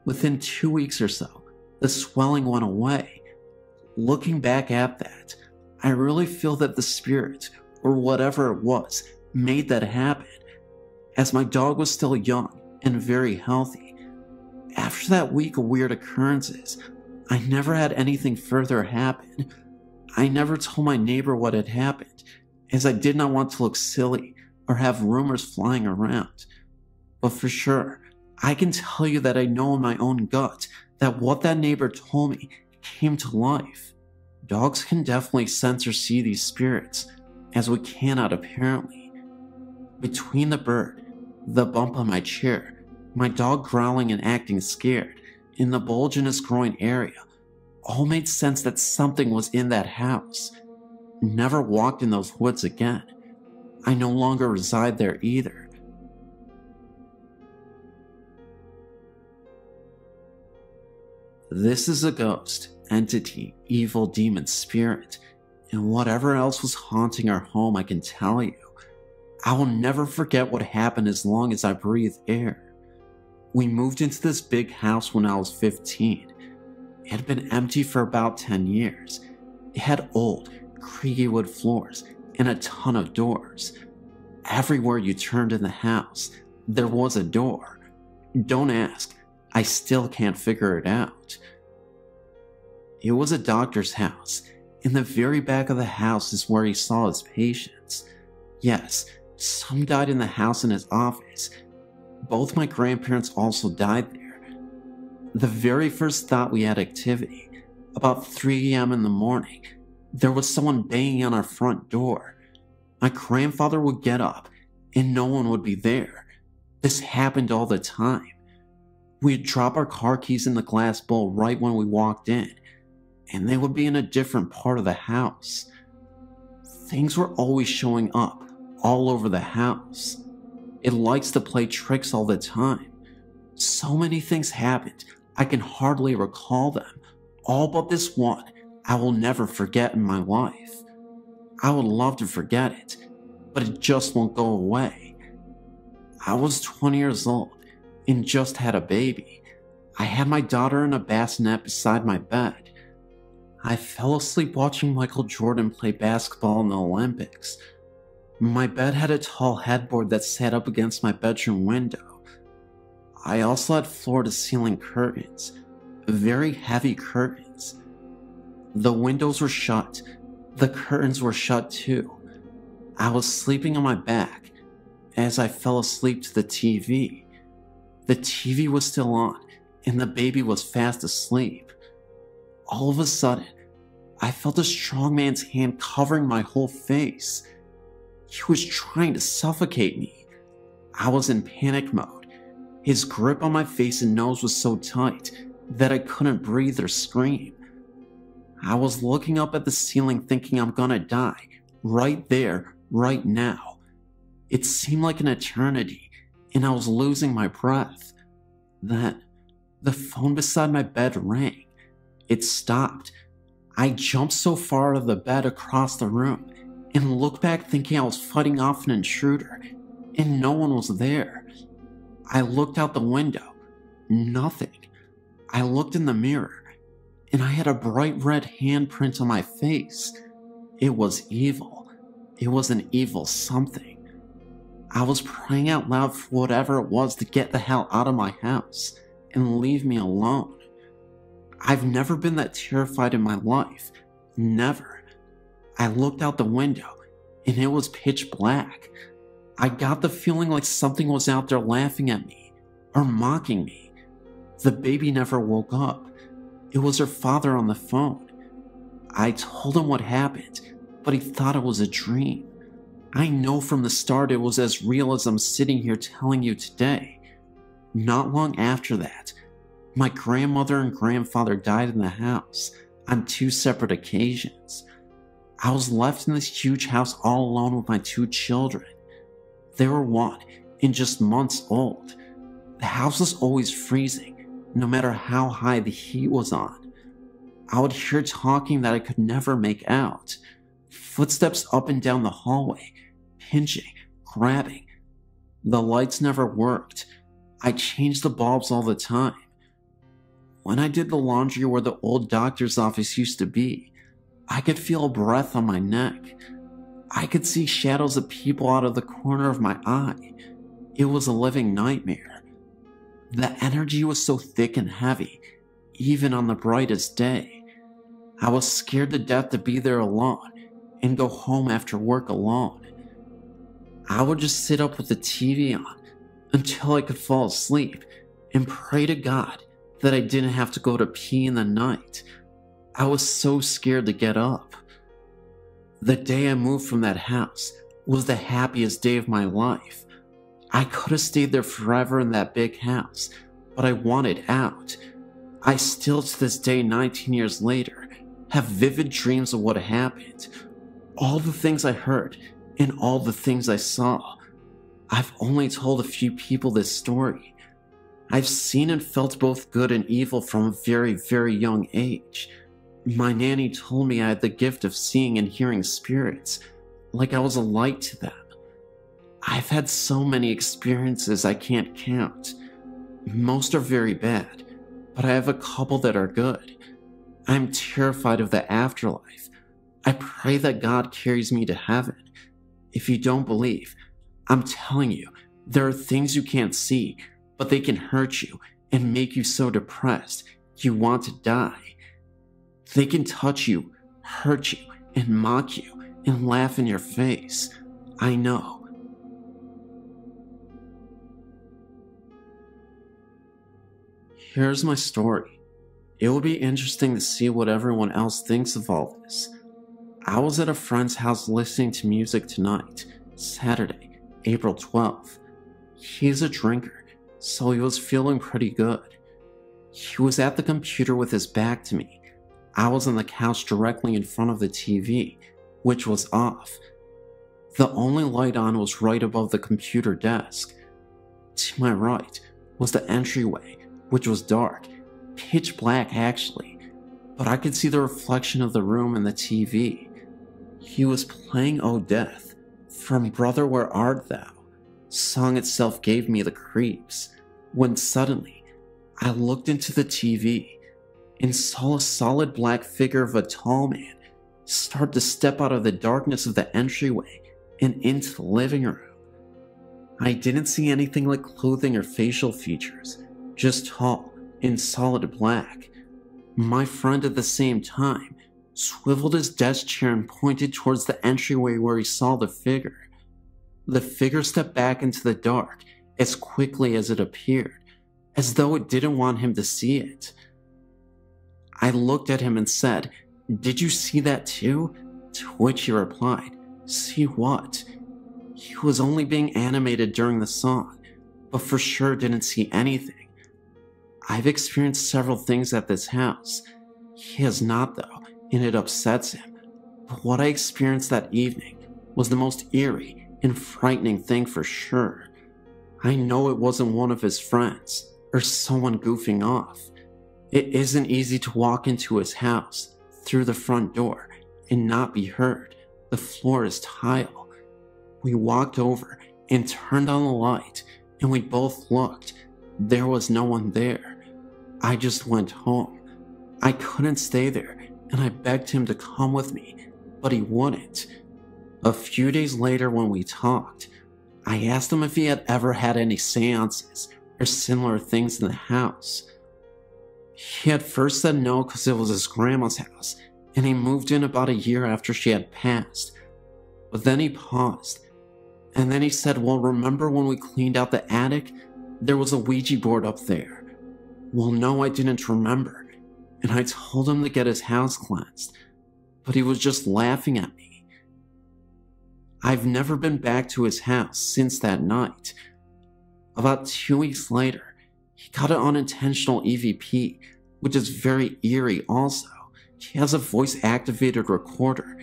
Speaker 1: Within 2 weeks or so, the swelling went away. Looking back at that, I really feel that the spirit, or whatever it was, made that happen, as my dog was still young and very healthy. After that week of weird occurrences, I never had anything further happen. I never told my neighbor what had happened, as I did not want to look silly or have rumors flying around. But for sure, I can tell you that I know in my own gut that what that neighbor told me came to life. Dogs can definitely sense or see these spirits, as we cannot apparently. Between the bird, the bump on my chair, my dog growling and acting scared, and the bulge in his groin area, all made sense that something was in that house. Never walked in those woods again. I no longer reside there either. This is a ghost, entity, evil demon, spirit, and whatever else was haunting our home, I can tell you. I will never forget what happened as long as I breathe air. We moved into this big house when I was 15. It had been empty for about 10 years. It had old, creaky wood floors and a ton of doors. Everywhere you turned in the house, there was a door. Don't ask, I still can't figure it out. It was a doctor's house. In the very back of the house is where he saw his patients. Yes, some died in the house in his office. Both my grandparents also died there. The very first thought we had activity, about 3 a.m. in the morning, there was someone banging on our front door. My grandfather would get up, and no one would be there. This happened all the time. We'd drop our car keys in the glass bowl right when we walked in, and they would be in a different part of the house. Things were always showing up all over the house. It likes to play tricks all the time. So many things happened, I can hardly recall them. All but this one I will never forget in my life. I would love to forget it, but it just won't go away. I was 20 years old and just had a baby. I had my daughter in a bassinet beside my bed. I fell asleep watching Michael Jordan play basketball in the Olympics. My bed had a tall headboard that sat up against my bedroom window. I also had floor-to-ceiling curtains, very heavy curtains. The windows were shut. The curtains were shut too. I was sleeping on my back as I fell asleep to the TV. The TV was still on, and the baby was fast asleep. All of a sudden, I felt a strong man's hand covering my whole face. He was trying to suffocate me. I was in panic mode. His grip on my face and nose was so tight that I couldn't breathe or scream. I was looking up at the ceiling thinking I'm gonna die, right there, right now. It seemed like an eternity, and I was losing my breath. Then, the phone beside my bed rang. It stopped. I jumped so far out of the bed across the room and looked back thinking I was fighting off an intruder, and no one was there. I looked out the window. Nothing. I looked in the mirror, and I had a bright red handprint on my face. It was evil. It was an evil something. I was praying out loud for whatever it was to get the hell out of my house and leave me alone. I've never been that terrified in my life. Never. I looked out the window, and it was pitch black. I got the feeling like something was out there laughing at me or mocking me. The baby never woke up. It was her father on the phone. I told him what happened, but he thought it was a dream. I know from the start it was as real as I'm sitting here telling you today. Not long after that, my grandmother and grandfather died in the house on 2 separate occasions. I was left in this huge house all alone with my 2 children. They were 1 and just months old. The house was always freezing, no matter how high the heat was on. I would hear talking that I could never make out. Footsteps up and down the hallway, pinching, grabbing. The lights never worked. I changed the bulbs all the time. When I did the laundry where the old doctor's office used to be, I could feel a breath on my neck. I could see shadows of people out of the corner of my eye. It was a living nightmare. The energy was so thick and heavy, even on the brightest day. I was scared to death to be there alone and go home after work alone. I would just sit up with the TV on until I could fall asleep and pray to God that I didn't have to go to pee in the night. I was so scared to get up. The day I moved from that house was the happiest day of my life. I could have stayed there forever in that big house, but I wanted out. I still to this day, 19 years later, have vivid dreams of what happened. All the things I heard and all the things I saw. I've only told a few people this story. I've seen and felt both good and evil from a very, very young age. My nanny told me I had the gift of seeing and hearing spirits, like I was a light to them. I've had so many experiences I can't count. Most are very bad, but I have a couple that are good. I'm terrified of the afterlife. I pray that God carries me to heaven. If you don't believe, I'm telling you, there are things you can't see, but they can hurt you and make you so depressed you want to die. They can touch you, hurt you, and mock you, and laugh in your face. I know. Here's my story. It will be interesting to see what everyone else thinks of all this. I was at a friend's house listening to music tonight, Saturday, April 12th. He's a drinker, so he was feeling pretty good. He was at the computer with his back to me. I was on the couch directly in front of the TV, which was off. The only light on was right above the computer desk. To my right was the entryway, which was dark, pitch black actually, but I could see the reflection of the room in the TV. He was playing "Oh Death" from "Brother Where Art Thou." Song itself gave me the creeps, when suddenly I looked into the TV and saw a solid black figure of a tall man start to step out of the darkness of the entryway and into the living room. I didn't see anything like clothing or facial features, just tall and solid black. My friend at the same time swiveled his desk chair and pointed towards the entryway where he saw the figure. The figure stepped back into the dark as quickly as it appeared. as though it didn't want him to see it. I looked at him and said, "Did you see that too?" To which he replied, "See what?" He was only being animated during the song, but for sure didn't see anything. I've experienced several things at this house. He has not though, and it upsets him. But what I experienced that evening was the most eerie and frightening thing for sure. I know it wasn't one of his friends or someone goofing off. It isn't easy to walk into his house through the front door and not be heard. The floor is tile. We walked over and turned on the light, and we both looked. There was no one there. I just went home. I couldn't stay there, and I begged him to come with me, but he wouldn't. A few days later when we talked, I asked him if he had ever had any seances or similar things in the house. He had first said no because it was his grandma's house, and he moved in about a year after she had passed. But then he paused, and then he said, "Well, remember when we cleaned out the attic? There was a Ouija board up there." Well, no, I didn't remember, and I told him to get his house cleansed, but he was just laughing at me. I've never been back to his house since that night. About 2 weeks later, he got an unintentional EVP, which is very eerie also. He has a voice-activated recorder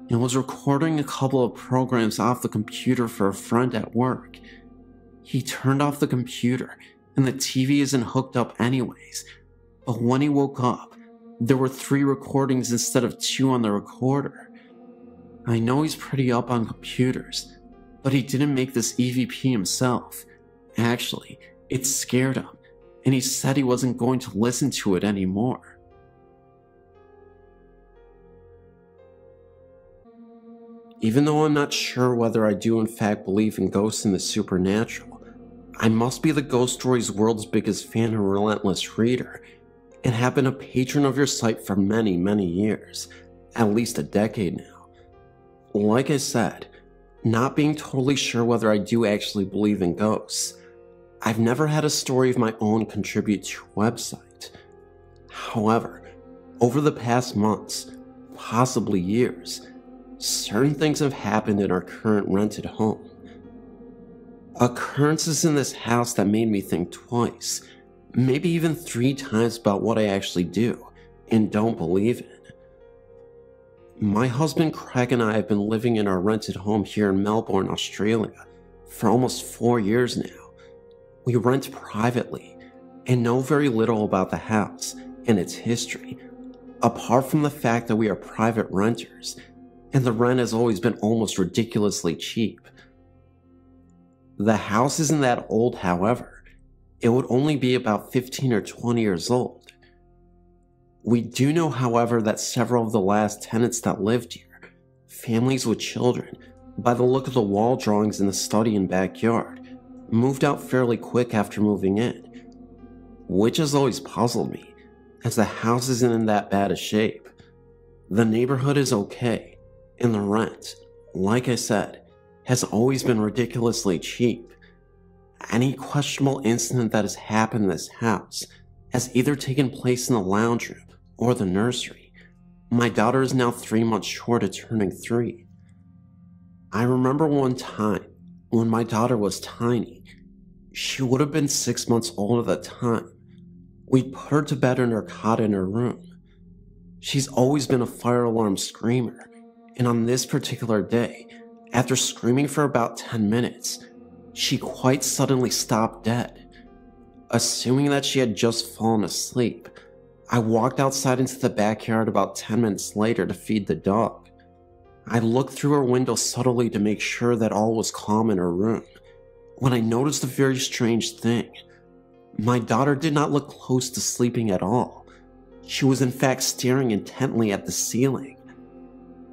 Speaker 1: and was recording a couple of programs off the computer for a friend at work. He turned off the computer and the TV isn't hooked up anyways, but when he woke up, there were 3 recordings instead of 2 on the recorder. I know he's pretty up on computers, but he didn't make this EVP himself. Actually, it scared him, and he said he wasn't going to listen to it anymore. Even though I'm not sure whether I do in fact believe in ghosts and the supernatural, I must be the Ghost Stories world's biggest fan and relentless reader, and have been a patron of your site for many, many years, at least a decade now. Like I said, not being totally sure whether I do actually believe in ghosts, I've never had a story of my own contribute to a website. However, over the past months, possibly years, certain things have happened in our current rented home. Occurrences in this house that made me think twice, maybe even 3 times about what I actually do and don't believe in. My husband Craig and I have been living in our rented home here in Melbourne, Australia for almost 4 years now. We rent privately and know very little about the house and its history, apart from the fact that we are private renters and the rent has always been almost ridiculously cheap. The house isn't that old, however. It would only be about 15 or 20 years old. We do know, however, that several of the last tenants that lived here, families with children, by the look of the wall drawings in the study and backyard, moved out fairly quick after moving in, which has always puzzled me, as the house isn't in that bad a shape. The neighborhood is okay, and the rent, like I said, has always been ridiculously cheap. Any questionable incident that has happened in this house has either taken place in the lounge room or the nursery. My daughter is now 3 months short of turning 3. I remember one time when my daughter was tiny. She would have been 6 months old at the time. We'd put her to bed in her cot in her room. She's always been a fire alarm screamer, and on this particular day, after screaming for about 10 minutes, she quite suddenly stopped dead. Assuming that she had just fallen asleep, I walked outside into the backyard about 10 minutes later to feed the dog. I looked through her window subtly to make sure that all was calm in her room, when I noticed a very strange thing. My daughter did not look close to sleeping at all. She was in fact staring intently at the ceiling.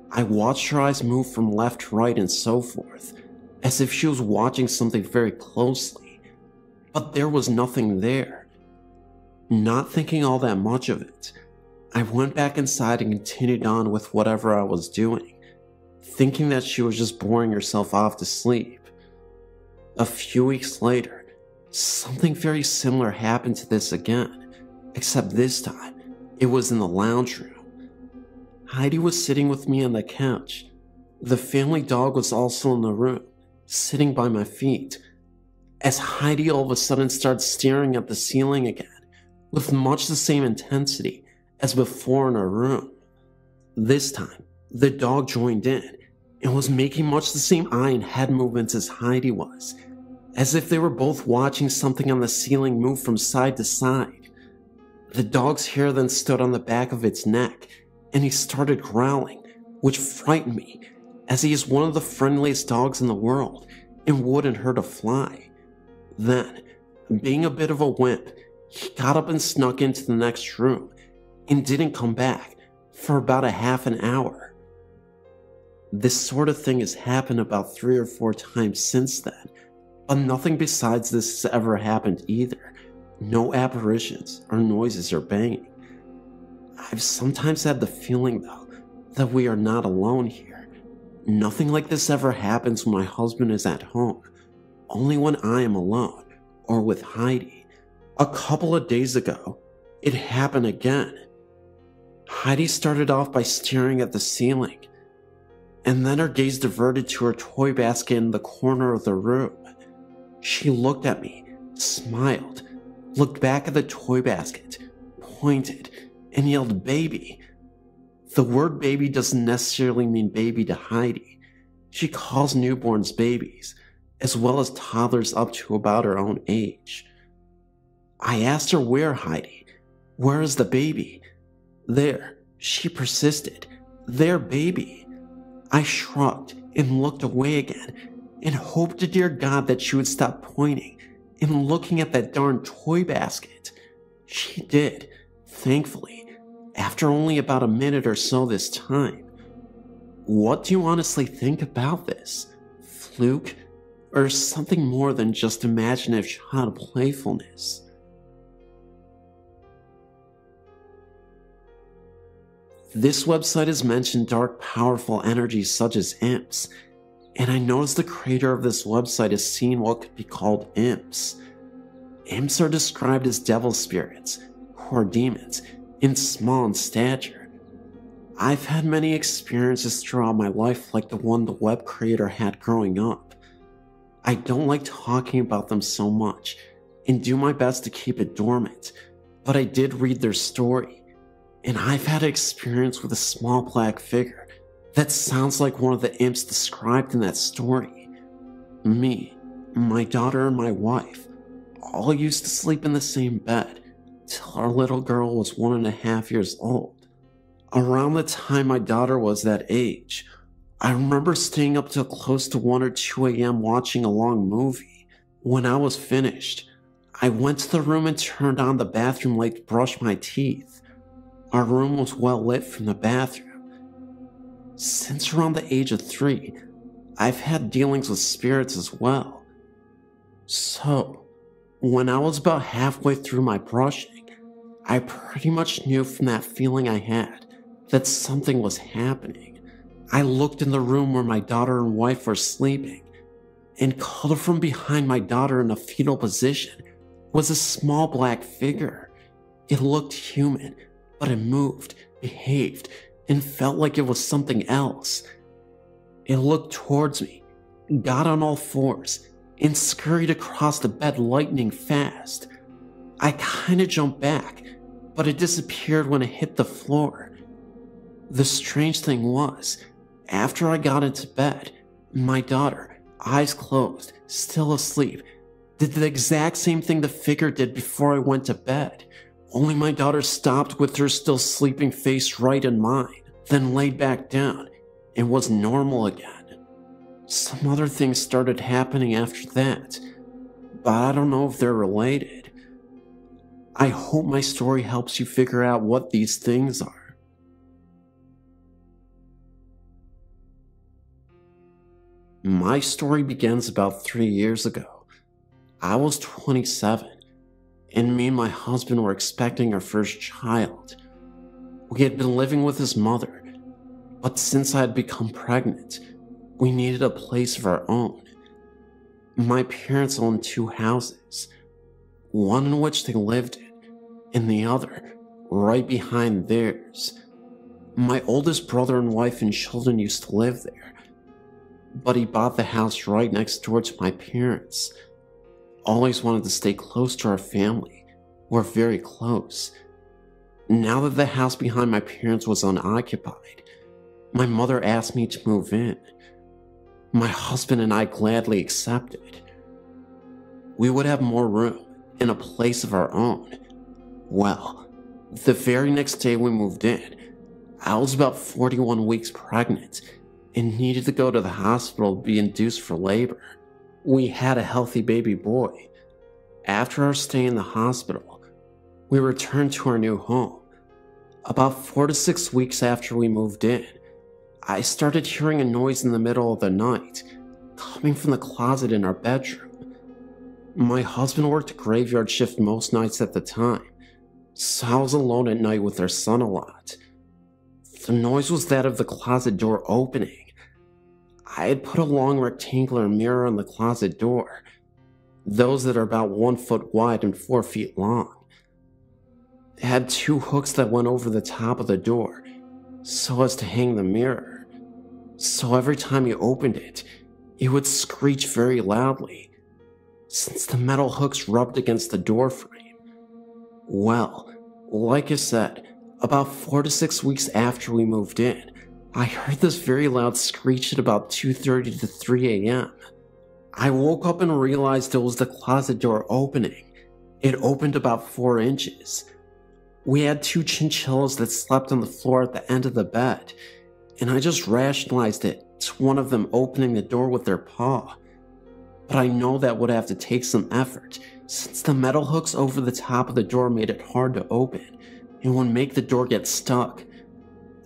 Speaker 1: I watched her eyes move from left to right and so forth, as if she was watching something very closely, but there was nothing there. Not thinking all that much of it, I went back inside and continued on with whatever I was doing, thinking that she was just boring herself off to sleep. A few weeks later, something very similar happened to this again, except this time, it was in the lounge room. Heidi was sitting with me on the couch. The family dog was also in the room, sitting by my feet, as Heidi all of a sudden started staring at the ceiling again, with much the same intensity as before in her room. This time, the dog joined in and was making much the same eye and head movements as Heidi was, as if they were both watching something on the ceiling move from side to side. The dog's hair then stood on the back of its neck, and he started growling, which frightened me, as he is one of the friendliest dogs in the world and wouldn't hurt a fly. Then, being a bit of a wimp, he got up and snuck into the next room and didn't come back for about a half an hour. This sort of thing has happened about 3 or 4 times since then, but nothing besides this has ever happened either. No apparitions or noises or banging. I've sometimes had the feeling, though, that we are not alone here. Nothing like this ever happens when my husband is at home, only when I am alone or with Heidi. A couple of days ago, it happened again. Heidi started off by staring at the ceiling, and then her gaze diverted to her toy basket in the corner of the room. She looked at me, smiled, looked back at the toy basket, pointed, and yelled baby. The word baby doesn't necessarily mean baby to Heidi. She calls newborns babies, as well as toddlers up to about her own age. I asked her where, Heidi. Where is the baby? There, she persisted. There, baby. I shrugged and looked away again and hoped to dear God that she would stop pointing and looking at that darn toy basket. She did, thankfully, after only about a minute or so this time. What do you honestly think about this? Fluke? Or something more than just imaginative child playfulness? This website has mentioned dark, powerful energies such as imps, and I noticed the creator of this website has seen what could be called imps. Imps are described as devil spirits, who are demons, and small in stature. I've had many experiences throughout my life like the one the web creator had growing up. I don't like talking about them so much, and do my best to keep it dormant, but I did read their story, and I've had an experience with a small black figure that sounds like one of the imps described in that story. Me, my daughter, and my wife all used to sleep in the same bed till our little girl was 1.5 years old. Around the time my daughter was that age, I remember staying up till close to 1 or 2 a.m. watching a long movie. When I was finished, I went to the room and turned on the bathroom light to brush my teeth. Our room was well lit from the bathroom. Since around the age of 3, I've had dealings with spirits as well. So, when I was about halfway through my brushing, I pretty much knew from that feeling I had that something was happening. I looked in the room where my daughter and wife were sleeping, and cuddled from behind my daughter in a fetal position was a small black figure. It looked human, but it moved, behaved, and felt like it was something else. It looked towards me, got on all fours, and scurried across the bed lightning fast. I kinda jumped back, but it disappeared when it hit the floor. The strange thing was, after I got into bed, my daughter, eyes closed, still asleep, did the exact same thing the figure did before I went to bed. Only my daughter stopped with her still sleeping face right in mine, then laid back down, and was normal again. Some other things started happening after that, but I don't know if they're related. I hope my story helps you figure out what these things are. My story begins about 3 years ago. I was 27, and me and my husband were expecting our first child. We had been living with his mother, but since I had become pregnant, we needed a place of our own. My parents owned 2 houses, one in which they lived in, and the other right behind theirs. My oldest brother and wife and children used to live there, but he bought the house right next door to my parents. Always wanted to stay close to our family. We're very close. Now that the house behind my parents was unoccupied, my mother asked me to move in. My husband and I gladly accepted. We would have more room and a place of our own. Well, the very next day we moved in, I was about 41 weeks pregnant and needed to go to the hospital to be induced for labor. We had a healthy baby boy. After our stay in the hospital, we returned to our new home. About 4 to 6 weeks after we moved in, I started hearing a noise in the middle of the night, coming from the closet in our bedroom. My husband worked a graveyard shift most nights at the time, so I was alone at night with our son a lot. The noise was that of the closet door opening. I had put a long rectangular mirror on the closet door, those that are about 1 foot wide and 4 feet long. It had 2 hooks that went over the top of the door, so as to hang the mirror. So every time you opened it, it would screech very loudly, since the metal hooks rubbed against the door frame. Well, like I said, about 4 to 6 weeks after we moved in, I heard this very loud screech at about 2:30 to 3 a.m. I woke up and realized it was the closet door opening. It opened about 4 inches. We had 2 chinchillas that slept on the floor at the end of the bed, and I just rationalized it to one of them opening the door with their paw. But I know that would have to take some effort, since the metal hooks over the top of the door made it hard to open and would make the door get stuck.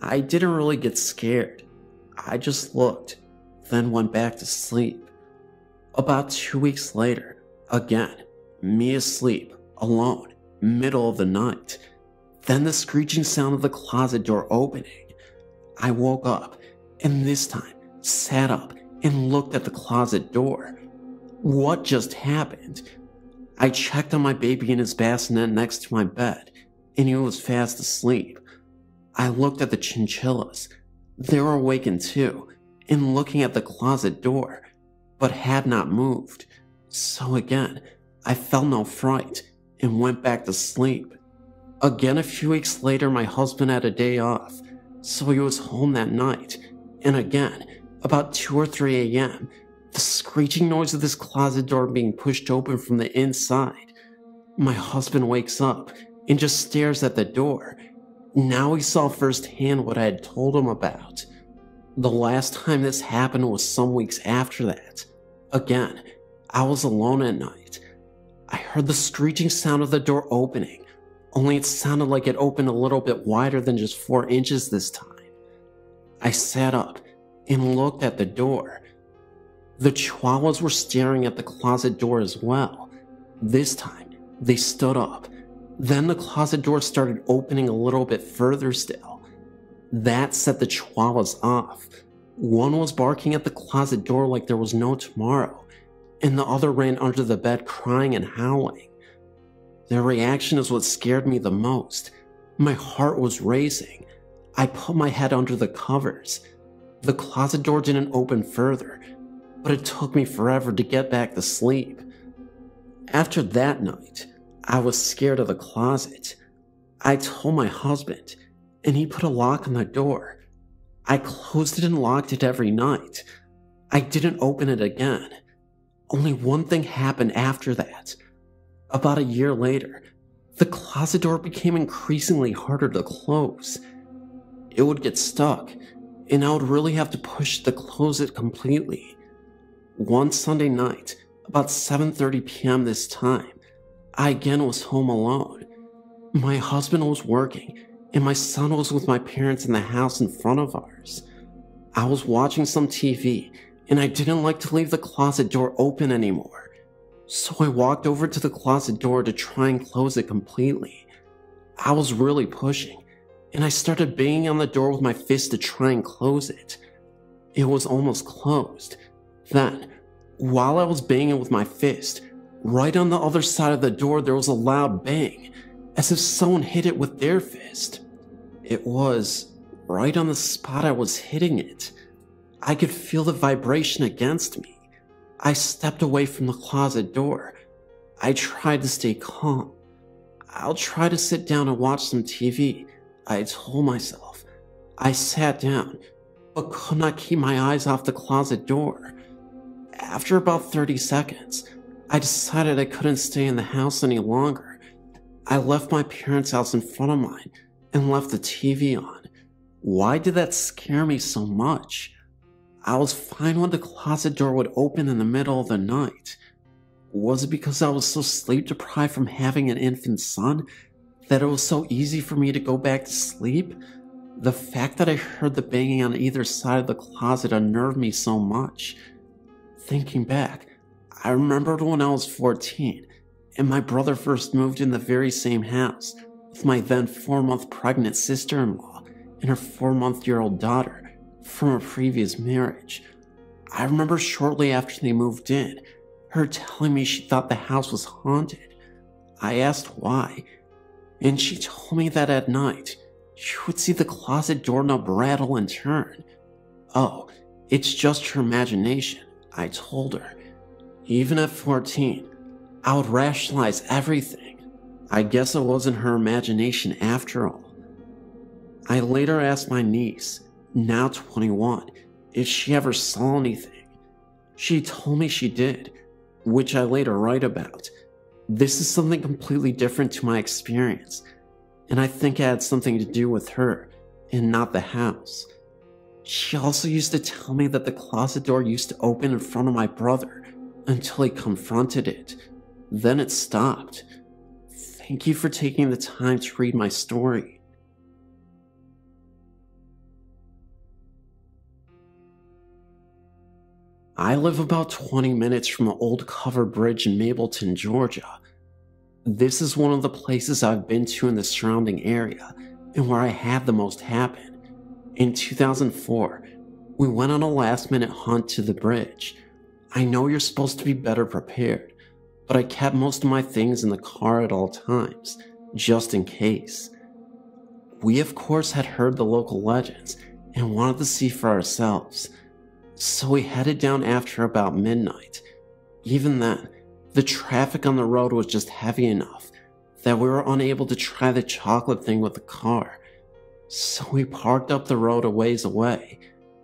Speaker 1: I didn't really get scared. I just looked, then went back to sleep. About 2 weeks later, again, me asleep, alone, middle of the night. Then the screeching sound of the closet door opening. I woke up, and this time, sat up and looked at the closet door. What just happened? I checked on my baby in his bassinet next to my bed, and he was fast asleep. I looked at the chinchillas. They were awakened too, and looking at the closet door, but had not moved. So again, I felt no fright, and went back to sleep. Again, a few weeks later, my husband had a day off, so he was home that night, and again, about 2 or 3 a.m., the screeching noise of this closet door being pushed open from the inside. My husband wakes up and just stares at the door. Now he saw firsthand what I had told him about. The last time this happened was some weeks after that. Again, I was alone at night. I heard the screeching sound of the door opening, only it sounded like it opened a little bit wider than just 4 inches this time. I sat up and looked at the door. The chihuahuas were staring at the closet door as well. This time, they stood up. Then the closet door started opening a little bit further still. That set the chihuahuas off. One was barking at the closet door like there was no tomorrow, and the other ran under the bed crying and howling. Their reaction is what scared me the most. My heart was racing. I put my head under the covers. The closet door didn't open further, but it took me forever to get back to sleep. After that night, I was scared of the closet. I told my husband, and he put a lock on the door. I closed it and locked it every night. I didn't open it again. Only one thing happened after that. About a year later, the closet door became increasingly harder to close. It would get stuck, and I would really have to push to close it completely. One Sunday night, about 7:30 p.m. this time, I again was home alone. My husband was working, and my son was with my parents in the house in front of ours. I was watching some TV, and I didn't like to leave the closet door open anymore. So I walked over to the closet door to try and close it completely. I was really pushing, and I started banging on the door with my fist to try and close it. It was almost closed. Then, while I was banging with my fist, Right on the other side of the door, there was a loud bang, as if someone hit it with their fist. It was right on the spot I was hitting it. I could feel the vibration against me. I stepped away from the closet door. I tried to stay calm. I'll try to sit down and watch some TV, I told myself. I sat down, but could not keep my eyes off the closet door. After about 30 seconds, I decided I couldn't stay in the house any longer. I left my parents' house in front of mine and left the TV on. Why did that scare me so much? I was fine when the closet door would open in the middle of the night. Was it because I was so sleep deprived from having an infant son that it was so easy for me to go back to sleep? The fact that I heard the banging on either side of the closet unnerved me so much. Thinking back, I remembered when I was 14 and my brother first moved in the very same house with my then 4-month pregnant sister-in-law and her 4-month-old daughter from a previous marriage. I remember shortly after they moved in, her telling me she thought the house was haunted. I asked why, and she told me that at night, she would see the closet doorknob rattle and turn. Oh, it's just her imagination, I told her. Even at 14, I would rationalize everything. I guess it wasn't her imagination after all. I later asked my niece, now 21, if she ever saw anything. She told me she did, which I later write about. This is something completely different to my experience, and I think it had something to do with her and not the house. She also used to tell me that the closet door used to open in front of my brother until he confronted it. Then it stopped. Thank you for taking the time to read my story. I live about 20 minutes from an old covered bridge in Mableton, Georgia. This is one of the places I've been to in the surrounding area and where I had the most happen. In 2004, we went on a last-minute hunt to the bridge. I know you're supposed to be better prepared, but I kept most of my things in the car at all times, just in case. We of course had heard the local legends and wanted to see for ourselves. So we headed down after about midnight. Even then, the traffic on the road was just heavy enough that we were unable to try the chocolate thing with the car. So we parked up the road a ways away,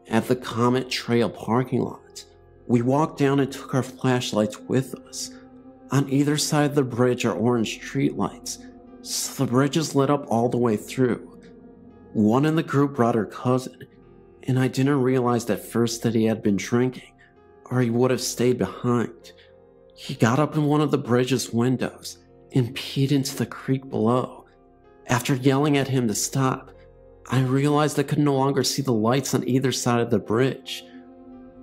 Speaker 1: at the Comet Trail parking lot. We walked down and took our flashlights with us. On either side of the bridge are orange streetlights, so the bridge is lit up all the way through. One in the group brought her cousin, and I didn't realize at first that he had been drinking, or he would have stayed behind. He got up in one of the bridge's windows and peed into the creek below. After yelling at him to stop, I realized I could no longer see the lights on either side of the bridge.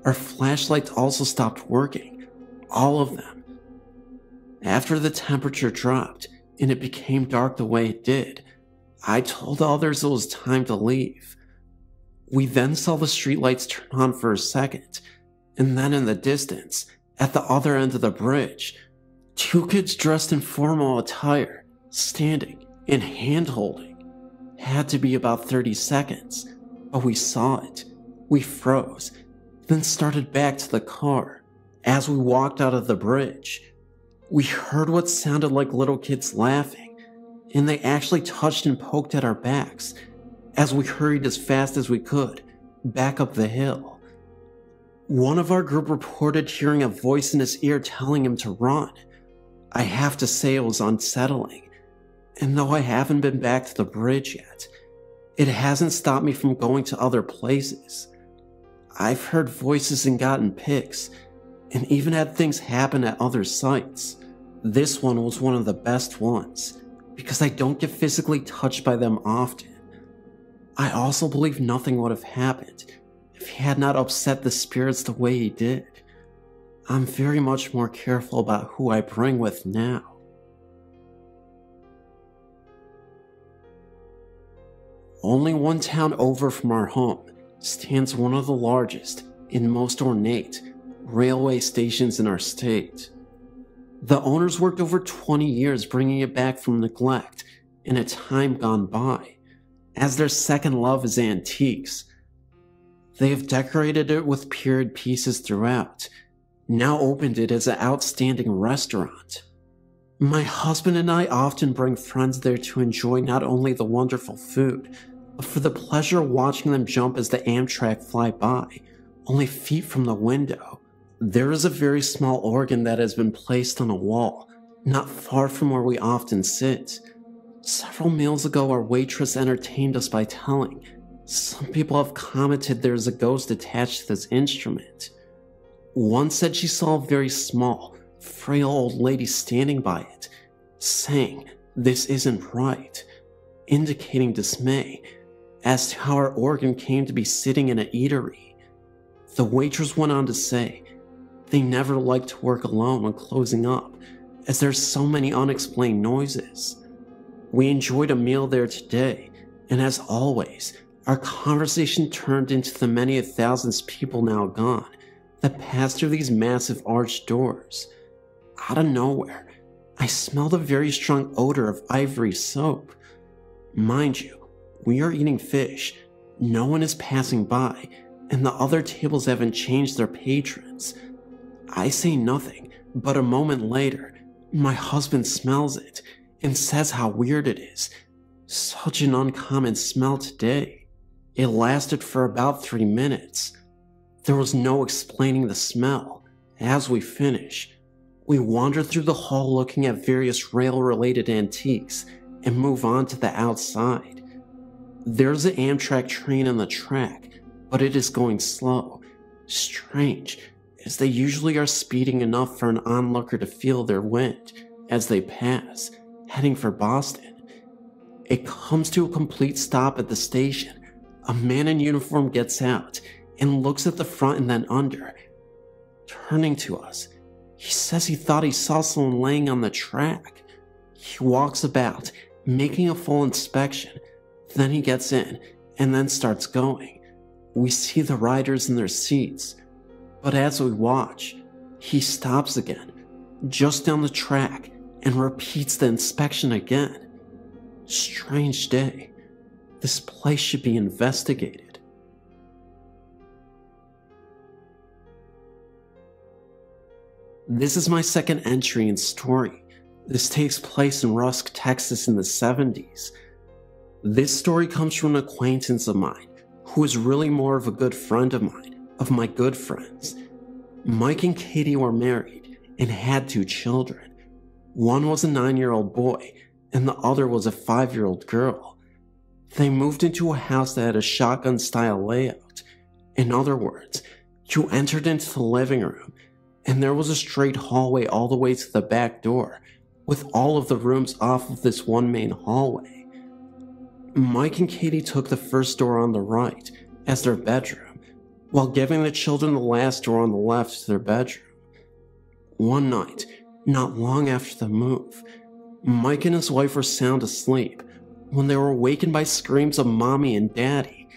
Speaker 1: Our flashlights also stopped working, all of them. After the temperature dropped and it became dark the way it did, I told others it was time to leave. We then saw the streetlights turn on for a second, and then in the distance, at the other end of the bridge, 2 kids dressed in formal attire, standing and hand-holding. Had to be about 30 seconds, but we saw it. We froze, then started back to the car. As we walked out of the bridge, we heard what sounded like little kids laughing, and they actually touched and poked at our backs as we hurried as fast as we could back up the hill. One of our group reported hearing a voice in his ear telling him to run. I have to say it was unsettling, and though I haven't been back to the bridge yet, it hasn't stopped me from going to other places. I've heard voices and gotten pics, and even had things happen at other sites. This one was one of the best ones, because I don't get physically touched by them often. I also believe nothing would have happened if he had not upset the spirits the way he did. I'm very much more careful about who I bring with now. Only one town over from our home stands one of the largest and most ornate railway stations in our state. The owners worked over 20 years bringing it back from neglect in a time gone by, as their second love is antiques. They have decorated it with period pieces throughout, now opened it as an outstanding restaurant. My husband and I often bring friends there to enjoy not only the wonderful food, but for the pleasure of watching them jump as the Amtrak fly by, only feet from the window. There is a very small organ that has been placed on a wall, not far from where we often sit. Several meals ago, our waitress entertained us by telling, some people have commented there is a ghost attached to this instrument. One said she saw a very small, frail old lady standing by it, saying, "This isn't right," indicating dismay as to how our organ came to be sitting in an eatery. The waitress went on to say, they never like to work alone when closing up, as there's so many unexplained noises. We enjoyed a meal there today, and as always, our conversation turned into the many thousands of people now gone that pass through these massive arched doors. Out of nowhere, I smelled a very strong odor of ivory soap. Mind you, we are eating fish, no one is passing by, and the other tables haven't changed their patrons. I say nothing, but a moment later, my husband smells it and says how weird it is. Such an uncommon smell today. It lasted for about 3 minutes. There was no explaining the smell. As we finish, we wander through the hall looking at various rail-related antiques and move on to the outside. There's an Amtrak train on the track, but it is going slow. Strange, as they usually are speeding enough for an onlooker to feel their wind as they pass, heading for Boston. It comes to a complete stop at the station. A man in uniform gets out and looks at the front and then under. Turning to us, he says he thought he saw someone laying on the track. He walks about, making a full inspection. Then he gets in and then starts going. We see the riders in their seats, but as we watch, he stops again, just down the track, and repeats the inspection again. Strange day. This place should be investigated. This is my second entry and story. This takes place in Rusk, Texas in the 70s. This story comes from an acquaintance of mine, who is really more of a good friend of mine, of my good friends. Mike and Katie were married and had 2 children. One was a 9-year-old boy, and the other was a 5-year-old girl. They moved into a house that had a shotgun-style layout. In other words, you entered into the living room, and there was a straight hallway all the way to the back door, with all of the rooms off of this one main hallway. Mike and Katie took the first door on the right as their bedroom, while giving the children the last door on the left to their bedroom. One night, not long after the move, Mike and his wife were sound asleep when they were awakened by screams of Mommy and Daddy,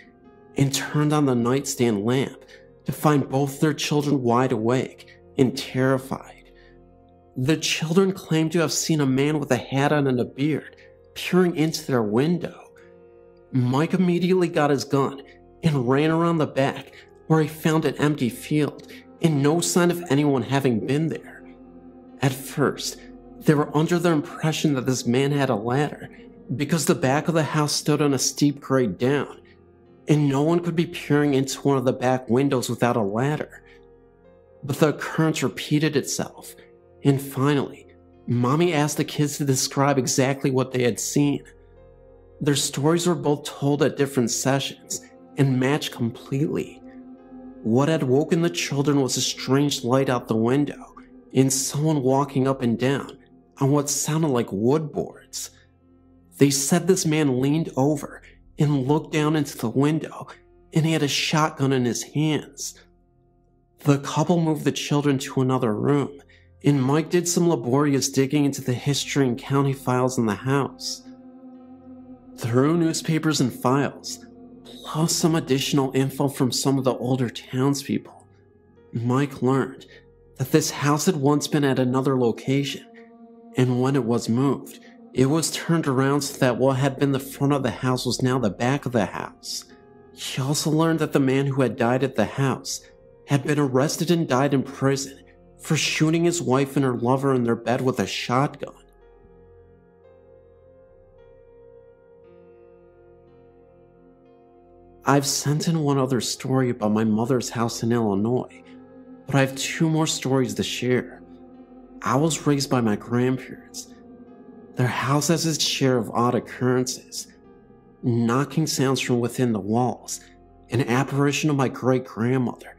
Speaker 1: and turned on the nightstand lamp to find both their children wide awake and terrified. The children claimed to have seen a man with a hat on and a beard peering into their window. Mike immediately got his gun and ran around the back, where he found an empty field and no sign of anyone having been there. At first, they were under the impression that this man had a ladder, because the back of the house stood on a steep grade down, and no one could be peering into one of the back windows without a ladder. But the occurrence repeated itself, and finally, Mommy asked the kids to describe exactly what they had seen. Their stories were both told at different sessions and matched completely. What had woken the children was a strange light out the window and someone walking up and down on what sounded like wood boards. They said this man leaned over and looked down into the window, and he had a shotgun in his hands. The couple moved the children to another room, and Mike did some laborious digging into the history and county files in the house. Through newspapers and files, plus some additional info from some of the older townspeople, Mike learned
Speaker 2: that this house had once been at another location, and when it was moved, it was turned around so that what had been the front of the house was now the back of the house. He also learned that the man who had died at the house had been arrested and died in prison for shooting his wife and her lover in their bed with a shotgun. I've sent in one other story about my mother's house in Illinois, but I have 2 more stories to share. I was raised by my grandparents. Their house has its share of odd occurrences: knocking sounds from within the walls, an apparition of my great-grandmother,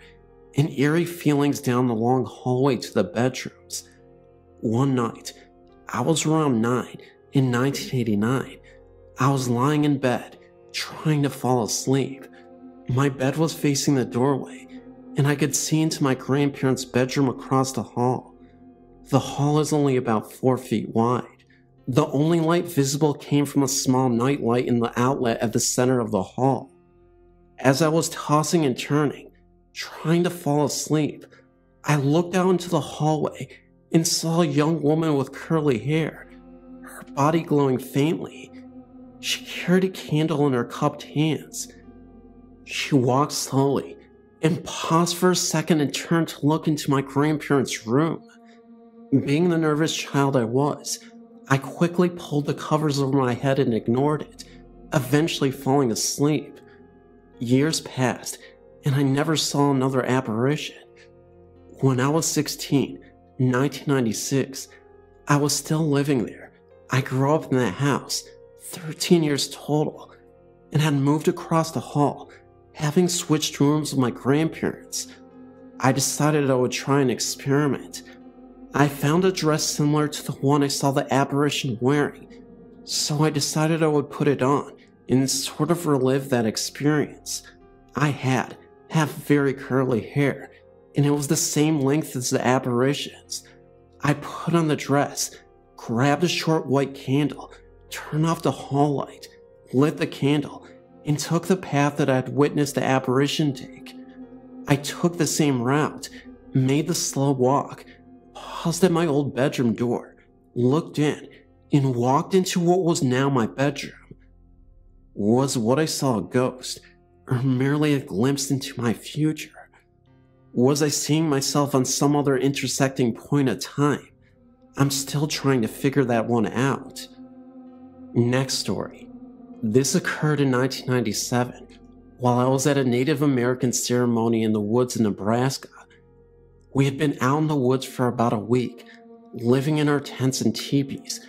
Speaker 2: and eerie feelings down the long hallway to the bedrooms. One night, I was around 9 in 1989. I was lying in bed, trying to fall asleep. My bed was facing the doorway, and I could see into my grandparents' bedroom across the hall. The hall is only about 4 feet wide. The only light visible came from a small night light in the outlet at the center of the hall. As I was tossing and turning, trying to fall asleep, I looked out into the hallway and saw a young woman with curly hair, her body glowing faintly. She carried a candle in her cupped hands. She walked slowly and paused for a second and turned to look into my grandparents' room. Being the nervous child I was, I quickly pulled the covers over my head and ignored it, eventually falling asleep. Years passed, and I never saw another apparition. When I was 16, 1996, I was still living there. I grew up in that house, 13 years total, and had moved across the hall, having switched rooms with my grandparents. I decided I would try an experiment. I found a dress similar to the one I saw the apparition wearing, so I decided I would put it on and sort of relive that experience. I have very curly hair, and it was the same length as the apparitions. I put on the dress, grabbed a short white candle, turned off the hall light, lit the candle, and took the path that I had witnessed the apparition take. I took the same route, made the slow walk, paused at my old bedroom door, looked in, and walked into what was now my bedroom. Was what I saw a ghost, or merely a glimpse into my future? Was I seeing myself on some other intersecting point of time? I'm still trying to figure that one out. Next story. This occurred in 1997, while I was at a Native American ceremony in the woods in Nebraska. We had been out in the woods for about a week, living in our tents and teepees,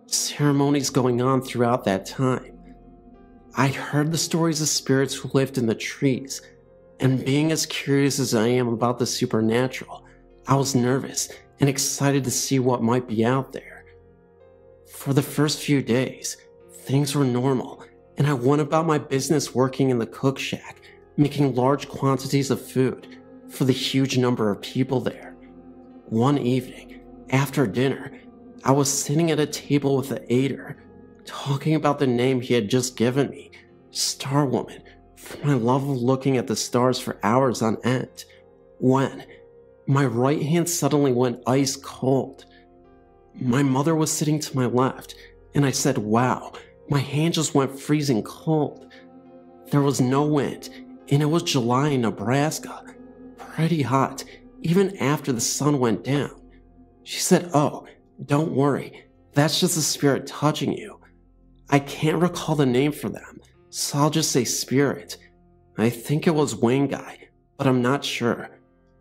Speaker 2: ceremonies going on throughout that time. I'd heard the stories of spirits who lived in the trees, and being as curious as I am about the supernatural, I was nervous and excited to see what might be out there. For the first few days, things were normal, and I went about my business working in the cook shack, making large quantities of food for the huge number of people there. One evening, after dinner, I was sitting at a table with the aider, talking about the name he had just given me, Star Woman, for my love of looking at the stars for hours on end, when my right hand suddenly went ice cold. My mother was sitting to my left, and I said, "Wow, my hand just went freezing cold." There was no wind, and it was July in Nebraska, pretty hot, even after the sun went down. She said, "Oh, don't worry, that's just a spirit touching you." I can't recall the name for them, so I'll just say spirit. I think it was Wayne Guy, but I'm not sure.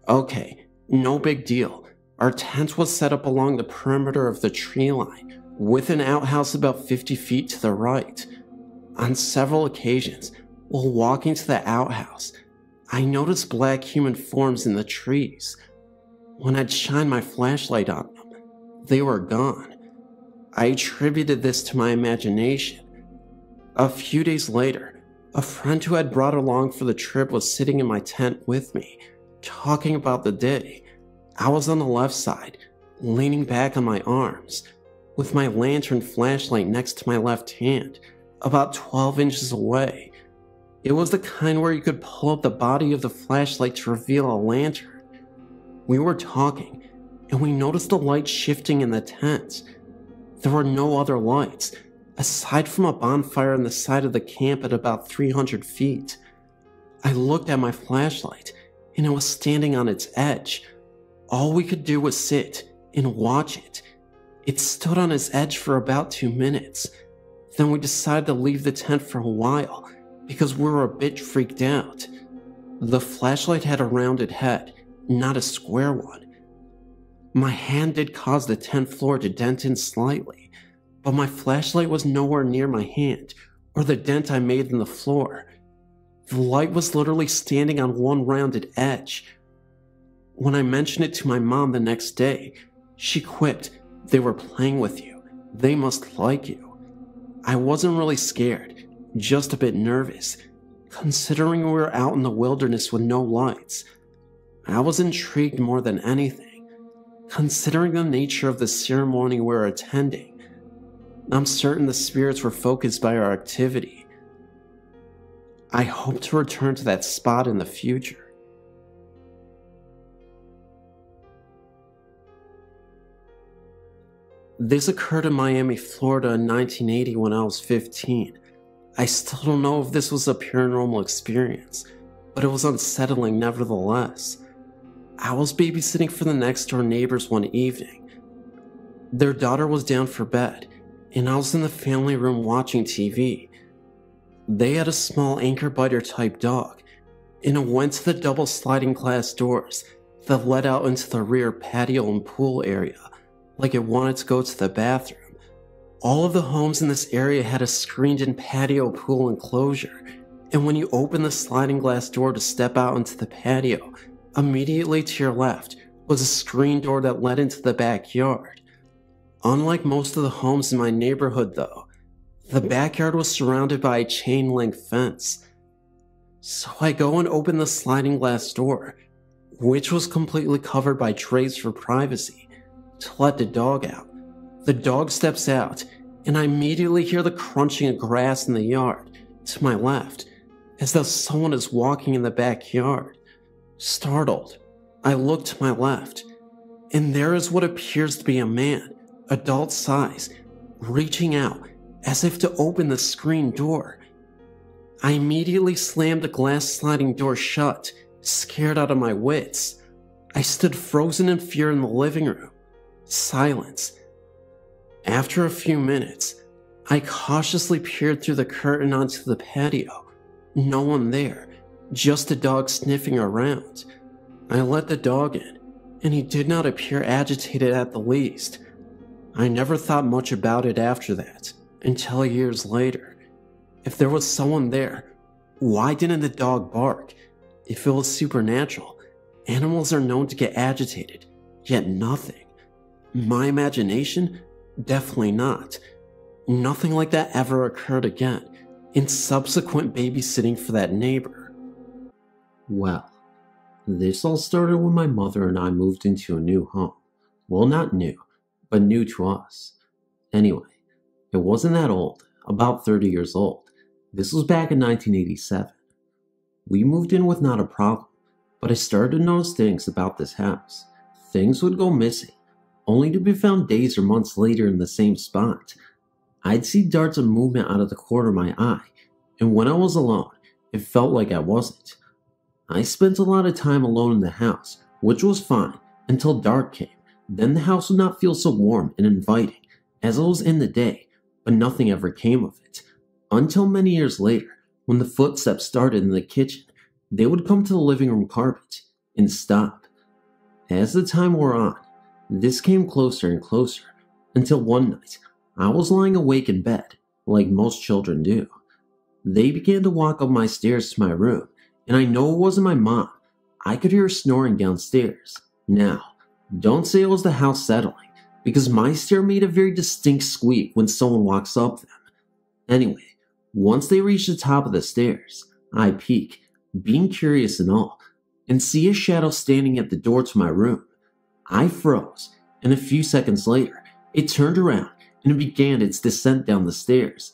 Speaker 2: Okay, no big deal. Our tent was set up along the perimeter of the tree line, with an outhouse about 50 feet to the right. On several occasions, while walking to the outhouse, I noticed black human forms in the trees. When I'd shine my flashlight on them, they were gone. I attributed this to my imagination. A few days later, a friend who had brought along for the trip was sitting in my tent with me, talking about the day. I was on the left side, leaning back on my arms, with my lantern flashlight next to my left hand, about 12 inches away. It was the kind where you could pull up the body of the flashlight to reveal a lantern. We were talking, and we noticed the light shifting in the tent. There were no other lights, aside from a bonfire on the side of the camp at about 300 feet. I looked at my flashlight, and it was standing on its edge. All we could do was sit and watch it. It stood on its edge for about 2 minutes. Then we decided to leave the tent for a while because we were a bit freaked out. The flashlight had a rounded head, not a square one. My hand did cause the tent floor to dent in slightly, but my flashlight was nowhere near my hand or the dent I made in the floor. The light was literally standing on one rounded edge. When I mentioned it to my mom the next day, she quipped, "They were playing with you. They must like you." I wasn't really scared, just a bit nervous, considering we were out in the wilderness with no lights. I was intrigued more than anything, considering the nature of the ceremony we were attending. I'm certain the spirits were focused by our activity. I hope to return to that spot in the future. This occurred in Miami, Florida in 1980 when I was 15. I still don't know if this was a paranormal experience, but it was unsettling nevertheless. I was babysitting for the next door neighbors one evening. Their daughter was down for bed, and I was in the family room watching TV. They had a small anchor biter type dog, and it went to the double sliding glass doors that led out into the rear patio and pool area, like it wanted to go to the bathroom. All of the homes in this area had a screened-in patio pool enclosure, and when you open the sliding glass door to step out into the patio, immediately to your left was a screen door that led into the backyard. Unlike most of the homes in my neighborhood though, the backyard was surrounded by a chain-link fence. So I go and open the sliding glass door, which was completely covered by trays for privacy, to let the dog out. The dog steps out, and I immediately hear the crunching of grass in the yard to my left, as though someone is walking in the backyard. Startled, I look to my left, and there is what appears to be a man, adult size, reaching out as if to open the screen door. I immediately slammed the glass sliding door shut, scared out of my wits. I stood frozen in fear in the living room. Silence. After a few minutes, I cautiously peered through the curtain onto the patio. No one there, just a dog sniffing around. I let the dog in, and he did not appear agitated at the least. I never thought much about it after that, until years later. If there was someone there, why didn't the dog bark? If it was supernatural, animals are known to get agitated, yet nothing. My imagination? Definitely not. Nothing like that ever occurred again in subsequent babysitting for that neighbor.
Speaker 1: Well, this all started when my mother and I moved into a new home. Well, not new, but new to us. Anyway, it wasn't that old, about 30 years old. This was back in 1987. We moved in with not a problem, but I started to notice things about this house. Things would go missing, only to be found days or months later in the same spot. I'd see darts of movement out of the corner of my eye, and when I was alone, it felt like I wasn't. I spent a lot of time alone in the house, which was fine, until dark came. Then the house would not feel so warm and inviting, as it was in the day, but nothing ever came of it. Until many years later, when the footsteps started in the kitchen, they would come to the living room carpet, and stop. As the time wore on, this came closer and closer, until one night, I was lying awake in bed, like most children do. They began to walk up my stairs to my room, and I know it wasn't my mom. I could hear her snoring downstairs. Now, don't say it was the house settling, because my stair made a very distinct squeak when someone walks up them. Anyway, once they reach the top of the stairs, I peek, being curious and all, and see a shadow standing at the door to my room. I froze, and a few seconds later, it turned around and began its descent down the stairs.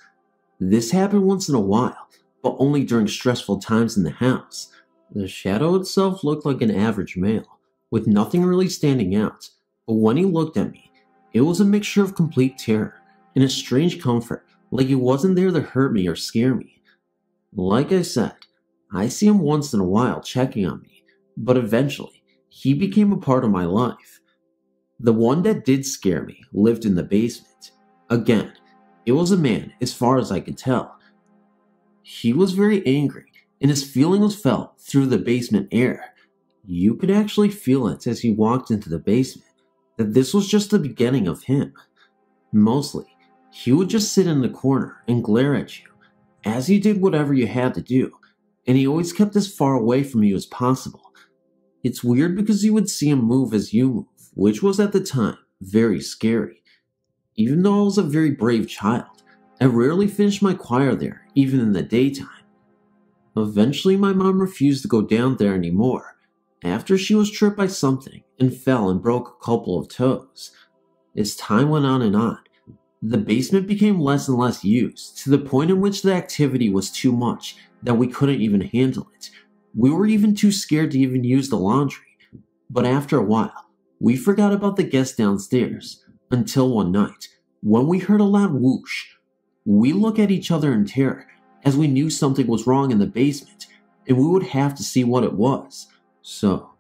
Speaker 1: This happened once in a while, but only during stressful times in the house. The shadow itself looked like an average male, with nothing really standing out, but when he looked at me, it was a mixture of complete terror and a strange comfort, like he wasn't there to hurt me or scare me. Like I said, I see him once in a while checking on me, but eventually, he became a part of my life. The one that did scare me lived in the basement. Again, it was a man as far as I could tell. He was very angry, and his feeling was felt through the basement air. You could actually feel it as he walked into the basement, that this was just the beginning of him. Mostly, he would just sit in the corner and glare at you, as he did whatever you had to do, and he always kept as far away from you as possible. It's weird because you would see him move as you move, which was at the time very scary. Even though I was a very brave child, I rarely finished my choir there, even in the daytime. Eventually, my mom refused to go down there anymore, after she was tripped by something and fell and broke a couple of toes. As time went on and on, the basement became less and less used, to the point in which the activity was too much that we couldn't even handle it. We were even too scared to even use the laundry. But after a while, we forgot about the guests downstairs, until one night, when we heard a loud whoosh. We looked at each other in terror, as we knew something was wrong in the basement, and we would have to see what it was. So,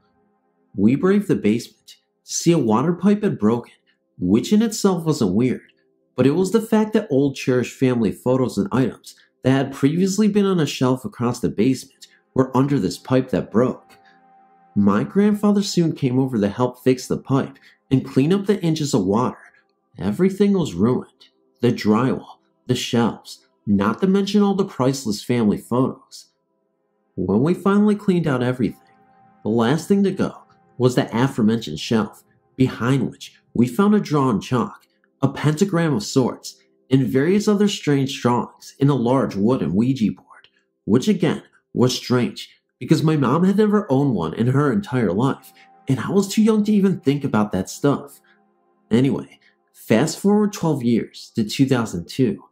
Speaker 1: we braved the basement to see a water pipe had broken, which in itself wasn't weird, but it was the fact that old cherished family photos and items that had previously been on a shelf across the basement were under this pipe that broke. My grandfather soon came over to help fix the pipe and clean up the inches of water. Everything was ruined. The drywall, the shelves, not to mention all the priceless family photos. When we finally cleaned out everything, the last thing to go was the aforementioned shelf, behind which we found a drawn chalk, a pentagram of sorts, and various other strange drawings in a large wooden Ouija board, which again was strange because my mom had never owned one in her entire life, and I was too young to even think about that stuff. Anyway, fast forward 12 years to 2002.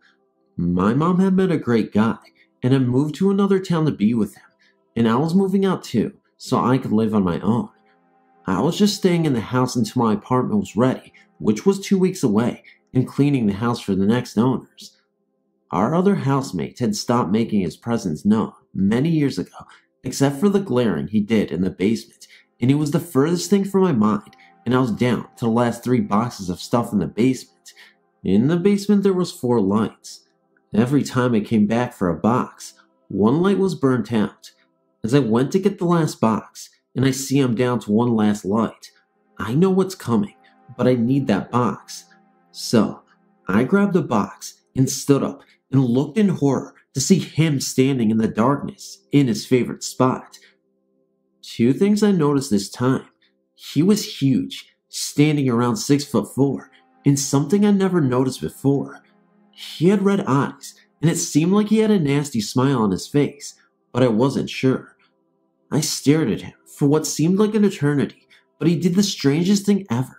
Speaker 1: My mom had met a great guy and had moved to another town to be with him, and I was moving out too, so I could live on my own. I was just staying in the house until my apartment was ready, which was 2 weeks away, and cleaning the house for the next owners. Our other housemate had stopped making his presence known many years ago, except for the glaring he did in the basement, and it was the furthest thing from my mind, and I was down to the last 3 boxes of stuff in the basement. In the basement there was 4 lights. Every time I came back for a box, one light was burnt out. As I went to get the last box, and I see I'm down to one last light, I know what's coming, but I need that box. So, I grabbed the box and stood up and looked in horror to see him standing in the darkness in his favorite spot. 2 things I noticed this time. He was huge, standing around 6'4", and something I never noticed before. He had red eyes, and it seemed like he had a nasty smile on his face, but I wasn't sure. I stared at him for what seemed like an eternity, but he did the strangest thing ever.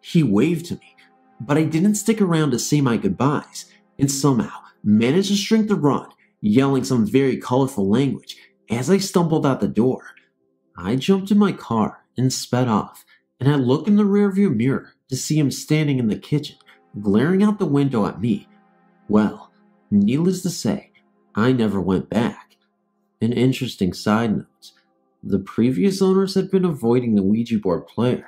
Speaker 1: He waved to me, but I didn't stick around to say my goodbyes, and somehow managed to shrink the run, yelling some very colorful language as I stumbled out the door. I jumped in my car and sped off, and I looked in the rearview mirror to see him standing in the kitchen, glaring out the window at me. Well, needless to say, I never went back. An interesting side note, the previous owners had been avoiding the Ouija board player,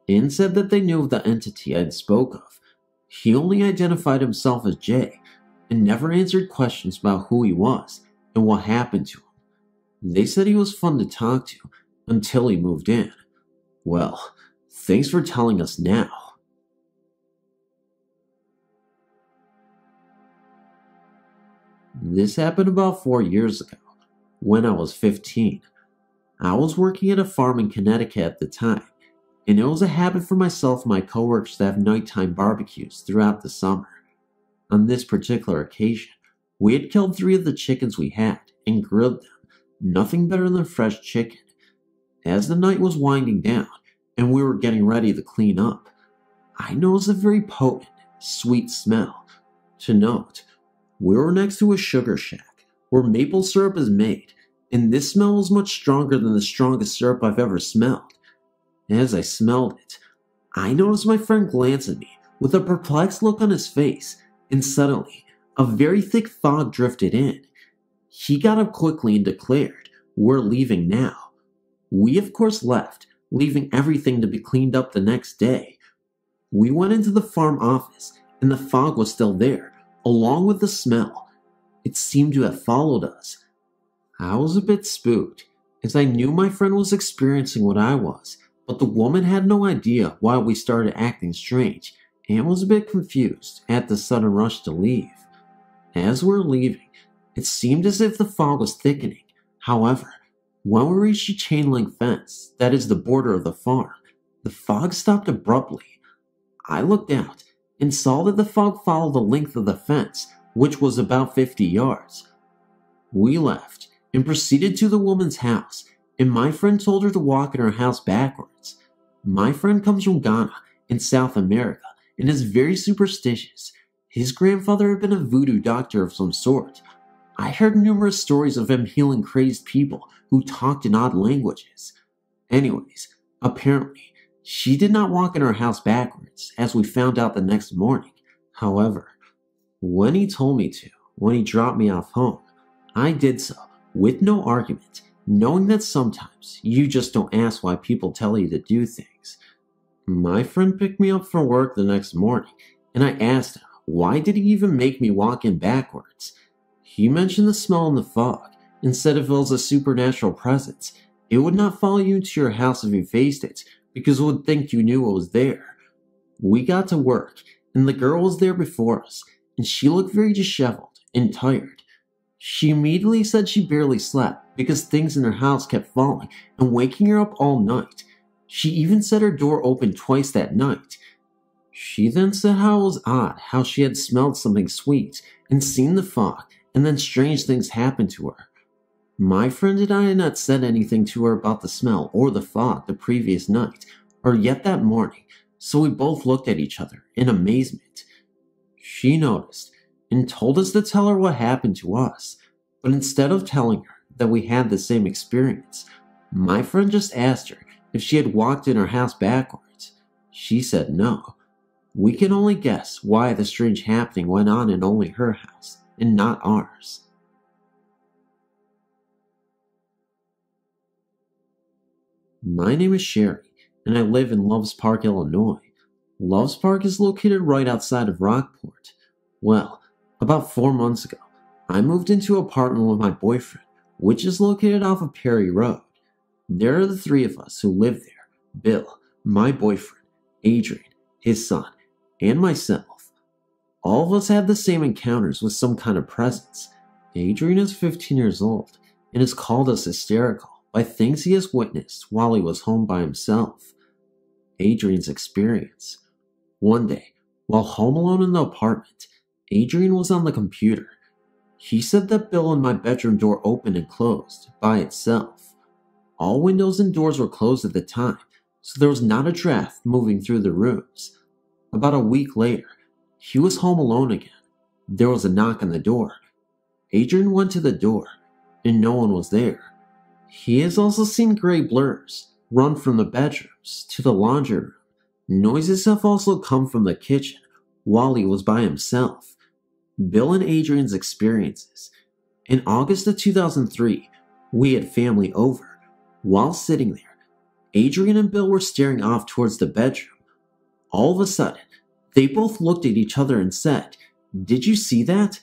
Speaker 1: and said that they knew of the entity I'd spoke of. He only identified himself as Jay, and never answered questions about who he was and what happened to him. They said he was fun to talk to until he moved in. Well, thanks for telling us now. This happened about 4 years ago, when I was 15. I was working at a farm in Connecticut at the time, and it was a habit for myself and my coworkers to have nighttime barbecues throughout the summer. On this particular occasion, we had killed 3 of the chickens we had and grilled them, nothing better than fresh chicken. As the night was winding down and we were getting ready to clean up, I noticed a very potent, sweet smell. To note, we were next to a sugar shack where maple syrup is made, and this smell was much stronger than the strongest syrup I've ever smelled. As I smelled it, I noticed my friend glance at me with a perplexed look on his face, and suddenly, a very thick fog drifted in. He got up quickly and declared, "We're leaving now." We of course left, leaving everything to be cleaned up the next day. We went into the farm office, and the fog was still there, along with the smell. It seemed to have followed us. I was a bit spooked, as I knew my friend was experiencing what I was, but the woman had no idea why we started acting strange, and was a bit confused at the sudden rush to leave. As we were leaving, it seemed as if the fog was thickening. However, when we reached the chain link fence, that is the border of the farm, the fog stopped abruptly. I looked out and saw that the fog followed the length of the fence, which was about 50 yards. We left and proceeded to the woman's house, and my friend told her to walk in her house backwards. My friend comes from Ghana in South America and is very superstitious. His grandfather had been a voodoo doctor of some sort. I heard numerous stories of him healing crazed people who talked in odd languages. Anyways, apparently, she did not walk in her house backwards, as we found out the next morning. However, when he told me to, when he dropped me off home, I did so, with no argument, knowing that sometimes you just don't ask why people tell you to do things. My friend picked me up from work the next morning, and I asked him, why did he even make me walk in backwards? He mentioned the smell in the fog, and said if it was a supernatural presence, it would not follow you into your house if you faced it, because it would think you knew it was there. We got to work, and the girl was there before us, and she looked very disheveled and tired. She immediately said she barely slept because things in her house kept falling and waking her up all night. She even said her door opened twice that night. She then said how it was odd how she had smelled something sweet and seen the fog, and then strange things happened to her. My friend and I had not said anything to her about the smell or the fog the previous night, or yet that morning, so we both looked at each other in amazement. She noticed and told us to tell her what happened to us, but instead of telling her that we had the same experience, my friend just asked her if she had walked in her house backwards. She said no. We can only guess why the strange happening went on in only her house and not ours. My name is Sherry, and I live in Loves Park, Illinois. Loves Park is located right outside of Rockport. Well, about 4 months ago, I moved into an apartment with my boyfriend, which is located off of Perry Road. There are the three of us who live there: Bill, my boyfriend, Adrian, his son, and myself. All of us had the same encounters with some kind of presence. Adrian is 15 years old and has called us hysterical by things he has witnessed while he was home by himself. Adrian's experience. One day, while home alone in the apartment, Adrian was on the computer. He said that Bill and my bedroom door opened and closed by itself. All windows and doors were closed at the time, so there was not a draft moving through the rooms. About a week later, he was home alone again. There was a knock on the door. Adrian went to the door, and no one was there. He has also seen gray blurs run from the bedrooms to the laundry room. Noises have also come from the kitchen while he was by himself. Bill and Adrian's experiences. In August of 2003, we had family over. While sitting there, Adrian and Bill were staring off towards the bedroom. All of a sudden, they both looked at each other and said, "Did you see that?"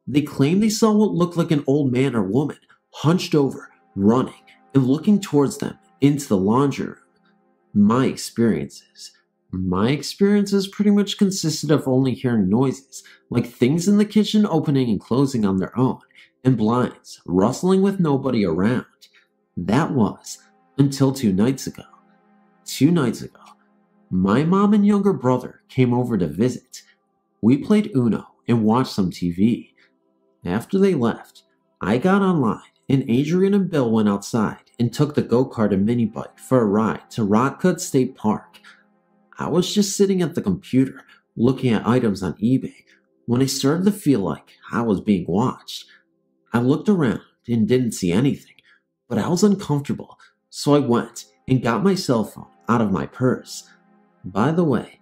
Speaker 1: They claimed they saw what looked like an old man or woman hunched over, running, and looking towards them into the laundry room. My experiences pretty much consisted of only hearing noises, like things in the kitchen opening and closing on their own, and blinds rustling with nobody around. That was until 2 nights ago. 2 nights ago, my mom and younger brother came over to visit. We played Uno and watched some TV. After they left, I got online, and Adrian and Bill went outside and took the go-kart and mini bike for a ride to Rockcut State Park. I was just sitting at the computer looking at items on eBay when I started to feel like I was being watched. I looked around and didn't see anything, but I was uncomfortable, so I went and got my cell phone out of my purse. By the way,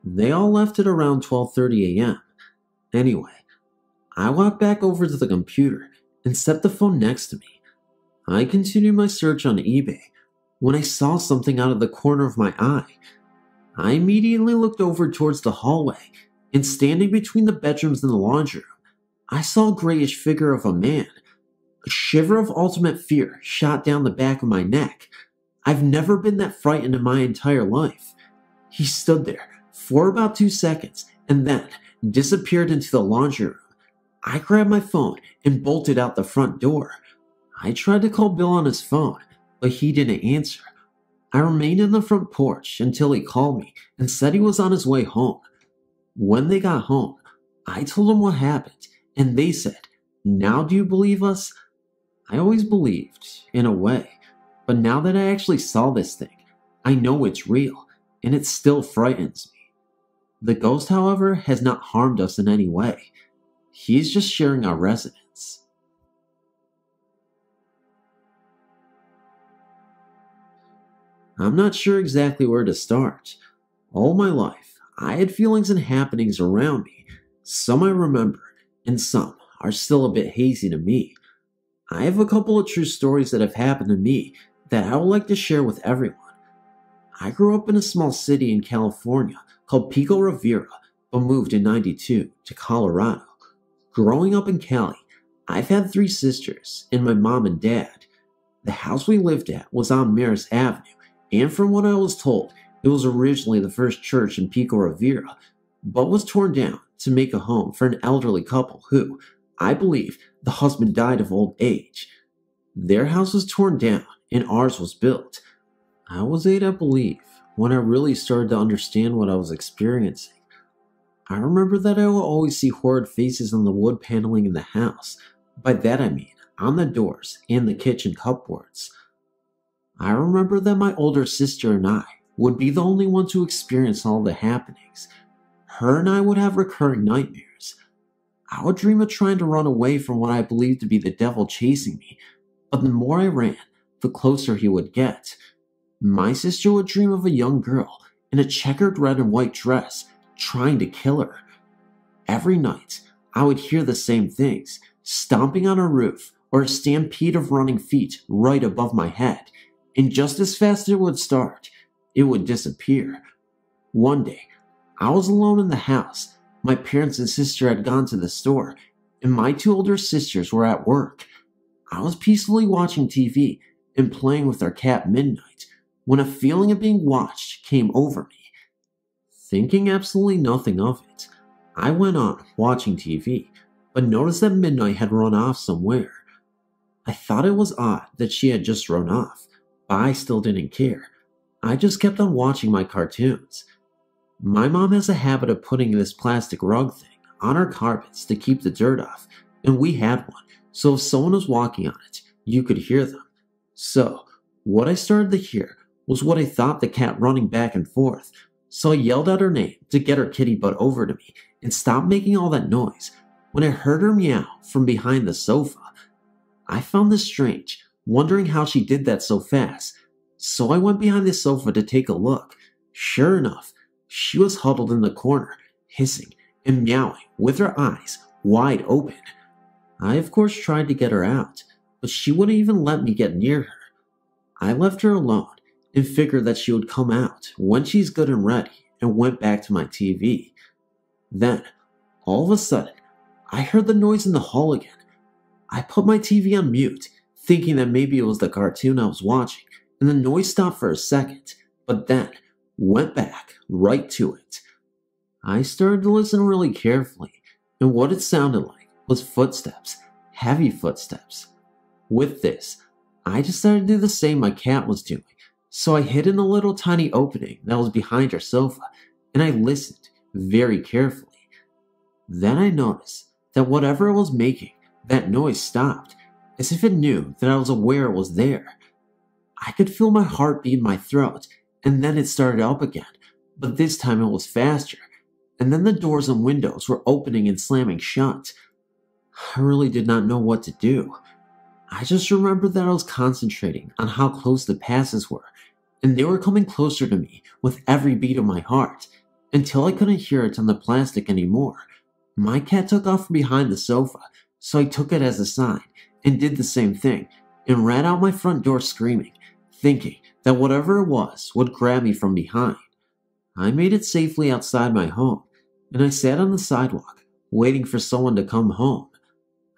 Speaker 1: they all left at around 12:30 a.m. Anyway, I walked back over to the computer and set the phone next to me. I continued my search on eBay when I saw something out of the corner of my eye. I immediately looked over towards the hallway, and standing between the bedrooms and the laundry room, I saw a grayish figure of a man. A shiver of ultimate fear shot down the back of my neck. I've never been that frightened in my entire life. He stood there for about 2 seconds and then disappeared into the laundry room. I grabbed my phone and bolted out the front door. I tried to call Bill on his phone, but he didn't answer. I remained on the front porch until he called me and said he was on his way home. When they got home, I told them what happened, and they said, "Now do you believe us?" I always believed, in a way, but now that I actually saw this thing, I know it's real, and it still frightens me. The ghost, however, has not harmed us in any way. He's just sharing our residence. I'm not sure exactly where to start. All my life, I had feelings and happenings around me. Some I remember, and some are still a bit hazy to me. I have a couple of true stories that have happened to me that I would like to share with everyone. I grew up in a small city in California called Pico Rivera, but moved in '92 to Colorado. Growing up in Cali, I've had 3 sisters and my mom and dad. The house we lived at was on Maris Avenue, and from what I was told, it was originally the first church in Pico Rivera, but was torn down to make a home for an elderly couple who, I believe, the husband died of old age. Their house was torn down and ours was built. I was 8, I believe, when I really started to understand what I was experiencing. I remember that I would always see horrid faces on the wood paneling in the house. By that I mean on the doors and the kitchen cupboards. I remember that my older sister and I would be the only ones to experience all the happenings. Her and I would have recurring nightmares. I would dream of trying to run away from what I believed to be the devil chasing me, but the more I ran, the closer he would get. My sister would dream of a young girl in a checkered red and white dress trying to kill her. Every night, I would hear the same things, stomping on a roof or a stampede of running feet right above my head, and just as fast as it would start, it would disappear. One day, I was alone in the house. My parents and sister had gone to the store, and my 2 older sisters were at work. I was peacefully watching TV and playing with our cat Midnight when a feeling of being watched came over me. Thinking absolutely nothing of it, I went on watching TV, but noticed that Midnight had run off somewhere. I thought it was odd that she had just run off, but I still didn't care. I just kept on watching my cartoons. My mom has a habit of putting this plastic rug thing on our carpets to keep the dirt off, and we had one, so if someone was walking on it, you could hear them. So, what I started to hear was what I thought the cat running back and forth, so I yelled out her name to get her kitty butt over to me and stop making all that noise when I heard her meow from behind the sofa. I found this strange, wondering how she did that so fast, so I went behind the sofa to take a look. Sure enough, she was huddled in the corner, hissing and meowing with her eyes wide open. I of course tried to get her out, but she wouldn't even let me get near her. I left her alone and figured that she would come out when she's good and ready, and went back to my TV. Then, all of a sudden, I heard the noise in the hall again. I put my TV on mute, thinking that maybe it was the cartoon I was watching, and the noise stopped for a second, but then went back right to it. I started to listen really carefully, and what it sounded like was footsteps, heavy footsteps. With this, I decided to do the same my cat was doing, so I hid in a little tiny opening that was behind her sofa, and I listened very carefully. Then I noticed that whatever it was making, that noise stopped, as if it knew that I was aware it was there. I could feel my heart beat in my throat, and then it started up again, but this time it was faster, and then the doors and windows were opening and slamming shut. I really did not know what to do. I just remembered that I was concentrating on how close the passes were, and they were coming closer to me with every beat of my heart, until I couldn't hear it on the plastic anymore. My cat took off from behind the sofa, so I took it as a sign and did the same thing, and ran out my front door screaming, thinking that whatever it was would grab me from behind. I made it safely outside my home, and I sat on the sidewalk, waiting for someone to come home.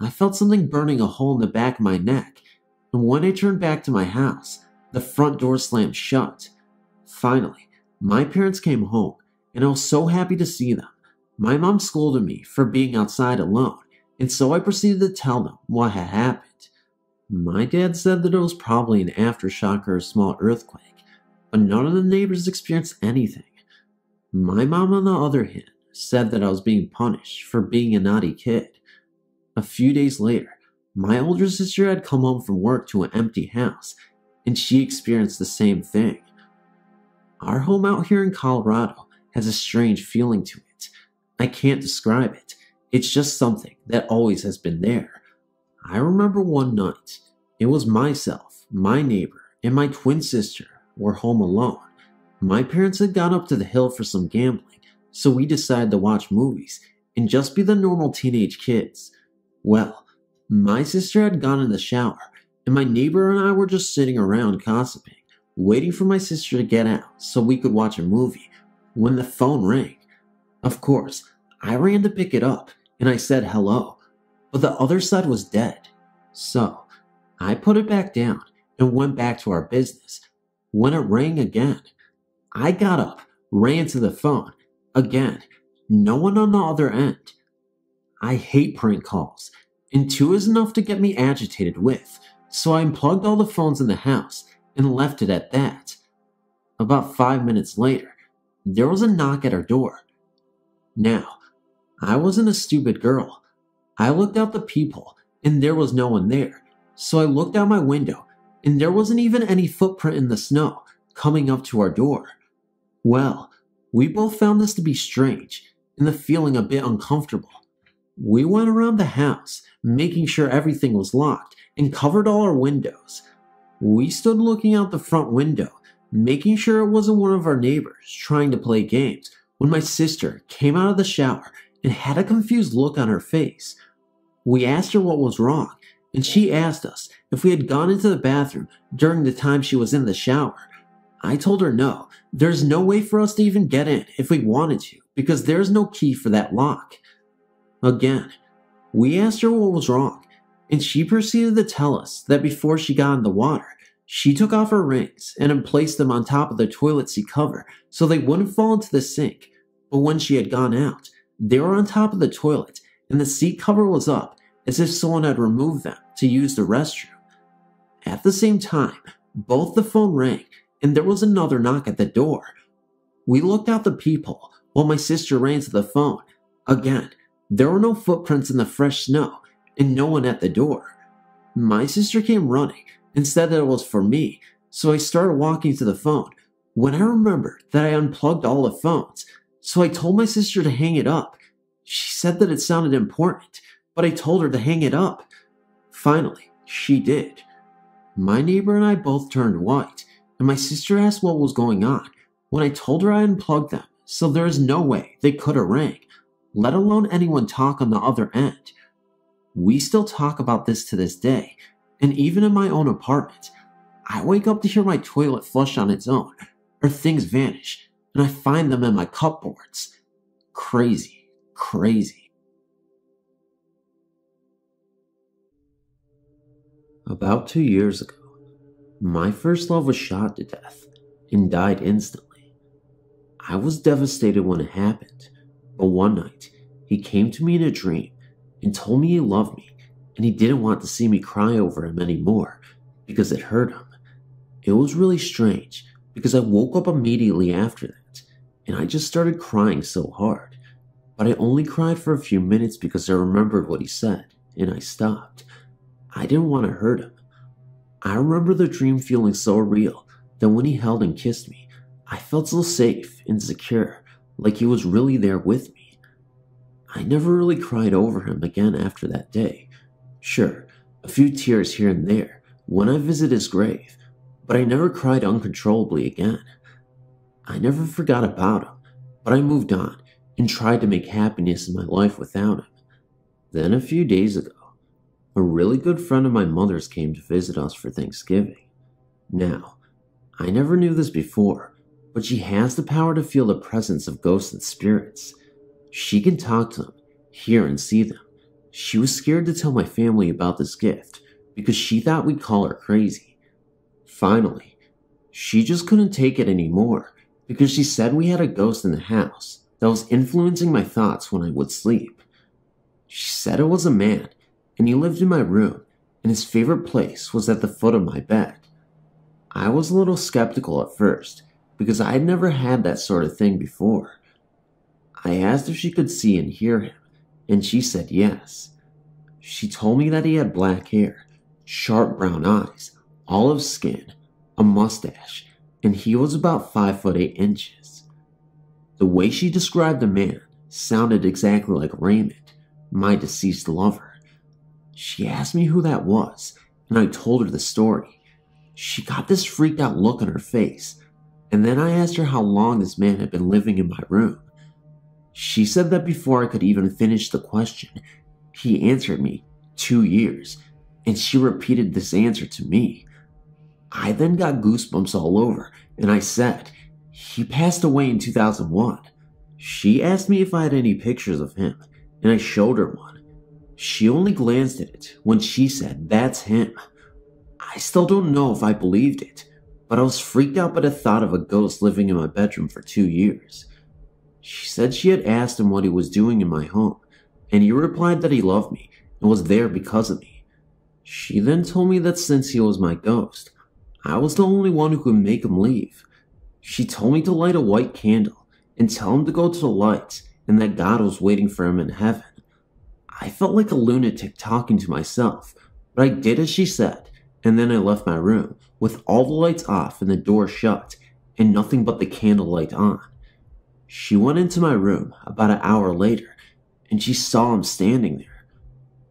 Speaker 1: I felt something burning a hole in the back of my neck, and when I turned back to my house, the front door slammed shut. Finally, my parents came home, and I was so happy to see them. My mom scolded me for being outside alone, and so I proceeded to tell them what had happened. My dad said that it was probably an aftershock or a small earthquake, but none of the neighbors experienced anything. My mom, on the other hand, said that I was being punished for being a naughty kid. A few days later, my older sister had come home from work to an empty house, and she experienced the same thing. Our home out here in Colorado has a strange feeling to it. I can't describe it. It's just something that always has been there. I remember one night, it was myself, my neighbor, and my twin sister were home alone. My parents had gone up to the hill for some gambling, so we decided to watch movies and just be the normal teenage kids. Well, my sister had gone in the shower, and my neighbor and I were just sitting around gossiping, waiting for my sister to get out so we could watch a movie, when the phone rang. Of course, I ran to pick it up, and I said hello, but the other side was dead. So, I put it back down and went back to our business. When it rang again, I got up, ran to the phone. Again, no one on the other end. I hate prank calls, and two is enough to get me agitated with, so I unplugged all the phones in the house and left it at that. About 5 minutes later, there was a knock at our door. Now, I wasn't a stupid girl. I looked out the peephole, and there was no one there, so I looked out my window, and there wasn't even any footprint in the snow coming up to our door. Well, we both found this to be strange, and the feeling a bit uncomfortable. We went around the house, making sure everything was locked, and covered all our windows. We stood looking out the front window, making sure it wasn't one of our neighbors trying to play games, when my sister came out of the shower and had a confused look on her face. We asked her what was wrong, and she asked us if we had gone into the bathroom during the time she was in the shower. I told her no, there's no way for us to even get in if we wanted to, because there's no key for that lock. Again, we asked her what was wrong, and she proceeded to tell us that before she got in the water, she took off her rings and placed them on top of the toilet seat cover so they wouldn't fall into the sink. But when she had gone out, they were on top of the toilet, and the seat cover was up as if someone had removed them to use the restroom. At the same time, both the phone rang, and there was another knock at the door. We looked out the peephole while my sister ran to the phone. Again, there were no footprints in the fresh snow, and no one at the door. My sister came running and said that it was for me, so I started walking to the phone, when I remembered that I unplugged all the phones, so I told my sister to hang it up. She said that it sounded important, but I told her to hang it up. Finally, she did. My neighbor and I both turned white, and my sister asked what was going on, when I told her I unplugged them, so there is no way they could have rang, let alone anyone talk on the other end. We still talk about this to this day, and even in my own apartment, I wake up to hear my toilet flush on its own, or things vanish, and I find them in my cupboards. Crazy, crazy. About 2 years ago, my first love was shot to death and died instantly. I was devastated when it happened, but one night, he came to me in a dream and told me he loved me, and he didn't want to see me cry over him anymore because it hurt him. It was really strange because I woke up immediately after that, and I just started crying so hard. But I only cried for a few minutes because I remembered what he said, and I stopped. I didn't want to hurt him. I remember the dream feeling so real that when he held and kissed me, I felt so safe and secure, like he was really there with me. I never really cried over him again after that day. Sure, a few tears here and there when I visit his grave, but I never cried uncontrollably again. I never forgot about him, but I moved on and tried to make happiness in my life without him. Then a few days ago, a really good friend of my mother's came to visit us for Thanksgiving. Now, I never knew this before, but she has the power to feel the presence of ghosts and spirits. She can talk to them, hear and see them. She was scared to tell my family about this gift because she thought we'd call her crazy. Finally, she just couldn't take it anymore because she said we had a ghost in the house that was influencing my thoughts when I would sleep. She said it was a man, and he lived in my room, and his favorite place was at the foot of my bed. I was a little skeptical at first because I had never had that sort of thing before. I asked if she could see and hear him, and she said yes. She told me that he had black hair, sharp brown eyes, olive skin, a mustache, and he was about 5'8". The way she described the man sounded exactly like Raymond, my deceased lover. She asked me who that was, and I told her the story. She got this freaked out look on her face, and then I asked her how long this man had been living in my room. She said that before I could even finish the question, he answered me, 2 years, and she repeated this answer to me. I then got goosebumps all over, and I said, he passed away in 2001. She asked me if I had any pictures of him, and I showed her one. She only glanced at it when she said, that's him. I still don't know if I believed it, but I was freaked out by the thought of a ghost living in my bedroom for 2 years. She said she had asked him what he was doing in my home, and he replied that he loved me and was there because of me. She then told me that since he was my ghost, I was the only one who could make him leave. She told me to light a white candle and tell him to go to the lights and that God was waiting for him in heaven. I felt like a lunatic talking to myself, but I did as she said, and then I left my room with all the lights off and the door shut and nothing but the candlelight on. She went into my room about an hour later, and she saw him standing there.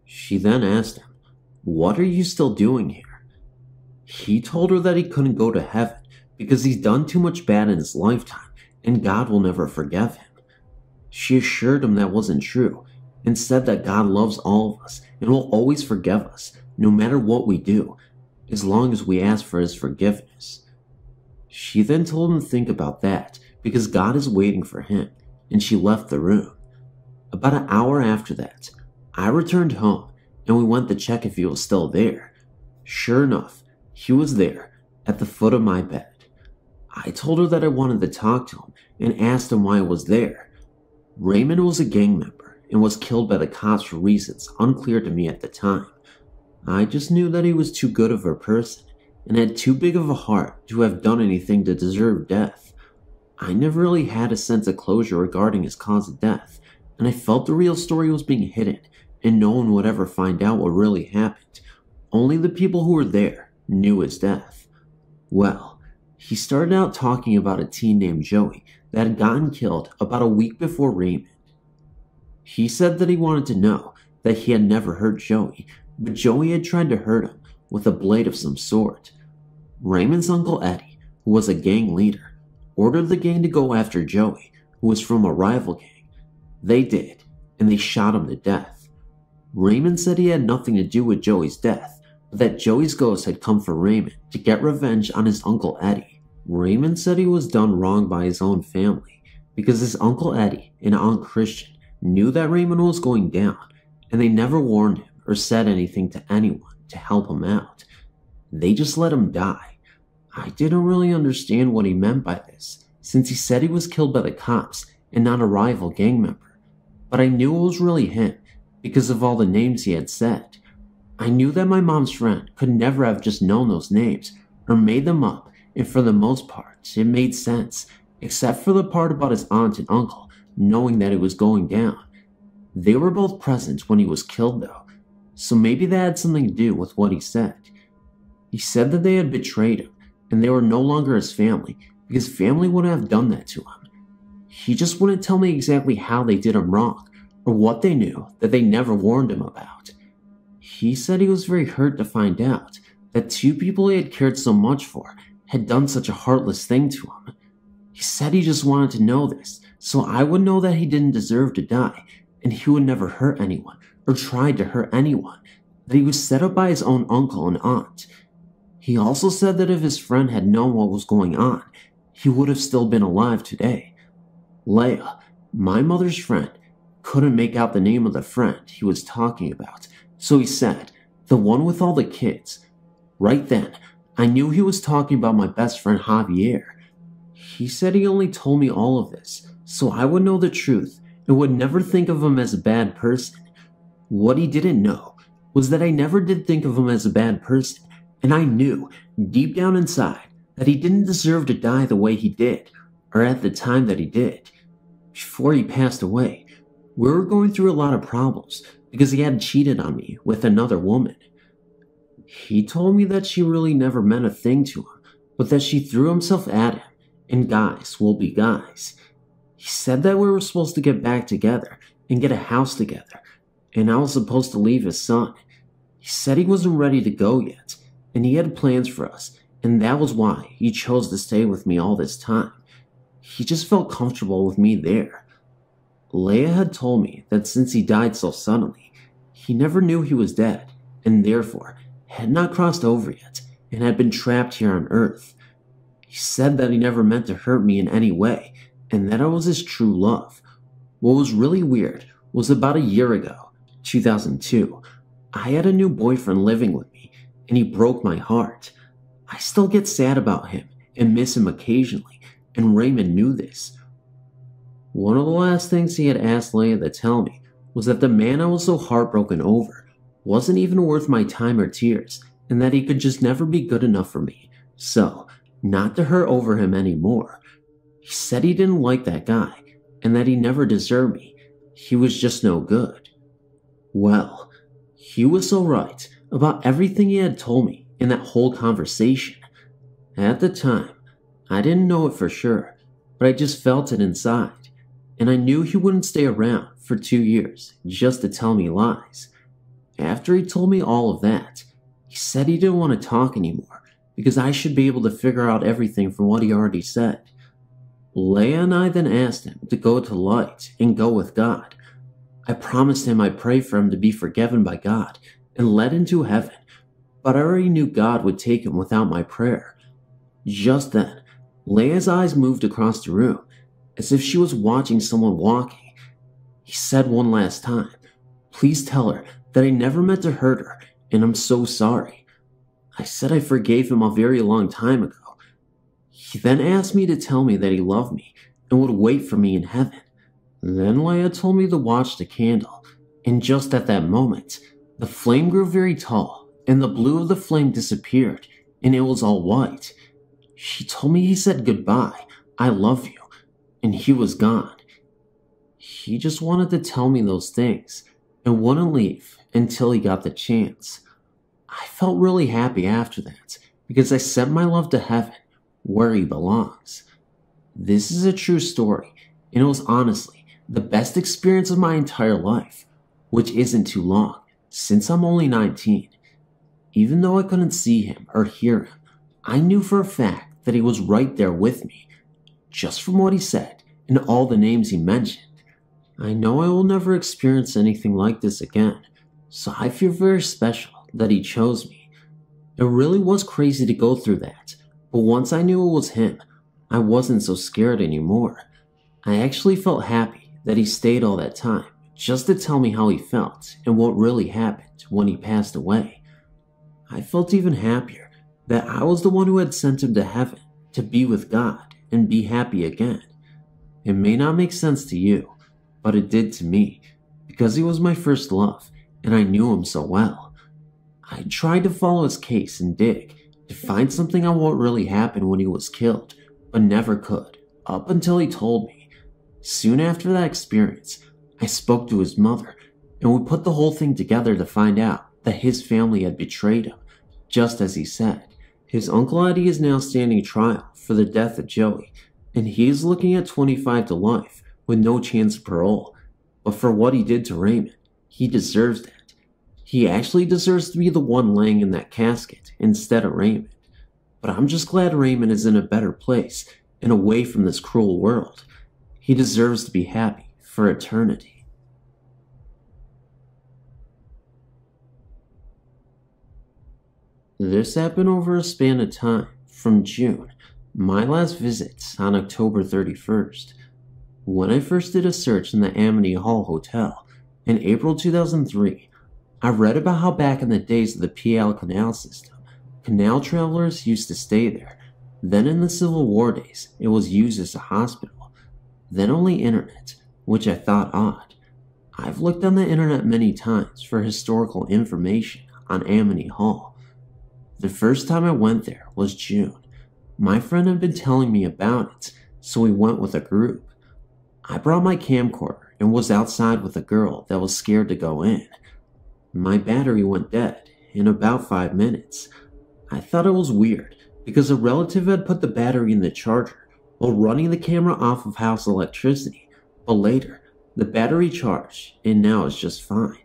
Speaker 1: She then asked him, "What are you still doing here?" He told her that he couldn't go to heaven because he's done too much bad in his lifetime and God will never forgive him. She assured him that wasn't true and said that God loves all of us and will always forgive us no matter what we do, as long as we ask for his forgiveness. She then told him to think about that because God is waiting for him, and she left the room. About an hour after that, I returned home and we went to check if he was still there. Sure enough, he was there at the foot of my bed. I told her that I wanted to talk to him and asked him why he was there. Raymond was a gang member and was killed by the cops for reasons unclear to me at the time. I just knew that he was too good of a person and had too big of a heart to have done anything to deserve death. I never really had a sense of closure regarding his cause of death, and I felt the real story was being hidden and no one would ever find out what really happened. Only the people who were there knew his death. Well, he started out talking about a teen named Joey that had gotten killed about a week before Raymond. He said that he wanted to know that he had never hurt Joey, but Joey had tried to hurt him with a blade of some sort. Raymond's uncle Eddie, who was a gang leader, ordered the gang to go after Joey, who was from a rival gang. They did, and they shot him to death. Raymond said he had nothing to do with Joey's death, but that Joey's ghost had come for Raymond to get revenge on his uncle Eddie. Raymond said he was done wrong by his own family because his uncle Eddie and Aunt Christian knew that Raymond was going down, and they never warned him or said anything to anyone to help him out. They just let him die. I didn't really understand what he meant by this, since he said he was killed by the cops and not a rival gang member, but I knew it was really him because of all the names he had said. I knew that my mom's friend could never have just known those names or made them up, and for the most part, it made sense, except for the part about his aunt and uncle knowing that it was going down. They were both present when he was killed though, so maybe that had something to do with what he said. He said that they had betrayed him and they were no longer his family because family wouldn't have done that to him. He just wouldn't tell me exactly how they did him wrong or what they knew that they never warned him about. He said he was very hurt to find out that two people he had cared so much for had done such a heartless thing to him. He said he just wanted to know this, so I would know that he didn't deserve to die, and he would never hurt anyone or try to hurt anyone, that he was set up by his own uncle and aunt. He also said that if his friend had known what was going on, he would have still been alive today. Leia, my mother's friend, couldn't make out the name of the friend he was talking about, so he said, the one with all the kids. Right then, I knew he was talking about my best friend Javier. He said he only told me all of this, so I would know the truth and would never think of him as a bad person. What he didn't know was that I never did think of him as a bad person, and I knew, deep down inside, that he didn't deserve to die the way he did, or at the time that he did. Before he passed away, we were going through a lot of problems because he had cheated on me with another woman. He told me that she really never meant a thing to him, but that she threw himself at him, and guys will be guys. He said that we were supposed to get back together and get a house together, and I was supposed to leave his son. He said he wasn't ready to go yet, and he had plans for us, and that was why he chose to stay with me all this time. He just felt comfortable with me there. Leia had told me that since he died so suddenly, he never knew he was dead, and therefore had not crossed over yet, and had been trapped here on Earth. He said that he never meant to hurt me in any way, and that I was his true love. What was really weird was about a year ago, 2002, I had a new boyfriend living with me, and he broke my heart. I still get sad about him and miss him occasionally, and Raymond knew this. One of the last things he had asked Leia to tell me was that the man I was so heartbroken over wasn't even worth my time or tears, and that he could just never be good enough for me, so not to hurt over him anymore. He said he didn't like that guy, and that he never deserved me. He was just no good. Well, he was so right about everything he had told me in that whole conversation. At the time, I didn't know it for sure, but I just felt it inside, and I knew he wouldn't stay around for 2 years just to tell me lies. After he told me all of that, he said he didn't want to talk anymore because I should be able to figure out everything from what he already said. Leia and I then asked him to go to light and go with God. I promised him I'd pray for him to be forgiven by God and led into heaven, but I already knew God would take him without my prayer. Just then, Leia's eyes moved across the room, as if she was watching someone walking. He said one last time, "Please tell her that I never meant to hurt her, and I'm so sorry." I said I forgave him a very long time ago. He then asked me to tell me that he loved me and would wait for me in heaven. Then Leia told me to watch the candle, and just at that moment, the flame grew very tall, and the blue of the flame disappeared, and it was all white. She told me he said goodbye, "I love you," and he was gone. He just wanted to tell me those things, and wouldn't leave until he got the chance. I felt really happy after that, because I sent my love to heaven, where he belongs. This is a true story, and it was honestly the best experience of my entire life, which isn't too long, since I'm only 19. Even though I couldn't see him or hear him, I knew for a fact that he was right there with me, just from what he said and all the names he mentioned. I know I will never experience anything like this again, so I feel very special that he chose me. It really was crazy to go through that, but once I knew it was him, I wasn't so scared anymore. I actually felt happy that he stayed all that time, just to tell me how he felt and what really happened when he passed away. I felt even happier that I was the one who had sent him to heaven to be with God and be happy again. It may not make sense to you, but it did to me, because he was my first love and I knew him so well. I tried to follow his case and dig to find something on what really happened when he was killed, but never could, up until he told me. Soon after that experience, I spoke to his mother, and we put the whole thing together to find out that his family had betrayed him, just as he said. His Uncle Eddie is now standing trial for the death of Joey, and he is looking at 25 to life with no chance of parole. But for what he did to Raymond, he deserves that. He actually deserves to be the one laying in that casket instead of Raymond. but I'm just glad Raymond is in a better place and away from this cruel world. He deserves to be happy for eternity. This happened over a span of time from June, my last visit on October 31st. When I first did a search in the Amity Hall Hotel in April 2003, I read about how back in the days of the PL canal system, canal travelers used to stay there. Then in the Civil War days, it was used as a hospital. Then only internet, which I thought odd. I've looked on the internet many times for historical information on Amity Hall. The first time I went there was June. My friend had been telling me about it, so we went with a group. I brought my camcorder and was outside with a girl that was scared to go in. My battery went dead in about 5 minutes. I thought it was weird because a relative had put the battery in the charger while running the camera off of house electricity, but later the battery charged and now it's just fine.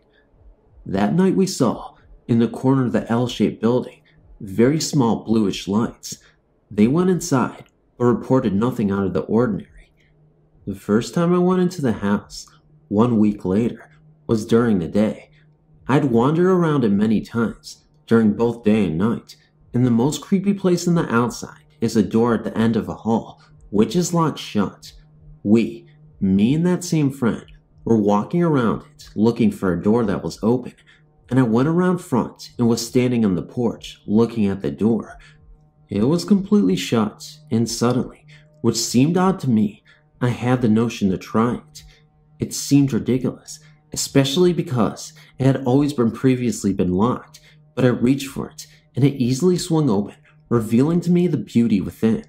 Speaker 1: That night we saw, in the corner of the L-shaped building, very small bluish lights. They went inside, but reported nothing out of the ordinary. The first time I went into the house, 1 week later, was during the day. I'd wandered around it many times, during both day and night, and the most creepy place on the outside is a door at the end of a hall, which is locked shut. We, me and that same friend, were walking around it, looking for a door that was open, and I went around front and was standing on the porch looking at the door. It was completely shut, and suddenly, which seemed odd to me, I had the notion to try it. It seemed ridiculous, especially because it had always previously been locked, but I reached for it and it easily swung open, revealing to me the beauty within.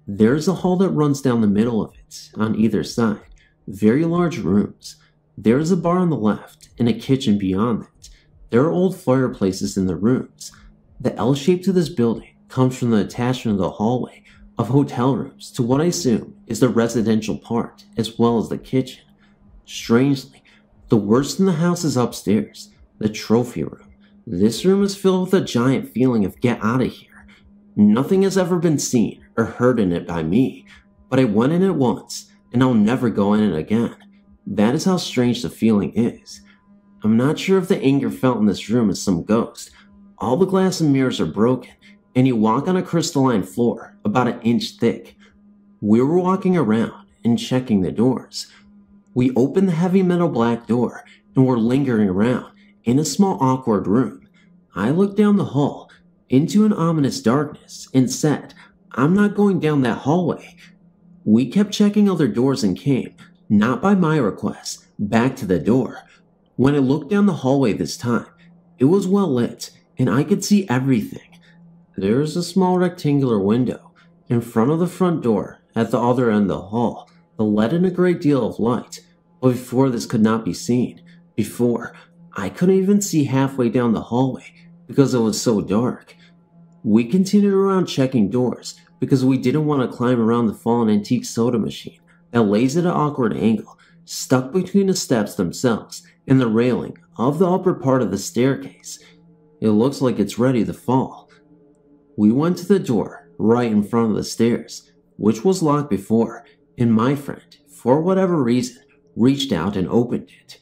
Speaker 1: There's a hall that runs down the middle of it, on either side, very large rooms. There's a bar on the left and a kitchen beyond that. There are old fireplaces in the rooms. The L shape to this building comes from the attachment of the hallway of hotel rooms to what I assume is the residential part, as well as the kitchen. Strangely, the worst in the house is upstairs, the trophy room. This room is filled with a giant feeling of get out of here. Nothing has ever been seen or heard in it by me, but I went in it once, and I'll never go in it again. That is how strange the feeling is. I'm not sure if the anger felt in this room is some ghost. All the glass and mirrors are broken, and you walk on a crystalline floor about an inch thick. We were walking around and checking the doors. We opened the heavy metal black door and were lingering around in a small awkward room. I looked down the hall into an ominous darkness and said, "I'm not going down that hallway." We kept checking other doors and came, not by my request, back to the door. When I looked down the hallway this time, it was well lit and I could see everything. There is a small rectangular window in front of the front door at the other end of the hall that let in a great deal of light, but before this could not be seen. Before, I couldn't even see halfway down the hallway because it was so dark. We continued around checking doors because we didn't want to climb around the fallen antique soda machine that lays at an awkward angle, stuck between the steps themselves and the railing of the upper part of the staircase. It looks like it's ready to fall. We went to the door right in front of the stairs, which was locked before, and my friend, for whatever reason, reached out and opened it.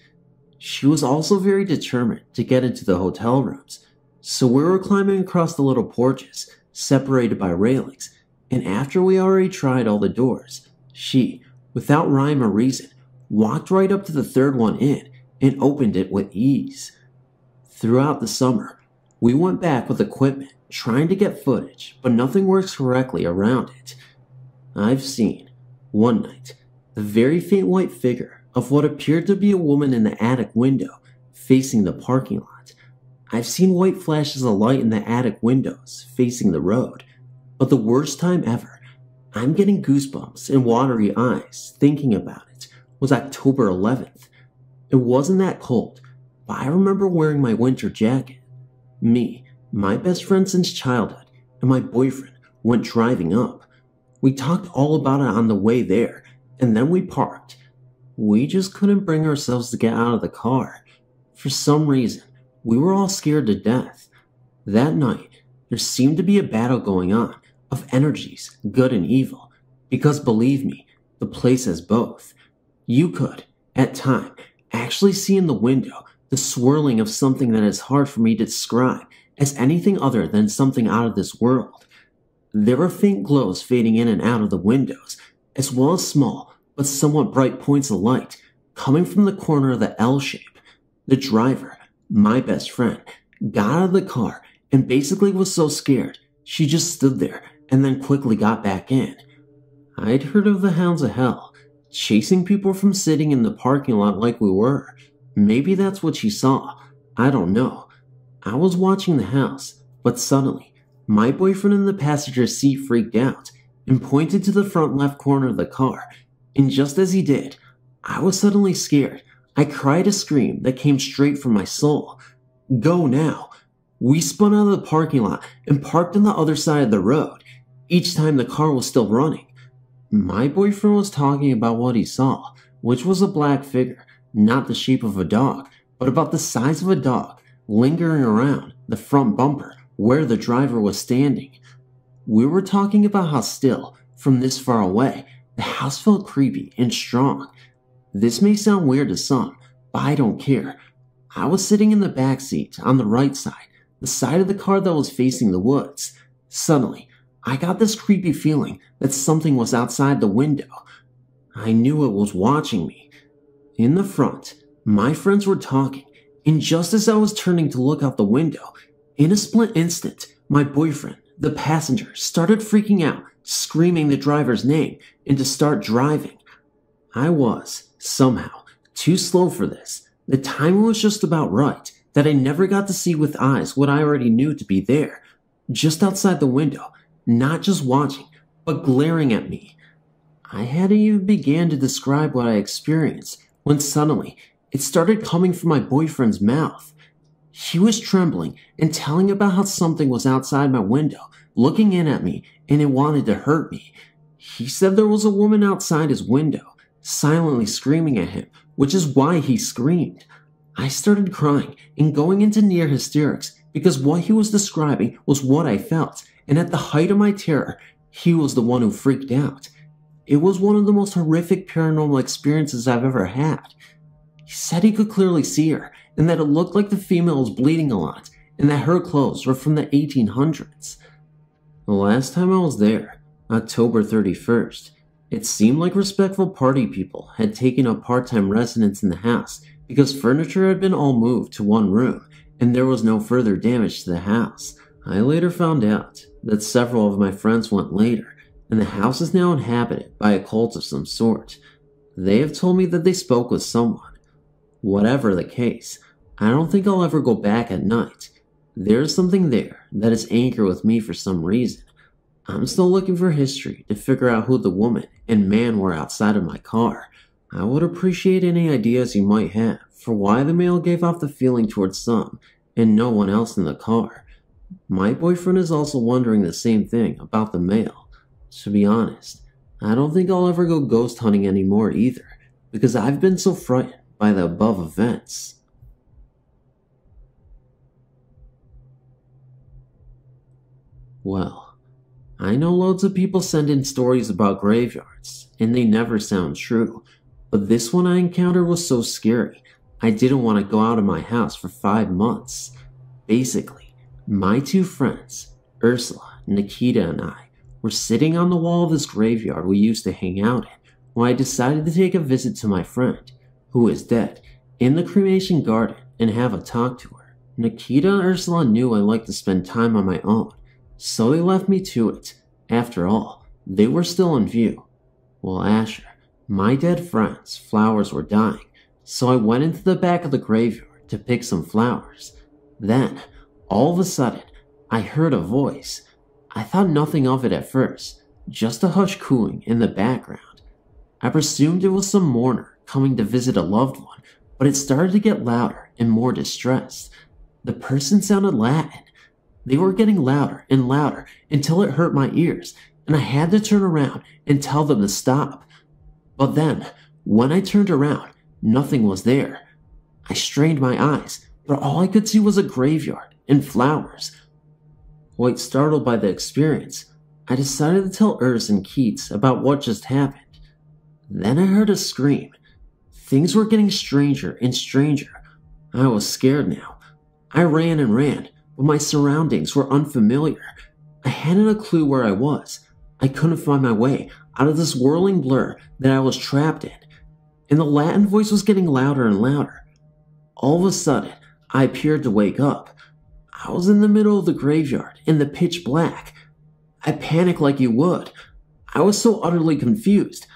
Speaker 1: She was also very determined to get into the hotel rooms, so we were climbing across the little porches, separated by railings, and after we already tried all the doors, she, without rhyme or reason, walked right up to the third one in and opened it with ease. Throughout the summer, we went back with equipment trying to get footage, but nothing works correctly around it. I've seen, one night, the very faint white figure of what appeared to be a woman in the attic window facing the parking lot. I've seen white flashes of light in the attic windows facing the road, but the worst time ever, I'm getting goosebumps and watery eyes thinking about it, was October 11th. It wasn't that cold, but I remember wearing my winter jacket. Me, my best friend since childhood, and my boyfriend went driving up. We talked all about it on the way there, and then we parked. We just couldn't bring ourselves to get out of the car. For some reason, we were all scared to death. That night, there seemed to be a battle going on of energies, good and evil, because believe me, the place has both. You could, at times, actually see in the window the swirling of something that is hard for me to describe as anything other than something out of this world. There were faint glows fading in and out of the windows, as well as small but somewhat bright points of light coming from the corner of the L shape. The driver, my best friend, got out of the car and basically was so scared she just stood there and then quickly got back in. I'd heard of the hounds of hell, chasing people from sitting in the parking lot like we were. Maybe that's what she saw. I don't know. I was watching the house, but suddenly, my boyfriend in the passenger seat freaked out and pointed to the front left corner of the car, and just as he did, I was suddenly scared. I cried a scream that came straight from my soul. Go now. We spun out of the parking lot and parked on the other side of the road. Each time the car was still running. My boyfriend was talking about what he saw, which was a black figure, not the shape of a dog, but about the size of a dog, lingering around the front bumper where the driver was standing. We were talking about how still, from this far away, the house felt creepy and strong. This may sound weird to some, but I don't care. I was sitting in the back seat on the right side, the side of the car that was facing the woods. Suddenly, I got this creepy feeling that something was outside the window. I knew it was watching me. In the front, my friends were talking, and just as I was turning to look out the window, in a split instant, my boyfriend, the passenger, started freaking out, screaming the driver's name, and to start driving. I was, somehow, too slow for this. The timing was just about right, that I never got to see with eyes what I already knew to be there, just outside the window, not just watching, but glaring at me. I hadn't even began to describe what I experienced when suddenly it started coming from my boyfriend's mouth. He was trembling and telling about how something was outside my window, looking in at me, and it wanted to hurt me. He said there was a woman outside his window, silently screaming at him, which is why he screamed. I started crying and going into near hysterics because what he was describing was what I felt, and at the height of my terror, he was the one who freaked out. It was one of the most horrific paranormal experiences I've ever had. He said he could clearly see her, and that it looked like the female was bleeding a lot, and that her clothes were from the 1800s. The last time I was there, October 31st, it seemed like respectful party people had taken up part-time residence in the house because furniture had been all moved to one room, and there was no further damage to the house. I later found out that several of my friends went later, and the house is now inhabited by a cult of some sort. They have told me that they spoke with someone. Whatever the case, I don't think I'll ever go back at night. There's something there that is anchored with me for some reason. I'm still looking for history to figure out who the woman and man were outside of my car. I would appreciate any ideas you might have for why the male gave off the feeling towards some and no one else in the car. My boyfriend is also wondering the same thing about the male. To be honest, I don't think I'll ever go ghost hunting anymore either, because I've been so frightened by the above events. Well, I know loads of people send in stories about graveyards, and they never sound true, but this one I encountered was so scary, I didn't want to go out of my house for 5 months. Basically, my two friends, Ursula, Nikita, and I, were sitting on the wall of this graveyard we used to hang out in when I decided to take a visit to my friend, who is dead, in the cremation garden and have a talk to her. Nikita and Ursula knew I liked to spend time on my own, so they left me to it. After all, they were still in view. Well, Asher, my dead friend's flowers were dying, so I went into the back of the graveyard to pick some flowers. Then, all of a sudden, I heard a voice. I thought nothing of it at first, just a hush cooing in the background. I presumed it was some mourner coming to visit a loved one, but it started to get louder and more distressed. The person sounded Latin. They were getting louder and louder until it hurt my ears, and I had to turn around and tell them to stop. But then, when I turned around, nothing was there. I strained my eyes, but all I could see was a graveyard and flowers. Quite startled by the experience, I decided to tell Urs and Keats about what just happened. Then I heard a scream. Things were getting stranger and stranger. I was scared now. I ran and ran, but my surroundings were unfamiliar. I hadn't a clue where I was. I couldn't find my way out of this whirling blur that I was trapped in. And the Latin voice was getting louder and louder. All of a sudden, I appeared to wake up. I was in the middle of the graveyard, in the pitch black. I panicked like you would. I was so utterly confused.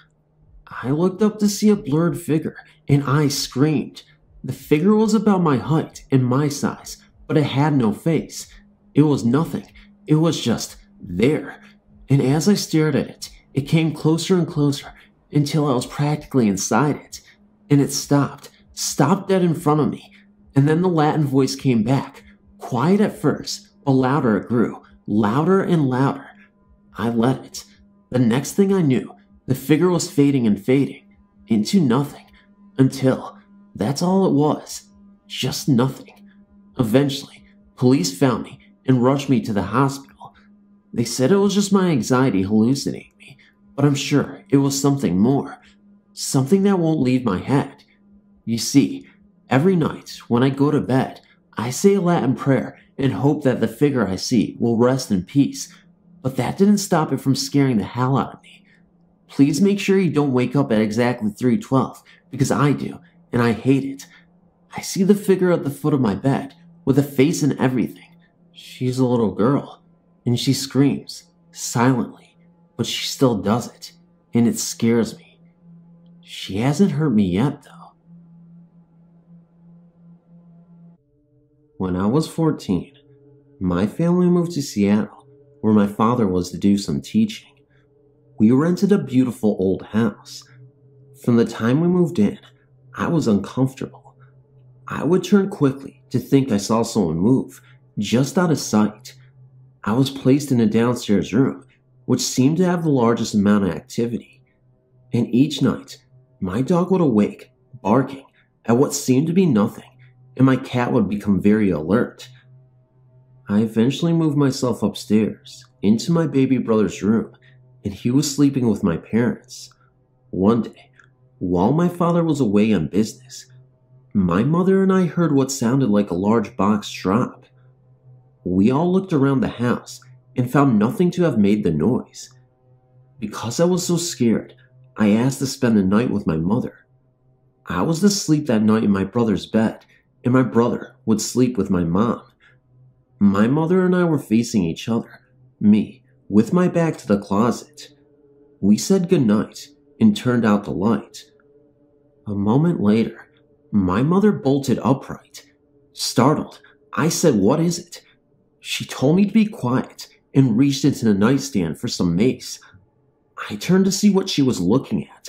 Speaker 1: I looked up to see a blurred figure, and I screamed. The figure was about my height and my size, but it had no face. It was nothing. It was just there. And as I stared at it, it came closer and closer until I was practically inside it. And it stopped dead in front of me. And then the Latin voice came back, quiet at first, but louder it grew, louder and louder. I let it. The next thing I knew, the figure was fading and fading into nothing until that's all it was, just nothing. Eventually, police found me and rushed me to the hospital. They said it was just my anxiety hallucinating me, but I'm sure it was something more, something that won't leave my head. You see, every night when I go to bed, I say a Latin prayer and hope that the figure I see will rest in peace, but that didn't stop it from scaring the hell out of me. Please make sure you don't wake up at exactly 3:12, because I do, and I hate it. I see the figure at the foot of my bed, with a face and everything. She's a little girl, and she screams, silently, but she still does it, and it scares me. She hasn't hurt me yet, though. When I was 14, my family moved to Seattle, where my father was to do some teaching. We rented a beautiful old house. From the time we moved in, I was uncomfortable. I would turn quickly to think I saw someone move, just out of sight. I was placed in a downstairs room, which seemed to have the largest amount of activity. And each night, my dog would awake, barking at what seemed to be nothing, and my cat would become very alert. I eventually moved myself upstairs, into my baby brother's room, and he was sleeping with my parents. One day, while my father was away on business, my mother and I heard what sounded like a large box drop. We all looked around the house and found nothing to have made the noise. Because I was so scared, I asked to spend the night with my mother. I was to sleep that night in my brother's bed, and my brother would sleep with my mom. My mother and I were facing each other, me with my back to the closet. We said goodnight and turned out the light. A moment later, my mother bolted upright. Startled, I said, "What is it?" She told me to be quiet and reached into the nightstand for some mace. I turned to see what she was looking at.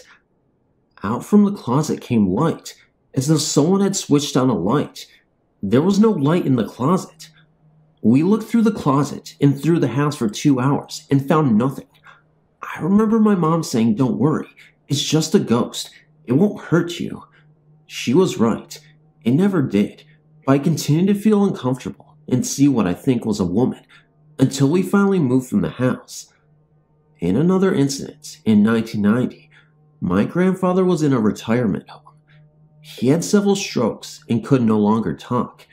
Speaker 1: Out from the closet came light, as though someone had switched on a light. There was no light in the closet. We looked through the closet and through the house for 2 hours and found nothing. I remember my mom saying, "Don't worry, it's just a ghost. It won't hurt you." She was right. It never did, but I continued to feel uncomfortable and see what I think was a woman until we finally moved from the house. In another incident, in 1990, my grandfather was in a retirement home. He had several strokes and could no longer talk.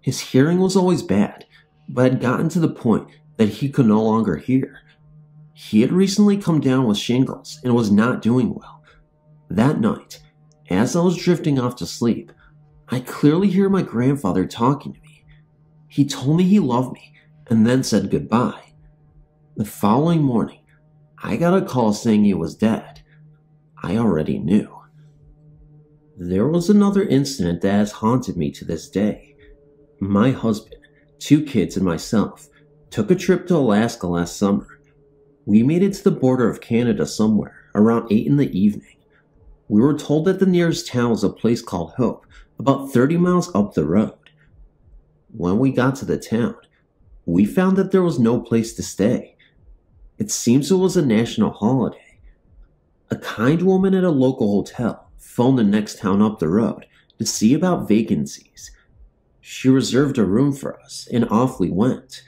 Speaker 1: His hearing was always bad, but had gotten to the point that he could no longer hear. He had recently come down with shingles and was not doing well. That night, as I was drifting off to sleep, I clearly hear my grandfather talking to me. He told me he loved me and then said goodbye. The following morning, I got a call saying he was dead. I already knew. There was another incident that has haunted me to this day. My husband, 2 kids, and myself took a trip to Alaska last summer. We made it to the border of Canada somewhere around 8 in the evening. We were told that the nearest town was a place called Hope, about 30 miles up the road. When we got to the town, we found that there was no place to stay. It seems it was a national holiday. A kind woman at a local hotel phoned the next town up the road to see about vacancies. She reserved a room for us, and off we went.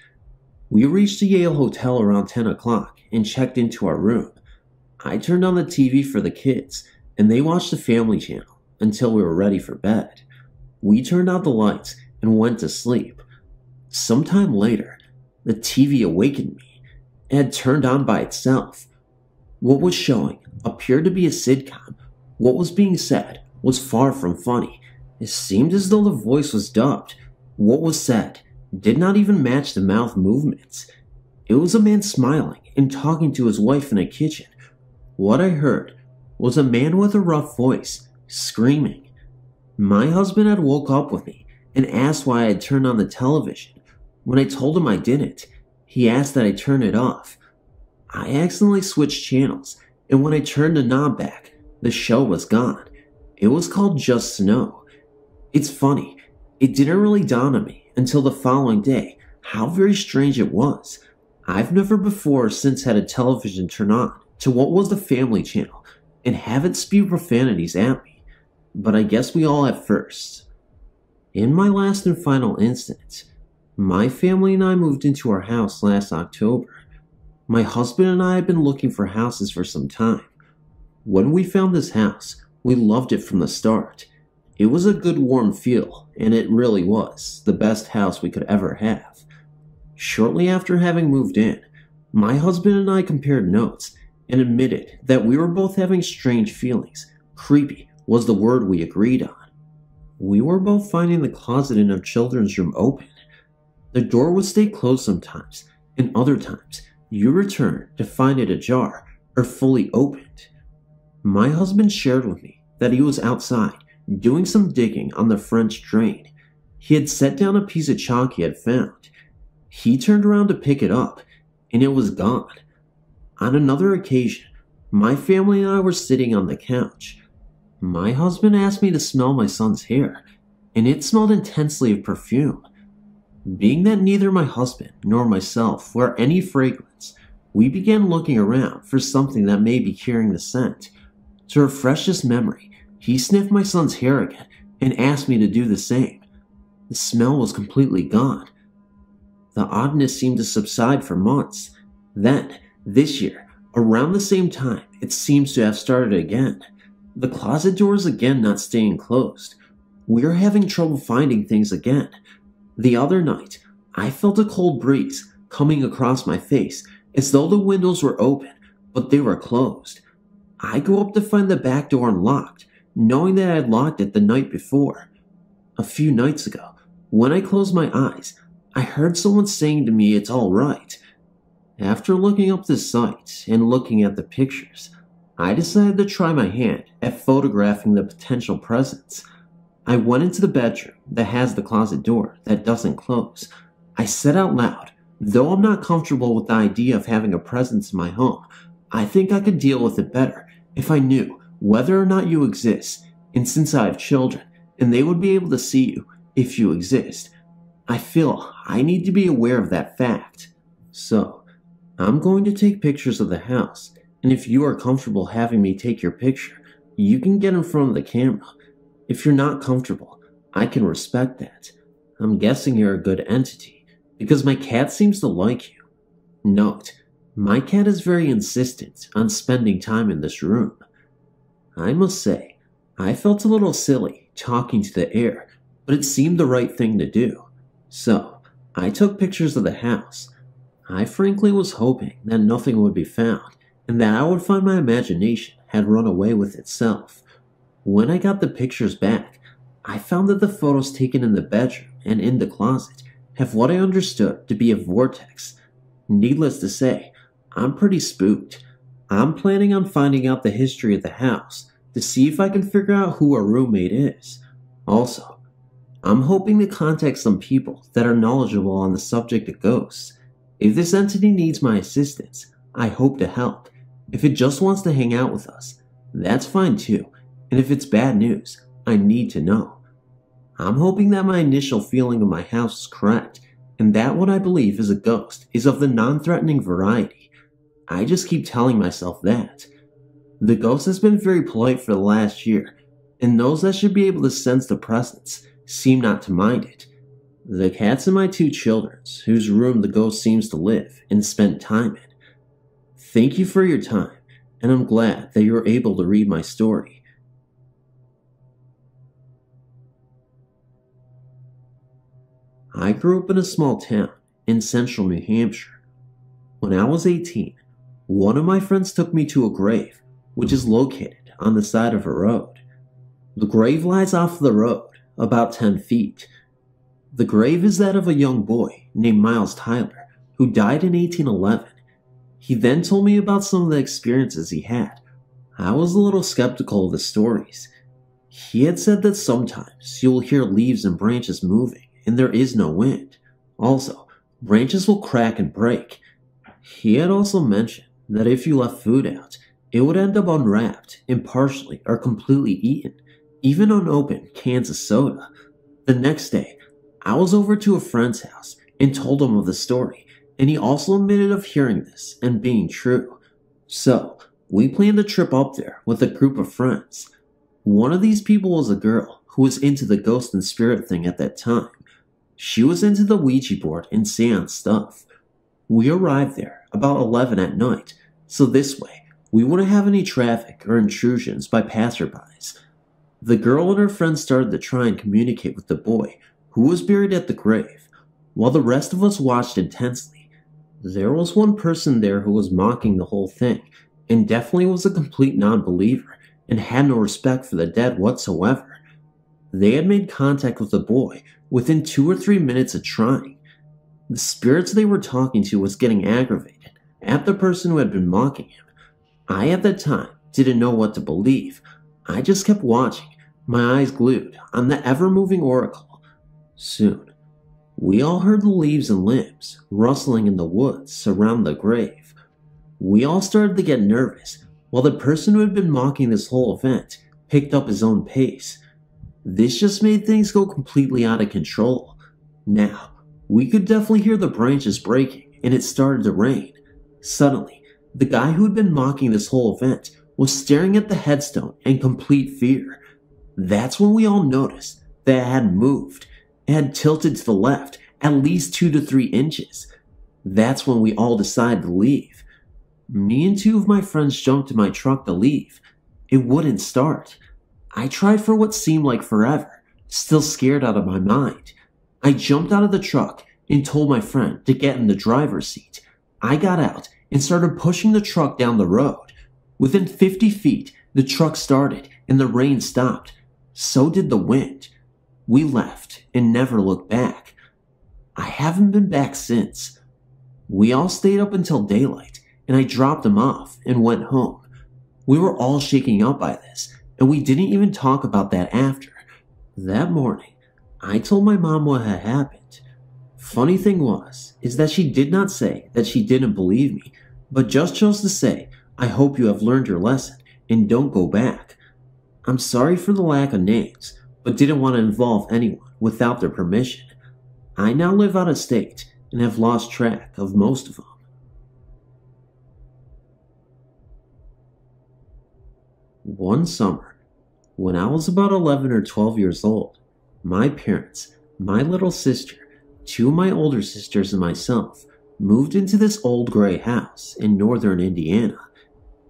Speaker 1: We reached the Yale Hotel around 10 o'clock and checked into our room. I turned on the TV for the kids, and they watched the Family Channel until we were ready for bed. We turned out the lights and went to sleep. Sometime later, the TV awakened me. It had turned on by itself. What was showing appeared to be a sitcom. What was being said was far from funny. It seemed as though the voice was dubbed. What was said did not even match the mouth movements. It was a man smiling and talking to his wife in a kitchen. What I heard was a man with a rough voice, screaming. My husband had woke up with me and asked why I had turned on the television. When I told him I didn't, he asked that I turn it off. I accidentally switched channels, and when I turned the knob back, the show was gone. It was called Just Snow. It's funny, it didn't really dawn on me until the following day how very strange it was. I've never before or since had a television turn on to what was the Family Channel and have it spew profanities at me, but I guess we all have firsts. In my last and final instance, my family and I moved into our house last October. My husband and I had been looking for houses for some time. When we found this house, we loved it from the start. It was a good warm feel, and it really was the best house we could ever have. Shortly after having moved in, my husband and I compared notes and admitted that we were both having strange feelings. Creepy was the word we agreed on. We were both finding the closet in our children's room open. The door would stay closed sometimes, and other times you return to find it ajar or fully opened. My husband shared with me that he was outside doing some digging on the French drain. He had set down a piece of chalk he had found. He turned around to pick it up, and it was gone. On another occasion, my family and I were sitting on the couch. My husband asked me to smell my son's hair, and it smelled intensely of perfume. Being that neither my husband nor myself wore any fragrance, we began looking around for something that may be carrying the scent. To refresh this memory, he sniffed my son's hair again and asked me to do the same. The smell was completely gone. The oddness seemed to subside for months. Then, this year, around the same time, it seems to have started again. The closet door is again not staying closed. We are having trouble finding things again. The other night, I felt a cold breeze coming across my face as though the windows were open, but they were closed. I go up to find the back door unlocked, knowing that I had locked it the night before. A few nights ago, when I closed my eyes, I heard someone saying to me it's all right. After looking up the site and looking at the pictures, I decided to try my hand at photographing the potential presence. I went into the bedroom that has the closet door that doesn't close. I said out loud, though I'm not comfortable with the idea of having a presence in my home, I think I could deal with it better if I knew whether or not you exist, and since I have children, and they would be able to see you if you exist, I feel I need to be aware of that fact. So, I'm going to take pictures of the house, and if you are comfortable having me take your picture, you can get in front of the camera. If you're not comfortable, I can respect that. I'm guessing you're a good entity, because my cat seems to like you. Note, my cat is very insistent on spending time in this room. I must say, I felt a little silly talking to the air, but it seemed the right thing to do. So, I took pictures of the house. I frankly was hoping that nothing would be found, and that I would find my imagination had run away with itself. When I got the pictures back, I found that the photos taken in the bedroom and in the closet have what I understood to be a vortex. Needless to say, I'm pretty spooked. I'm planning on finding out the history of the house to see if I can figure out who our roommate is. Also, I'm hoping to contact some people that are knowledgeable on the subject of ghosts. If this entity needs my assistance, I hope to help. If it just wants to hang out with us, that's fine too. And if it's bad news, I need to know. I'm hoping that my initial feeling of my house is correct, and that what I believe is a ghost is of the non-threatening variety. I just keep telling myself that. The ghost has been very polite for the last year, and those that should be able to sense the presence seem not to mind it. The cats and my two children, whose room the ghost seems to live and spend time in. Thank you for your time, and I'm glad that you were able to read my story. I grew up in a small town in central New Hampshire. When I was 18, one of my friends took me to a grave, which is located on the side of a road. The grave lies off the road, about 10 feet. The grave is that of a young boy named Miles Tyler, who died in 1811. He then told me about some of the experiences he had. I was a little skeptical of the stories. He had said that sometimes you will hear leaves and branches moving, and there is no wind. Also, branches will crack and break. He had also mentioned that if you left food out, it would end up unwrapped and partially or completely eaten, even unopened cans of soda. The next day, I was over to a friend's house and told him of the story, and he also admitted of hearing this and being true. So, we planned a trip up there with a group of friends. One of these people was a girl who was into the ghost and spirit thing at that time. She was into the Ouija board and seance stuff. We arrived there about 11 at night, so this way we wouldn't have any traffic or intrusions by passerbys. The girl and her friends started to try and communicate with the boy who was buried at the grave, while the rest of us watched intensely. There was one person there who was mocking the whole thing, and definitely was a complete non-believer and had no respect for the dead whatsoever. They had made contact with the boy within 2 or 3 minutes of trying. The spirits they were talking to was getting aggravated at the person who had been mocking him. I at that time didn't know what to believe. I just kept watching, my eyes glued on the ever-moving oracle. Soon, we all heard the leaves and limbs rustling in the woods around the grave. We all started to get nervous, while the person who had been mocking this whole event picked up his own pace. This just made things go completely out of control. Now, we could definitely hear the branches breaking, and it started to rain. Suddenly, the guy who had been mocking this whole event was staring at the headstone in complete fear. That's when we all noticed that it had moved. It had tilted to the left at least 2 to 3 inches. That's when we all decided to leave. Me and 2 of my friends jumped in my truck to leave. It wouldn't start. I tried for what seemed like forever, still scared out of my mind. I jumped out of the truck and told my friend to get in the driver's seat. I got out and started pushing the truck down the road. Within 50 feet, the truck started and the rain stopped. So did the wind. We left and never looked back. I haven't been back since. We all stayed up until daylight, and I dropped them off and went home. We were all shaking up by this, and we didn't even talk about that after. That morning, I told my mom what had happened. Funny thing is that she did not say that she didn't believe me, but just chose to say, "I hope you have learned your lesson and don't go back." I'm sorry for the lack of names, but didn't want to involve anyone without their permission. I now live out of state and have lost track of most of them. One summer, when I was about 11 or 12 years old, my parents, my little sister, 2 of my older sisters and myself moved into this old gray house in northern Indiana.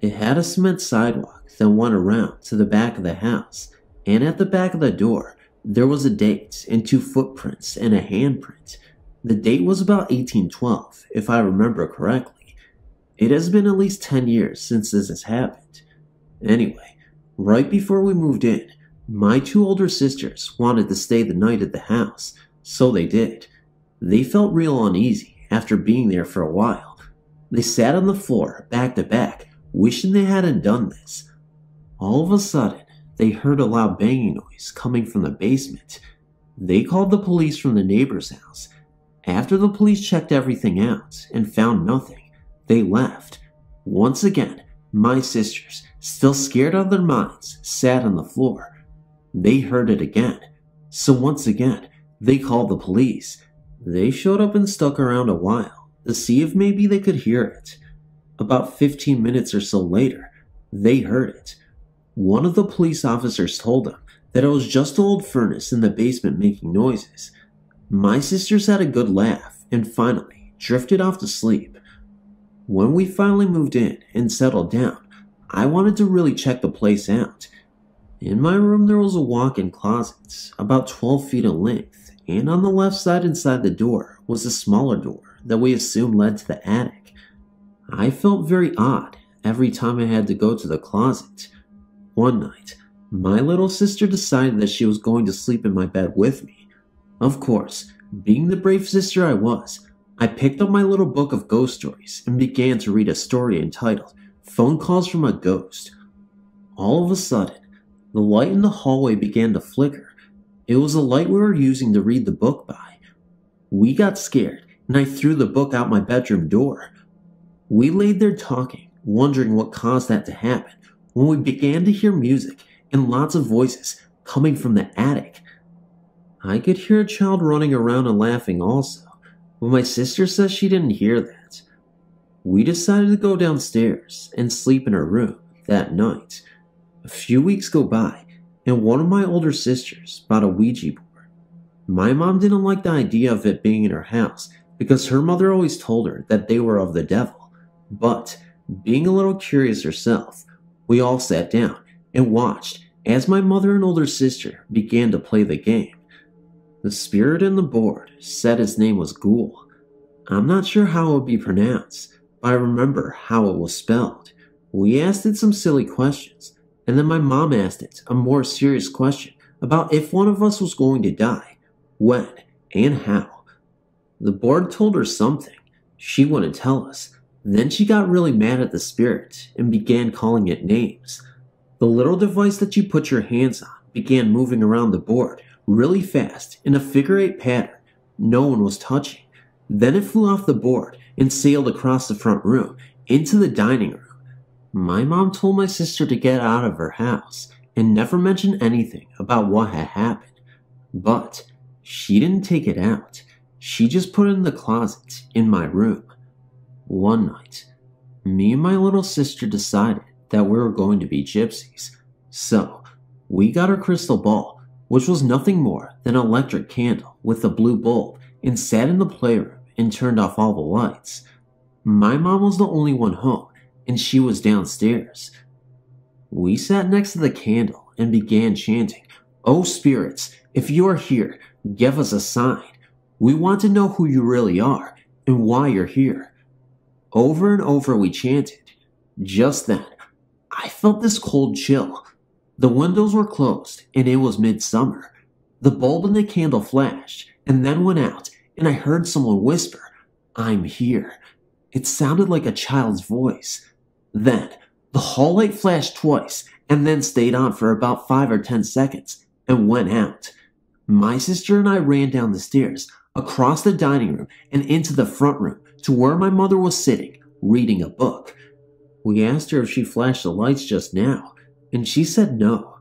Speaker 1: It had a cement sidewalk that went around to the back of the house, and at the back of the door, there was a date and 2 footprints and a handprint. The date was about 1812, if I remember correctly. It has been at least 10 years since this has happened. Anyway, right before we moved in, my 2 older sisters wanted to stay the night at the house, so they did. They felt real uneasy after being there for a while. They sat on the floor, back to back, wishing they hadn't done this. All of a sudden, they heard a loud banging noise coming from the basement. They called the police from the neighbor's house. After the police checked everything out and found nothing, they left. Once again, my sisters, still scared out of their minds, sat on the floor. They heard it again. So once again, they called the police. They showed up and stuck around a while to see if maybe they could hear it. About 15 minutes or so later, they heard it. One of the police officers told them that it was just an old furnace in the basement making noises. My sisters had a good laugh and finally drifted off to sleep. When we finally moved in and settled down, I wanted to really check the place out. In my room there was a walk-in closet, about 12 feet in length, and on the left side inside the door was a smaller door that we assumed led to the attic. I felt very odd every time I had to go to the closet. One night, my little sister decided that she was going to sleep in my bed with me. Of course, being the brave sister I was, I picked up my little book of ghost stories and began to read a story entitled Phone Calls from a Ghost. All of a sudden, the light in the hallway began to flicker. It was the light we were using to read the book by. We got scared, and I threw the book out my bedroom door. We laid there talking, wondering what caused that to happen, when we began to hear music and lots of voices coming from the attic. I could hear a child running around and laughing also, but my sister says she didn't hear that. We decided to go downstairs and sleep in her room that night. A few weeks go by, and one of my older sisters bought a Ouija board. My mom didn't like the idea of it being in her house because her mother always told her that they were of the devil. But, being a little curious herself, we all sat down and watched as my mother and older sister began to play the game. The spirit in the board said his name was Ghoul. I'm not sure how it would be pronounced, but I remember how it was spelled. We asked it some silly questions, and then my mom asked it a more serious question about if one of us was going to die, when, and how. The board told her something. She wouldn't tell us. Then she got really mad at the spirit and began calling it names. The little device that you put your hands on began moving around the board really fast in a figure-8 pattern no one was touching. Then it flew off the board and sailed across the front room into the dining room. My mom told my sister to get out of her house and never mention anything about what had happened. But she didn't take it out. She just put it in the closet in my room. One night, me and my little sister decided that we were going to be gypsies. So, we got our crystal ball, which was nothing more than an electric candle with a blue bulb, and sat in the playroom and turned off all the lights. My mom was the only one home, and she was downstairs. We sat next to the candle and began chanting, "Oh spirits, if you are here, give us a sign. We want to know who you really are and why you're here." Over and over we chanted. Just then, I felt this cold chill. The windows were closed and it was midsummer. The bulb in the candle flashed and then went out, and I heard someone whisper, "I'm here." It sounded like a child's voice. Then, the hall light flashed twice and then stayed on for about 5 or 10 seconds and went out. My sister and I ran down the stairs, across the dining room, and into the front room to where my mother was sitting, reading a book. We asked her if she flashed the lights just now, and she said no.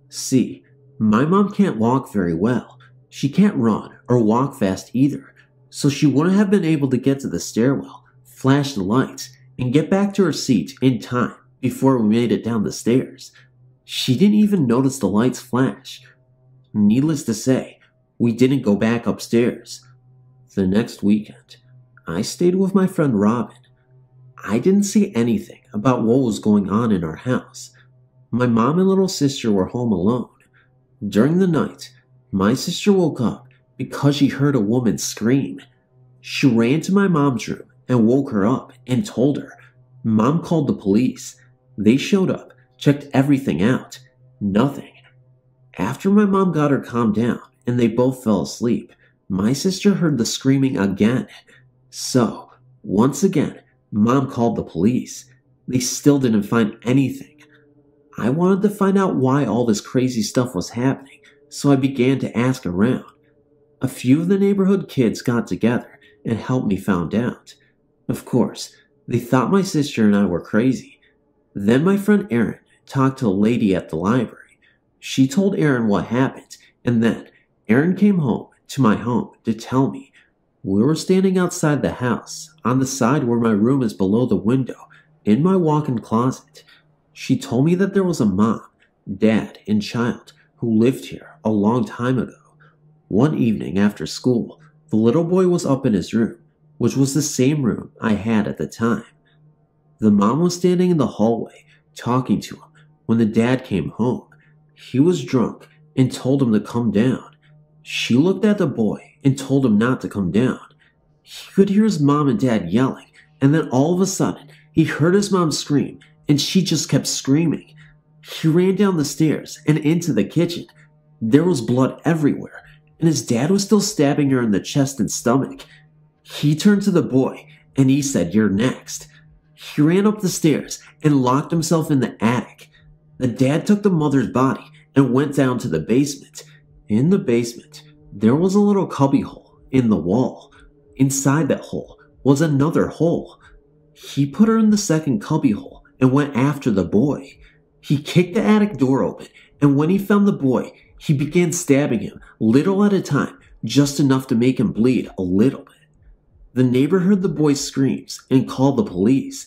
Speaker 1: See, my mom can't walk very well. She can't run or walk fast either, so she wouldn't have been able to get to the stairwell, flash the lights, and get back to her seat in time before we made it down the stairs. She didn't even notice the lights flash. Needless to say, we didn't go back upstairs. The next weekend, I stayed with my friend Robin. I didn't see anything about what was going on in our house. My mom and little sister were home alone. During the night, my sister woke up because she heard a woman scream. She ran to my mom's room and woke her up and told her. Mom called the police. They showed up, checked everything out. Nothing. After my mom got her calmed down and they both fell asleep, my sister heard the screaming again. So, once again, Mom called the police. They still didn't find anything. I wanted to find out why all this crazy stuff was happening, so I began to ask around. A few of the neighborhood kids got together and helped me find out. Of course, they thought my sister and I were crazy. Then my friend Erin talked to a lady at the library. She told Erin what happened, and then Erin came home to my home to tell me. We were standing outside the house, on the side where my room is below the window, in my walk-in closet. She told me that there was a mom, dad, and child who lived here a long time ago. One evening after school, the little boy was up in his room, which was the same room I had at the time. The mom was standing in the hallway talking to him when the dad came home. He was drunk and told him to come down. She looked at the boy and told him not to come down. He could hear his mom and dad yelling, and then all of a sudden, he heard his mom scream, and she just kept screaming. He ran down the stairs and into the kitchen. There was blood everywhere, and his dad was still stabbing her in the chest and stomach. He turned to the boy, and he said, "You're next." He ran up the stairs and locked himself in the attic. The dad took the mother's body and went down to the basement. In the basement, there was a little cubby hole in the wall. Inside that hole was another hole. He put her in the second cubby hole and went after the boy. He kicked the attic door open, and when he found the boy, he began stabbing him little at a time, just enough to make him bleed a little bit. The neighbor heard the boy's screams and called the police.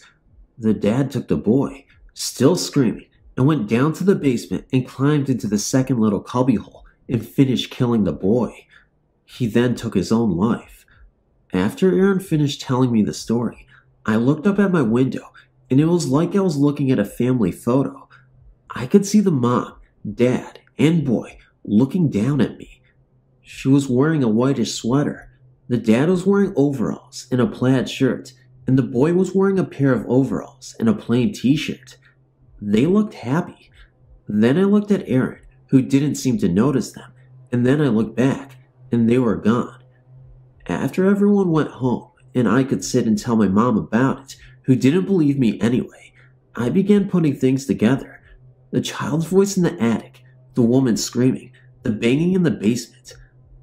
Speaker 1: The dad took the boy, still screaming, and went down to the basement and climbed into the second little cubbyhole and finished killing the boy. He then took his own life. After Aaron finished telling me the story, I looked up at my window, and it was like I was looking at a family photo. I could see the mom, dad, and boy looking down at me. She was wearing a whitish sweater. The dad was wearing overalls and a plaid shirt, and the boy was wearing a pair of overalls and a plain t-shirt. They looked happy. Then I looked at Aaron, who didn't seem to notice them, and then I looked back, and they were gone. After everyone went home, and I could sit and tell my mom about it, who didn't believe me anyway, I began putting things together. The child's voice in the attic, the woman screaming, the banging in the basement.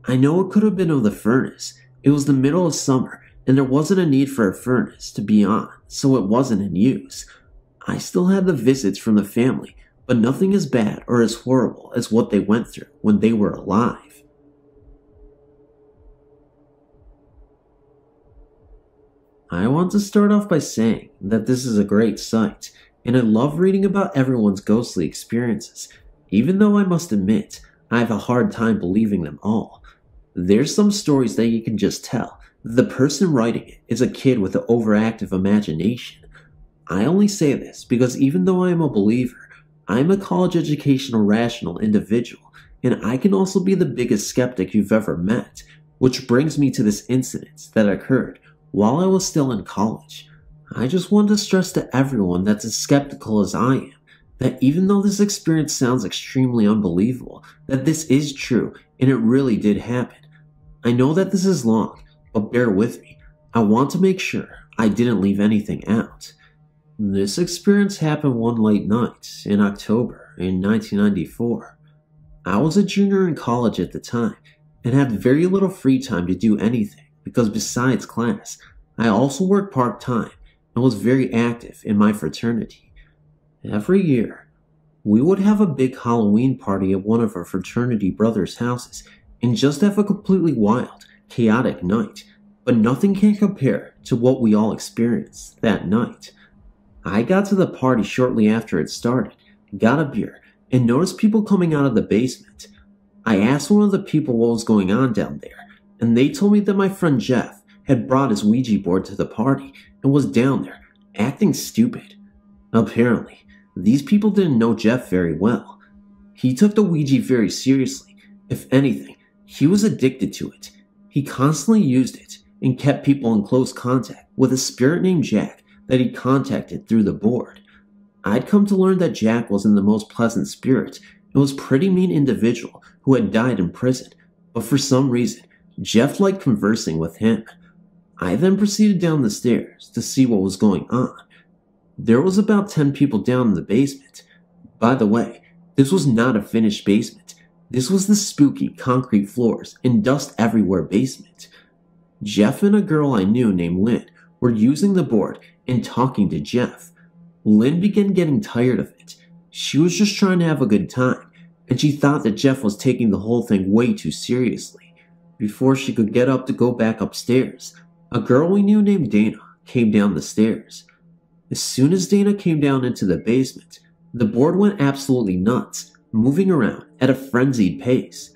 Speaker 1: I know it could have been of the furnace. It was the middle of summer, and there wasn't a need for a furnace to be on, so it wasn't in use. I still had the visits from the family, but nothing as bad or as horrible as what they went through when they were alive. I want to start off by saying that this is a great site, and I love reading about everyone's ghostly experiences, even though I must admit I have a hard time believing them all. There's some stories that you can just tell that the person writing it is a kid with an overactive imagination. I only say this because even though I am a believer, I am a college educational rational individual, and I can also be the biggest skeptic you've ever met, which brings me to this incident that occurred while I was still in college. I just want to stress to everyone that's as skeptical as I am, that even though this experience sounds extremely unbelievable, that this is true and it really did happen. I know that this is long, but bear with me. I want to make sure I didn't leave anything out. This experience happened one late night in October in 1994. I was a junior in college at the time and had very little free time to do anything because besides class, I also worked part-time and was very active in my fraternity. Every year, we would have a big Halloween party at one of our fraternity brothers' houses and just have a completely wild, chaotic night, but nothing can compare to what we all experienced that night. I got to the party shortly after it started, got a beer, and noticed people coming out of the basement. I asked one of the people what was going on down there, and they told me that my friend Jeff had brought his Ouija board to the party and was down there, acting stupid. Apparently, these people didn't know Jeff very well. He took the Ouija very seriously. If anything, he was addicted to it. He constantly used it and kept people in close contact with a spirit named Jack that he contacted through the board. I'd come to learn that Jack wasn't the most pleasant spirit and was a pretty mean individual who had died in prison, but for some reason, Jeff liked conversing with him. I then proceeded down the stairs to see what was going on. There was about 10 people down in the basement. By the way, this was not a finished basement. This was the spooky concrete floors and dust everywhere basement. Jeff and a girl I knew named Lynn were using the board and talking to Jeff. Lynn began getting tired of it. She was just trying to have a good time, and she thought that Jeff was taking the whole thing way too seriously. Before she could get up to go back upstairs, a girl we knew named Dana came down the stairs. As soon as Dana came down into the basement, the board went absolutely nuts, moving around at a frenzied pace.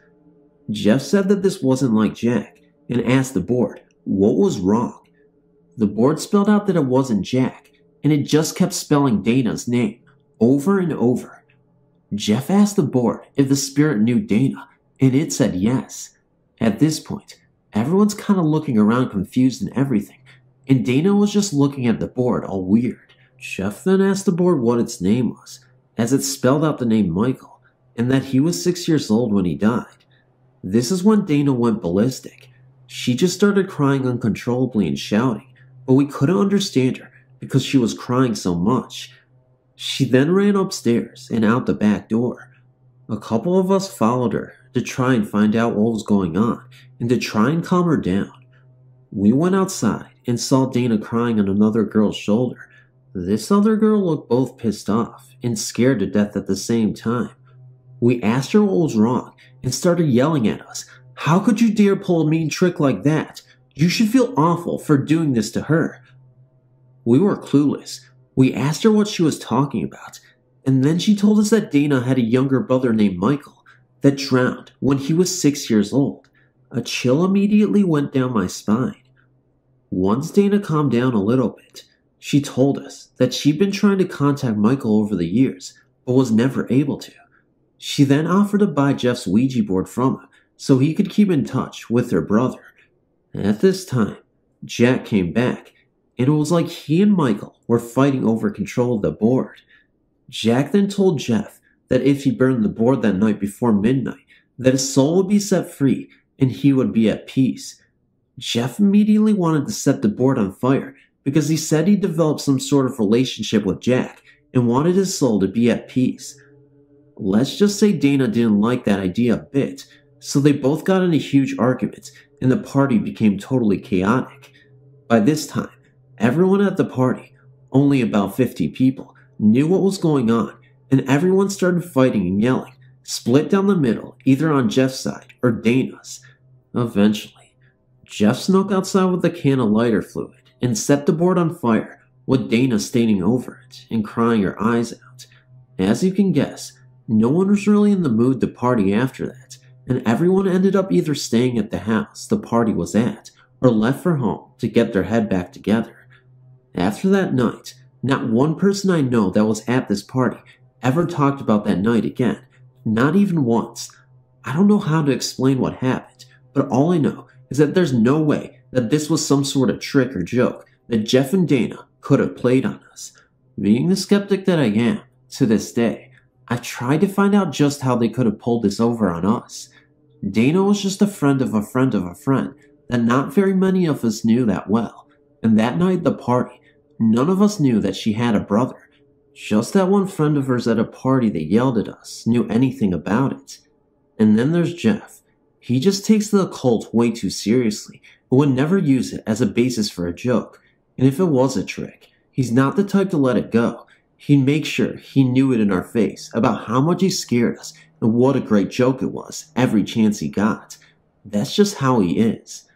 Speaker 1: Jeff said that this wasn't like Jack and asked the board what was wrong. The board spelled out that it wasn't Jack, and it just kept spelling Dana's name over and over. Jeff asked the board if the spirit knew Dana, and it said yes. At this point, everyone's kind of looking around confused and everything, and Dana was just looking at the board all weird. Jeff then asked the board what its name was, as it spelled out the name Michael, and that he was 6 years old when he died. This is when Dana went ballistic. She just started crying uncontrollably and shouting, but we couldn't understand her because she was crying so much. She then ran upstairs and out the back door. A couple of us followed her to try and find out what was going on and to try and calm her down. We went outside and saw Dana crying on another girl's shoulder. This other girl looked both pissed off and scared to death at the same time. We asked her what was wrong and started yelling at us. How could you dare pull a mean trick like that? You should feel awful for doing this to her. We were clueless. We asked her what she was talking about, and then she told us that Dana had a younger brother named Michael that drowned when he was 6 years old. A chill immediately went down my spine. Once Dana calmed down a little bit, she told us that she'd been trying to contact Michael over the years, but was never able to. She then offered to buy Jeff's Ouija board from him so he could keep in touch with her brother. At this time, Jack came back, and it was like he and Michael were fighting over control of the board. Jack then told Jeff that if he burned the board that night before midnight, that his soul would be set free and he would be at peace. Jeff immediately wanted to set the board on fire because he said he developed some sort of relationship with Jack and wanted his soul to be at peace. Let's just say Dana didn't like that idea a bit, so they both got into huge arguments and the party became totally chaotic. By this time, everyone at the party, only about 50 people, knew what was going on, and everyone started fighting and yelling, split down the middle, either on Jeff's side or Dana's. Eventually, Jeff snuck outside with a can of lighter fluid and set the board on fire, with Dana standing over it and crying her eyes out. As you can guess, no one was really in the mood to party after that, and everyone ended up either staying at the house the party was at or left for home to get their head back together. After that night, not one person I know that was at this party ever talked about that night again, not even once. I don't know how to explain what happened, but all I know is that there's no way that this was some sort of trick or joke that Jeff and Dana could have played on us. Being the skeptic that I am, to this day, I tried to find out just how they could have pulled this over on us. Dana was just a friend of a friend of a friend that not very many of us knew that well, and that night at the party, none of us knew that she had a brother. Just that one friend of hers at a party that yelled at us knew anything about it. And then there's Jeff. He just takes the occult way too seriously and would never use it as a basis for a joke. And if it was a trick, he's not the type to let it go. He'd make sure he knew it in our face about how much he scared us and what a great joke it was every chance he got. That's just how he is.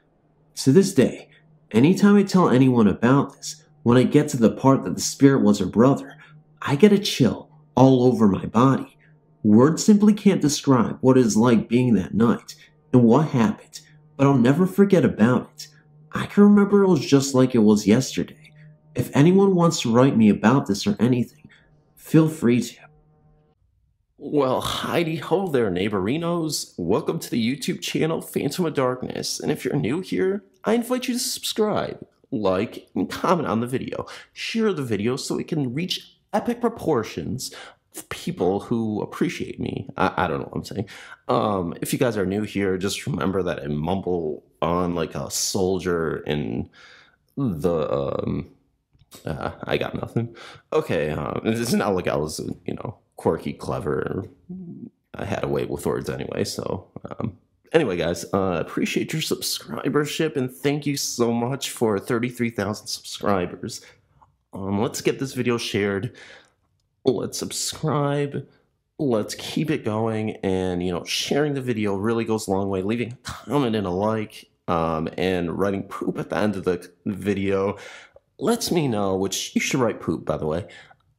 Speaker 1: To this day, anytime I tell anyone about this, when I get to the part that the spirit was her brother, I get a chill all over my body. Words simply can't describe what it is like being that night and what happened, but I'll never forget about it. I can remember it was just like it was yesterday. If anyone wants to write me about this or anything, feel free to.
Speaker 3: Well, Heidi ho there, neighborinos. Welcome to the YouTube channel Phantom of Darkness. And if you're new here, I invite you to subscribe, like, and comment on the video. Share the video so we can reach epic proportions of people who appreciate me. I don't know what I'm saying. If you guys are new here, just remember that I mumble on like a soldier in the I got nothing. Okay, it's not like I was, quirky, clever. I had a way with words anyway, so... Anyway, guys, appreciate your subscribership, and thank you so much for 33,000 subscribers. Let's get this video shared. Let's subscribe. Let's keep it going, and, sharing the video really goes a long way. Leaving a comment and a like, and writing poop at the end of the video lets me know, which you should write poop, by the way,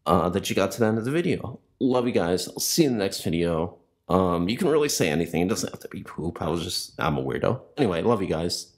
Speaker 3: that you got to the end of the video. Love you guys. I'll see you in the next video. You can really say anything. It doesn't have to be poop. I'm a weirdo. Anyway, love you guys.